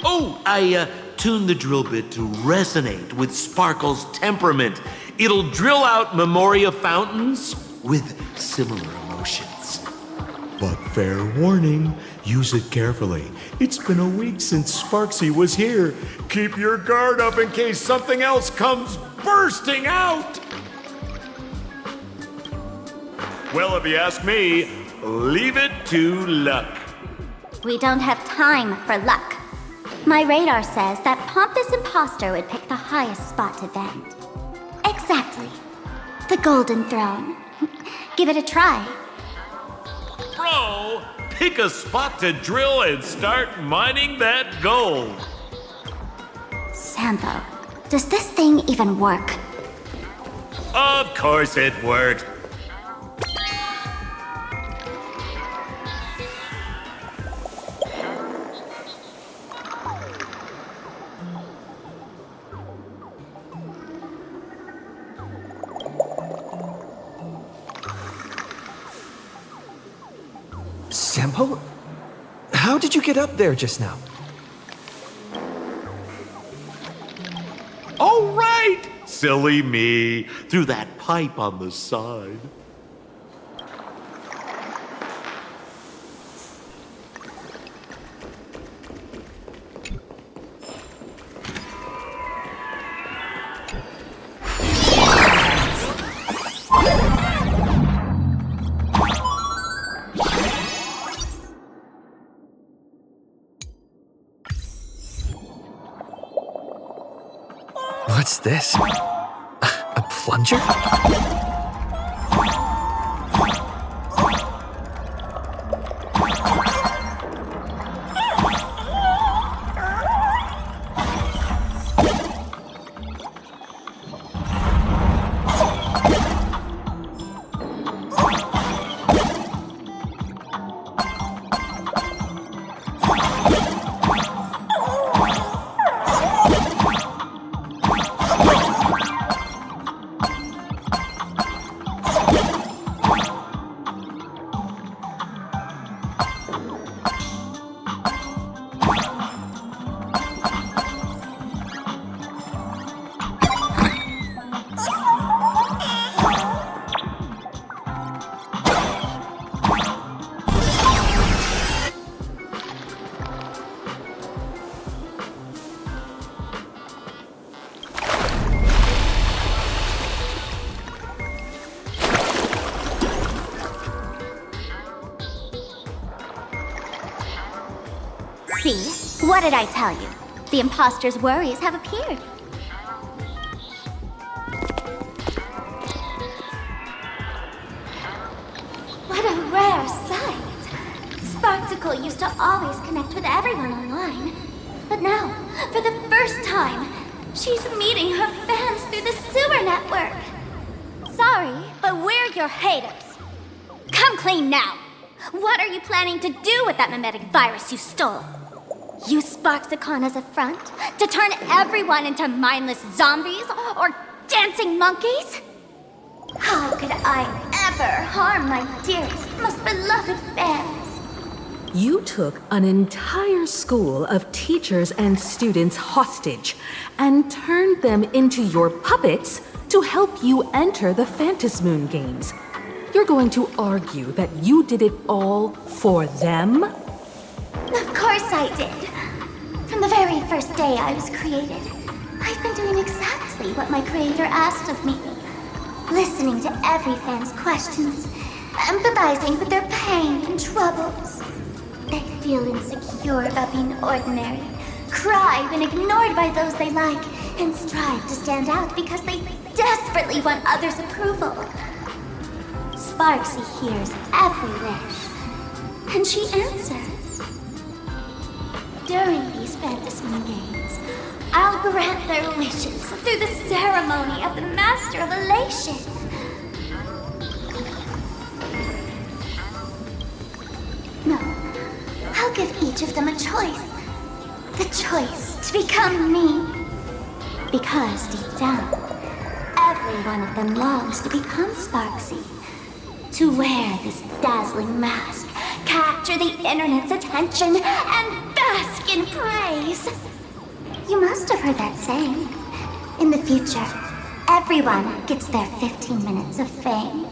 Oh, I tuned the drill bit to resonate with Sparkle's temperament. It'll drill out memoria fountains with similar emotions. But fair warning, use it carefully. It's been a week since Sparxie was here. Keep your guard up in case something else comes bursting out. Well, if you ask me, leave it to luck. We don't have time for luck. My radar says that pompous imposter would pick the highest spot to vent. Exactly. The Golden Throne. Give it a try. Bro, pick a spot to drill and start mining that gold. Sampo, does this thing even work? Of course it worked. Sampo? How did you get up there just now? Oh, right! Silly me. Through that pipe on the side. What's this? A plunger? See? What did I tell you? The imposter's worries have appeared. What a rare sight. Sparxie used to always connect with everyone online. But now, for the first time, she's meeting her fans through the sewer network. sorry, but we're your haters. Come clean now. What are you planning to do with that mimetic virus you stole? Use Sparxie as a front to turn everyone into mindless zombies or dancing monkeys? How could I ever harm my dearest, most beloved fans? You took an entire school of teachers and students hostage and turned them into your puppets to help you enter the Phantasmoon Games. You're going to argue that you did it all for them? Of course I did. From the very first day I was created, I've been doing exactly what my creator asked of me. Listening to every fan's questions, empathizing with their pain and troubles. They feel insecure about being ordinary, cry when ignored by those they like, and strive to stand out because they desperately want others' approval. Sparxie hears every wish, and she answers. During these Phantasmoon Games, I'll grant their wishes through the ceremony of the Master of Elation. No, I'll give each of them a choice. The choice to become me. Because deep down, every one of them longs to become Sparxie. To wear this dazzling mask, capture the internet's attention, and bask in praise. You must have heard that saying. In the future, everyone gets their 15 minutes of fame.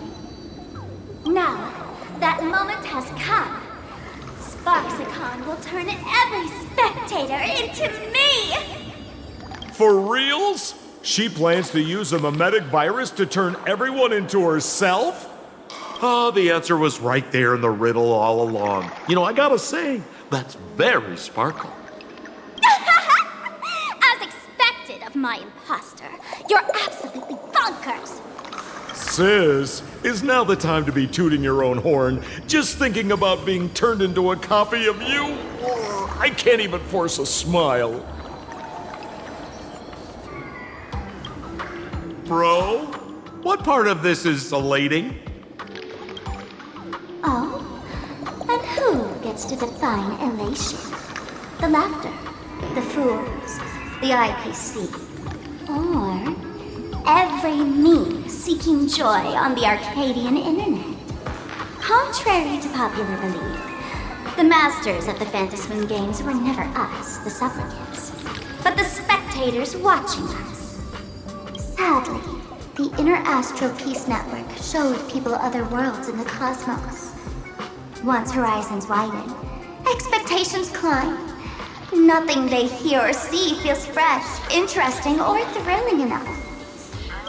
Now, that moment has come. Sparxie will turn every spectator into me! For reals? She plans to use a mimetic virus to turn everyone into herself? Oh, the answer was right there in the riddle all along. You know, I gotta say, that's very Sparkle. As expected of my imposter, you're absolutely bonkers! Sis, is now the time to be tooting your own horn, just thinking about being turned into a copy of you? I can't even force a smile. Bro, what part of this is elating? Oh? And who gets to define elation? The laughter, the fools, the IPC, or every me seeking joy on the Arcadian internet? Contrary to popular belief, the masters of the Phantasmoon Games were never us, the supplicants, but the spectators watching us. Sadly, the Inter-Astral Peace Network showed people other worlds in the cosmos. Once horizons widen, expectations climb. Nothing they hear or see feels fresh, interesting, or thrilling enough.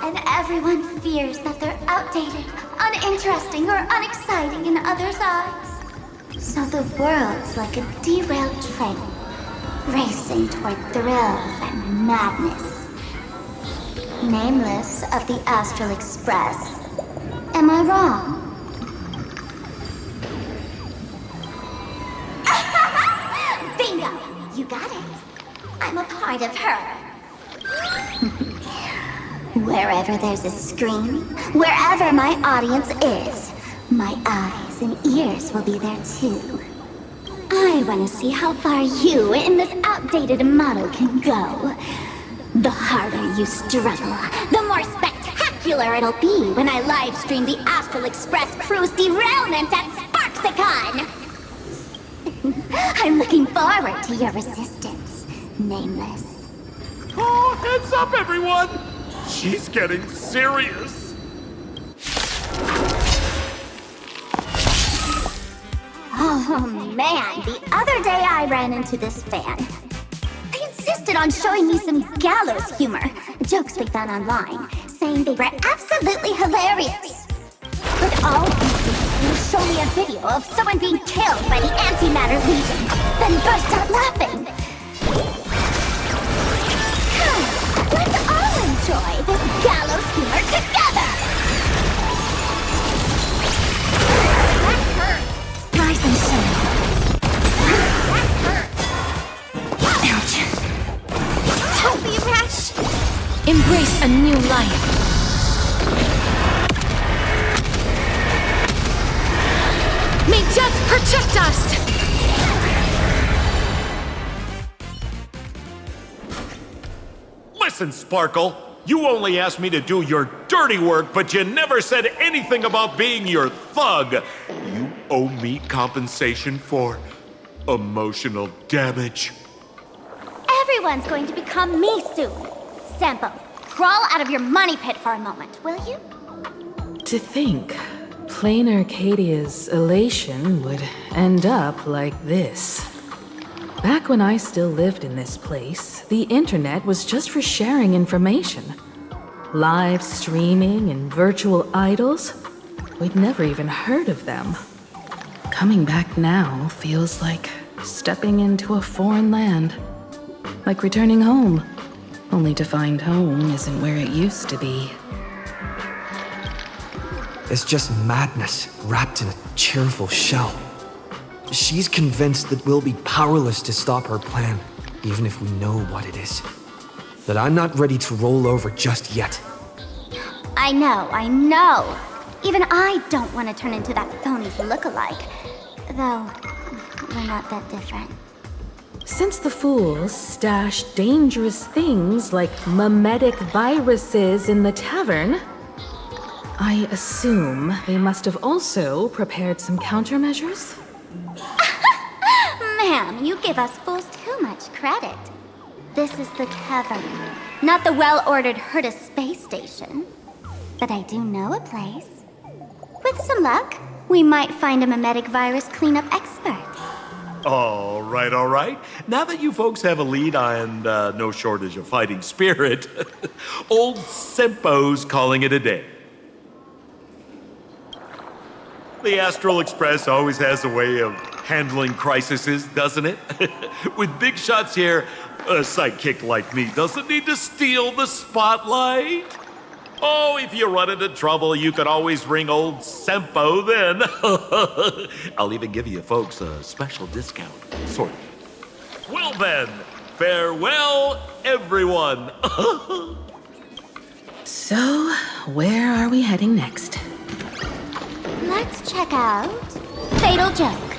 And everyone fears that they're outdated, uninteresting, or unexciting in others' eyes. So the world's like a derailed train, racing toward thrills and madness. Nameless of the Astral Express. Am I wrong? Bingo! You got it. I'm a part of her. Wherever there's a screen, wherever my audience is, my eyes and ears will be there too. I want to see how far you in this outdated model can go. The harder you struggle, the more spectacular it'll be when I live stream the Astral Express crew's derailment at Sparxie. I'm looking forward to your resistance, Nameless. Oh, heads up, everyone! She's getting serious. Oh man, the other day I ran into this fan. They insisted on showing me some gallows humor, jokes they found online, saying they were absolutely hilarious. But all he did was show me a video of someone being killed by the Antimatter Legion, then burst out laughing. Come, let's all enjoy this gallows humor together! That hurt! Rise and shine. That hurt! Ouch! Don't be rash! Embrace a new life. Jet dust! Listen, Sparkle. You only asked me to do your dirty work, but you never said anything about being your thug. You owe me compensation for emotional damage. Everyone's going to become me soon. Sampo, crawl out of your money pit for a moment, will you? To think, Planarcadia's elation would end up like this. Back when I still lived in this place, the internet was just for sharing information. Live streaming and virtual idols, we'd never even heard of them. Coming back now feels like stepping into a foreign land. Like returning home, only to find home isn't where it used to be. It's just madness wrapped in a cheerful shell. She's convinced that we'll be powerless to stop her plan, even if we know what it is. But I'm not ready to roll over just yet. I know. Even I don't want to turn into that phony's lookalike. Though, we're not that different. Since the fools stash dangerous things like memetic viruses in the tavern, I assume they must have also prepared some countermeasures? Ma'am, you give us fools too much credit. This is the Tavern, not the well-ordered Herta space station. But I do know a place. With some luck, we might find a memetic virus cleanup expert. All right. Now that you folks have a lead and no shortage of fighting spirit, old Sempo's calling it a day. The Astral Express always has a way of handling crises, doesn't it? With big shots here, a sidekick like me doesn't need to steal the spotlight. Oh, if you run into trouble, you can always ring old Sempo then. I'll even give you folks a special discount, sort of. Well then, farewell, everyone. So, where are we heading next? Let's check out Fatal Joke.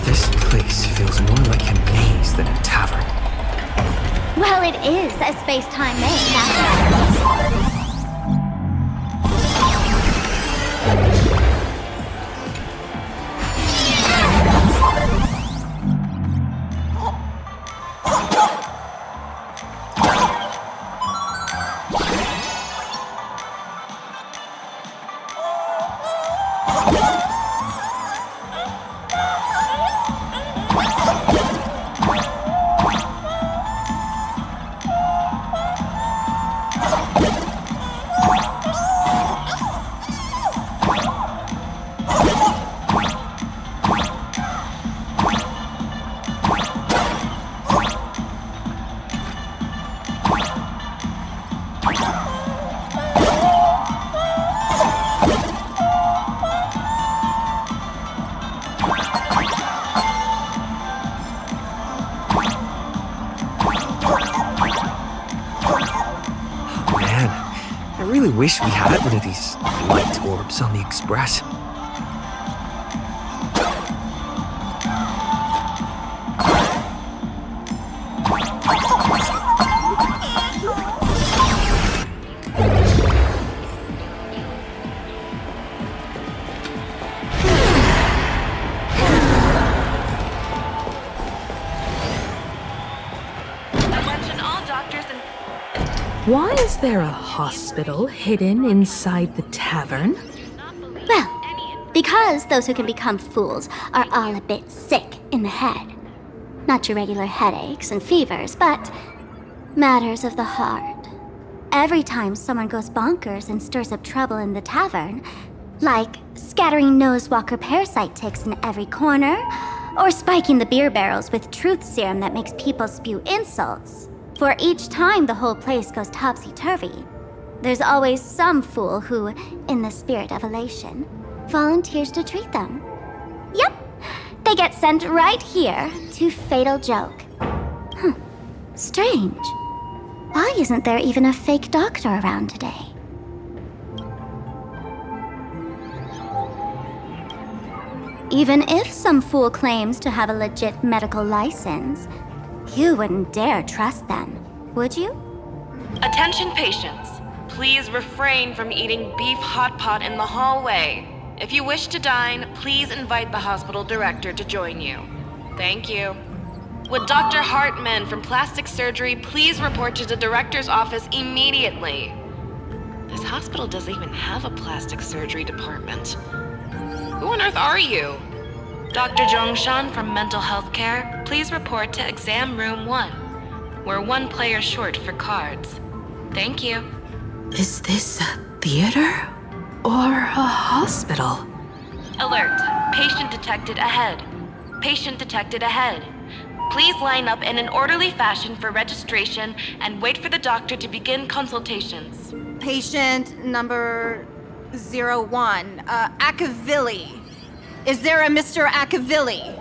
This place feels more like a maze than a tavern. Well, it is a space-time maze, after all. I wish we had one of these light orbs on the Express. Why is there a hospital hidden inside the tavern? Well, because those who can become fools are all a bit sick in the head. Not your regular headaches and fevers, but matters of the heart. Every time someone goes bonkers and stirs up trouble in the tavern, like scattering nosewalker parasite ticks in every corner, or spiking the beer barrels with truth serum that makes people spew insults, for each time the whole place goes topsy-turvy, there's always some fool who, in the spirit of elation, volunteers to treat them. Yep, they They get sent right here to Fatal Joke. Strange. Why isn't there even a fake doctor around today? Even if some fool claims to have a legit medical license, you wouldn't dare trust them, would you? Attention patients. Please refrain from eating beef hot pot in the hallway. If you wish to dine, please invite the hospital director to join you. Thank you. Would Dr. Hartman from Plastic Surgery please report to the director's office immediately? This hospital doesn't even have a plastic surgery department. Who on earth are you? Dr. Zhongshan from Mental Health Care, please report to Exam Room 1. We're 1 player short for cards. Thank you. Is this a theater or a hospital? Alert. Patient detected ahead. Patient detected ahead. Please line up in an orderly fashion for registration and wait for the doctor to begin consultations. Patient number 01, Akavilli. Is there a Mr. Akavilli?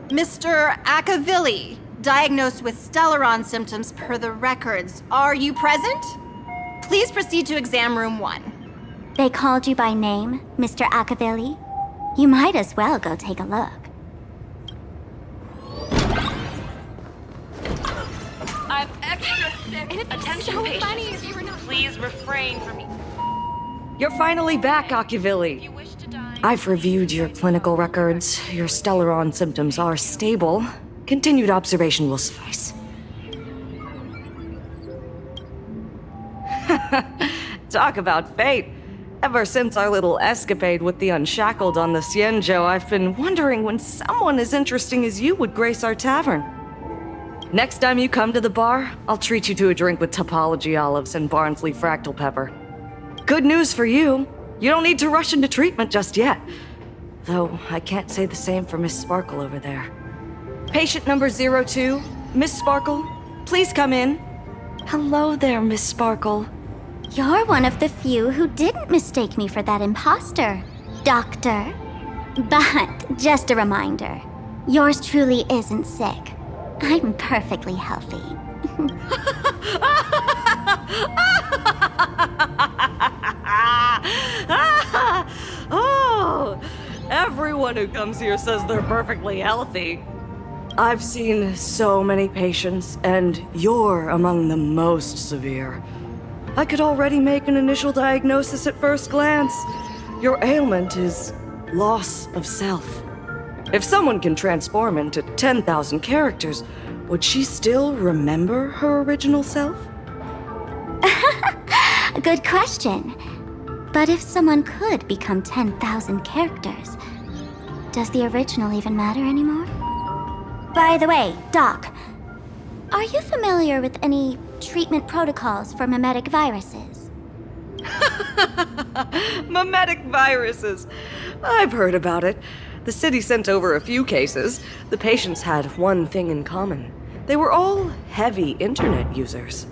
Mr. Akavilli, diagnosed with Stellaron symptoms per the records. Are you present? Please proceed to exam room 1. They called you by name, Mr. Akavilli? You might as well go take a look. I'm extra sick. Attention so patients. funny if you were not- Please refrain from... You're finally back, Akavilli. I've reviewed your clinical records. Your Stellaron symptoms are stable. Continued observation will suffice. Talk about fate. Ever since our little escapade with the Unshackled on the Xianzhou, I've been wondering when someone as interesting as you would grace our tavern. Next time you come to the bar, I'll treat you to a drink with topology olives and Barnsley fractal pepper. Good news for you. You don't need to rush into treatment just yet. Though I can't say the same for Miss Sparkle over there. Patient number 02, Miss Sparkle, please come in. Hello there, Miss Sparkle. You're one of the few who didn't mistake me for that imposter, Doctor. But just a reminder, yours truly isn't sick. I'm perfectly healthy. Oh, everyone who comes here says they're perfectly healthy. I've seen so many patients, and you're among the most severe. I could already make an initial diagnosis at first glance. Your ailment is loss of self. If someone can transform into 10,000 characters, would she still remember her original self? Good question. But if someone could become 10,000 characters, does the original even matter anymore? By the way, Doc, are you familiar with any treatment protocols for mimetic viruses? Mimetic viruses. I've heard about it. The city sent over a few cases. The patients had one thing in common. They were all heavy internet users.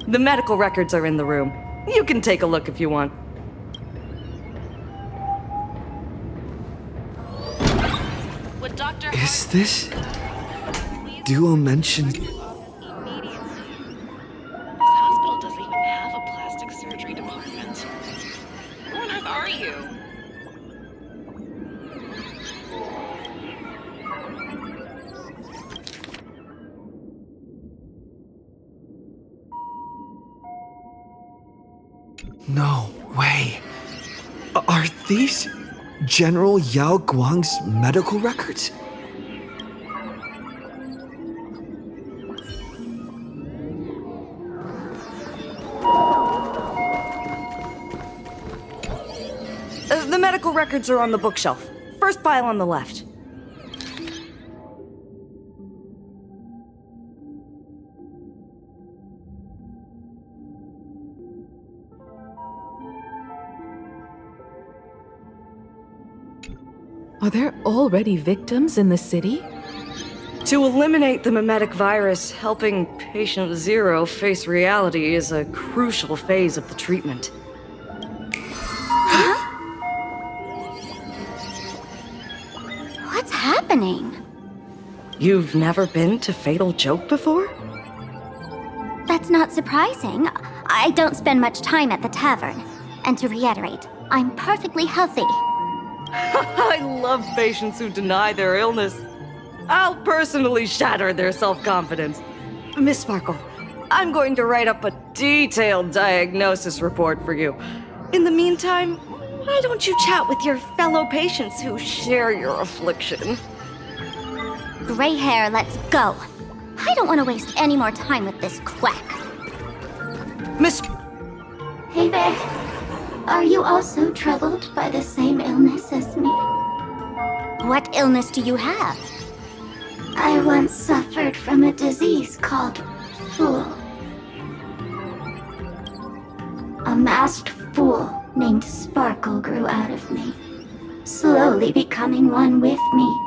The medical records are in the room. You can take a look if you want. Is this duo mentioned? This hospital doesn't even have a plastic surgery department. Who on earth are you? No way. Are these General Yao Guang's medical records? The medical records are on the bookshelf. First pile on the left. Are there already victims in the city? To eliminate the mimetic virus, helping Patient Zero face reality is a crucial phase of the treatment. What's happening? happening? You've never been to Fatal Joke before? That's not surprising. I don't spend much time at the tavern. And to reiterate, I'm perfectly healthy. I love patients who deny their illness. I'll personally shatter their self-confidence. Miss Sparkle, I'm going to write up a detailed diagnosis report for you. In the meantime, why don't you chat with your fellow patients who share your affliction? Gray hair, let's go. I don't want to waste any more time with this quack. Miss... Hey there. Are you also troubled by the same illness as me? What illness do you have? I once suffered from a disease called Fool. A masked fool named Sparkle grew out of me, slowly becoming one with me.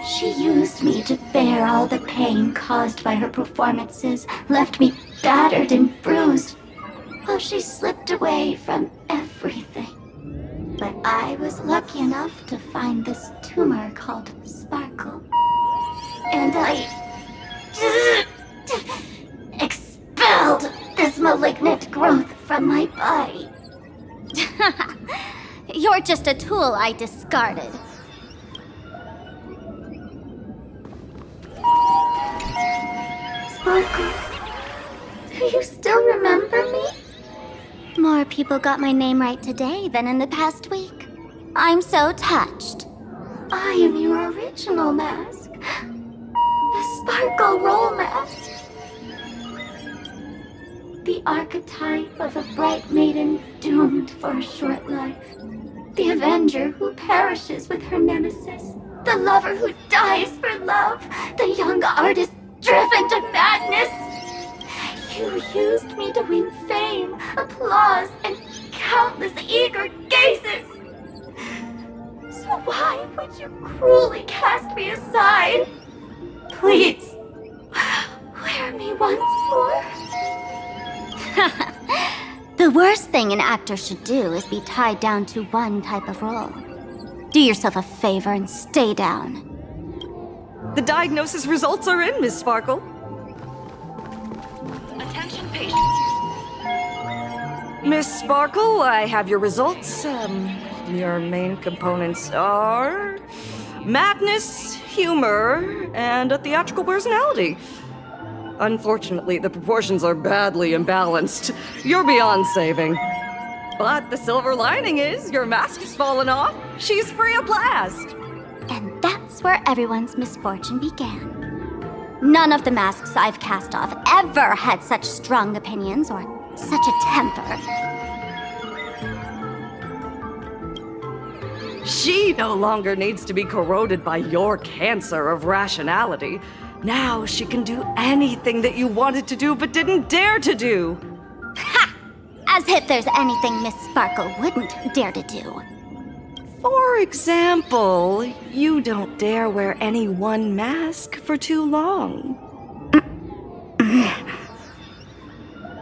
She used me to bear all the pain caused by her performances, left me battered and bruised, while she slipped away from everything. But I was lucky enough to find this tumor called Sparkle. And I expelled this malignant growth from my body. You're just a tool I discarded. Sparkle, do you still remember me? More people got my name right today than in the past week. I'm so touched. I am your original mask. The Sparkle Roll Mask. The archetype of a bright maiden doomed for a short life. The avenger who perishes with her nemesis. The lover who dies for love. The young artist driven to madness. You used me to win fame, applause, and countless eager gazes. So why would you cruelly cast me aside? Please, wear me once more. The worst thing an actor should do is be tied down to one type of role. Do yourself a favor and stay down. The diagnosis results are in, Miss Sparkle. Attention patients. Miss Sparkle, I have your results. Your main components are madness, humor, and a theatrical personality. Unfortunately, the proportions are badly imbalanced. You're beyond saving. But the silver lining is your mask has fallen off. She's free of blast. And that's where everyone's misfortune began. None of the masks I've cast off ever had such strong opinions or such a temper. She no longer needs to be corroded by your cancer of rationality. Now she can do anything that you wanted to do but didn't dare to do. Ha! As if there's anything Miss Sparkle wouldn't dare to do. For example, you don't dare wear any one mask for too long.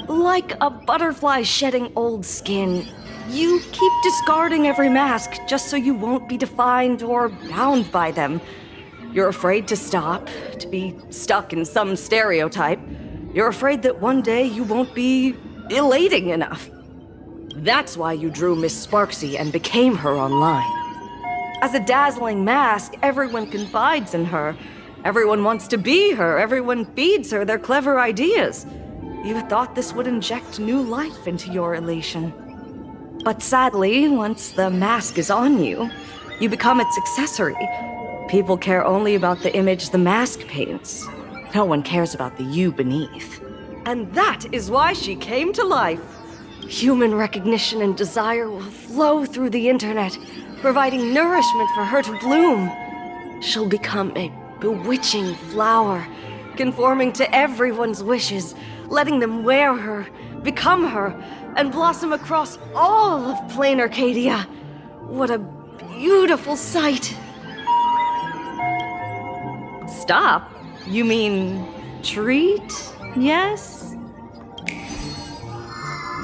Like a butterfly shedding old skin, you keep discarding every mask just so you won't be defined or bound by them. You're afraid to stop, to be stuck in some stereotype. You're afraid that one day you won't be elating enough. That's why you drew Miss Sparxie and became her online. As a dazzling mask, everyone confides in her. Everyone wants to be her. Everyone feeds her their clever ideas. You thought this would inject new life into your elation. But sadly, once the mask is on you, you become its accessory. People care only about the image the mask paints. No one cares about the you beneath. And that is why she came to life. Human recognition and desire will flow through the internet, providing nourishment for her to bloom. She'll become a bewitching flower, conforming to everyone's wishes, letting them wear her, become her, and blossom across all of Planacardia. What a beautiful sight. Stop? You mean treat? Yes?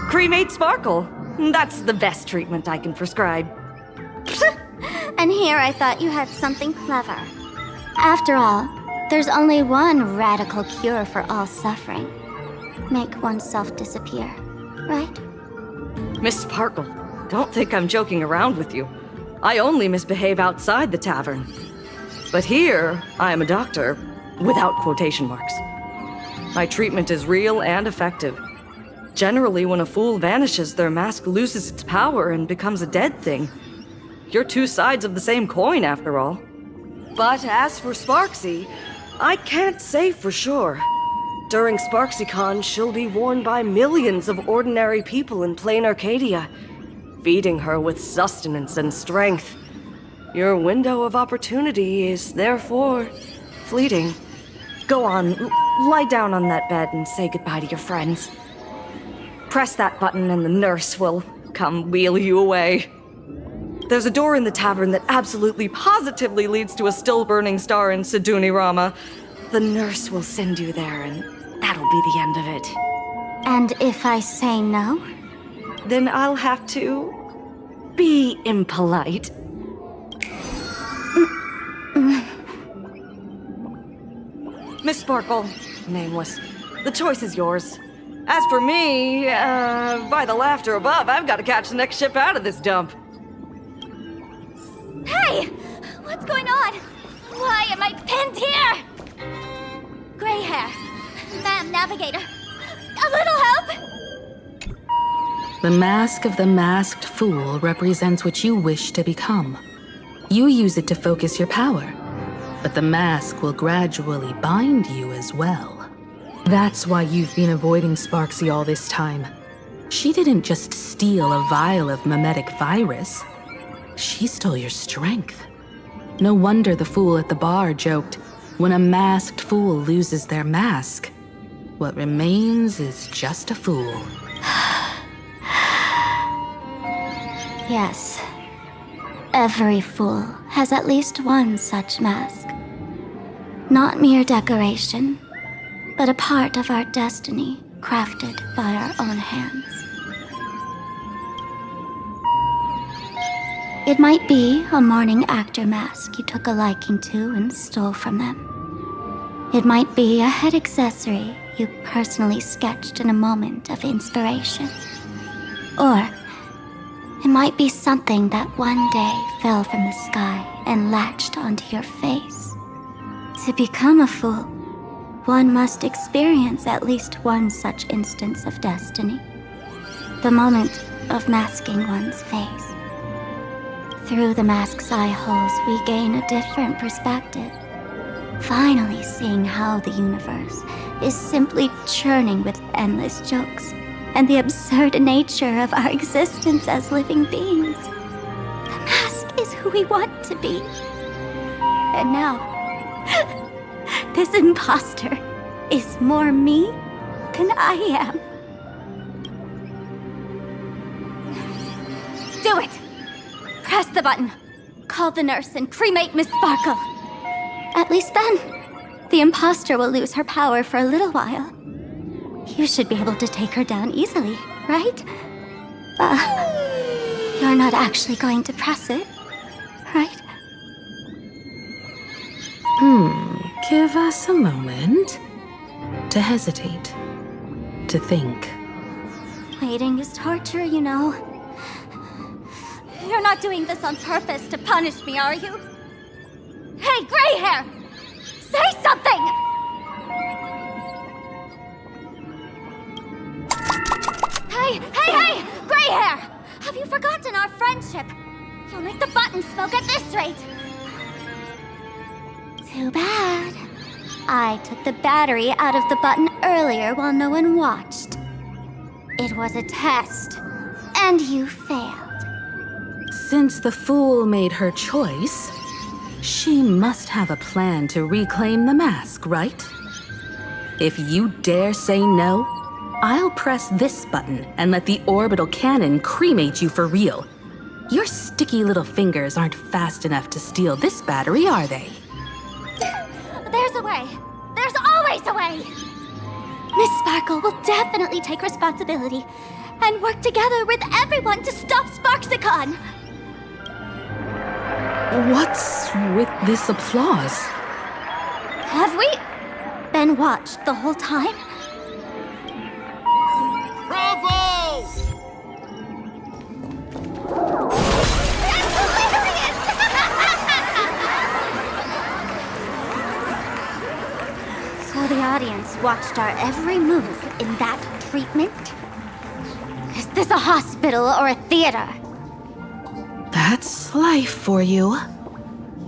Cremate Sparkle. That's the best treatment I can prescribe. And here I thought you had something clever. After all, there's only one radical cure for all suffering. Make oneself disappear, right? Miss Sparkle, don't think I'm joking around with you. I only misbehave outside the tavern. But here, I am a doctor, without quotation marks. My treatment is real and effective. Generally, when a fool vanishes, their mask loses its power and becomes a dead thing. You're two sides of the same coin, after all. But as for Sparxie, I can't say for sure. During SparxieCon, she'll be worn by millions of ordinary people in plain Arcadia, feeding her with sustenance and strength. Your window of opportunity is therefore fleeting. Go on, lie down on that bed and say goodbye to your friends. Press that button and the nurse will come wheel you away. There's a door in the tavern that absolutely positively leads to a still-burning star in Siduni Rama. The nurse will send you there and that'll be the end of it. And if I say no? Then I'll have to be impolite. Miss Sparkle, nameless, the choice is yours. As for me, by the laughter above, I've got to catch the next ship out of this dump. Hey! What's going on? Why am I pinned here? Gray hair. Ma'am, navigator. A little help? The mask of the masked fool represents what you wish to become. You use it to focus your power, but the mask will gradually bind you as well. That's why you've been avoiding Sparxie all this time. She didn't just steal a vial of mimetic virus. She stole your strength. No wonder the fool at the bar joked, when a masked fool loses their mask, what remains is just a fool. Yes. Every fool has at least one such mask. Not mere decoration, but a part of our destiny crafted by our own hands. It might be a morning actor mask you took a liking to and stole from them. It might be a head accessory you personally sketched in a moment of inspiration. Or it might be something that one day fell from the sky and latched onto your face. To become a fool, one must experience at least one such instance of destiny. The moment of masking one's face. Through the mask's eye holes, we gain a different perspective. Finally seeing how the universe is simply churning with endless jokes, and the absurd nature of our existence as living beings. The mask is who we want to be. And now, this imposter is more me than I am. Do it! Press the button. Call the nurse and cremate Miss Sparkle. At least then, the imposter will lose her power for a little while. You should be able to take her down easily, right? You're not actually going to press it, right? Give us a moment to hesitate, to think. Waiting is torture, you know. You're not doing this on purpose to punish me, are you? Hey, gray hair! Say something! Hey! Gray hair! Have you forgotten our friendship? You'll make the button smoke at this rate. Too bad. I took the battery out of the button earlier while no one watched. It was a test, and you failed. Since the fool made her choice, she must have a plan to reclaim the mask, right? If you dare say no, I'll press this button and let the orbital cannon cremate you for real. Your sticky little fingers aren't fast enough to steal this battery, are they? There's a way. There's always a way. Miss Sparkle will definitely take responsibility and work together with everyone to stop SparxieCon. What's with this applause? Have we been watched the whole time? Bravo! So the audience watched our every move in that treatment? Is this a hospital or a theater? That's life for you.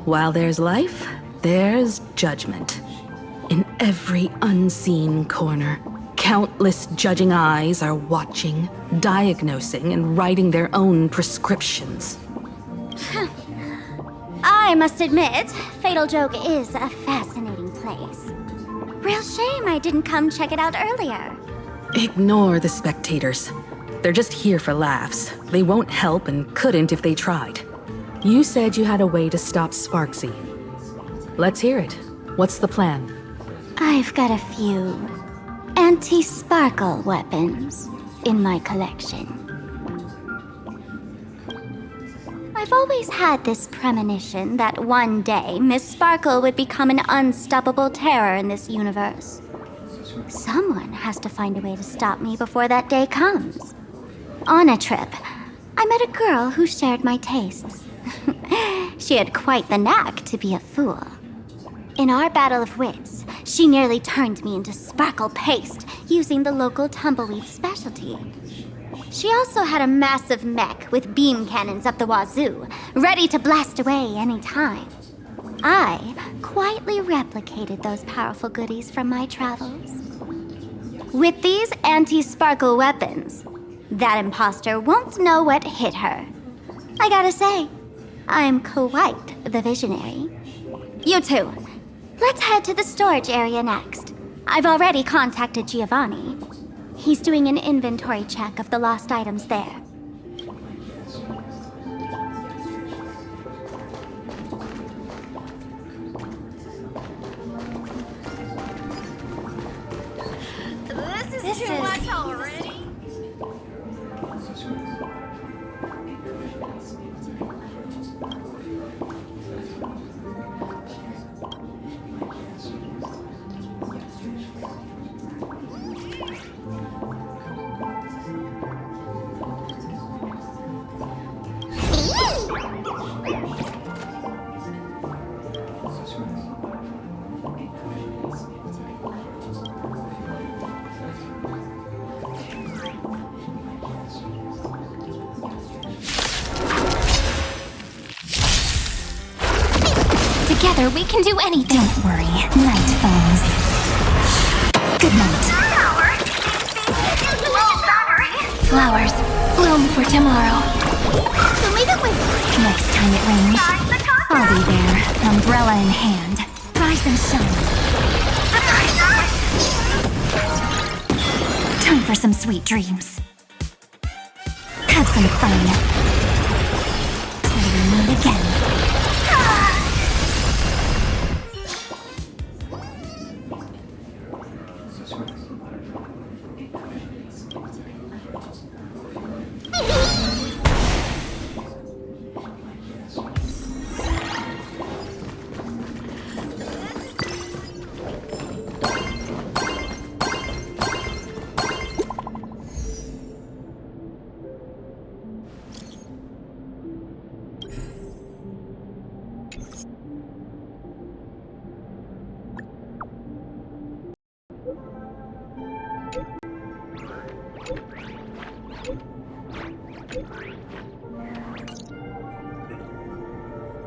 While there's life, there's judgment. In every unseen corner, countless judging eyes are watching, diagnosing, and writing their own prescriptions. I must admit, Fatal Joke is a fascinating place. Real shame I didn't come check it out earlier. Ignore the spectators. They're just here for laughs. They won't help and couldn't if they tried. You said you had a way to stop Sparxie. Let's hear it. What's the plan? I've got a few anti-sparkle weapons in my collection. I've always had this premonition that one day Miss Sparkle would become an unstoppable terror in this universe. Someone has to find a way to stop me before that day comes. On a trip, I met a girl who shared my tastes. She had quite the knack to be a fool. In our battle of wits, she nearly turned me into sparkle paste using the local tumbleweed specialty. She also had a massive mech with beam cannons up the wazoo, ready to blast away any time. I quietly replicated those powerful goodies from my travels. With these anti-sparkle weapons, that imposter won't know what hit her. I gotta say, I'm quite the visionary. You two, let's head to the storage area next. I've already contacted Giovanni. He's doing an inventory check of the lost items there. This is too much already. Together we can do anything. Don't worry, night falls. Good night. Flowers bloom for tomorrow. Next time it rains, I'll be there, umbrella in hand. Rise and shine. Time for some sweet dreams. Have some fun. Till we meet again.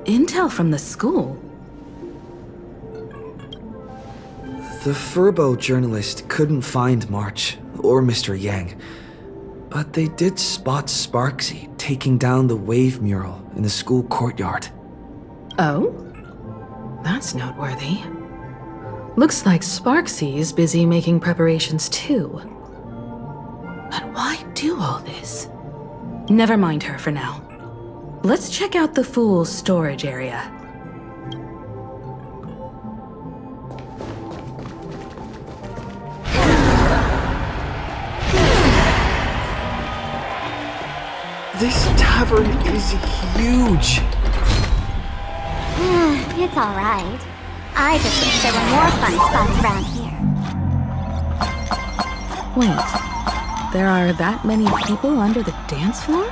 Intel from the school? The Furbo journalist couldn't find March or Mr. Yang, but they did spot Sparxie taking down the wave mural in the school courtyard. Oh? That's noteworthy. Looks like Sparxie is busy making preparations too. But why do all this? Never mind her for now. Let's check out the Fool's storage area. This tavern is huge. It's alright. I just wish there were more fun spots around here. Wait, there are that many people under the dance floor?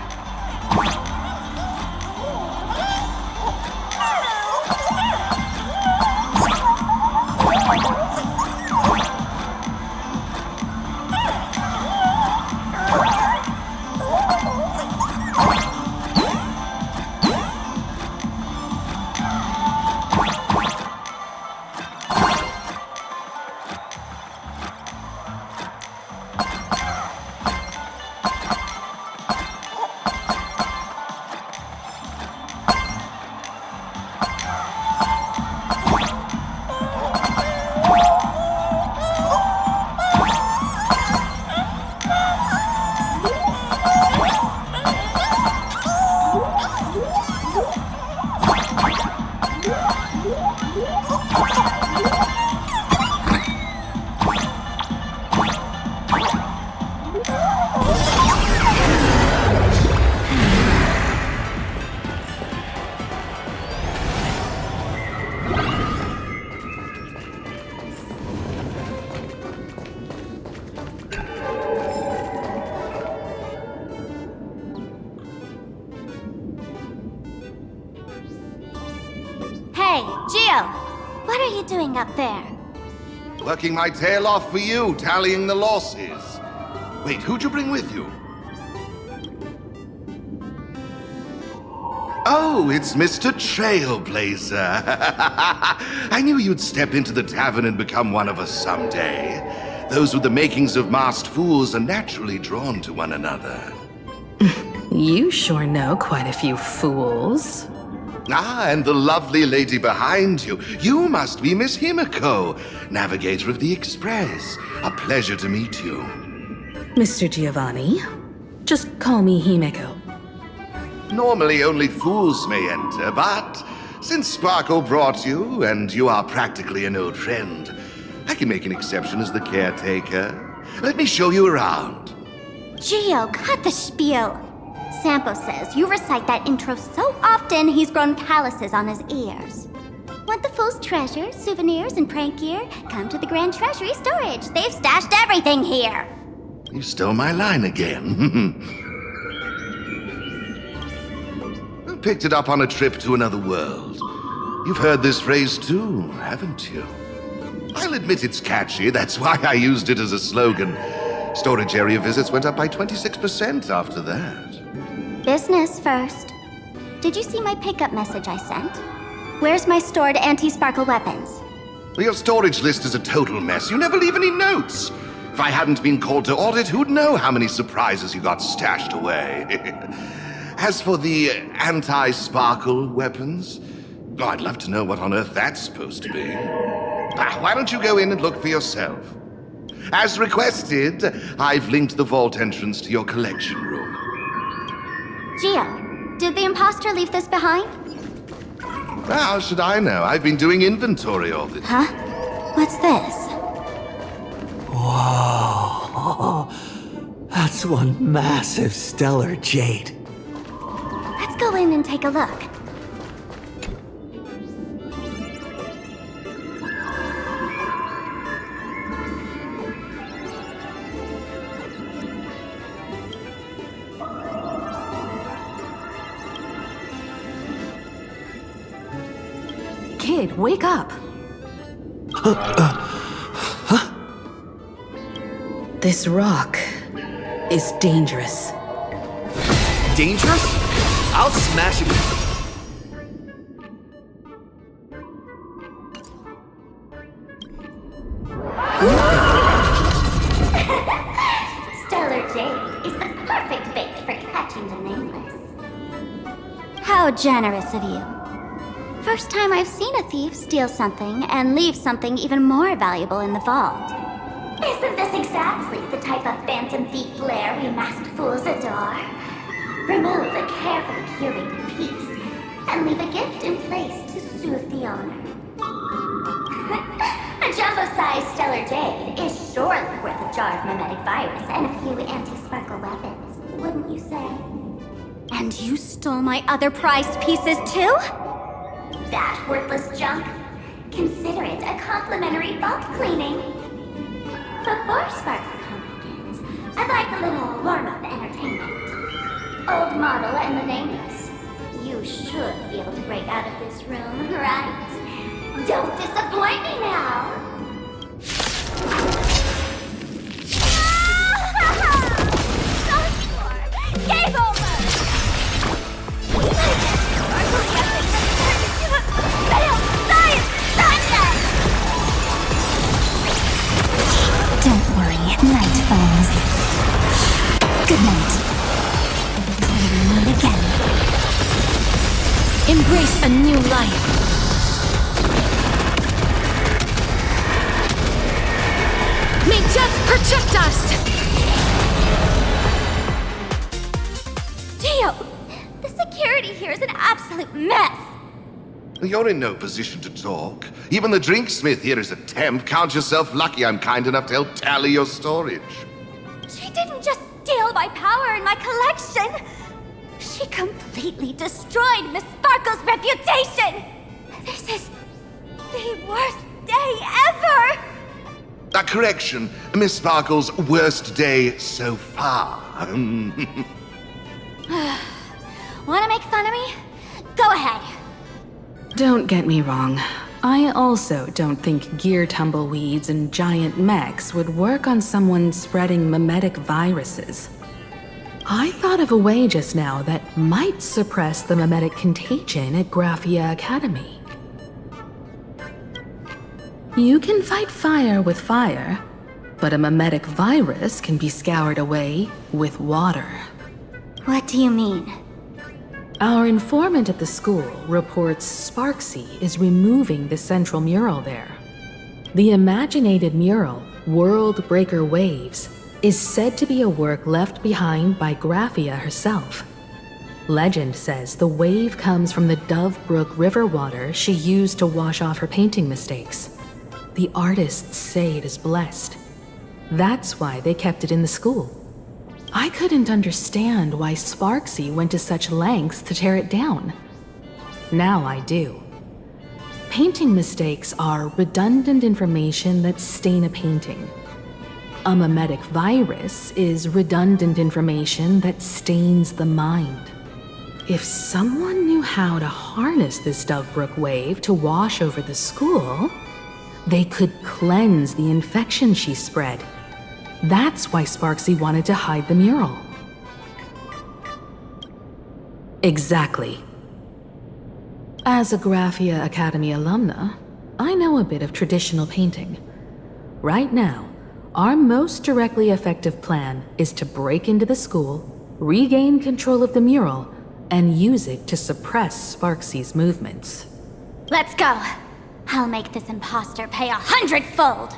What are you doing up there? Working my tail off for you, tallying the losses. Wait, who'd you bring with you? Oh, it's Mr. Trailblazer. I knew you'd step into the tavern and become one of us someday. Those with the makings of masked fools are naturally drawn to one another. You sure know quite a few fools. Ah, and the lovely lady behind you. You must be Miss Himeko, navigator of the Express. A pleasure to meet you. Mr. Giovanni, just call me Himeko. Normally only fools may enter, but since Sparkle brought you, and you are practically an old friend, I can make an exception as the caretaker. Let me show you around. Gio, cut the spiel. Sampo says you recite that intro so often he's grown calluses on his ears. Want the fool's treasures, souvenirs, and prank gear? Come to the Grand Treasury Storage. They've stashed everything here. You stole my line again. Picked it up on a trip to another world. You've heard this phrase too, haven't you? I'll admit it's catchy, that's why I used it as a slogan. Storage area visits went up by 26% after that. Business first. Did you see my pickup message I sent? Where's my stored anti-sparkle weapons? Well, your storage list is a total mess. You never leave any notes. If I hadn't been called to audit, who'd know how many surprises you got stashed away? As for the anti-sparkle weapons, oh, I'd love to know what on earth that's supposed to be. Why don't you go in and look for yourself? As requested, I've linked the vault entrance to your collection room. Gio, did the imposter leave this behind? How should I know? I've been doing inventory all the time. Huh? What's this? Whoa. That's one massive stellar jade. Let's go in and take a look. Kid, wake up! This rock is dangerous. Dangerous? I'll smash it. Stellar jade is the perfect bait for catching the nameless. How generous of you. First time I've seen a thief steal something and leave something even more valuable in the vault. Isn't this exactly the type of phantom thief lair we masked fools adore? Remove a carefully curated piece and leave a gift in place to soothe the owner. A jumbo-sized stellar jade is surely worth a jar of mimetic virus and a few anti-sparkle weapons, wouldn't you say? And you stole my other prized pieces too? That worthless junk? Consider it a complimentary bulk cleaning. Before Sparxie begins, I'd like a little warm-up entertainment. Old model and the nameless. You should be able to break out of this room, right? Don't disappoint me now! Game over! Don't worry, night falls. Good night. Till we meet again. Embrace a new life. May death protect us! Gio, the security here is an absolute mess. You're in no position to talk. Even the drinksmith here is a temp. Count yourself lucky I'm kind enough to help tally your storage. She didn't just steal my power and my collection. She completely destroyed Miss Sparkle's reputation. This is the worst day ever. A correction, Miss Sparkle's worst day so far. Wanna make fun of me? Go ahead. Don't get me wrong. I also don't think gear tumbleweeds and giant mechs would work on someone spreading mimetic viruses. I thought of a way just now that might suppress the mimetic contagion at Graphia Academy. You can fight fire with fire, but a mimetic virus can be scoured away with water. What do you mean? Our informant at the school reports Sparxie is removing the central mural there. The imaginated mural, Worldbreaker Waves, is said to be a work left behind by Graphia herself. Legend says the wave comes from the Dove Brook river water she used to wash off her painting mistakes. The artists say it is blessed. That's why they kept it in the school. I couldn't understand why Sparxie went to such lengths to tear it down. Now I do. Painting mistakes are redundant information that stain a painting. A mimetic virus is redundant information that stains the mind. If someone knew how to harness this Dovebrook wave to wash over the school, they could cleanse the infection she spread. That's why Sparxie wanted to hide the mural. Exactly. As a Graphia Academy alumna, I know a bit of traditional painting. Right now, our most directly effective plan is to break into the school, regain control of the mural, and use it to suppress Sparxie's movements. Let's go. I'll make this imposter pay 100-fold.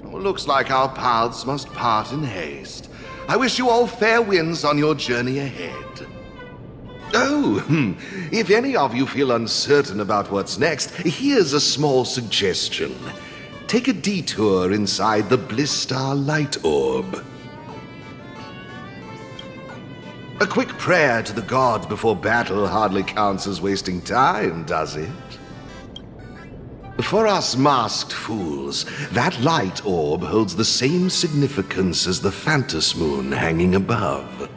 Looks like our paths must part in haste. I wish you all fair winds on your journey ahead. Oh, if any of you feel uncertain about what's next, here's a small suggestion. Take a detour inside the Blistar Light Orb. A quick prayer to the gods before battle hardly counts as wasting time, does it? For us masked fools, that light orb holds the same significance as the Phantos Moon hanging above.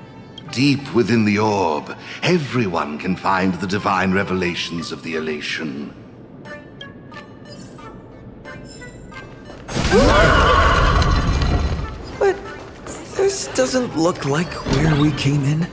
Deep within the orb, everyone can find the divine revelations of the elation. But this doesn't look like where we came in.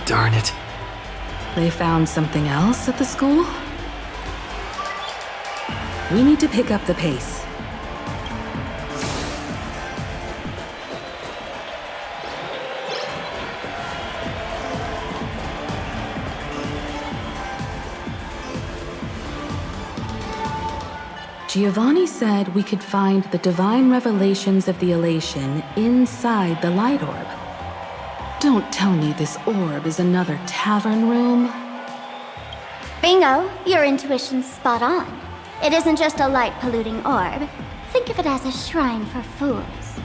Darn it. They found something else at the school? We need to pick up the pace. Giovanni said we could find the divine revelations of the elation inside the light orb. Don't tell me this orb is another tavern room. Bingo, your intuition's spot on. It isn't just a light-polluting orb. Think of it as a shrine for fools.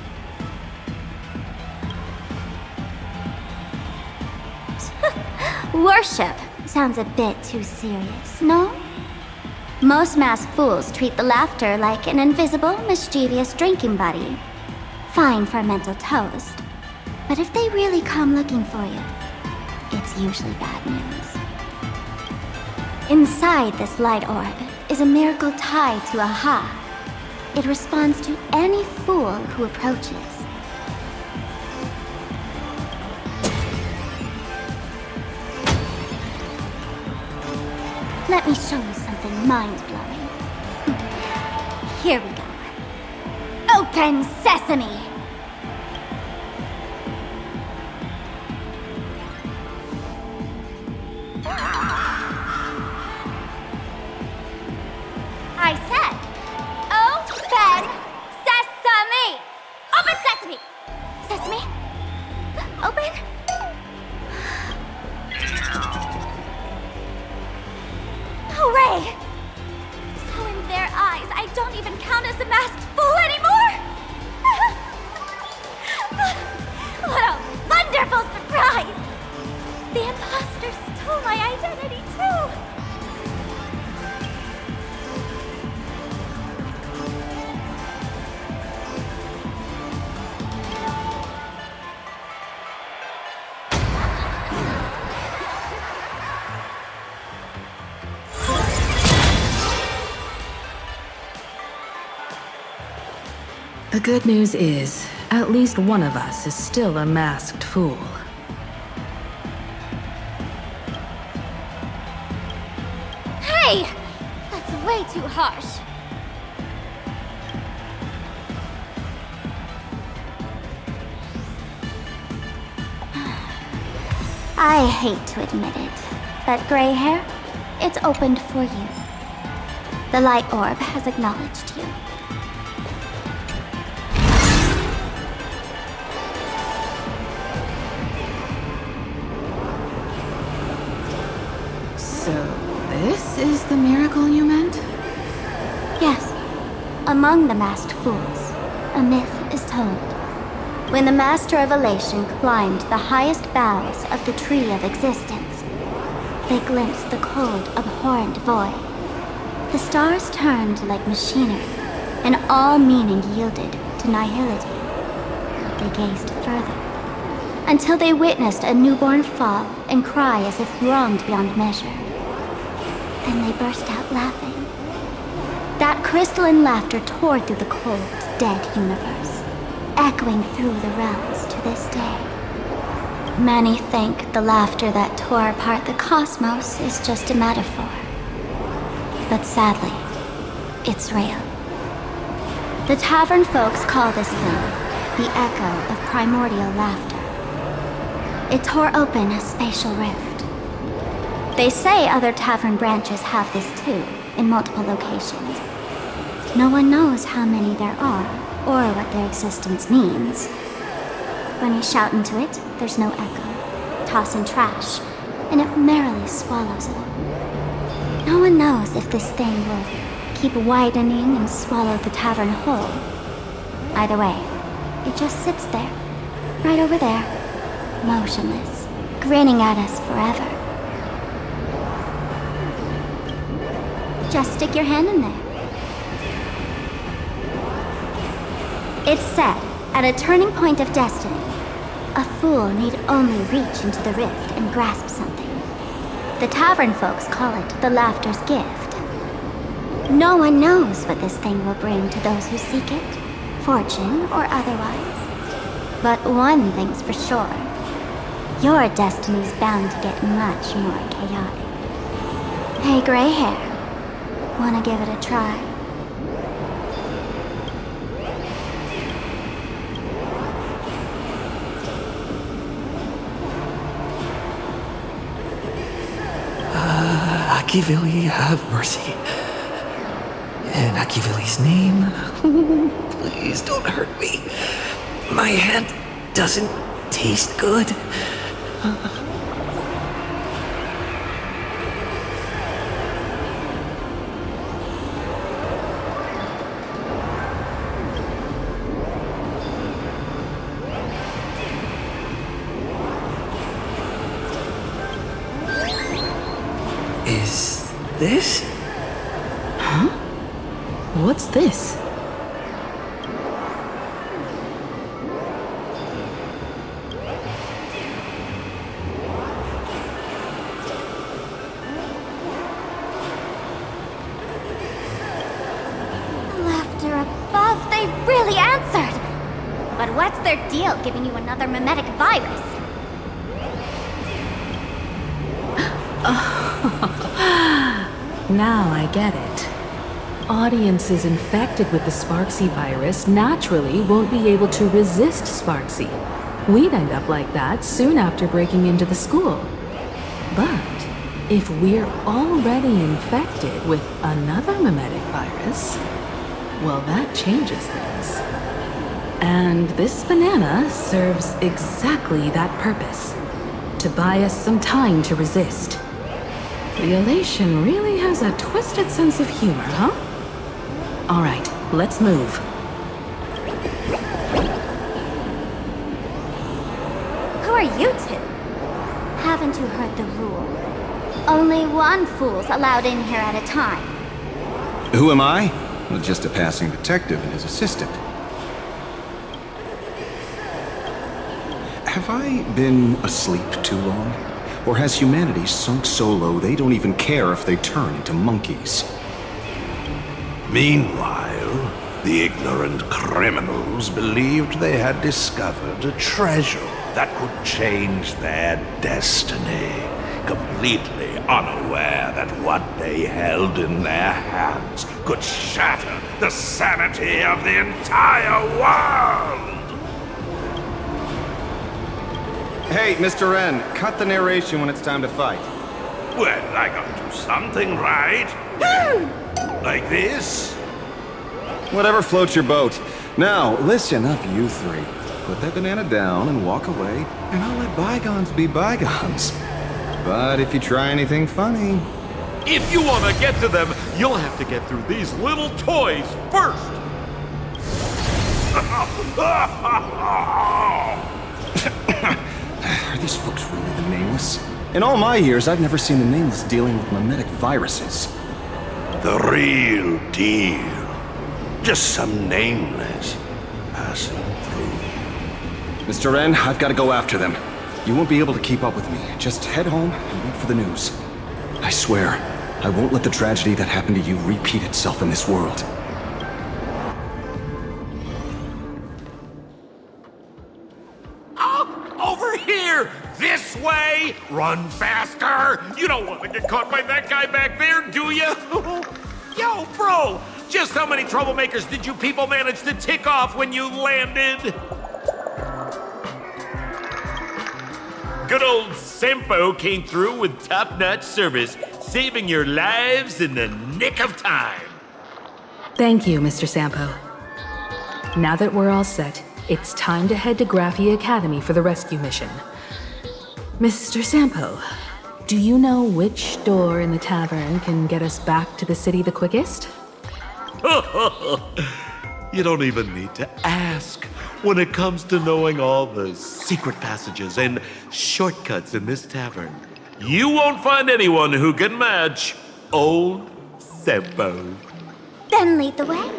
Worship sounds a bit too serious, no? Most masked fools treat the laughter like an invisible, mischievous drinking buddy. Fine for a mental toast. But if they really come looking for you, it's usually bad news. Inside this light orb is a miracle tied to Aha. It responds to any fool who approaches. Let me show you something mind-blowing. Here we go. Open sesame! I said, open sesame! Open sesame! Sesame? Open? Hooray! So in their eyes, I don't even count as a masked fool anymore! What a wonderful surprise! The imposter stole my identity too! The good news is, at least one of us is still a masked fool. Hey! That's way too harsh. I hate to admit it, but gray hair, it's opened for you. The light orb has acknowledged you. So, this is the miracle you meant? Yes. Among the masked fools, a myth is told. When the Master of Elation climbed the highest boughs of the Tree of Existence, they glimpsed the cold, abhorrent void. The stars turned like machinery, and all meaning yielded to nihility. They gazed further, until they witnessed a newborn fall and cry as if wronged beyond measure. Then they burst out laughing. That crystalline laughter tore through the cold, dead universe, echoing through the realms to this day. Many think the laughter that tore apart the cosmos is just a metaphor. But sadly, it's real. The Tavern folks call this thing the echo of primordial laughter. It tore open a spatial rift. They say other tavern branches have this too, in multiple locations. No one knows how many there are, or what their existence means. When you shout into it, there's no echo. Toss in trash, and it merrily swallows it. No one knows if this thing will keep widening and swallow the tavern whole. Either way, it just sits there, right over there, motionless, grinning at us forever. Just stick your hand in there. It's said, at a turning point of destiny, a fool need only reach into the rift and grasp something. The tavern folks call it the laughter's gift. No one knows what this thing will bring to those who seek it, fortune or otherwise. But one thing's for sure. Your destiny's bound to get much more chaotic. Hey, gray hair. Wanna give it a try? Akivili, have mercy. In Akivili's name, please don't hurt me. My hand doesn't taste good. Is this? Huh? What's this? Laughter above, they really answered! But what's their deal giving you another mimetic virus? Now I get it. Audiences infected with the Sparxie virus naturally won't be able to resist Sparxie. We'd end up like that soon after breaking into the school. But if we're already infected with another mimetic virus, well, that changes things. And this banana serves exactly that purpose. To buy us some time to resist. The elation really has a twisted sense of humor, huh? Alright, let's move. Who are you two? Haven't you heard the rule? Only one fool's allowed in here at a time. Who am I? Well, just a passing detective and his assistant. Have I been asleep too long? Or has humanity sunk so low they don't even care if they turn into monkeys? Meanwhile, the ignorant criminals believed they had discovered a treasure that could change their destiny, completely unaware that what they held in their hands could shatter the sanity of the entire world! Hey, Mr. Wren, cut the narration when it's time to fight. Well, I gotta do something, right? Like this? Whatever floats your boat. Now, listen up, you three. Put that banana down and walk away, and I'll let bygones be bygones. But if you try anything funny... If you want to get to them, you'll have to get through these little toys first! Are these folks really the Nameless? In all my years, I've never seen the Nameless dealing with mimetic viruses. The real deal. Just some Nameless passing through. Mr. Wren, I've got to go after them. You won't be able to keep up with me. Just head home and wait for the news. I swear, I won't let the tragedy that happened to you repeat itself in this world. Over here! This way! Run faster! You don't want to get caught by that guy back there, do you? Yo, bro! Just how many troublemakers did you people manage to tick off when you landed? Good old Sampo came through with top-notch service, saving your lives in the nick of time. Thank you, Mr. Sampo. Now that we're all set, it's time to head to Graphia Academy for the rescue mission. Mr. Sampo, do you know which door in the tavern can get us back to the city the quickest? You don't even need to ask when it comes to knowing all the secret passages and shortcuts in this tavern. You won't find anyone who can match old Sampo. Then lead the way.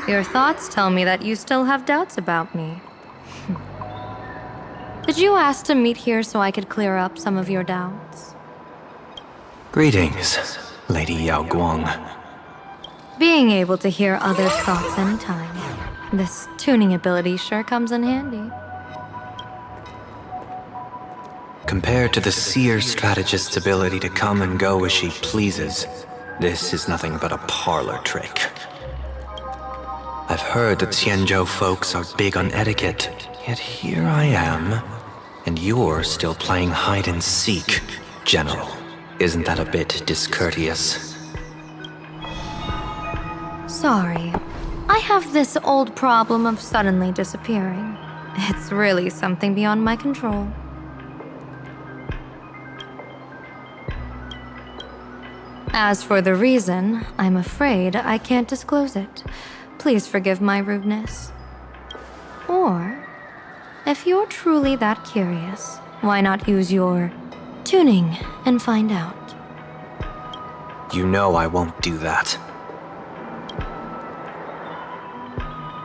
Your thoughts tell me that you still have doubts about me. Did you ask to meet here so I could clear up some of your doubts? Greetings, Lady Yao Guang. Being able to hear others' thoughts anytime. This tuning ability sure comes in handy. Compared to the seer strategist's ability to come and go as she pleases, this is nothing but a parlor trick. I've heard that Xianzhou folks are big on etiquette, yet here I am, and you're still playing hide and seek, General. Isn't that a bit discourteous? Sorry. I have this old problem of suddenly disappearing. It's really something beyond my control. As for the reason, I'm afraid I can't disclose it. Please forgive my rudeness. Or, if you're truly that curious, why not use your tuning and find out? You know I won't do that.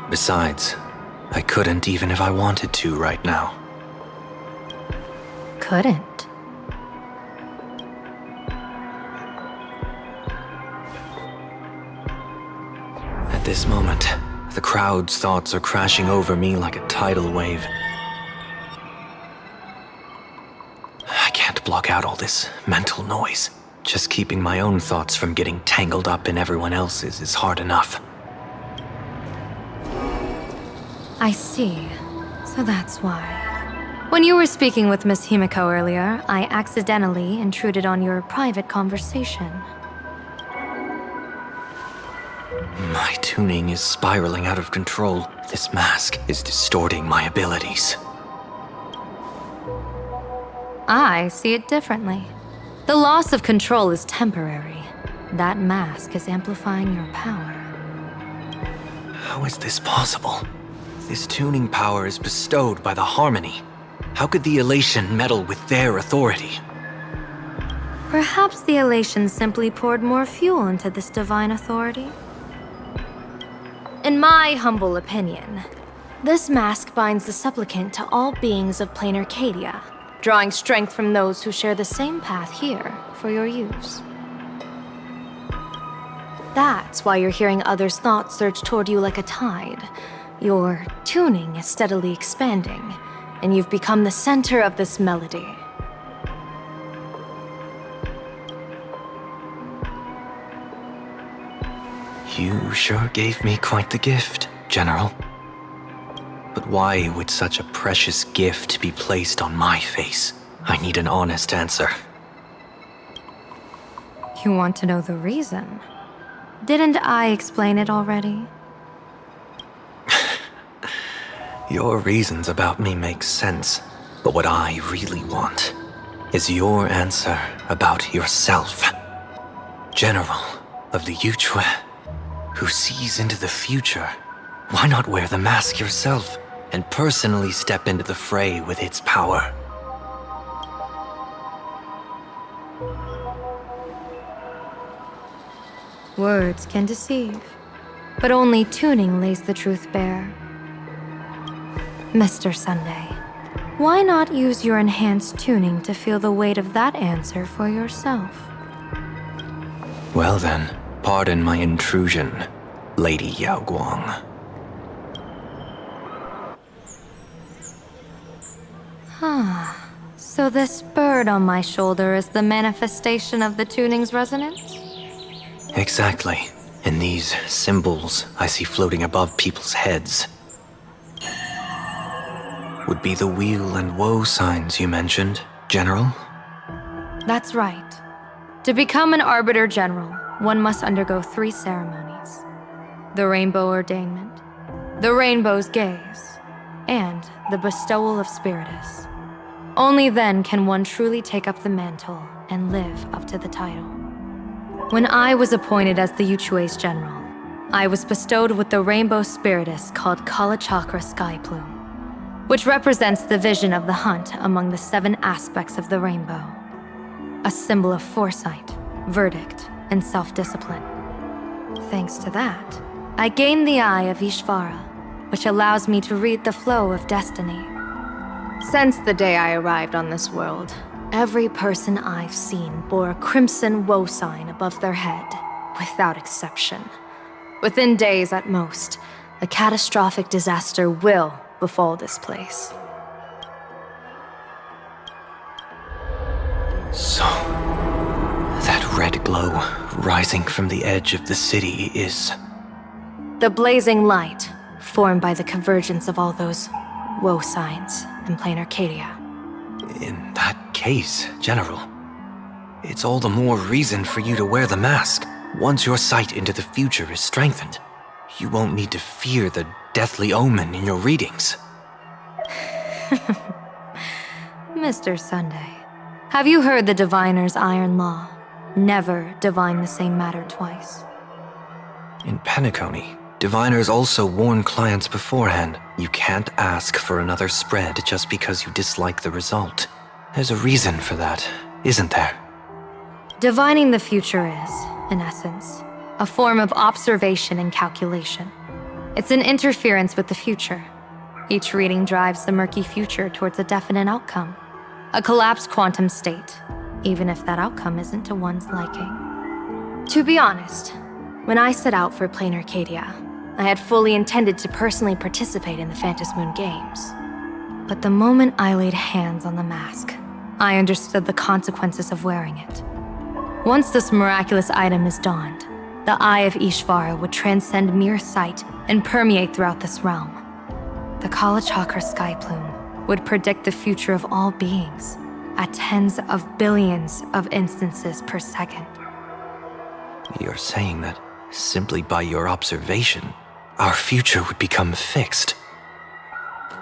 Besides, I couldn't even if I wanted to right now. Couldn't? At this moment, the crowd's thoughts are crashing over me like a tidal wave. I can't block out all this mental noise. Just keeping my own thoughts from getting tangled up in everyone else's is hard enough. I see. So that's why. When you were speaking with Miss Himeko earlier, I accidentally intruded on your private conversation. My tuning is spiraling out of control. This mask is distorting my abilities. I see it differently. The loss of control is temporary. That mask is amplifying your power. How is this possible? This tuning power is bestowed by the Harmony. How could the elation meddle with their authority? Perhaps the elation simply poured more fuel into this divine authority? In my humble opinion, this mask binds the supplicant to all beings of Planacardia, drawing strength from those who share the same path here for your use. That's why you're hearing others' thoughts surge toward you like a tide. Your tuning is steadily expanding, and you've become the center of this melody. You sure gave me quite the gift, General. But why would such a precious gift be placed on my face? I need an honest answer. You want to know the reason? Didn't I explain it already? Your reasons about me make sense, but what I really want is your answer about yourself. General of the Yuchue, who sees into the future. Why not wear the mask yourself and personally step into the fray with its power? Words can deceive, but only tuning lays the truth bare. Mr. Sunday, why not use your enhanced tuning to feel the weight of that answer for yourself? Well then, pardon my intrusion, Lady Yao Guang. So this bird on my shoulder is the manifestation of the tuning's resonance? Exactly. And these symbols I see floating above people's heads would be the weal and woe signs you mentioned, General? That's right. To become an Arbiter General, one must undergo 3 ceremonies. The Rainbow Ordainment, the Rainbow's Gaze, and the Bestowal of Spiritus. Only then can one truly take up the mantle and live up to the title. When I was appointed as the Yuchue's general, I was bestowed with the Rainbow Spiritus called Kala Chakra Sky Plume, which represents the vision of the hunt among the 7 aspects of the rainbow. A symbol of foresight, verdict, and self-discipline. Thanks to that, I gained the Eye of Ishvara, which allows me to read the flow of destiny. Since the day I arrived on this world, every person I've seen bore a crimson woe sign above their head, without exception. Within days at most, a catastrophic disaster will befall this place. So, that red glow rising from the edge of the city is... The blazing light, formed by the convergence of all those woe signs in plain Arcadia. In that case, General, it's all the more reason for you to wear the mask. Once your sight into the future is strengthened, you won't need to fear the deathly omen in your readings. Mr. Sunday, have you heard the diviner's iron law? Never divine the same matter twice. In Penacony, diviners also warn clients beforehand. You can't ask for another spread just because you dislike the result. There's a reason for that, isn't there? Divining the future is, in essence, a form of observation and calculation. It's an interference with the future. Each reading drives the murky future towards a definite outcome. A collapsed quantum state, even if that outcome isn't to one's liking. To be honest, when I set out for plain Arcadia, I had fully intended to personally participate in the Phantom Moon Games. But the moment I laid hands on the mask, I understood the consequences of wearing it. Once this miraculous item is donned, the Eye of Ishvara would transcend mere sight and permeate throughout this realm. The Kalachakra sky plume would predict the future of all beings at tens of billions of instances per second. You're saying that simply by your observation, our future would become fixed.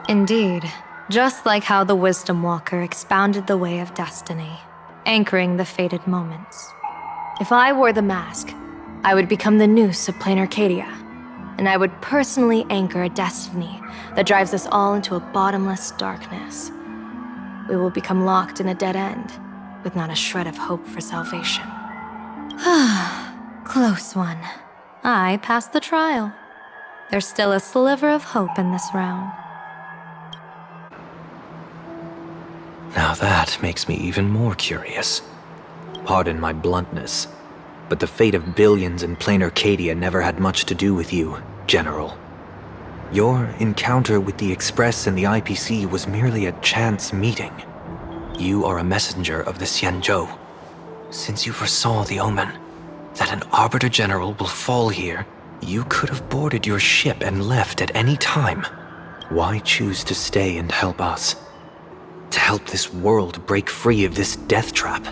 Indeed, just like how the Wisdom Walker expounded the way of destiny, anchoring the fated moments. If I wore the mask, I would become the noose of plain Arcadia, and I would personally anchor a destiny that drives us all into a bottomless darkness. We will become locked in a dead end, with not a shred of hope for salvation. Close one. I passed the trial. There's still a sliver of hope in this round. Now that makes me even more curious. Pardon my bluntness, but the fate of billions in plain Arcadia never had much to do with you, General. Your encounter with the Express and the IPC was merely a chance meeting. You are a messenger of the Xianzhou. Since you foresaw the omen, that an Arbiter General will fall here, you could have boarded your ship and left at any time. Why choose to stay and help us? To help this world break free of this death trap?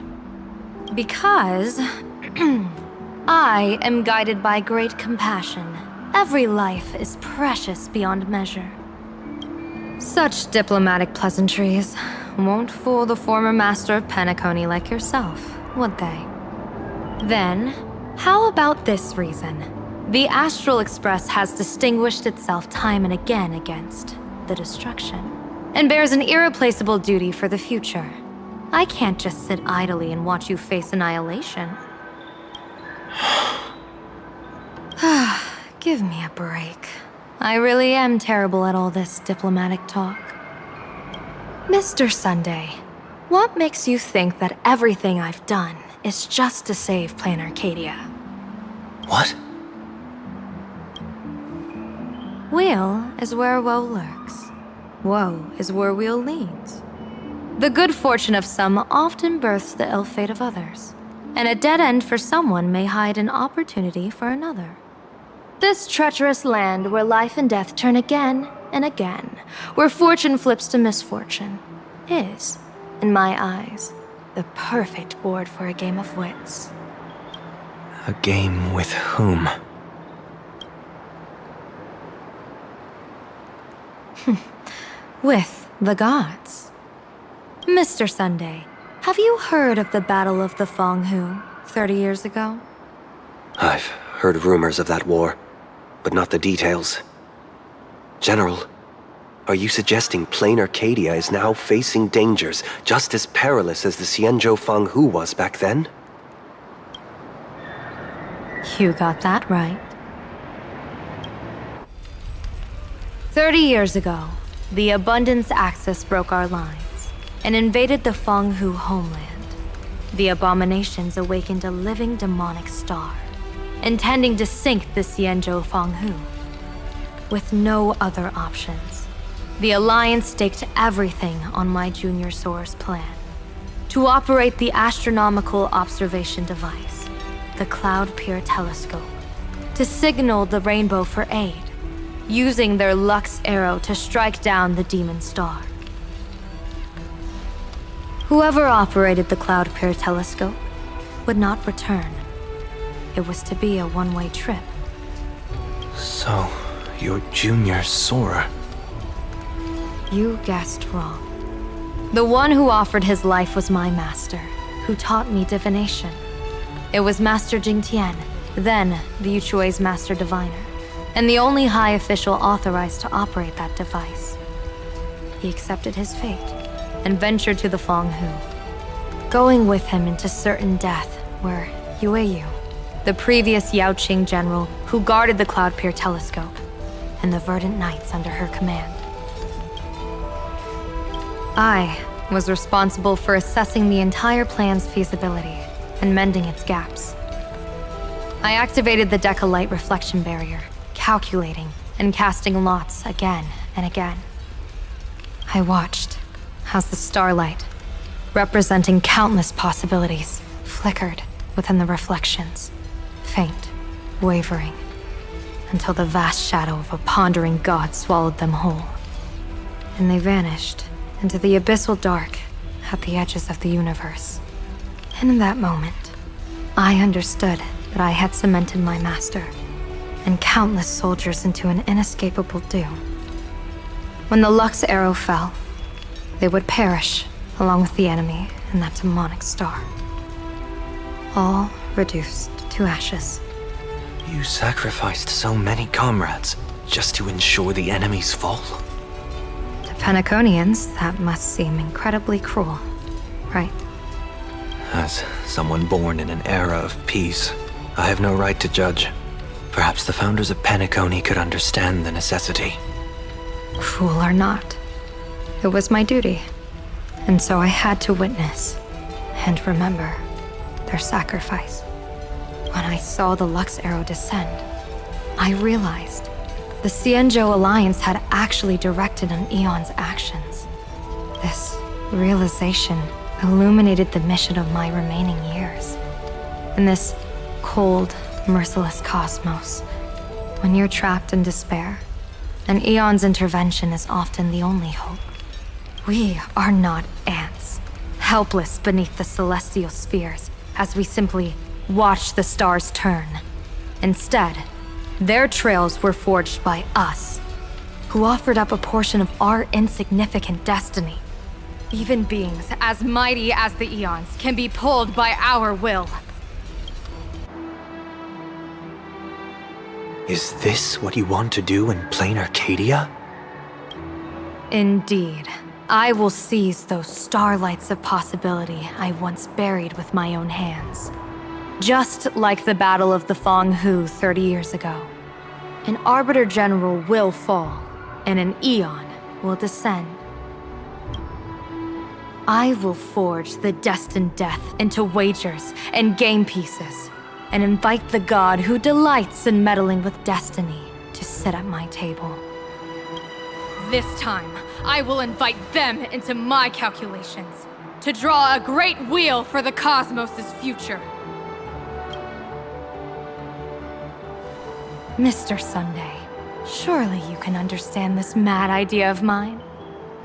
Because I am guided by great compassion. Every life is precious beyond measure. Such diplomatic pleasantries won't fool the former master of Penacony like yourself, would they? Then, how about this reason? The Astral Express has distinguished itself time and again against the destruction, and bears an irreplaceable duty for the future. I can't just sit idly and watch you face annihilation. Give me a break. I really am terrible at all this diplomatic talk. Mr. Sunday, what makes you think that everything I've done is just to save plain Arcadia? What? Weal is where woe lurks. Woe is where weal leads. The good fortune of some often births the ill fate of others, and a dead end for someone may hide an opportunity for another. This treacherous land where life and death turn again and again, where fortune flips to misfortune, is, in my eyes, the perfect board for a game of wits. A game with whom? With the gods. Mr. Sunday, have you heard of the Battle of the Fenghu 30 years ago? I've heard rumors of that war, but not the details. General, are you suggesting plain Arcadia is now facing dangers just as perilous as the Xianzhou Fenghu was back then? You got that right. 30 years ago, the Abundance Axis broke our lines and invaded the Fenghu homeland. The abominations awakened a living demonic star, intending to sink the Xianzhou Fenghu. With no other options, the Alliance staked everything on my junior soar's plan to operate the astronomical observation device, the Cloud Peer Telescope, to signal the rainbow for aid, using their Lux arrow to strike down the demon star. Whoever operated the Cloud Peer Telescope would not return. It was to be a one-way trip. So, your junior soarer. You guessed wrong. The one who offered his life was my master, who taught me divination. It was Master Jingtian, then the Yuchui's Master Diviner, and the only high official authorized to operate that device. He accepted his fate and ventured to the Fenghu. Going with him into certain death were Yueyu, the previous Yaoqing general who guarded the Cloud Peer Telescope, and the Verdant Knights under her command. I was responsible for assessing the entire plan's feasibility and mending its gaps. I activated the Decalite reflection barrier, calculating and casting lots again and again. I watched as the starlight, representing countless possibilities, flickered within the reflections, faint, wavering, until the vast shadow of a pondering god swallowed them whole. And they vanished into the abyssal dark at the edges of the universe. And in that moment, I understood that I had cemented my master and countless soldiers into an inescapable doom. When the Lux arrow fell, they would perish along with the enemy and that demonic star. All reduced to ashes. You sacrificed so many comrades just to ensure the enemy's fall? To Penaconians, that must seem incredibly cruel, right? As someone born in an era of peace, I have no right to judge. Perhaps the founders of Penacony could understand the necessity. Cruel or not, it was my duty. And so I had to witness and remember their sacrifice. When I saw the Lux arrow descend, I realized the Xianzhou Alliance had actually directed an Aeon's actions. This realization illuminated the mission of my remaining years. In this cold, merciless cosmos, when you're trapped in despair, an Aeon's intervention is often the only hope. We are not ants, helpless beneath the celestial spheres as we simply watch the stars turn. Instead, their trails were forged by us, who offered up a portion of our insignificant destiny. Even beings as mighty as the Aeons can be pulled by our will. Is this what you want to do in plain Arcadia? Indeed. I will seize those starlights of possibility I once buried with my own hands. Just like the Battle of the Fenghu 30 years ago. An Arbiter General will fall, and an Aeon will descend. I will forge the destined death into wagers and game pieces, and invite the god who delights in meddling with destiny to sit at my table. This time, I will invite them into my calculations, to draw a great wheel for the cosmos' future. Mr. Sunday, surely you can understand this mad idea of mine,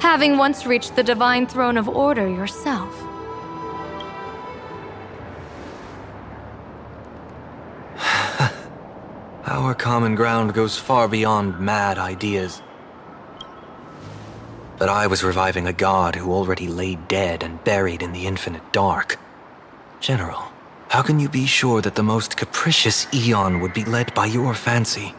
having once reached the divine throne of order yourself. Our common ground goes far beyond mad ideas. But I was reviving a god who already lay dead and buried in the infinite dark. General, how can you be sure that the most capricious Aeon would be led by your fancy?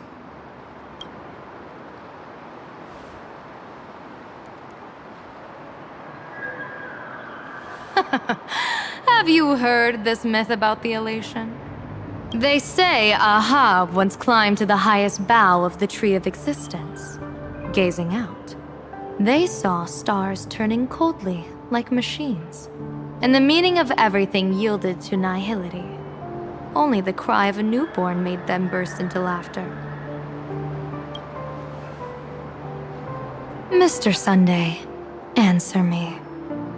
Have you heard this myth about the elation? They say Ahab once climbed to the highest bough of the Tree of Existence. gazing out. They saw stars turning coldly, like machines, and the meaning of everything yielded to nihility. Only the cry of a newborn made them burst into laughter. Mr. Sunday, answer me.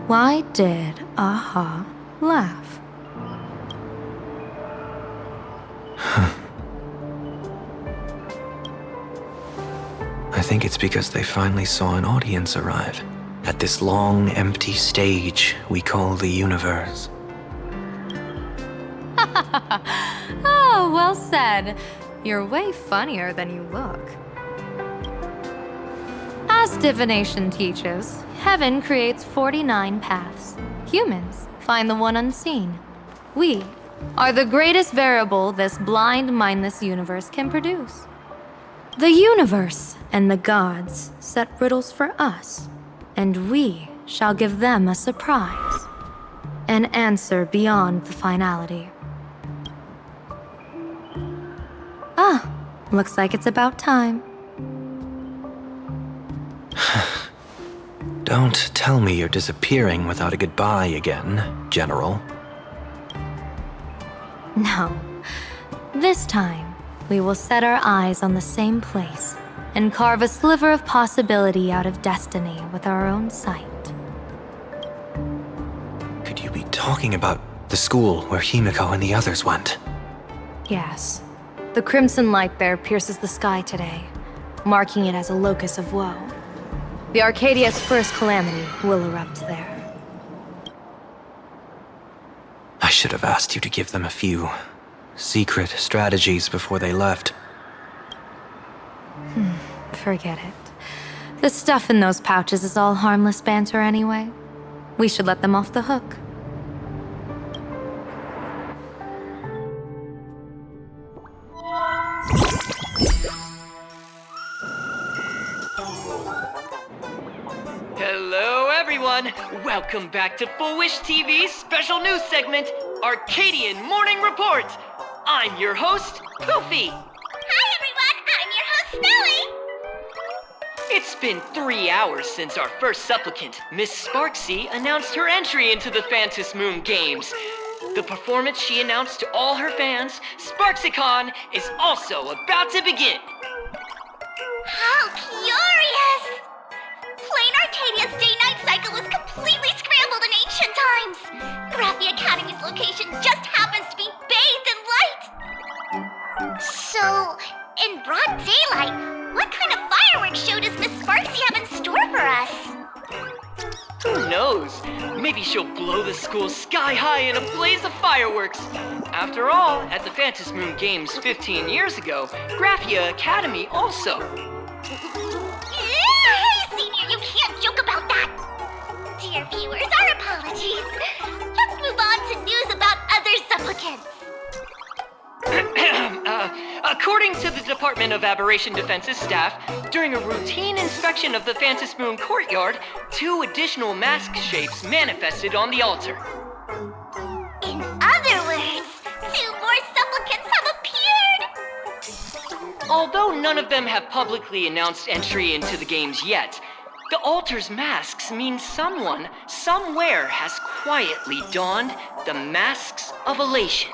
Why did Aha laugh? I think it's because they finally saw an audience arrive at this long, empty stage we call the universe. Oh, well said. You're way funnier than you look. As divination teaches, heaven creates 49 paths. Humans find the one unseen. We are the greatest variable this blind, mindless universe can produce. The universe and the gods set riddles for us, and we shall give them a surprise. An answer beyond the finality. Ah, looks like it's about time. Don't tell me you're disappearing without a goodbye again, General. No. This time, we will set our eyes on the same place and carve a sliver of possibility out of destiny with our own sight. Could you be talking about the school where Himeko and the others went? Yes. The crimson light there pierces the sky today, marking it as a locus of woe. The Arcadia's first calamity will erupt there. I should have asked you to give them a few secret strategies before they left. Forget it. The stuff in those pouches is all harmless banter anyway. We should let them off the hook. Hello everyone! Welcome back to Full Wish TV's special news segment, Arcadian Morning Report! I'm your host, Poofy! Hi everyone, I'm your host, Smelly! It's been 3 hours since our first supplicant, Miss Sparxie, announced her entry into the Phantom Moon Games. The performance she announced to all her fans, SparxieCon, is also about to begin. How curious! Plain Arcadia's day-night cycle was completely scrambled in ancient times. Graphia Academy's location just happens to be bathed in light. So, in broad daylight, what kind of fireworks show does Miss Sparxie have in store for us? Who knows? Maybe she'll blow the school sky high in a blaze of fireworks. After all, at the Phantom Moon Games 15 years ago, Graphia Academy also. Hey, Senior, you can't joke about that! Dear viewers, our apologies. Let's move on to news about other supplicants. According to the Department of Aberration Defense's staff, during a routine inspection of the Phantom Moon courtyard, 2 additional mask shapes manifested on the altar. In other words, 2 more supplicants have appeared! Although none of them have publicly announced entry into the games yet, the altar's masks mean someone, somewhere has quietly donned the masks of elation.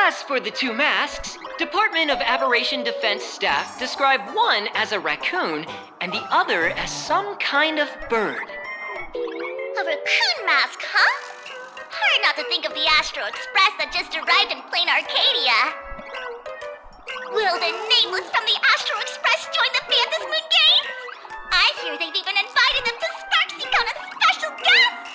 As for the 2 masks, Department of Aberration Defense staff describe one as a raccoon and the other as some kind of bird. A raccoon mask, huh? Hard not to think of the Astro Express that just arrived in plain Arcadia. Will the nameless from the Astro Express join the Phantom Moon Games? I hear they've even invited them to SparxieCon as special guests!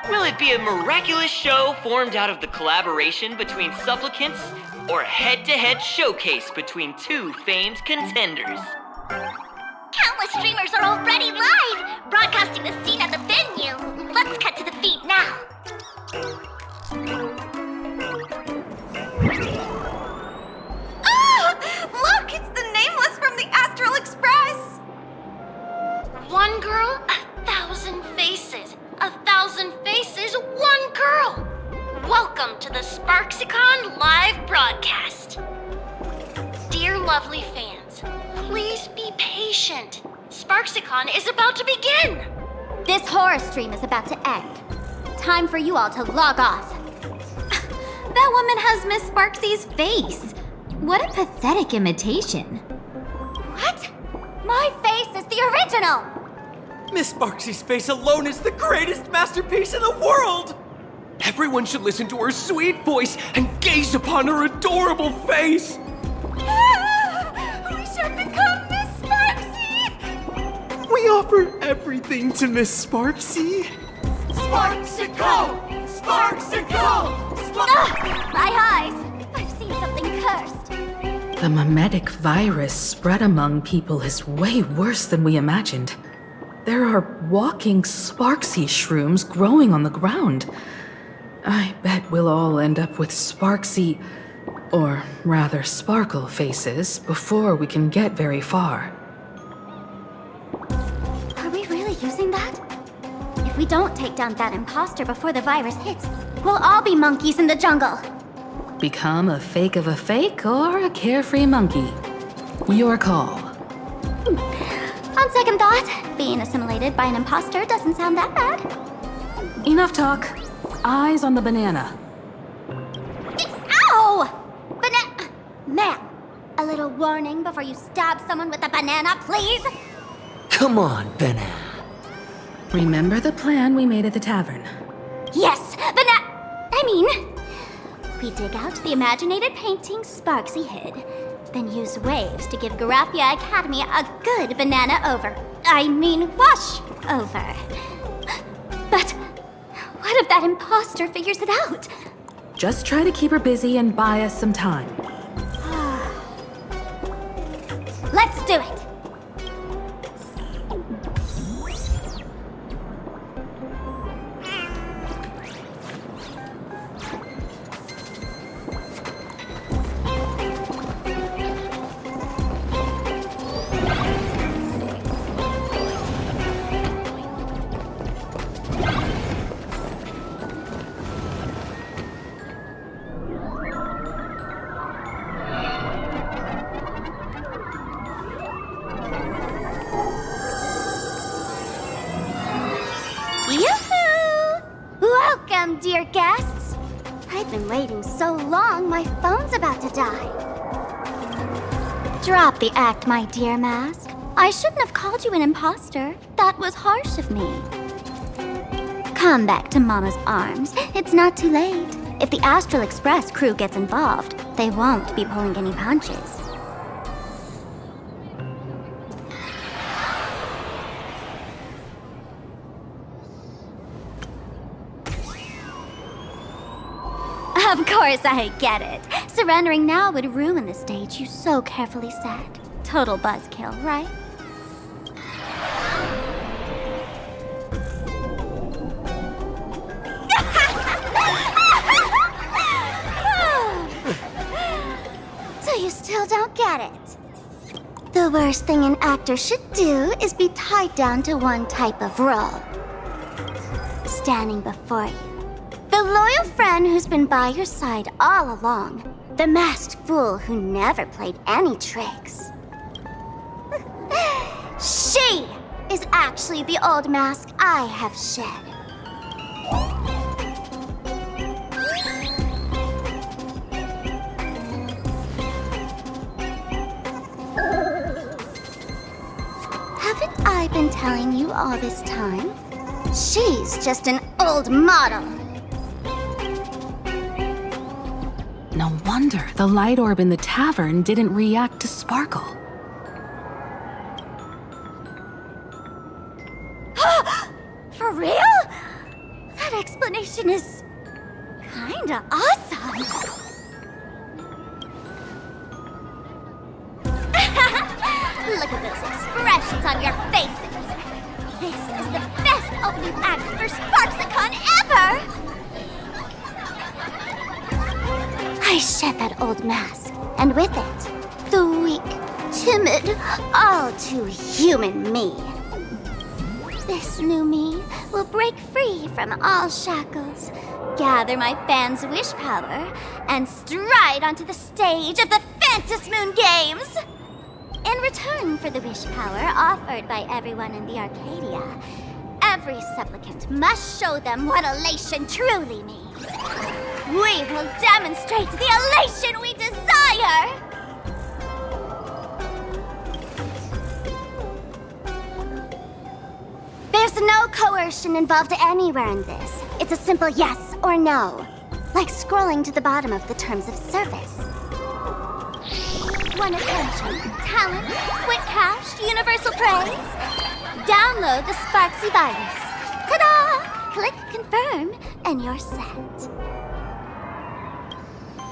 Will it be a miraculous show formed out of the collaboration between supplicants, or a head-to-head showcase between 2 famed contenders? Countless streamers are already live, broadcasting the scene at the venue. Let's cut to the feed now. Oh! Look, it's the nameless from the Astral Express! One girl, 1,000 faces. 1,000 faces, one girl. Welcome to the SparxieCon live broadcast. Dear Listen, lovely fans. Please be patient. SparxieCon is about to begin. This horror stream is about to end. Time for you all to log off. That woman has Miss Sparxie's face. What a pathetic imitation. What? My face is the original! Miss Sparxie's face alone is the greatest masterpiece in the world! Everyone should listen to her sweet voice and gaze upon her adorable face! We should become Miss Sparxie! We offer everything to Miss Sparxie. Sparxie go! Sparxie go! My eyes! I've seen something cursed. The mimetic virus spread among people is way worse than we imagined. There are walking Sparxie shrooms growing on the ground. I bet we'll all end up with Sparxie, or rather Sparkle faces before we can get very far. Are we really using that? If we don't take down that imposter before the virus hits, we'll all be monkeys in the jungle. Become a fake of a fake or a carefree monkey. Your call. On second thought, being assimilated by an imposter doesn't sound that bad. Enough talk. Eyes on the banana. Ow! Ma'am, a little warning before you stab someone with a banana, please? Come on, banana. Remember the plan we made at the tavern? Yes, we dig out the imaginated painting Sparxie hid, then use waves to give Graphia Academy a good banana wash over. But what if that imposter figures it out? Just try to keep her busy and buy us some time. Let's do it! Dear guests, I've been waiting so long, my phone's about to die. Drop the act, my dear Mask. I shouldn't have called you an imposter. That was harsh of me. Come back to Mama's arms. It's not too late. If the Astral Express crew gets involved, they won't be pulling any punches. Of course I get it. Surrendering now would ruin the stage you so carefully set. Total buzzkill, right? So you still don't get it? The worst thing an actor should do is be tied down to one type of role. Standing before you, the loyal friend who's been by your side all along. The masked fool who never played any tricks. She is actually the old mask I have shed. Haven't I been telling you all this time? She's just an old model. No wonder the light orb in the tavern didn't react to Sparkle. For real? That explanation is kinda awesome. Look at those expressions on your faces. This is the best opening act for SparxieCon ever! I shed that old mask, and with it, the weak, timid, all too human me. This new me will break free from all shackles, gather my fans' wish power, and stride onto the stage of the Fantasy Moon Games! In return for the wish power offered by everyone in the Arcadia, every supplicant must show them what elation truly means. We will demonstrate the elation we desire! There's no coercion involved anywhere in this. It's a simple yes or no, like scrolling to the bottom of the terms of service. Want attention, talent, quick cash, universal praise? Download the Sparxie virus. Ta-da! Click confirm, and you're set.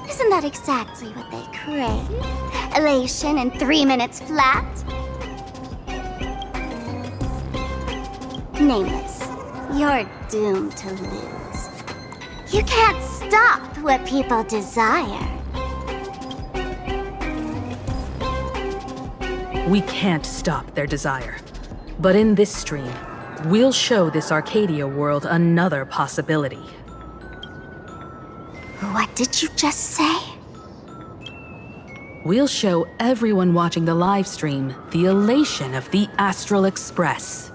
Isn't that exactly what they crave? Elation in 3 minutes flat? Nameless, you're doomed to lose. You can't stop what people desire. We can't stop their desire. But in this stream, we'll show this Arcadia world another possibility. What did you just say? We'll show everyone watching the live stream the elation of the Astral Express.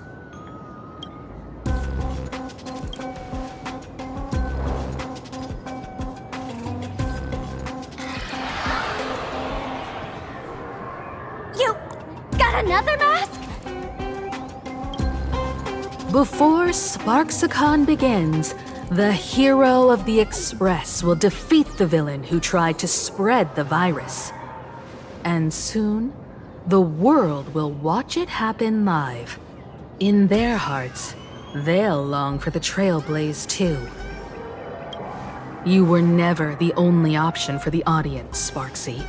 Another mask? Before Sparxie begins, the hero of the Express will defeat the villain who tried to spread the virus. And soon, the world will watch it happen live. In their hearts, they'll long for the Trailblaze too. You were never the only option for the audience, Sparxie.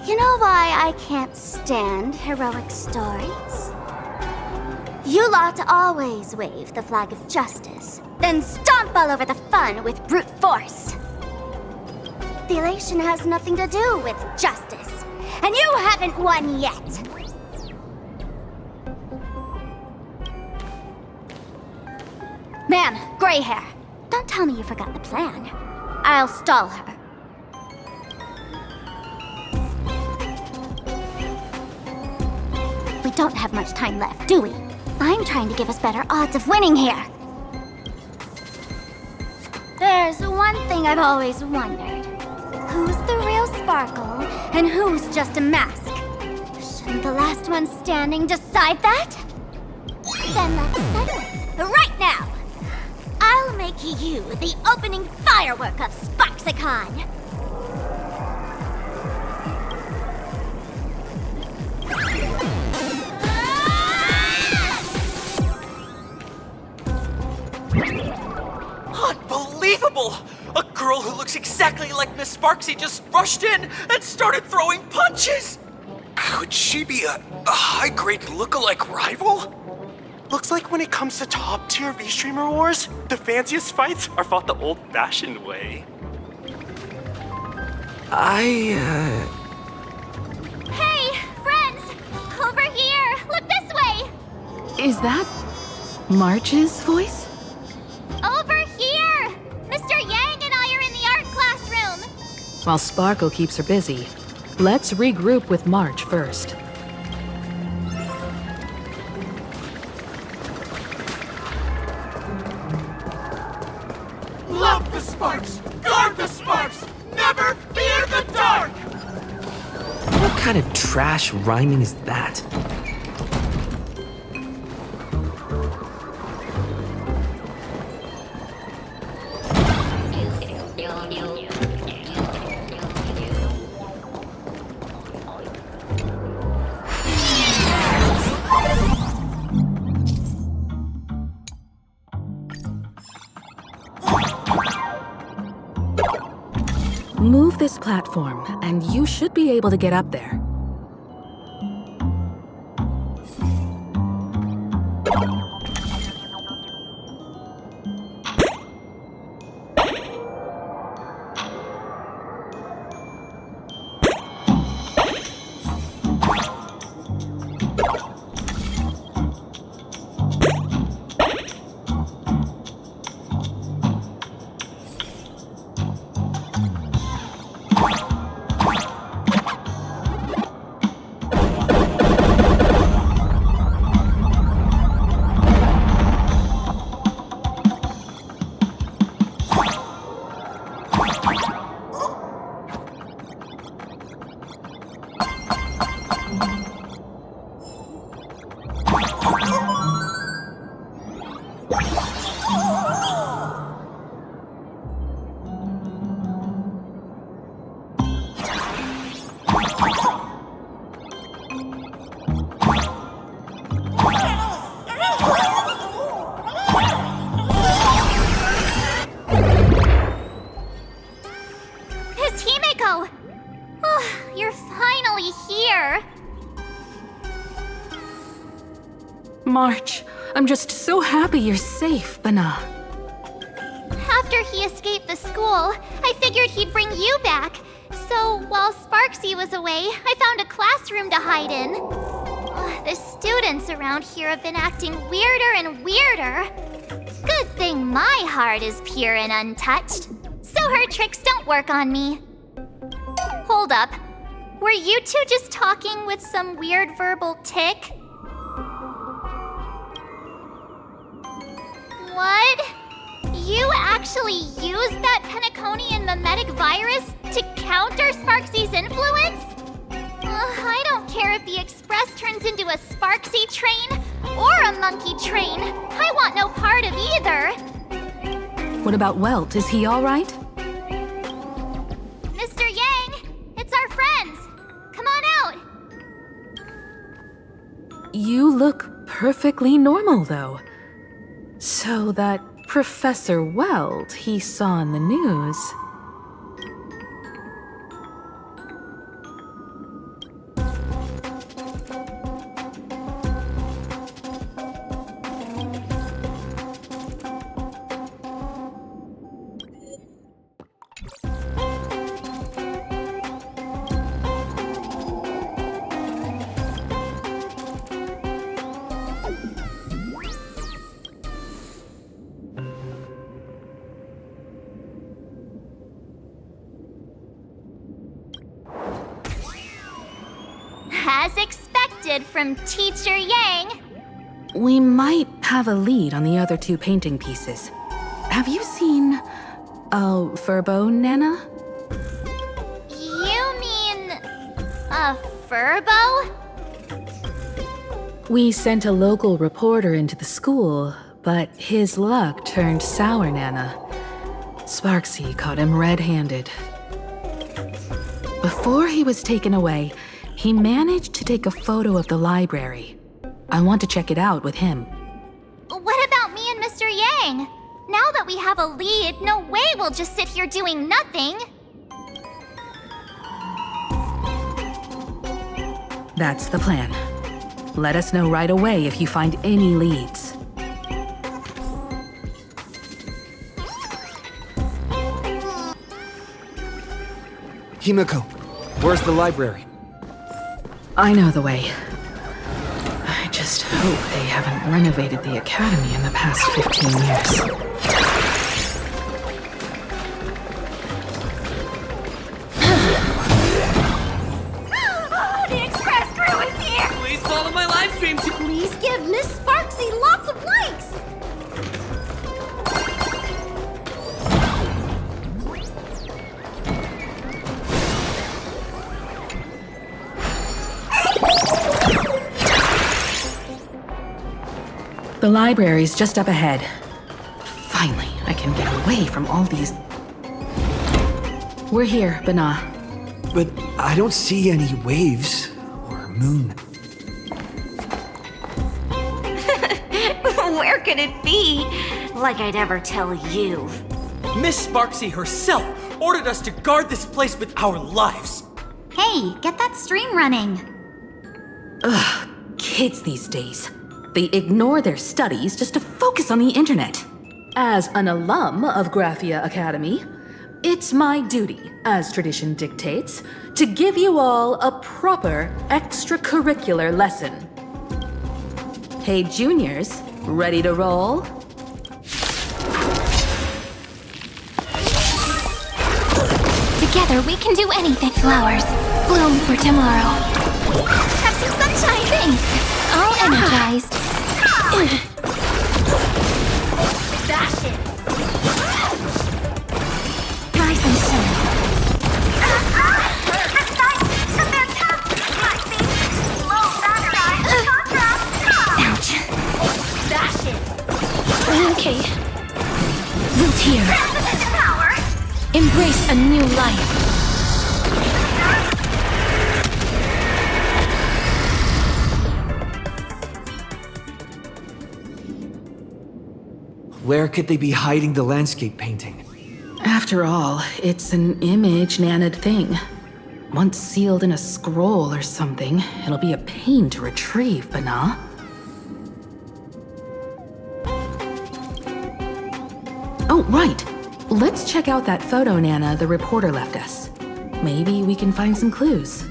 You know why I can't stand heroic stories? You lot always wave the flag of justice, then stomp all over the fun with brute force. The elation has nothing to do with justice, and you haven't won yet. Ma'am, gray hair, don't tell me you forgot the plan. I'll stall her. We don't have much time left, do we? I'm trying to give us better odds of winning here. There's one thing I've always wondered. Who's the real Sparkle, and who's just a mask? Shouldn't the last one standing decide that? Then let's settle it, right now! I'll make you the opening firework of Sparxie. Unbelievable! A girl who looks exactly like Miss Sparxie just rushed in and started throwing punches! Could she be a high-grade lookalike rival? Looks like when it comes to top-tier V-Streamer wars, the fanciest fights are fought the old-fashioned way. Hey, friends! Over here! Look this way! Is that March's voice? Over here! Mr. Yang and I are in the art classroom! While Sparkle keeps her busy, let's regroup with March first. Love the sparks! Guard the sparks! Never fear the dark! What kind of trash rhyming is that? Move this platform, and you should be able to get up there. here. March, I'm just so happy you're safe, Bana. After he escaped the school, I figured he'd bring you back. So while Sparxie was away, I found a classroom to hide in. The students around here have been acting weirder and weirder. Good thing my heart is pure and untouched, so her tricks don't work on me. Hold up. Were you two just talking with some weird verbal tick? What? You actually used that Penaconian mimetic virus to counter Sparxie's influence? I don't care if the Express turns into a Sparxie train or a monkey train. I want no part of either. What about Welt? Is he all right? Mr. Yang, it's our friends. Come on out. You look perfectly normal, though. So that Professor Welt he saw in the news... As expected from Teacher Yang. We might have a lead on the other two painting pieces. Have you seen... Furbo, Nana? You mean... a Furbo? We sent a local reporter into the school, but his luck turned sour, Nana. Sparxie caught him red-handed. Before he was taken away, he managed to take a photo of the library. I want to check it out with him. What about me and Mr. Yang? Now that we have a lead, no way we'll just sit here doing nothing. That's the plan. Let us know right away if you find any leads. Himeko, where's the library? I know the way. I just hope they haven't renovated the academy in the past 15 years. The Express crew is here! Please follow my live stream to... Please give Miss Sparxie lots of likes! The library's just up ahead. Finally, I can get away from all these... We're here, Bana. But I don't see any waves or moon. Where could it be? Like I'd ever tell you. Miss Sparxie herself ordered us to guard this place with our lives. Hey, get that stream running. Ugh, kids these days. They ignore their studies just to focus on the internet. As an alum of Graphia Academy, it's my duty, as tradition dictates, to give you all a proper extracurricular lesson. Hey, juniors, ready to roll? Together we can do anything. Flowers, bloom for tomorrow. Have some sunshine. Thanks. All energized. Dash it! Try some sun. Ouch. Dash it! Okay. Root here. Embrace a new life. Where could they be hiding the landscape painting? After all, it's an image Nana'd thing. Once sealed in a scroll or something, it'll be a pain to retrieve, Bana. Oh, right. Let's check out that photo Nana the reporter left us. Maybe we can find some clues.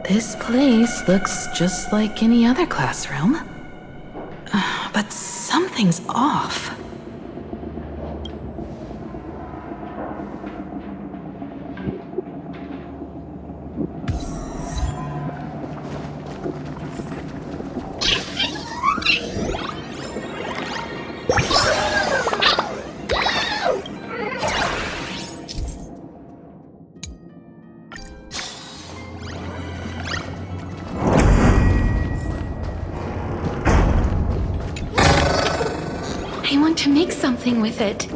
This place looks just like any other classroom. But something's off. To make something with it.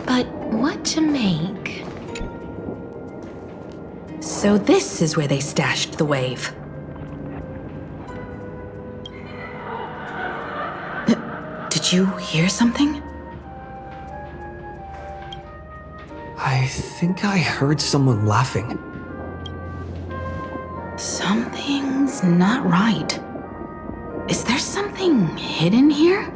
But what to make? So this is where they stashed the wave. Did you hear something? I think I heard someone laughing. Something's not right. Is there something hidden here?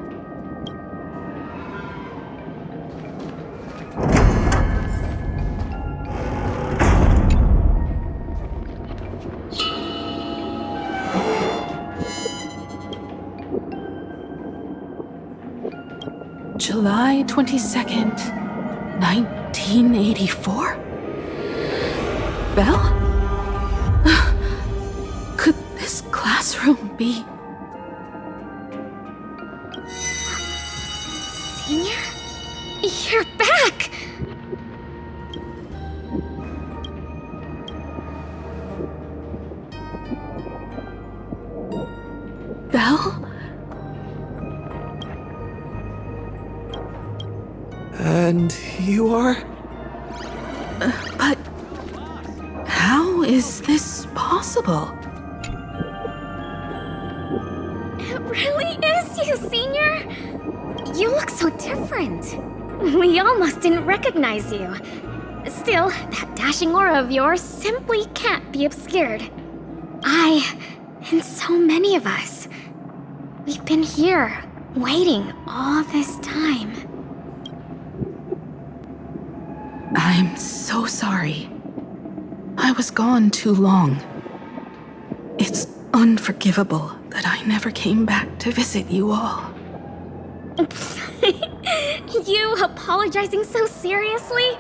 July 22nd, 1984? Belle? Could this classroom be... Senior? You're back! Belle? And you are? But how is this possible? It really is you, Senior! You look so different. We almost didn't recognize you. Still, that dashing aura of yours simply can't be obscured. And so many of us, we've been here, waiting all this time. I'm so sorry. I was gone too long. It's unforgivable that I never came back to visit you all. You apologizing so seriously?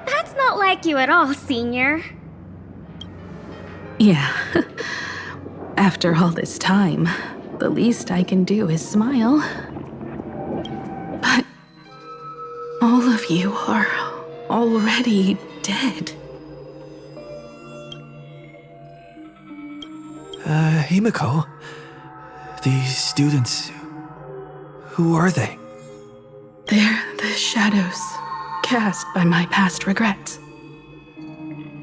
That's not like you at all, Senior. Yeah. After all this time, the least I can do is smile. But all of you are already dead. Himeko? These students... who are they? They're the shadows cast by my past regrets.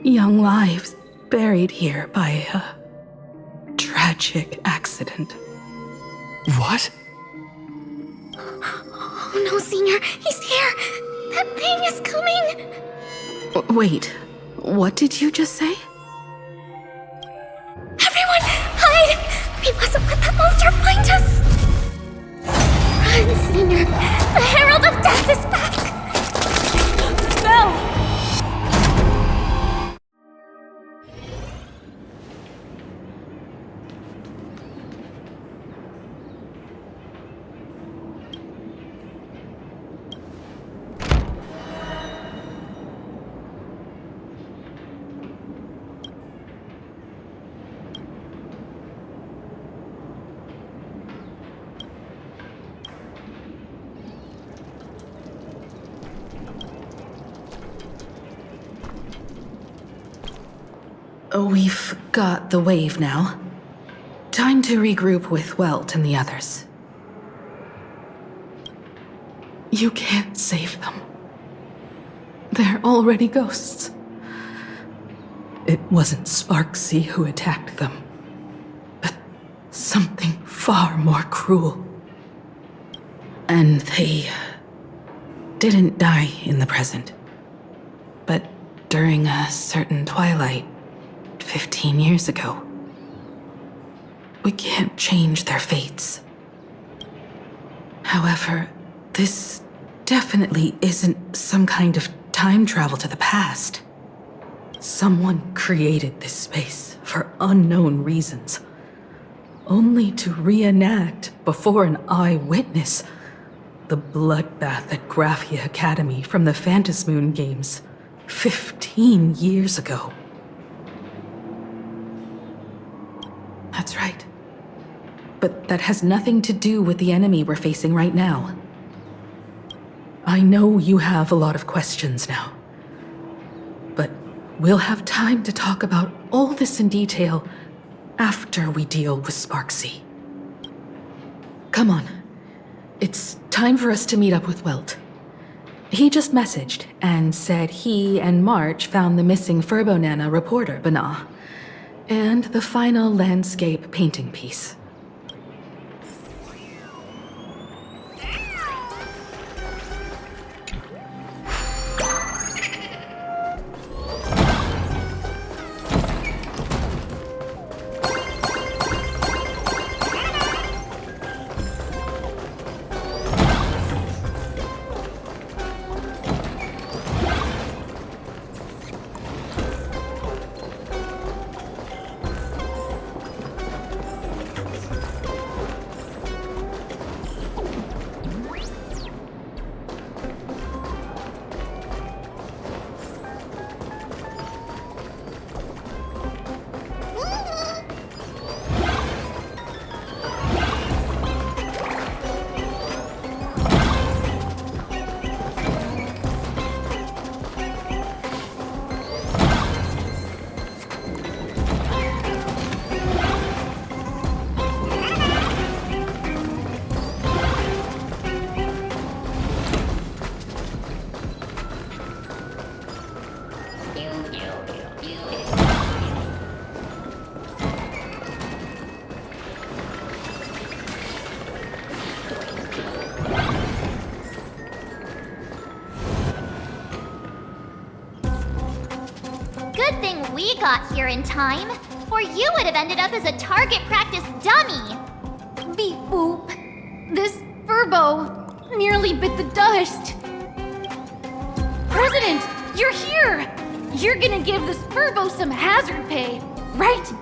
Young lives buried here by a tragic accident. What? Oh no, Senior, he's here! That thing is coming! Wait, what did you just say? Everyone, hide! We mustn't let that monster find us! Run, Senior! The Herald of Death is back! Belle! We've got the wave now. Time to regroup with Welt and the others. You can't save them. They're already ghosts. It wasn't Sparxie who attacked them, but something far more cruel. And they didn't die in the present, but during a certain twilight 15 years ago. We can't change their fates. However, this definitely isn't some kind of time travel to the past. Someone created this space for unknown reasons, only to reenact before an eyewitness the bloodbath at Graphia Academy from the Phantasmoon games 15 years ago. That's right. But that has nothing to do with the enemy we're facing right now. I know you have a lot of questions now, but we'll have time to talk about all this in detail after we deal with Sparxie. Come on. It's time for us to meet up with Welt. He just messaged and said he and March found the missing Furbonana reporter, Bana, and the final landscape painting piece. Got here in time, or you would have ended up as a target practice dummy. Beep boop. This Furbo nearly bit the dust. President, you're here! You're gonna give this Furbo some hazard pay, right?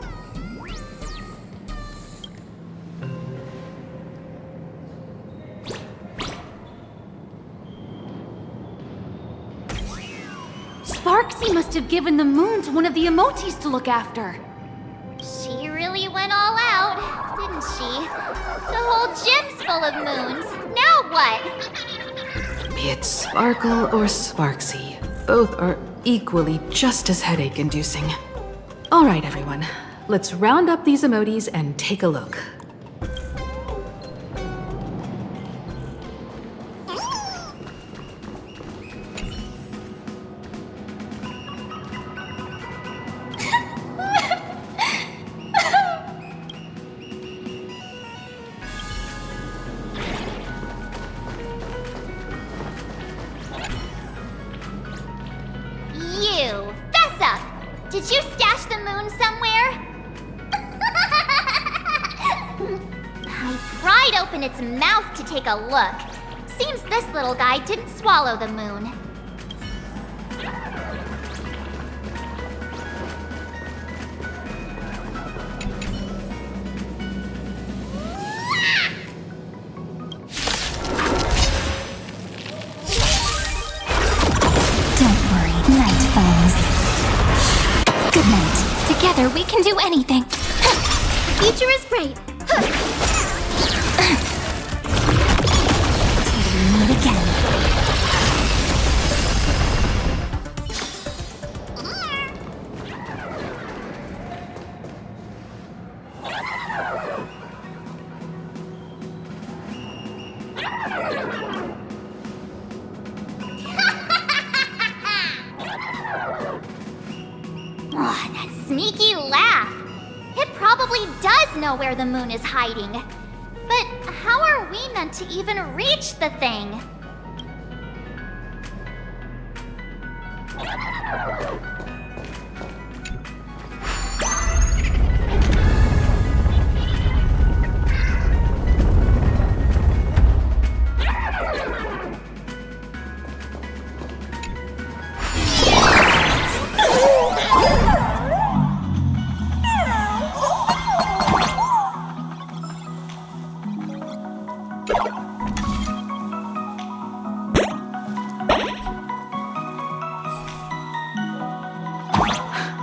Sparxie must have given the moon to one of the emotes to look after. She really went all out, didn't she? The whole gym's full of moons. Now what? Be it Sparkle or Sparxie, both are equally just as headache-inducing. All right, everyone. Let's round up these emotes and take a look. Did you stash the moon somewhere? I pried open its mouth to take a look. Seems this little guy didn't swallow the moon. Don't worry, night falls. Good night. Together we can do anything. The future is great. Till we meet again. know where the moon is hiding. But how are we meant to even reach the thing?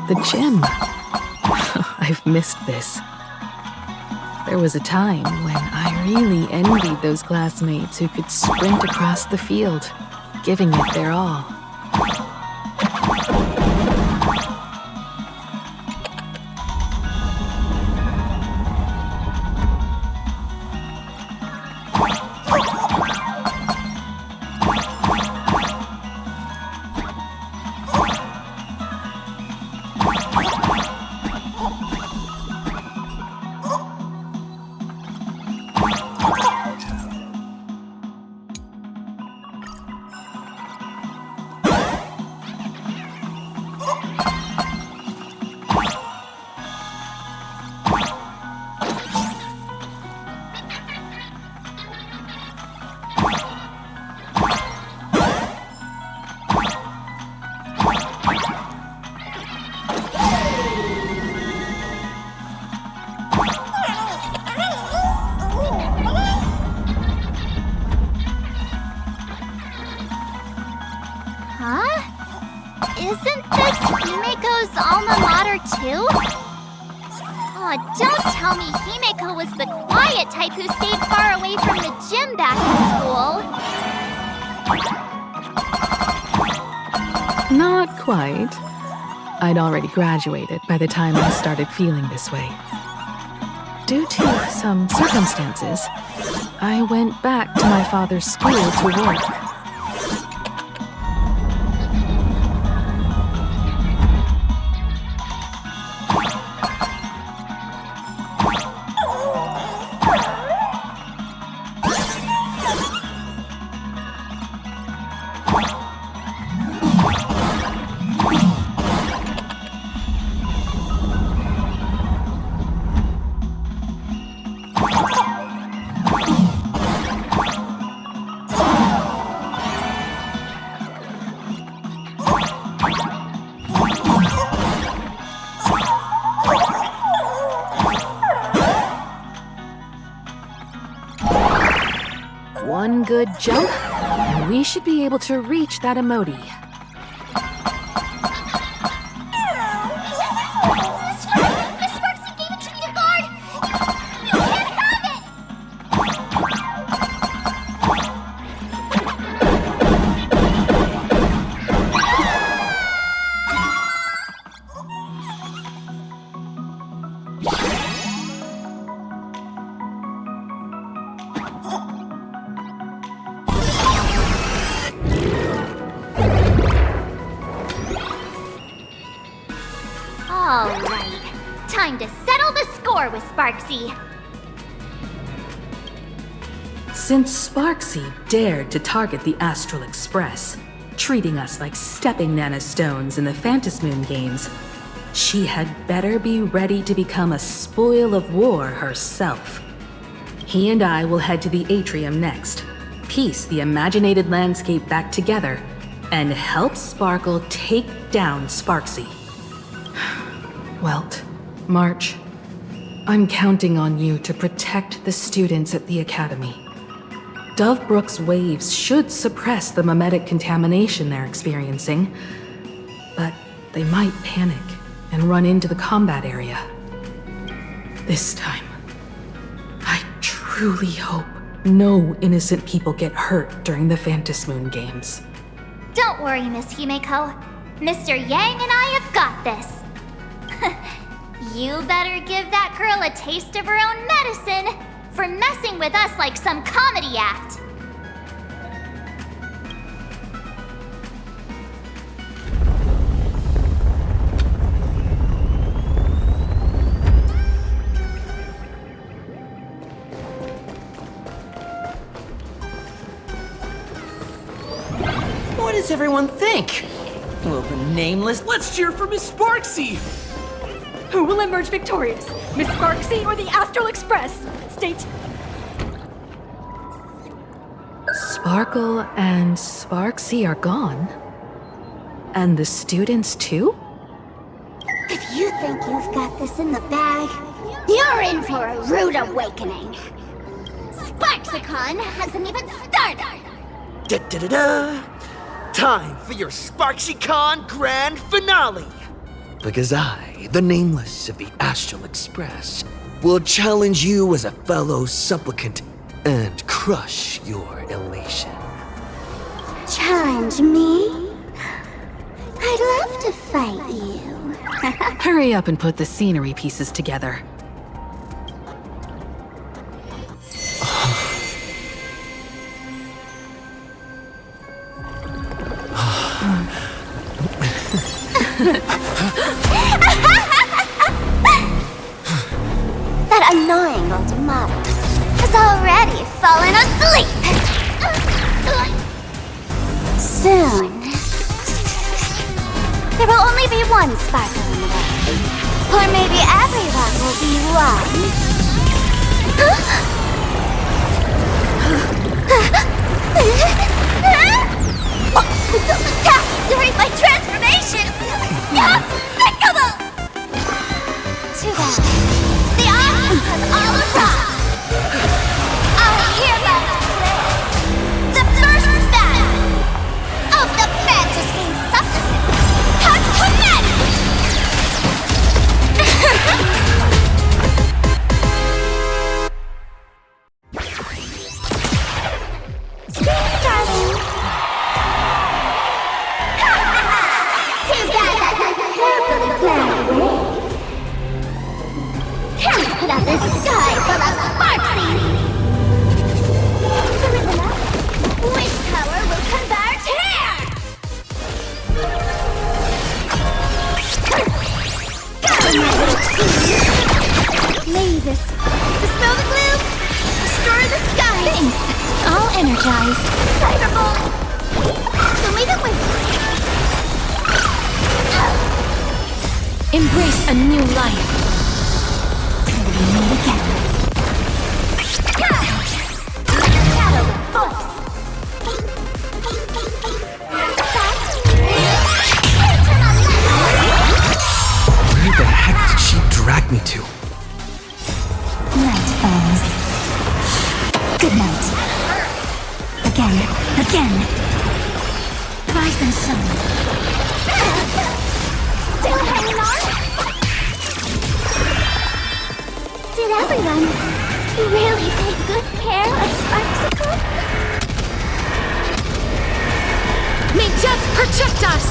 The gym. I've missed this. There was a time when I really envied those classmates who could sprint across the field, giving it their all. Isn't this Himeko's alma mater too? Aw, don't tell me Himeko was the quiet type who stayed far away from the gym back in school. Not quite. I'd already graduated by the time I started feeling this way. Due to some circumstances, I went back to my father's school to work. One good jump, and we should be able to reach that emoji. Miss Sparxie gave it to me to guard! You can't have it! Alright, time to settle the score with Sparxie. Since Sparxie dared to target the Astral Express, treating us like stepping nanostones in the Phantasmoon games, she had better be ready to become a spoil of war herself. He and I will head to the atrium next, piece the imaginated landscape back together, and help Sparkle take down Sparxie. Welt, March, I'm counting on you to protect the students at the Academy. Dovebrook's waves should suppress the mimetic contamination they're experiencing, but they might panic and run into the combat area. This time, I truly hope no innocent people get hurt during the Phantasmoon games. Don't worry, Miss Himeko. Mr. Yang and I have got this. You better give that girl a taste of her own medicine for messing with us like some comedy act. does everyone think? Will the nameless... Let's cheer for Miss Sparxie! Who will emerge victorious? Miss Sparxie or the Astral Express? State. Sparkle and Sparxie are gone. And the students too? If you think you've got this in the bag, you're in for a rude awakening. SparxieCon hasn't even started! Da-da-da-da! Time for your SparxieCon Grand Finale! Because I, the Nameless of the Astral Express, will challenge you as a fellow supplicant and crush your elation. Challenge me? I'd love to fight you. Hurry up and put the scenery pieces together. That annoying old model has already fallen asleep. Soon, there will only be one sparkle in the world. Or maybe everyone will be one. During my transformation! Despicable! Too bad. The audience has all arrived. I hereby declare the first battle of the Fantasy Supplicants has commenced! Starting! Can't put out this sky full of Sparxies! Wind power will converge here! Lygus, dispel the gloom, destroy the skies! Thanks. I'll energize. Cyberbolt! Show me the way! Embrace a new life. Meet again. Shadow voice. Where the heck did she drag me to? Night falls. Good night. Again. Rise and shine. Still hanging on? Did everyone really take good care of Sparxie? May death protect us!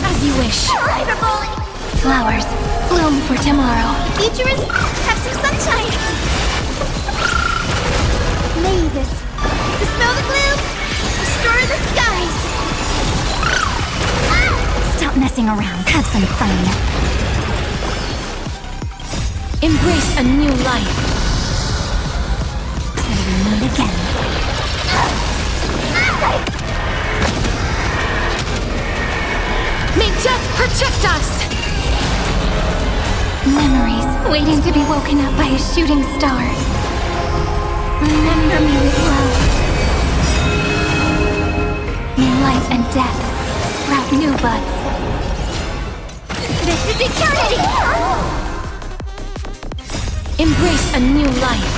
As you wish. Flowers bloom for tomorrow. The future is... have some sunshine! Lygus, dispel the gloom, destroy the skies! Stop messing around, have some fun. Embrace a new life. Till we meet again. May death protect us! Memories waiting to be woken up by a shooting star. Remember me with love. May life and death sprout new buds. This is eternity! Embrace a new life.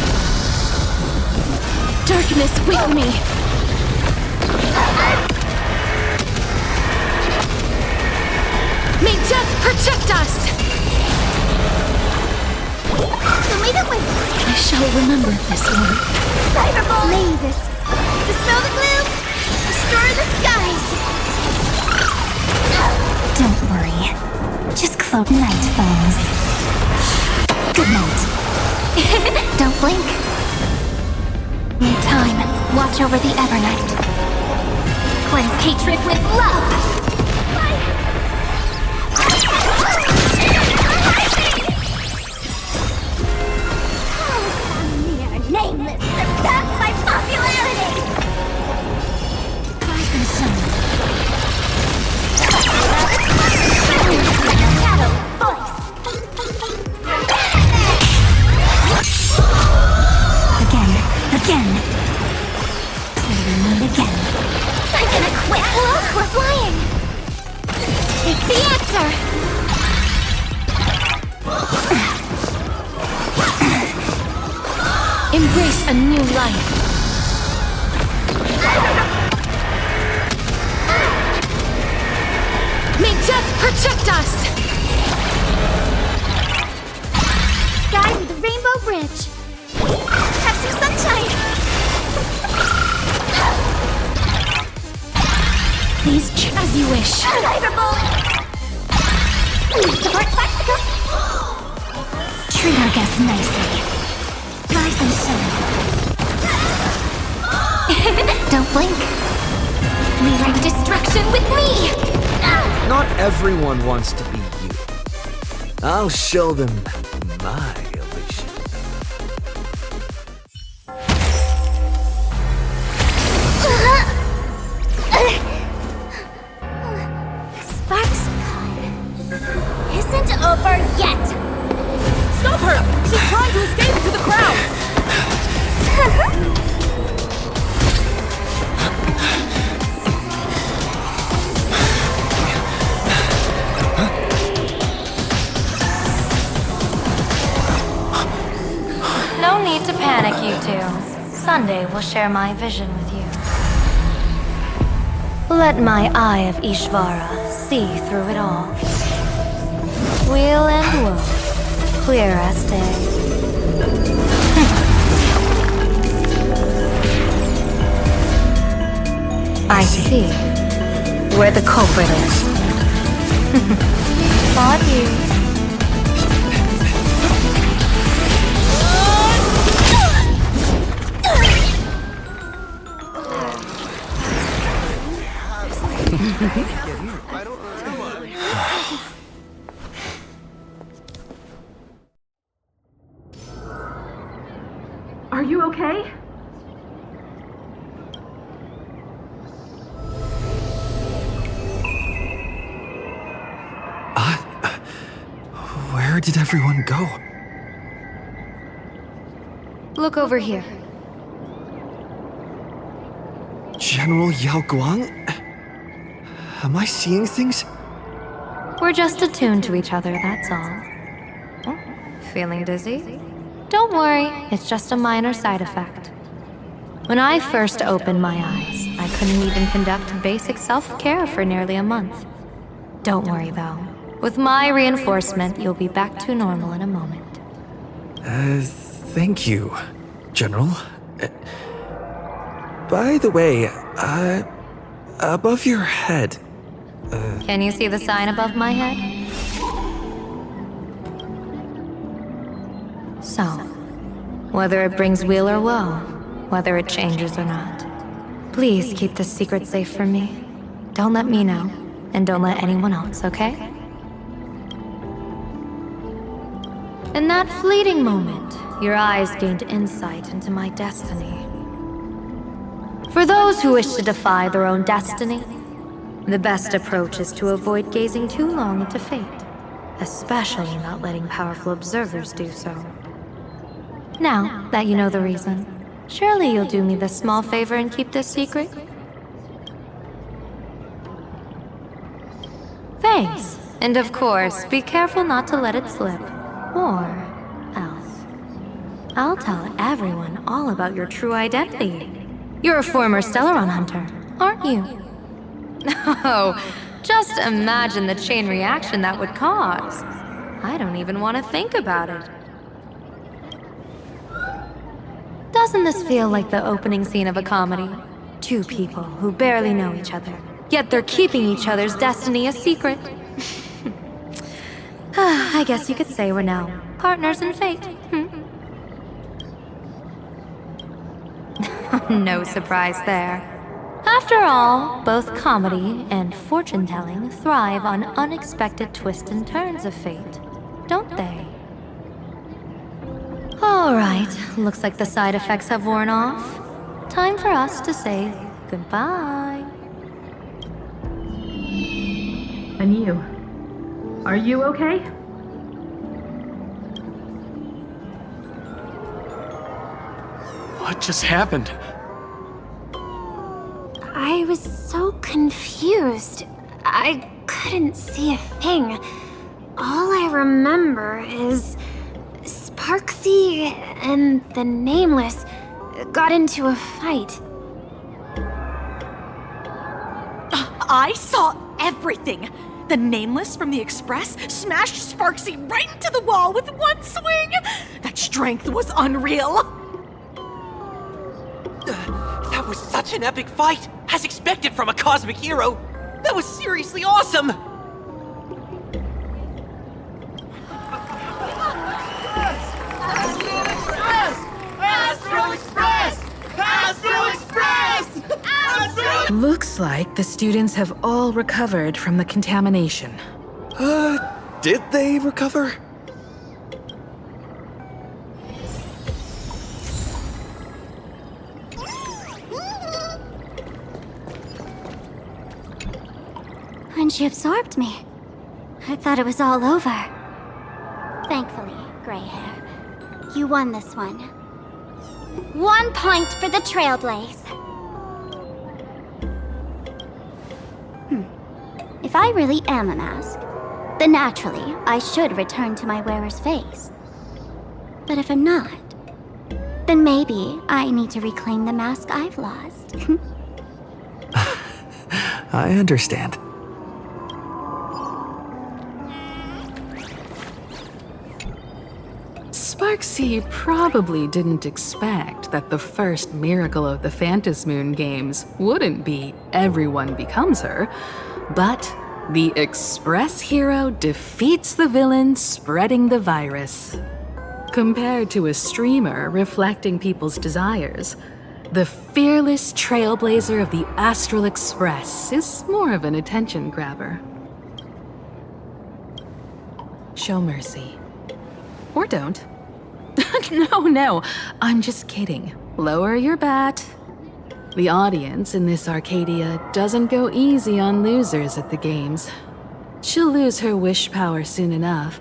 Darkness with me. May death protect us! I shall remember this one. Cyberbolt! Lygus, dispel the gloom, destroy the skies! Don't worry. Just cloak night falls. Good night. Don't blink. Need time. Watch over the Evernight. Cleanse hatred with love! Nameless, surpass my popularity! Embrace a new life. May death protect us! Guide with the rainbow bridge. Have some sunshine. Please choose as you wish. Support Sparxie. Treat our guests nicely. Rise and shine. Don't blink. Rewrite destruction with me! Not everyone wants to be you. I'll show them my illusion. Sparxie isn't over yet. Stop her! She's trying to escape into the crowd! No need to panic, you two. Sunday will share my vision with you. Let my eye of Ishvara see through it all. Weal and woe, clear as day. I see where the culprit is. Fought you. Are you okay? Where did everyone go? Look over here. General Yao Guang? Am I seeing things? We're just attuned to each other, that's all. Oh, feeling dizzy? Don't worry, it's just a minor side effect. When I first opened my eyes, I couldn't even conduct basic self-care for nearly a month. Don't worry though. With my reinforcement, you'll be back to normal in a moment. Thank you, General. By the way, above your head... Can you see the sign above my head? So, whether it brings weal or woe, whether it changes or not, please keep this secret safe from me. Don't let me know, and don't let anyone else, okay? In that fleeting moment, your eyes gained insight into my destiny. For those who wish to defy their own destiny, the best approach is to avoid gazing too long into fate, especially not letting powerful observers do so. Now that you know the reason, surely you'll do me this small favor and keep this secret? Thanks. And of course, be careful not to let it slip. Or else. I'll tell everyone all about your true identity. You're a former Stellaron hunter, aren't you? Oh, just imagine the chain reaction that would cause. I don't even want to think about it. Doesn't this feel like the opening scene of a comedy? Two people who barely know each other, yet they're keeping each other's destiny a secret. I guess you could say we're now partners in fate. No surprise there. After all, both comedy and fortune-telling thrive on unexpected twists and turns of fate, don't they? Alright, looks like the side effects have worn off. Time for us to say goodbye. And you? Are you okay? What just happened? I was so confused. I couldn't see a thing. All I remember is Sparxie and the Nameless got into a fight. I saw everything! The Nameless from the Express smashed Sparxie right into the wall with one swing! That strength was unreal! That was such an epic fight! As expected from a cosmic hero! That was seriously awesome! Astral Express! Astral Express! Looks like the students have all recovered from the contamination. Did they recover? When she absorbed me, I thought it was all over. Thankfully, gray hair, you won this one. 1 point for the Trailblaze. If I really am a mask, then naturally I should return to my wearer's face. But if I'm not, then maybe I need to reclaim the mask I've lost. I understand. Sparxie probably didn't expect that the first miracle of the Phantasmoon games wouldn't be everyone becomes her, but the Express hero defeats the villain spreading the virus. Compared to a streamer reflecting people's desires, the fearless trailblazer of the Astral Express is more of an attention grabber. Show mercy. Or don't. No, I'm just kidding. Lower your bat. The audience in this Arcadia doesn't go easy on losers at the games. She'll lose her wish power soon enough,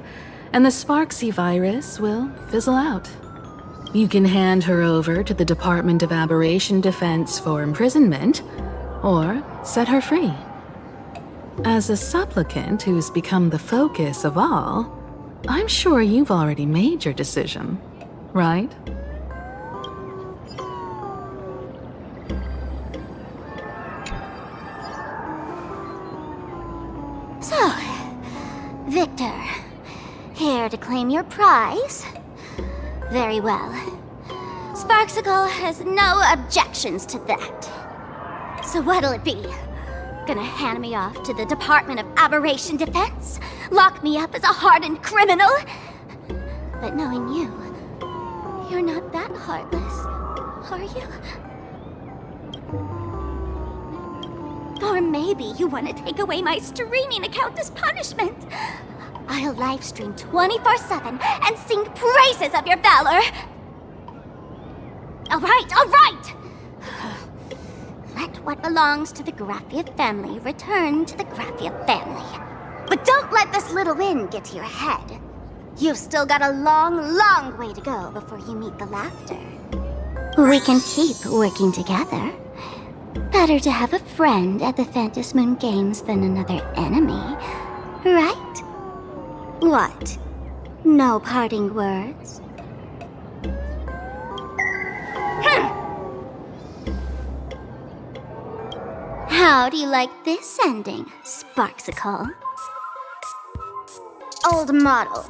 and the Sparxie virus will fizzle out. You can hand her over to the Department of Aberration Defense for imprisonment, or set her free. As a supplicant who's become the focus of all, I'm sure you've already made your decision, right? So, Victor, here to claim your prize? Very well. Sparxicle has no objections to that. So what'll it be? Gonna hand me off to the Department of Aberration Defense? Lock me up as a hardened criminal? But knowing you, you're not that heartless, are you? Or maybe you want to take away my streaming account as punishment. I'll livestream 24/7 and sing praises of your valor. All right! Let what belongs to the Graphia family return to the Graphia family. But don't let this little win get to your head. You've still got a long way to go before you meet the laughter. We can keep working together. Better to have a friend at the Phantasmoon Games than another enemy, right? What? No parting words? How do you like this ending, Sparxicle? Old model.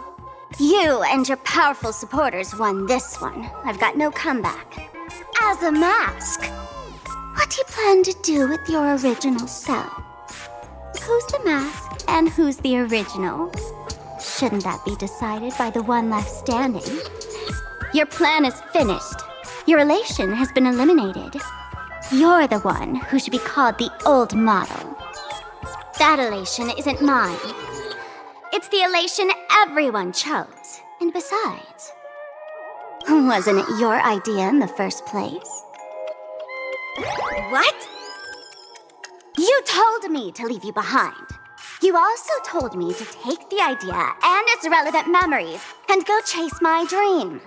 You and your powerful supporters won this one. I've got no comeback. As a mask, what do you plan to do with your original self? Who's the mask and who's the original? Shouldn't that be decided by the one left standing? Your plan is finished. Your relation has been eliminated. You're the one who should be called the old model. That elation isn't mine. It's the elation everyone chose. And besides, wasn't it your idea in the first place? What? You told me to leave you behind. You also told me to take the idea and its relevant memories and go chase my dream.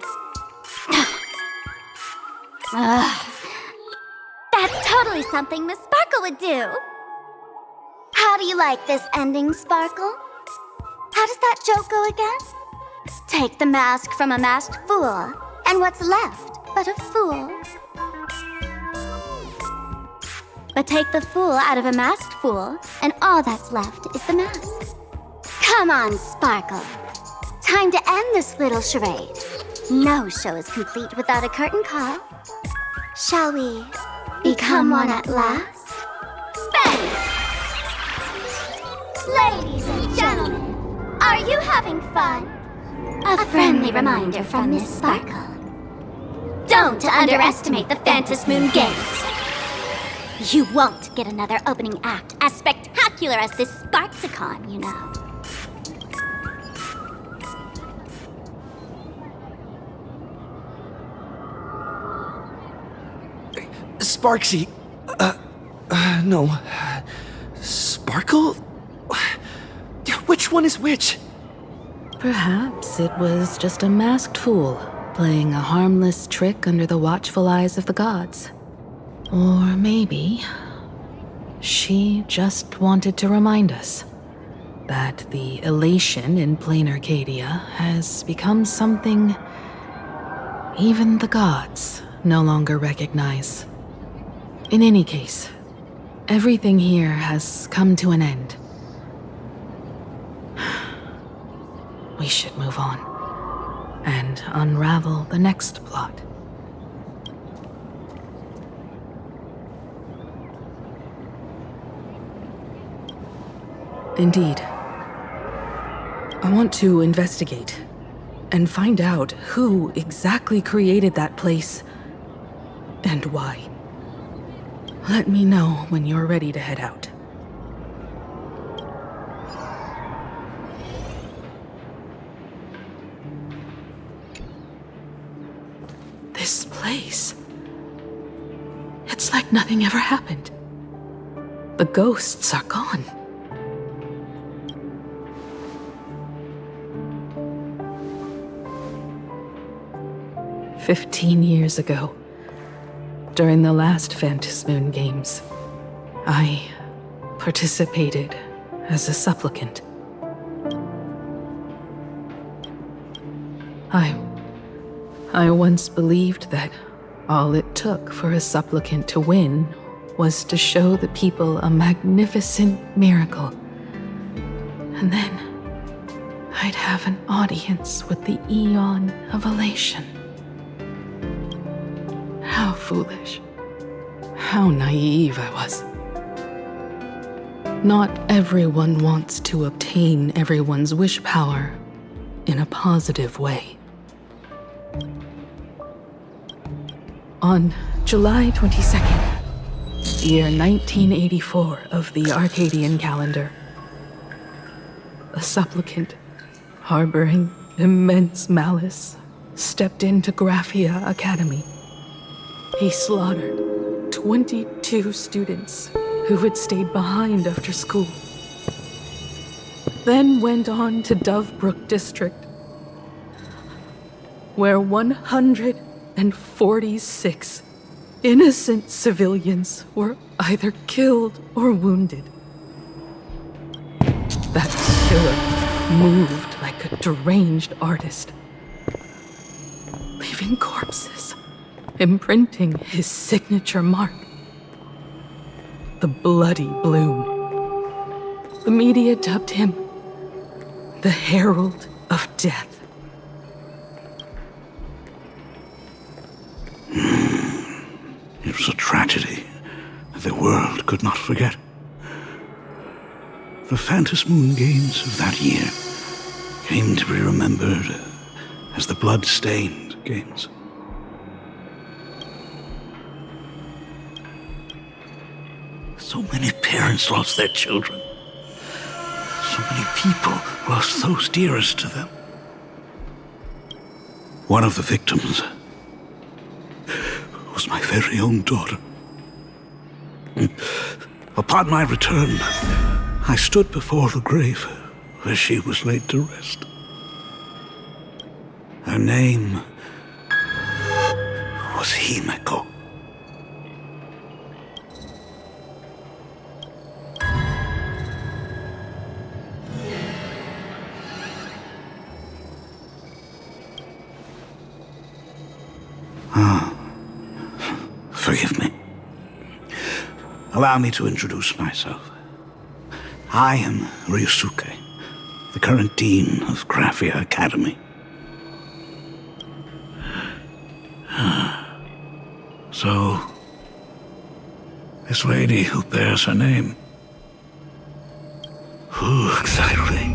That's totally something Miss Sparkle would do. How do you like this ending, Sparkle? How does that joke go again? Take the mask from a masked fool, and what's left but a fool? But take the fool out of a masked fool, and all that's left is the mask. Come on, Sparkle. Time to end this little charade. No show is complete without a curtain call. Shall we become one at last? Bang! Ladies and gentlemen, are you having fun? A friendly reminder from Miss Sparkle. Don't underestimate the Phantasmoon Games. You won't get another opening act as spectacular as this Sparxicon, you know. Sparxie. No. Sparkle? Which one is which? Perhaps it was just a masked fool, playing a harmless trick under the watchful eyes of the gods. Or maybe she just wanted to remind us that the elation in Planacardia has become something even the gods no longer recognize. In any case, everything here has come to an end. We should move on and unravel the next plot. Indeed. I want to investigate and find out who exactly created that place and why. Let me know when you're ready to head out. This place. It's like nothing ever happened. The ghosts are gone. "15 years ago, during the last Phantasmoon Games, I participated as a supplicant. I once believed that all it took for a supplicant to win was to show the people a magnificent miracle. And then I'd have an audience with the Aeon of Elation. How foolish. How naive I was. Not everyone wants to obtain everyone's wish power in a positive way. On July 22nd, year 1984 of the Arcadian calendar, a supplicant harboring immense malice stepped into Graphia Academy. He slaughtered 22 students who had stayed behind after school. Then went on to Dovebrook District, where 146 innocent civilians were either killed or wounded. That killer moved like a deranged artist, leaving corpses, imprinting his signature mark. The Bloody Bloom. The media dubbed him the Herald of Death. It was a tragedy that the world could not forget. The Phantasmoon Games of that year came to be remembered as the Blood-Stained Games. So many parents lost their children. So many people lost those dearest to them. One of the victims was my very own daughter. Upon my return, I stood before the grave where she was laid to rest. Her name was Himeko. Forgive me. Allow me to introduce myself. I am Ryusuke, the current dean of Graphia Academy. So, this lady who bears her name, who exactly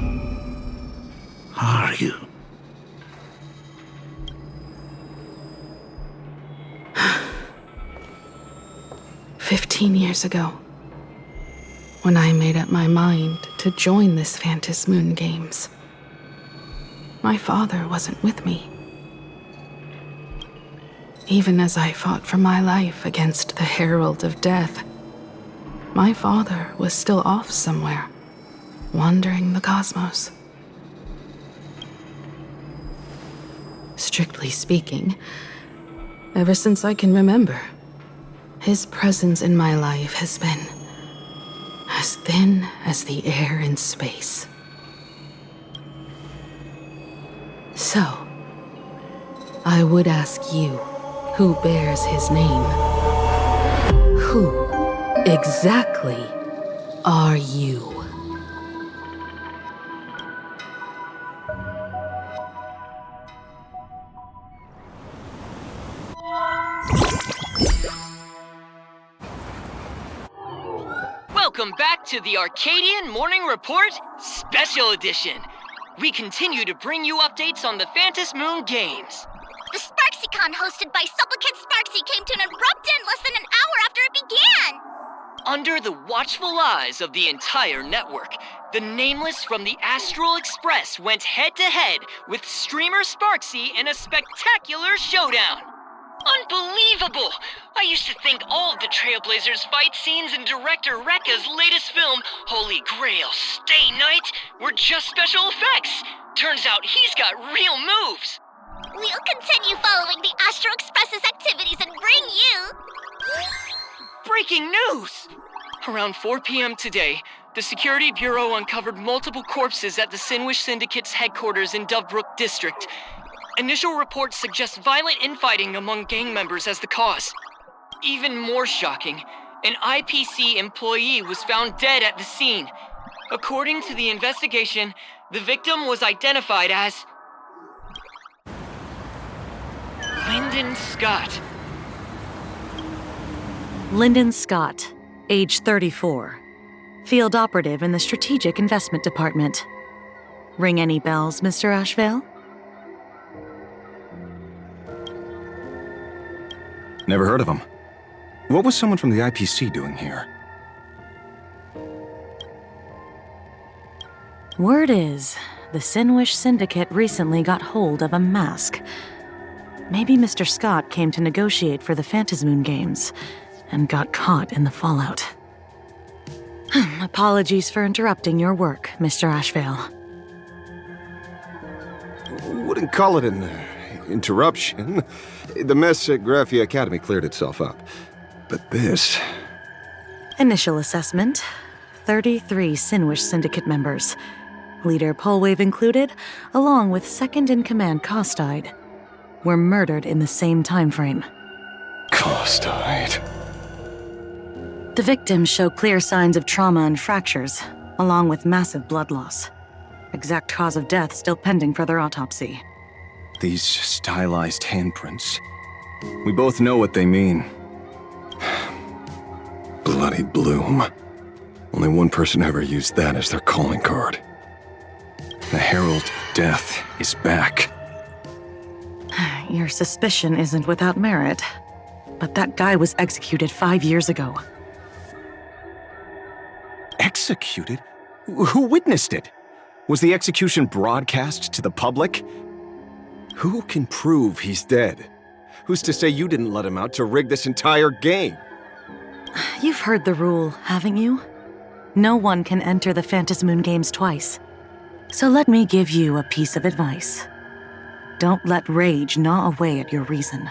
are you? "15 years ago, when I made up my mind to join this Phantom Moon Games, my father wasn't with me. Even as I fought for my life against the Herald of Death, my father was still off somewhere, wandering the cosmos. Strictly speaking, ever since I can remember, his presence in my life has been as thin as the air in space. So, I would ask you, who bears his name, who exactly are you? Welcome back to the Arcadian Morning Report Special Edition. We continue to bring you updates on the Phantom Moon Games. The SparxieCon hosted by Supplicant Sparxie came to an abrupt end less than an hour after it began! Under the watchful eyes of the entire network, the Nameless from the Astral Express went head-to-head with streamer Sparxie in a spectacular showdown. Unbelievable! I used to think all of the Trailblazers' fight scenes in director Rekka's latest film, Holy Grail Stay Night, were just special effects. Turns out he's got real moves. We'll continue following the Astral Express's activities and bring you... Breaking news! Around 4 p.m. today, the Security Bureau uncovered multiple corpses at the Synwish Syndicate's headquarters in Dovebrook District. Initial reports suggest violent infighting among gang members as the cause. Even more shocking, an IPC employee was found dead at the scene. According to the investigation, the victim was identified as Lyndon Skott. Lyndon Skott, age 34. Field operative in the Strategic Investment Department. Ring any bells, Mr. Ashveil? Never heard of him. What was someone from the IPC doing here? Word is, the Synwish Syndicate recently got hold of a mask. Maybe Mr. Skott came to negotiate for the Phantom Moon Games, and got caught in the fallout. Apologies for interrupting your work, Mr. Ashveil. Wouldn't call it an interruption. The mess at Graphia Academy cleared itself up. But this... Initial assessment. 33 Synwish Syndicate members. Leader Polwave included, along with second-in-command Costide, were murdered in the same time frame. Costide. The victims show clear signs of trauma and fractures, along with massive blood loss. Exact cause of death still pending further autopsy. These stylized handprints. We both know what they mean. Bloody Bloom. Only one person ever used that as their calling card. The Herald of Death is back. Your suspicion isn't without merit, but that guy was executed 5 years ago. Executed? Who witnessed it? Was the execution broadcast to the public? Who can prove he's dead? Who's to say you didn't let him out to rig this entire game? You've heard the rule, haven't you? No one can enter the Phantom Moon Games twice. So let me give you a piece of advice. Don't let rage gnaw away at your reason.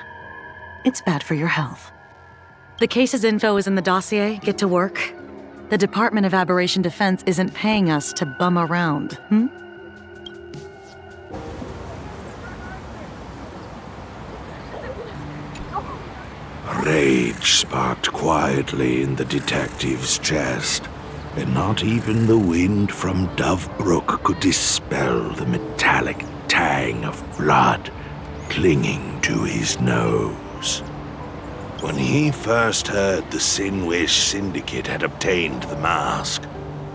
It's bad for your health. The case's info is in the dossier. Get to work. The Department of Aberration Defense isn't paying us to bum around, Rage sparked quietly in the detective's chest, and not even the wind from Dovebrook could dispel the metallic tang of blood clinging to his nose. When he first heard the Synwish Syndicate had obtained the mask,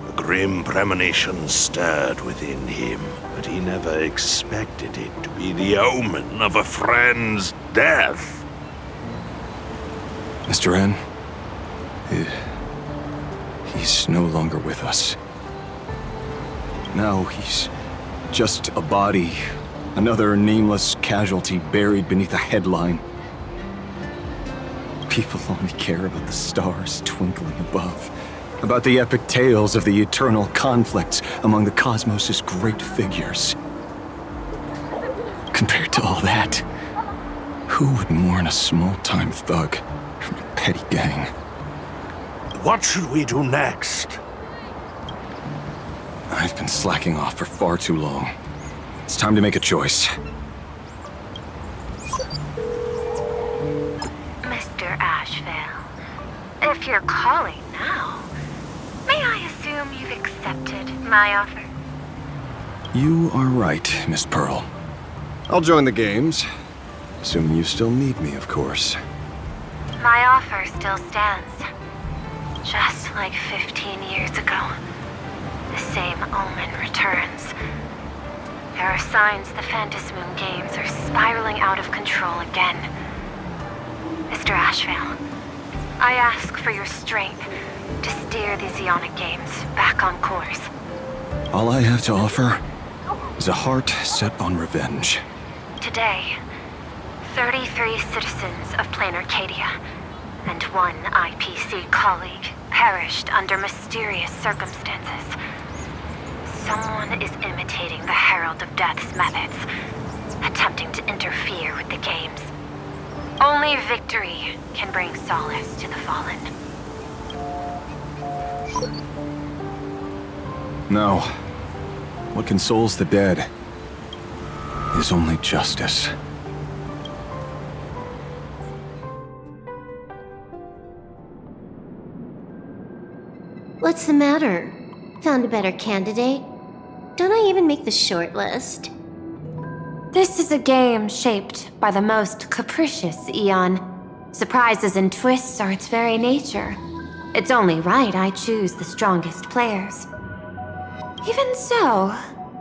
a grim premonition stirred within him, but he never expected it to be the omen of a friend's death. Mr. N, he's no longer with us. Now he's just a body, another nameless casualty buried beneath a headline. People only care about the stars twinkling above, about the epic tales of the eternal conflicts among the cosmos' great figures. Compared to all that, who would mourn a small-time thug from a petty gang? What should we do next? I've been slacking off for far too long. It's time to make a choice. Mr. Ashveil, if you're calling now, may I assume you've accepted my offer? You are right, Miss Pearl. I'll join the games. Assuming you still need me, of course. My offer still stands. Just like 15 years ago, the same omen returns. There are signs the Phantasmoon games are spiraling out of control again. Mr. Ashveil, I ask for your strength to steer these Aeonic games back on course. All I have to offer is a heart set on revenge. Today, 33 citizens of Planacardia and one IPC colleague perished under mysterious circumstances. Someone is imitating the Herald of Death's methods, attempting to interfere with the games. Only victory can bring solace to the fallen. No. What consoles the dead is only justice. What's the matter? Found a better candidate? Don't I even make the short list? This is a game shaped by the most capricious Eon. Surprises and twists are its very nature. It's only right I choose the strongest players. Even so,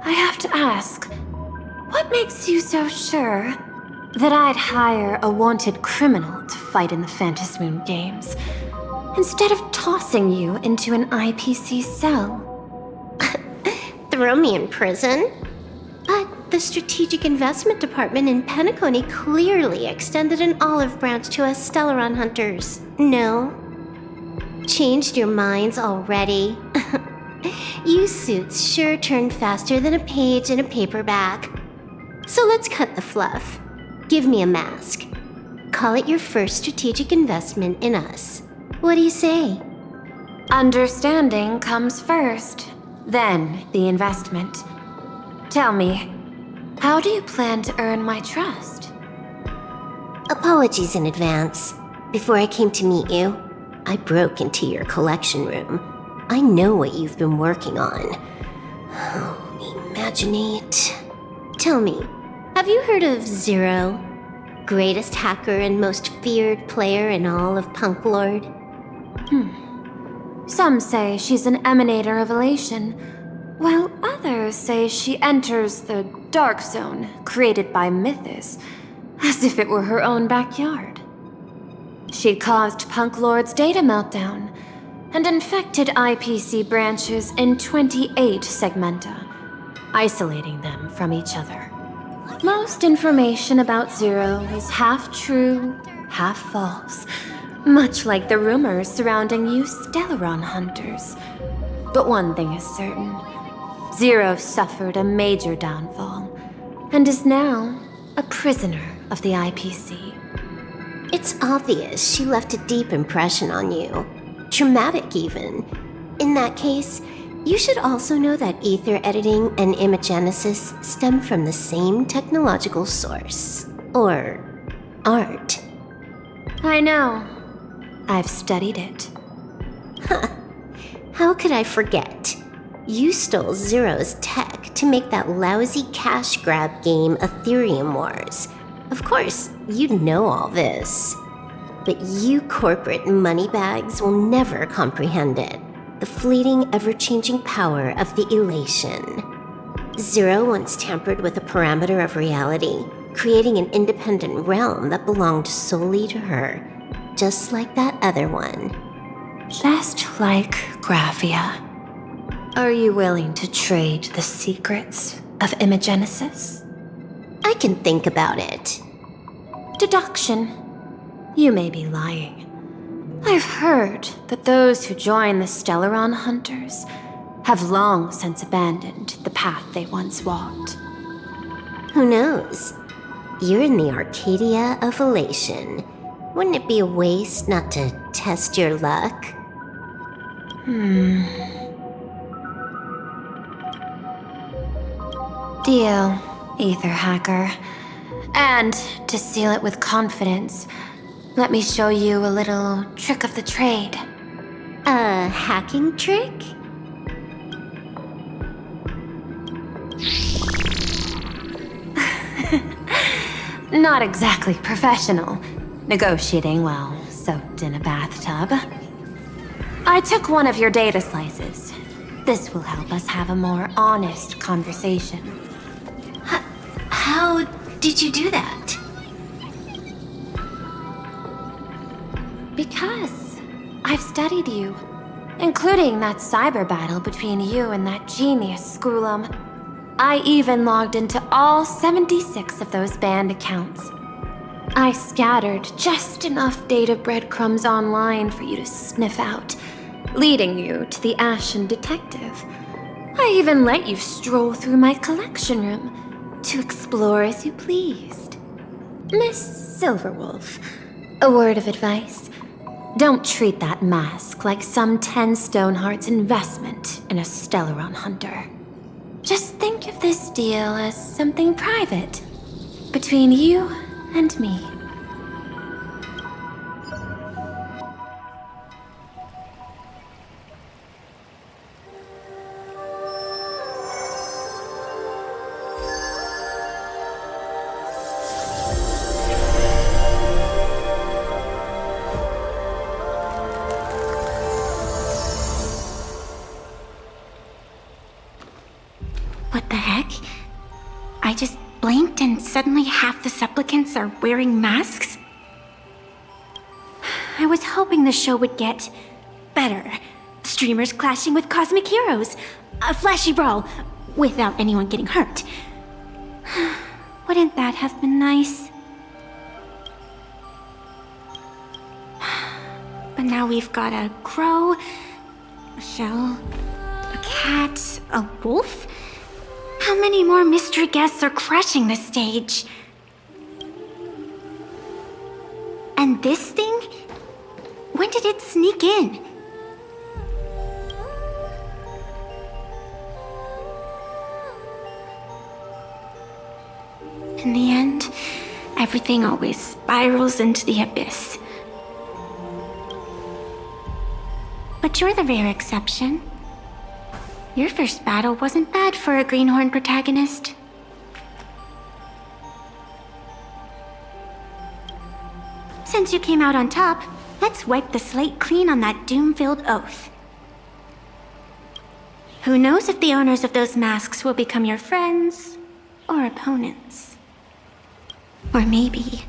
I have to ask, what makes you so sure that I'd hire a wanted criminal to fight in the Phantasmoon games, instead of tossing you into an IPC cell? Throw me in prison? But the Strategic Investment Department in Penacony clearly extended an olive branch to us Stellaron hunters. No? Changed your minds already? You suits sure turn faster than a page in a paperback. So let's cut the fluff. Give me a mask. Call it your first strategic investment in us. What do you say? Understanding comes first, then the investment. Tell me, how do you plan to earn my trust? Apologies in advance. Before I came to meet you, I broke into your collection room. I know what you've been working on. Oh, imaginate. Tell me, have you heard of Zero? Greatest hacker and most feared player in all of Punk Lord? Some say she's an emanator of elation, while others say she enters the dark zone created by Mythos, as if it were her own backyard. She caused Punk Lord's data meltdown, and infected IPC branches in 28 segmenta, isolating them from each other. Most information about Zero is half true, half false, much like the rumors surrounding you Stellaron hunters. But one thing is certain. Zero suffered a major downfall, and is now a prisoner of the IPC. It's obvious she left a deep impression on you. Traumatic, even. In that case, you should also know that ether editing and imagenesis stem from the same technological source. Or art. I know. I've studied it. How could I forget? You stole Zero's tech to make that lousy cash grab game Ethereum Wars. Of course, you'd know all this. But you corporate moneybags will never comprehend it. The fleeting, ever-changing power of the elation. Zero once tampered with a parameter of reality, creating an independent realm that belonged solely to her, just like that other one. Just like Graphia. Are you willing to trade the secrets of Imogenesis? I can think about it. Deduction. You may be lying. I've heard that those who join the Stellaron Hunters have long since abandoned the path they once walked. Who knows? You're in the Arcadia of Elation. Wouldn't it be a waste not to test your luck? Deal, Ether Hacker. And to seal it with confidence, let me show you a little trick of the trade. A hacking trick? Not exactly professional. Negotiating while soaked in a bathtub. I took one of your data slices. This will help us have a more honest conversation. How did you do that? Because I've studied you, including that cyber battle between you and that genius Schoolum. I even logged into all 76 of those banned accounts. I scattered just enough data breadcrumbs online for you to sniff out, leading you to the Ashen Detective. I even let you stroll through my collection room to explore as you pleased. Miss Silverwolf, a word of advice. Don't treat that mask like some 10 Stonehearts investment in a Stellaron Hunter. Just think of this deal as something private, between you and me. What the heck? I just blinked and suddenly half the supplicants are wearing masks? I was hoping the show would get better. Streamers clashing with cosmic heroes. A flashy brawl without anyone getting hurt. Wouldn't that have been nice? But now we've got a crow, a shell, a cat, a wolf. How many more mystery guests are crashing the stage? And this thing? When did it sneak in? In the end, everything always spirals into the abyss. But you're the rare exception. Your first battle wasn't bad for a greenhorn protagonist. Since you came out on top, let's wipe the slate clean on that doom-filled oath. Who knows if the owners of those masks will become your friends or opponents? Or maybe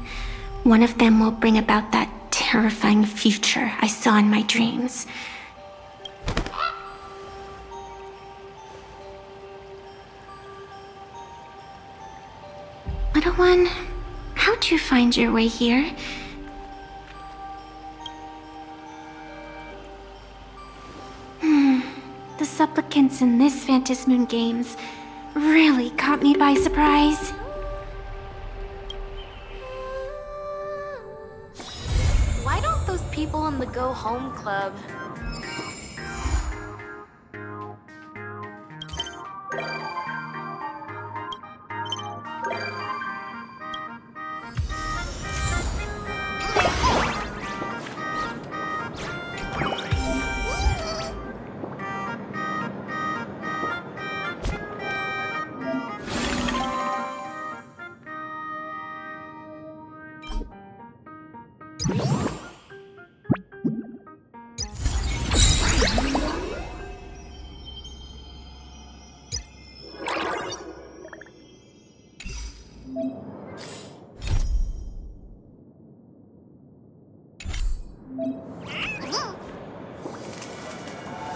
one of them will bring about that terrifying future I saw in my dreams. Little one, how'd you find your way here? The supplicants in this Phantasmoon Games really caught me by surprise. Why don't those people in the Go Home Club... Huh?